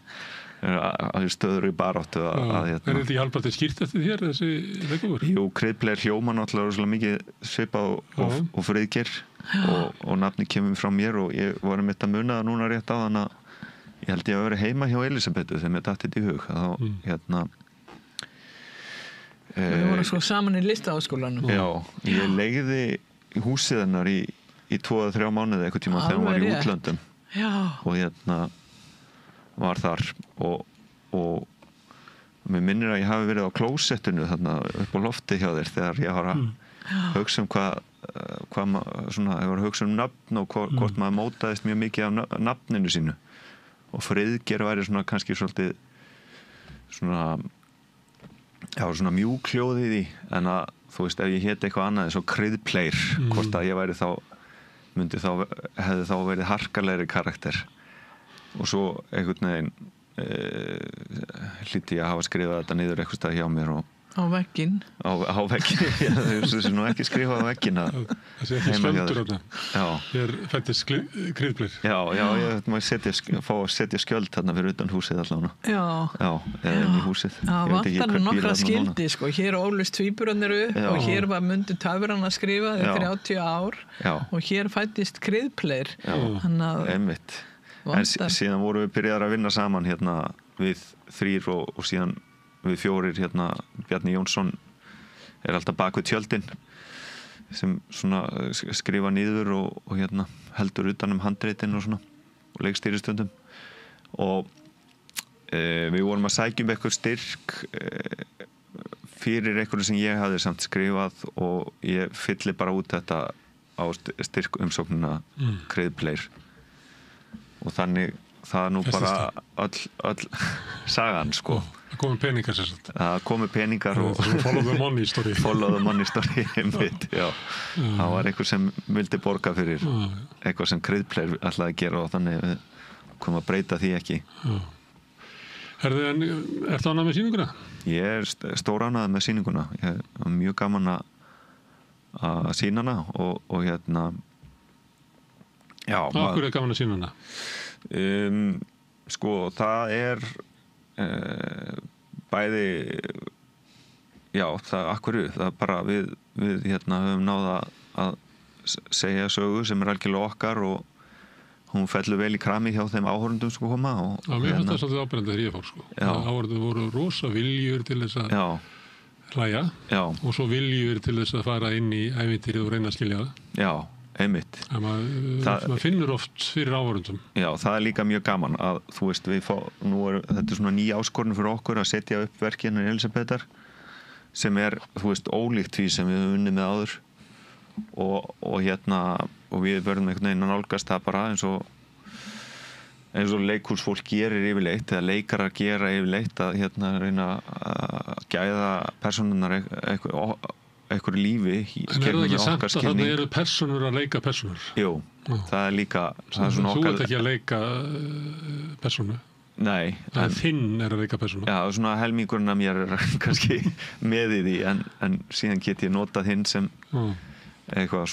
að stöður í baráttu Er þetta ekki halbart skýrt eftir þér þessi leikúfur? Jú, kryddbleir hljóma náttúrulega rosalega mikið svipað og Friðgeir og nafni kemur frá mér og ég var mitt að muna það núna rétt á þannig að ég held ég að vera heima hjá Elisabetu þegar mér datt þetta í hug Við vorum svo saman í listaháskólanum Já, ég leigði húsið hennar í 2-3 mánuði eitthvað tíma þegar hún var í útlöndum og var þar og mér minnir að ég hafi verið á klósettinu þarna upp á lofti hjá þér þegar ég var að hugsa hvað ég var að hugsa nafn og hvort maður mótaðist mjög mikið af nafninu sínu og Friðgeir væri svona kannski svolítið svona mjúk hljóð í því en að þú veist ef ég héti eitthvað annað eins og kryddbleir hvort að ég væri hefði þá verið harkalegri karakter og svo einhvern veginn hlýtti ég að hafa skrifað þetta niður eitthvað stað hjá mér á vegginn á vegginn, það er nú ekki skrifað á vegginn það sé ekki skjöldur þarna þér fættist kryddbleir ég fá að setja skjöld þarna fyrir utan húsið allavega eða inn í húsið það vantar nokkra skildi sko, hér ólust tvíburarnir upp og hér var Mundi Töfran að skrifa í 30 ár og hér fættist kryddbleir einmitt en síðan vorum við byrjaðar að vinna saman við 3 og síðan við 4 Bjarni Jónsson er alltaf bak við tjöldin sem svona skrifa niður og heldur utan handritin og leikstýristundum og við vorum að sækja eitthvað styrk fyrir eitthvað sem ég hafði samt skrifað og ég fylli bara út þetta á styrkumsóknina kryddbleir og þannig það er nú bara öll sagan sko það komi peningar sérstaklega það komi peningar og follow the money story einmitt, það var einhver sem vildi borga fyrir eitthvað sem kryddbleir ætlaði að gera og þannig við komum að breyta því ekki Ertu ánægð með sýninguna? Ég er stóránægð með sýninguna ég er mjög gaman að sýna hana og Akkur er gaman að sýna hana? Sko, það er bæði akkur það er bara við höfum náð að segja sögu sem er algjörlega okkar hún fellur vel í krami hjá þeim áhorfendum sem koma Já, mér finnst það svolítið ábyrjandi þegar ég fór sko. Áhorfendur voru rosa viljur til þess að hlæja og svo viljur til þess að fara inn í ævintýrið og reyna að skilja það Já, einmitt maður finnur oft fyrir áhorfendum Já, það líka mjög gaman að þú veist, þetta svona ný áskorun fyrir okkur að setja upp verkinu Elísabetar sem þú veist, ólíkt því sem við höfum unnið með áður og við verðum einhvern veginn að nálgast það bara eins og leikhúsfólk gerir yfirleitt eða leikarar gera yfirleitt að reyna að gæða persónurnar einhverju lífi En það ekki samt að þarna eru persónur að leika persónur? Jú, það líka Þú ert ekki að leika persónu? Nei En þinn að leika persónu? Já, svona helmingurinn að mér kannski með í því en síðan get ég notað hinn sem eitthvað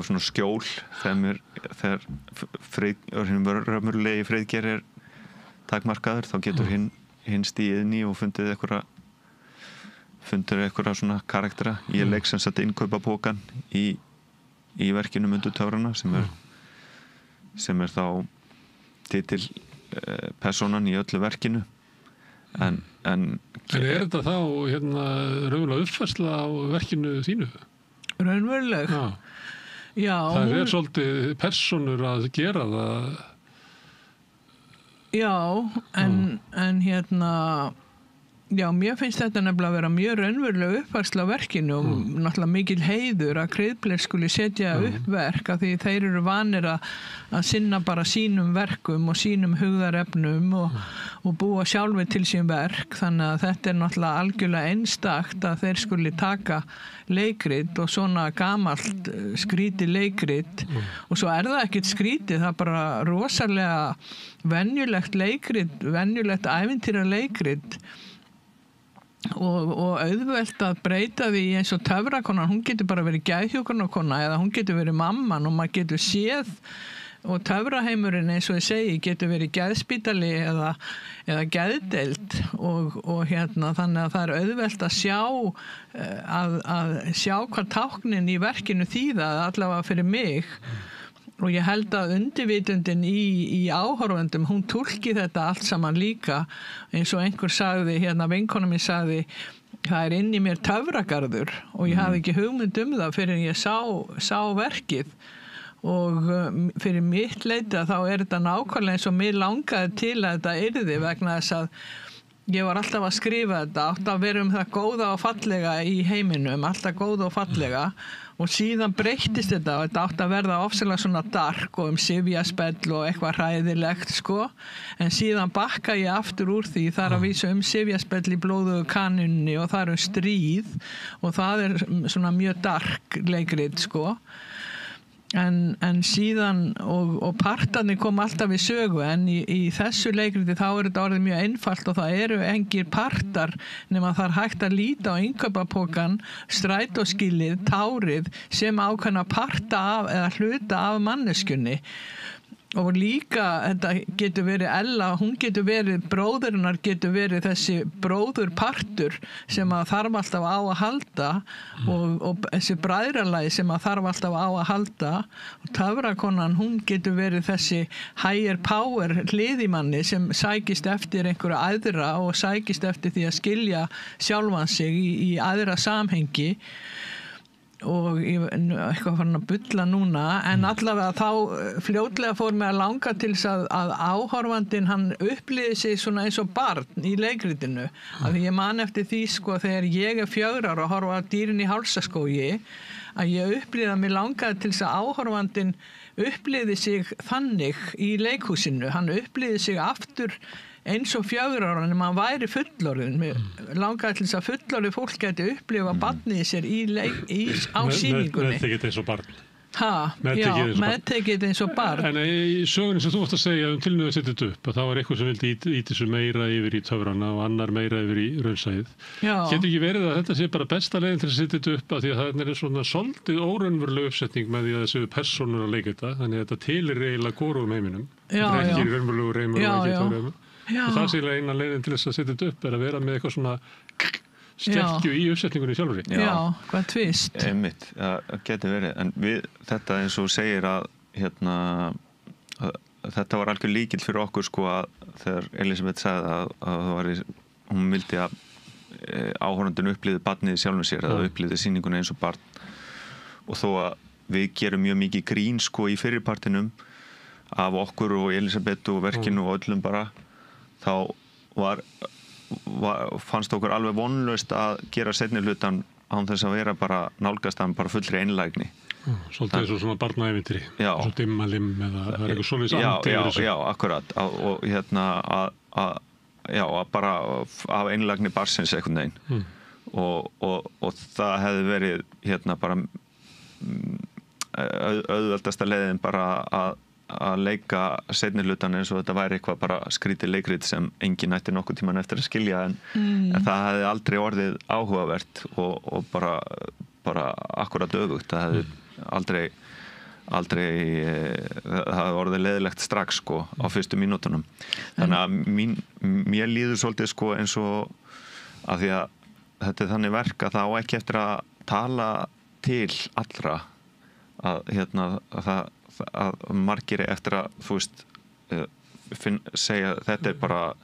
svona skjól þegar raunverulegi Friðgeir takmarkaður þá getur hinn stíð inn í og fundir einhverja svona karaktera ég leik sem sett innkaupapokan í verkinu Mundu töfrana sem er þá titil persónan í öllu verkinu en er þetta þá raunverulega uppfærsla á verkinu þínu? Raunveruleg? Já það svolítið persónur að gera það Já, en já, mér finnst þetta nefnilega að vera mjög raunveruleg uppfærsla á verkinu og náttúrulega mikil heiður að Kryddbler skuli setja upp verk af því þeir eru vanir að sinna bara sínum verkum og sínum hugðarefnum og búa sjálfur til sín verk þannig að þetta er náttúrulega algjörlega einstakt að þeir skuli taka leikrit og svona gamalt skrítið leikrit og svo það ekkert skrítið, það bara rosalega venjulegt leikrit, venjulegt ævintýra leikrit og auðvelt að breyta því eins og töfrakonan, hún getur bara verið geðhjúkrunarkona eða hún getur verið mamman og maður getur séð og töfraheimurinn eins og ég segi getur verið geðspítali eða geðdeild og þannig að það er auðvelt að sjá hvað táknin í verkinu þýða allavega fyrir mig og ég held að undirvitundin í áhorfendum, hún túlki þetta allt saman líka eins og einhver sagði, vinkona mín sagði það inn í mér töfragarður og ég hafði ekki hugmynd það fyrir ég sá verkið og fyrir mitt leyti þá þetta nákvæmlega eins og mér langaði til að þetta yrði vegna þess að ég var alltaf að skrifa þetta átt að vera það góða og fallega í heiminum, alltaf góða og fallega og síðan breyttist þetta og þetta átt að verða ofsalega svona dark og sifjaspell og eitthvað hræðilegt en síðan bakka ég aftur úr því þar að vísa sifjaspell í blóðugu kanunni og það stríð og það svona mjög dark leikrit en síðan og partarnir kom alltaf í sögu en í þessu leikriti þá þetta orðið mjög einfalt og það eru engir partar nema það hægt að líta á innkaupapokan, strætóskýlið, tárið sem ákveðna parta af eða hluta af manneskjunni og líka þetta getur verið Ella, hún getur verið bróðurinnar getur verið þessi bróðurpartur sem að þarf alltaf á að halda og þessi bræðralagi sem að þarf alltaf á að halda og töfrakonan hún getur verið þessi higher power hliðimanni sem sækist eftir einhverja aðra og sækist eftir því að skilja sjálfan sig í aðra samhengi og ég eitthvað farin að bulla núna en allavega þá fljótlega fór mig að langa til þess að áhorfandinn hann upplýði sig svona eins og barn í leikritinu að ég man eftir því þegar ég 4 ára og horfa á Dýrin í hálsaskógi að ég upplýði að mér langaði til þess að áhorfandinn upplýði sig þannig í leikhúsinu, hann upplýði sig aftur eins og 4 ára en maður væri fullorðin langaði til þess að fullorðið fólk geti upplifa barnið sér á sýningunni meðtekið eins og barn meðtekið eins og barn en í sögunni sem þú varst að segja tilnöðu að setja þetta upp að þá var eitthvað sem vildi íti þessu meira yfir í töfrana og annar meira yfir í raunsæðið getur ekki verið að þetta sé bara besta leiðin til að setja þetta upp að því að það er svona svolítið óraunveruleg uppsetning með því að þessu persónur að leika þetta þannig að þetta tilir eiginlega hvorum heiminum þetta er ekki raunverulegur heimur og ekki töfraheimur og það sé eina leiðin til þess að setja þetta upp er að vera með eitthvað svona skekkju í uppsetningunni sjálfur Já, hvað tvist Einmitt, það getur verið en þetta eins og segir að þetta var algjör líkill fyrir okkur sko að þegar Elisabeth sagði að hún vildi að áhorfandinn upplifði barnið sjálfum sér eða upplifði sýninguna eins og barn og þó að við gerum mjög mikið grín sko í fyrirpartinum af okkur og Elisabeth og verkinu og öllum bara þá fannst okkur alveg vonlaust að gera seinni hlutan án þess að vera bara nálgast hann bara fullri einlægni svolítið eins og svona barnaævintýri svo dimmalim eða það eitthvað svolítið já, akkurat og að bara af einlægni barnsins einhvern veginn og það hefði verið bara auðveldasta leiðin bara að leika seinni hlutan eins og þetta væri eitthvað bara skrítið leikrit sem enginn ætti nokkuð tíman eftir að skilja en það hefði aldrei orðið áhugavert og bara akkurat öfugt það hefði aldrei það hefði orðið leiðilegt strax sko á fyrstu mínútunum þannig að mér líður svolítið sko eins og að því að þetta þannig verk að það á ekki eftir að tala til allra að margir eftir að þú veist segja þetta er bara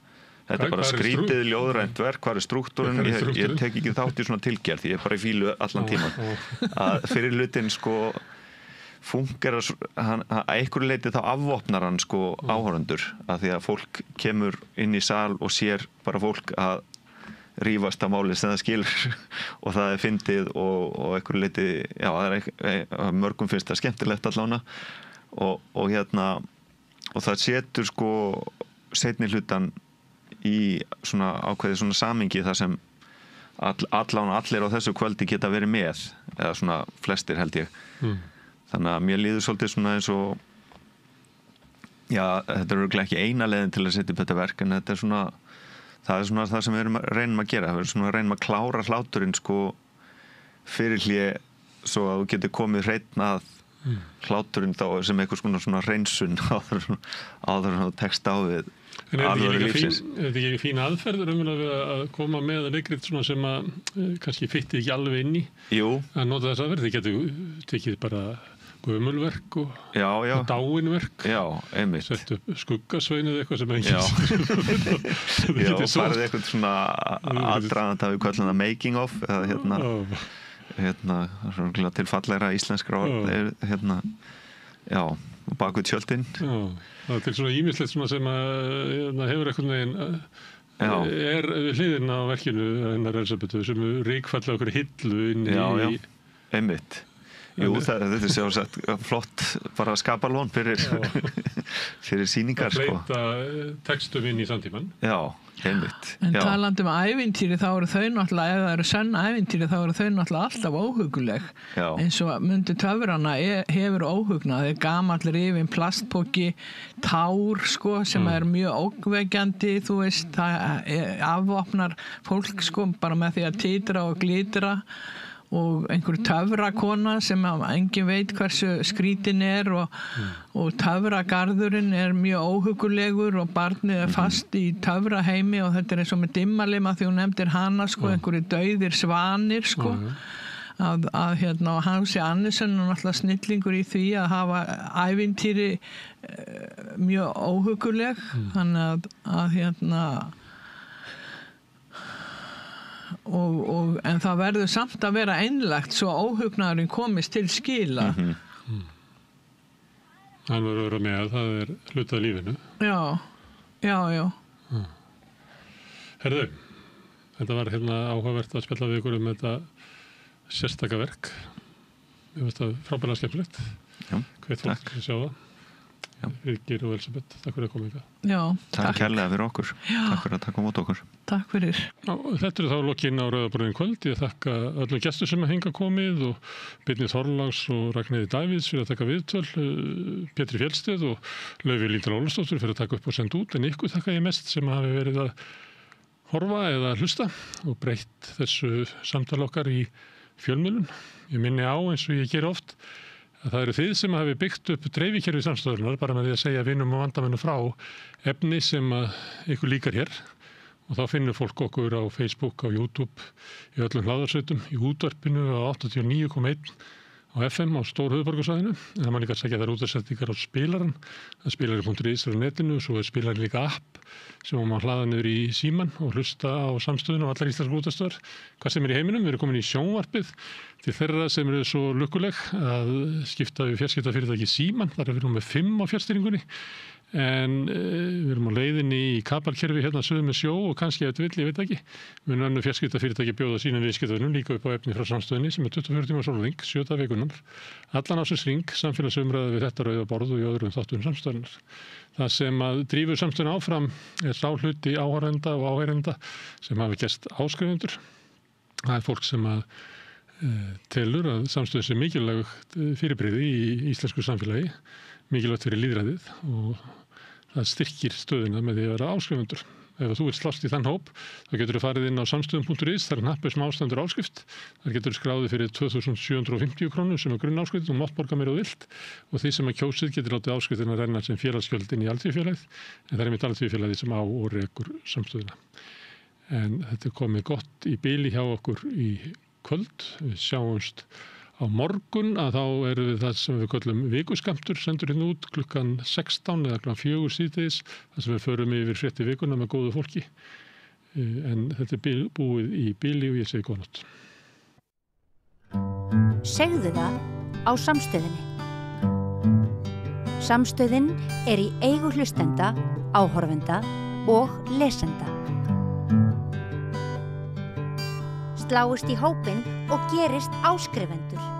skrítið ljóðrænt verk, hvað er struktúrin ég tek ekki þátt í svona tilgerð ég er bara í fílu allan tíman að fyrir hlutin sko funkar að einhverju leiti þá afvopnar hann sko áhorfendur að því að fólk kemur inn í sal og sér bara fólk að rífast af máli sem það skilur og það er fyndið og einhverju leiti það er mörgum finnst það skemmtilegt allána og það setur sko seinni hlutan í svona ákveðið svona samingi þar sem allir á þessu kvöldi geta verið með eða svona flestir held ég þannig að mér líður svolítið svona eins og þetta er örugglega ekki eina leiðin til að setja upp þetta verk en þetta er svona það sem við reynum að gera við reynum að klára hláturinn sko fyrir hlé svo að þú getur komið hreinn að hláturinn þá sem eitthvað svona hreinsun áður en þú tekst á við alvöru lífsins. Er þetta ekki fín aðferður að koma með leikrit svona sem að kannski fytti ekki alveg inn í Jú. Að nota þess aðferð, þið getur tekið bara gömulverk og dáinverk sett upp skuggasveinið eitthvað sem enginn farið eitthvað svona aðdraðandi að við köllum það making of eða til fallegra íslenskra og bakvið tjöldin það er til svona ýmislegt sem að hefur eitthvað neginn er hliðin á verkinu hennar Elsabetu sem ríkfalla okkur hillu inn í einmitt Jú, þetta er sjálfsagt flott bara skapalón fyrir sýningar sko. Að fleyta textum inn í samtíman. Já, einmitt. En talandi um ævintýri þá eru þau náttúrulega, ef það eru sönn ævintýri þá eru þau náttúrulega alltaf óhuguleg. Já. Eins og Mundi töfrana hefur óhugnað, það er gamall rifinn plastpoki, tár sko sem er mjög ógnvekjandi, þú veist, það afvopnar fólk sko bara með því að titra og glitra. Og einhver töfrakona sem engin veit hversu skrítin er og töfragarðurinn er mjög óhugulegur og barnið er fast í töfraheimi og þetta er eins og með dimmalima því hún nefndir hana sko, einhverju dauðir svanir sko að og Hansi Andersen er náttúrulega snillingur í því að hafa ævintýri mjög óhuguleg þannig að en það verður samt að vera einlægt svo óhugnaðurinn komist til skila Hann verður að vera með það er hlutað lífinu Já Herðu þetta var áhugavert að spjalla við ykkur þetta sérstaka verk ég veist það frábærlega skemmtilegt hvet fólk að sjá það Birgir og Elisabeth, takk fyrir að koma hingað. Takk kærlega fyrir okkur. Takk fyrir að taka á móti okkur. Takk fyrir. Þetta þá lokinn á Rauðaborðinu kvöld. Ég þakka öllum gestum sem hinga komið og Birni Þorláks og Ragnheiði Davíðs fyrir að taka viðtöl, Pétri Fjellsteð og Laufi Líndal Ólafsdóttur fyrir að taka upp og senda út en ykkur þakka ég mest sem hafi verið að horfa eða hlusta og breytt þessu samtal okkar í fjölmiðlun. Ég minni á eins og ég geri oft að það eru þið sem hafi byggt upp dreifikerfi samstöðunar bara með því að segja vinum og vandamennu frá efni sem ykkur líkar hér og þá finnur fólk okkur á Facebook, á YouTube, í öllum hlaðarsveitum, í útvarpinu á 89,1 á FM á stór höfuðborgarsvæðinu. En það má líka sækja þær útvarpssendingar á spilarann. Það er spilarinn.is á netinu og svo er spilarinn líka app sem má hlaða niður í síman og hlusta á samstöðuna og allar íslenskar útvarpsstöðvar. Hvað sem er í heiminum, við erum komin í sjónvarpið til þeirra sem eru svo lukkuleg að skipta við fjarskiptafyrirtæki Síman. Þar er við nú með 5 á fjarstýringunni. En við erum á leiðinni í kabelkerfi hérna suður með sjó og kannski ef þetta vill, ég veit ekki. Við erum önnur fjarskiptafyrirtæki bjóða sínum viðskiptavinum líka upp á efni frá samstöðinni sem er 24 tíma sólarhring, 7 daga vikunar. Allan ársins hring, samfélagsumræða við þetta rauða borð og í öðrum þáttum samstöðunar. Það sem að drífur samstöðuna áfram er sá hluti áhorfenda og áheyrenda sem hafa gerst áskrifendur. Það er fólk sem að telur að samstöðin sé mikilvægt fyrirbrigði í íslensku samfélagi, mikilvægt fyrir lýðræðið og það styrkir stöðuna með því að vera áskrifendur. Ef þú vilt slást í þann hóp, þá getur þú farið inn á samstöðum.is, það er hnappur sem ástandur áskrift. Þar getur þú skráðið fyrir 2.750 krónur sem er grunnáskrift og mátt borga meira og vilt og því sem að kjósið getur látið áskriftina renna sem félagsgjöld inn í alþýðufélagið, en það er einmitt alþýðufélagið sem á og rekur samstöðuna. En þetta er komið gott í bili hjá okkur í kvöld. Við sjáumst á morgun að þá erum við það sem við köllum vikuskammtur, sendur hérna út klukkan 16 eða klukkan 4 síðdegis, þar sem við förum yfir frétti vikuna með góðu fólki. En þetta er búið í bili og ég segi góða nótt. Segðu það á samstöðinni. Samstöðin er í eigu hlustenda, áhorfenda og lesenda. Sláist í hópinn og gerist áskrifendur.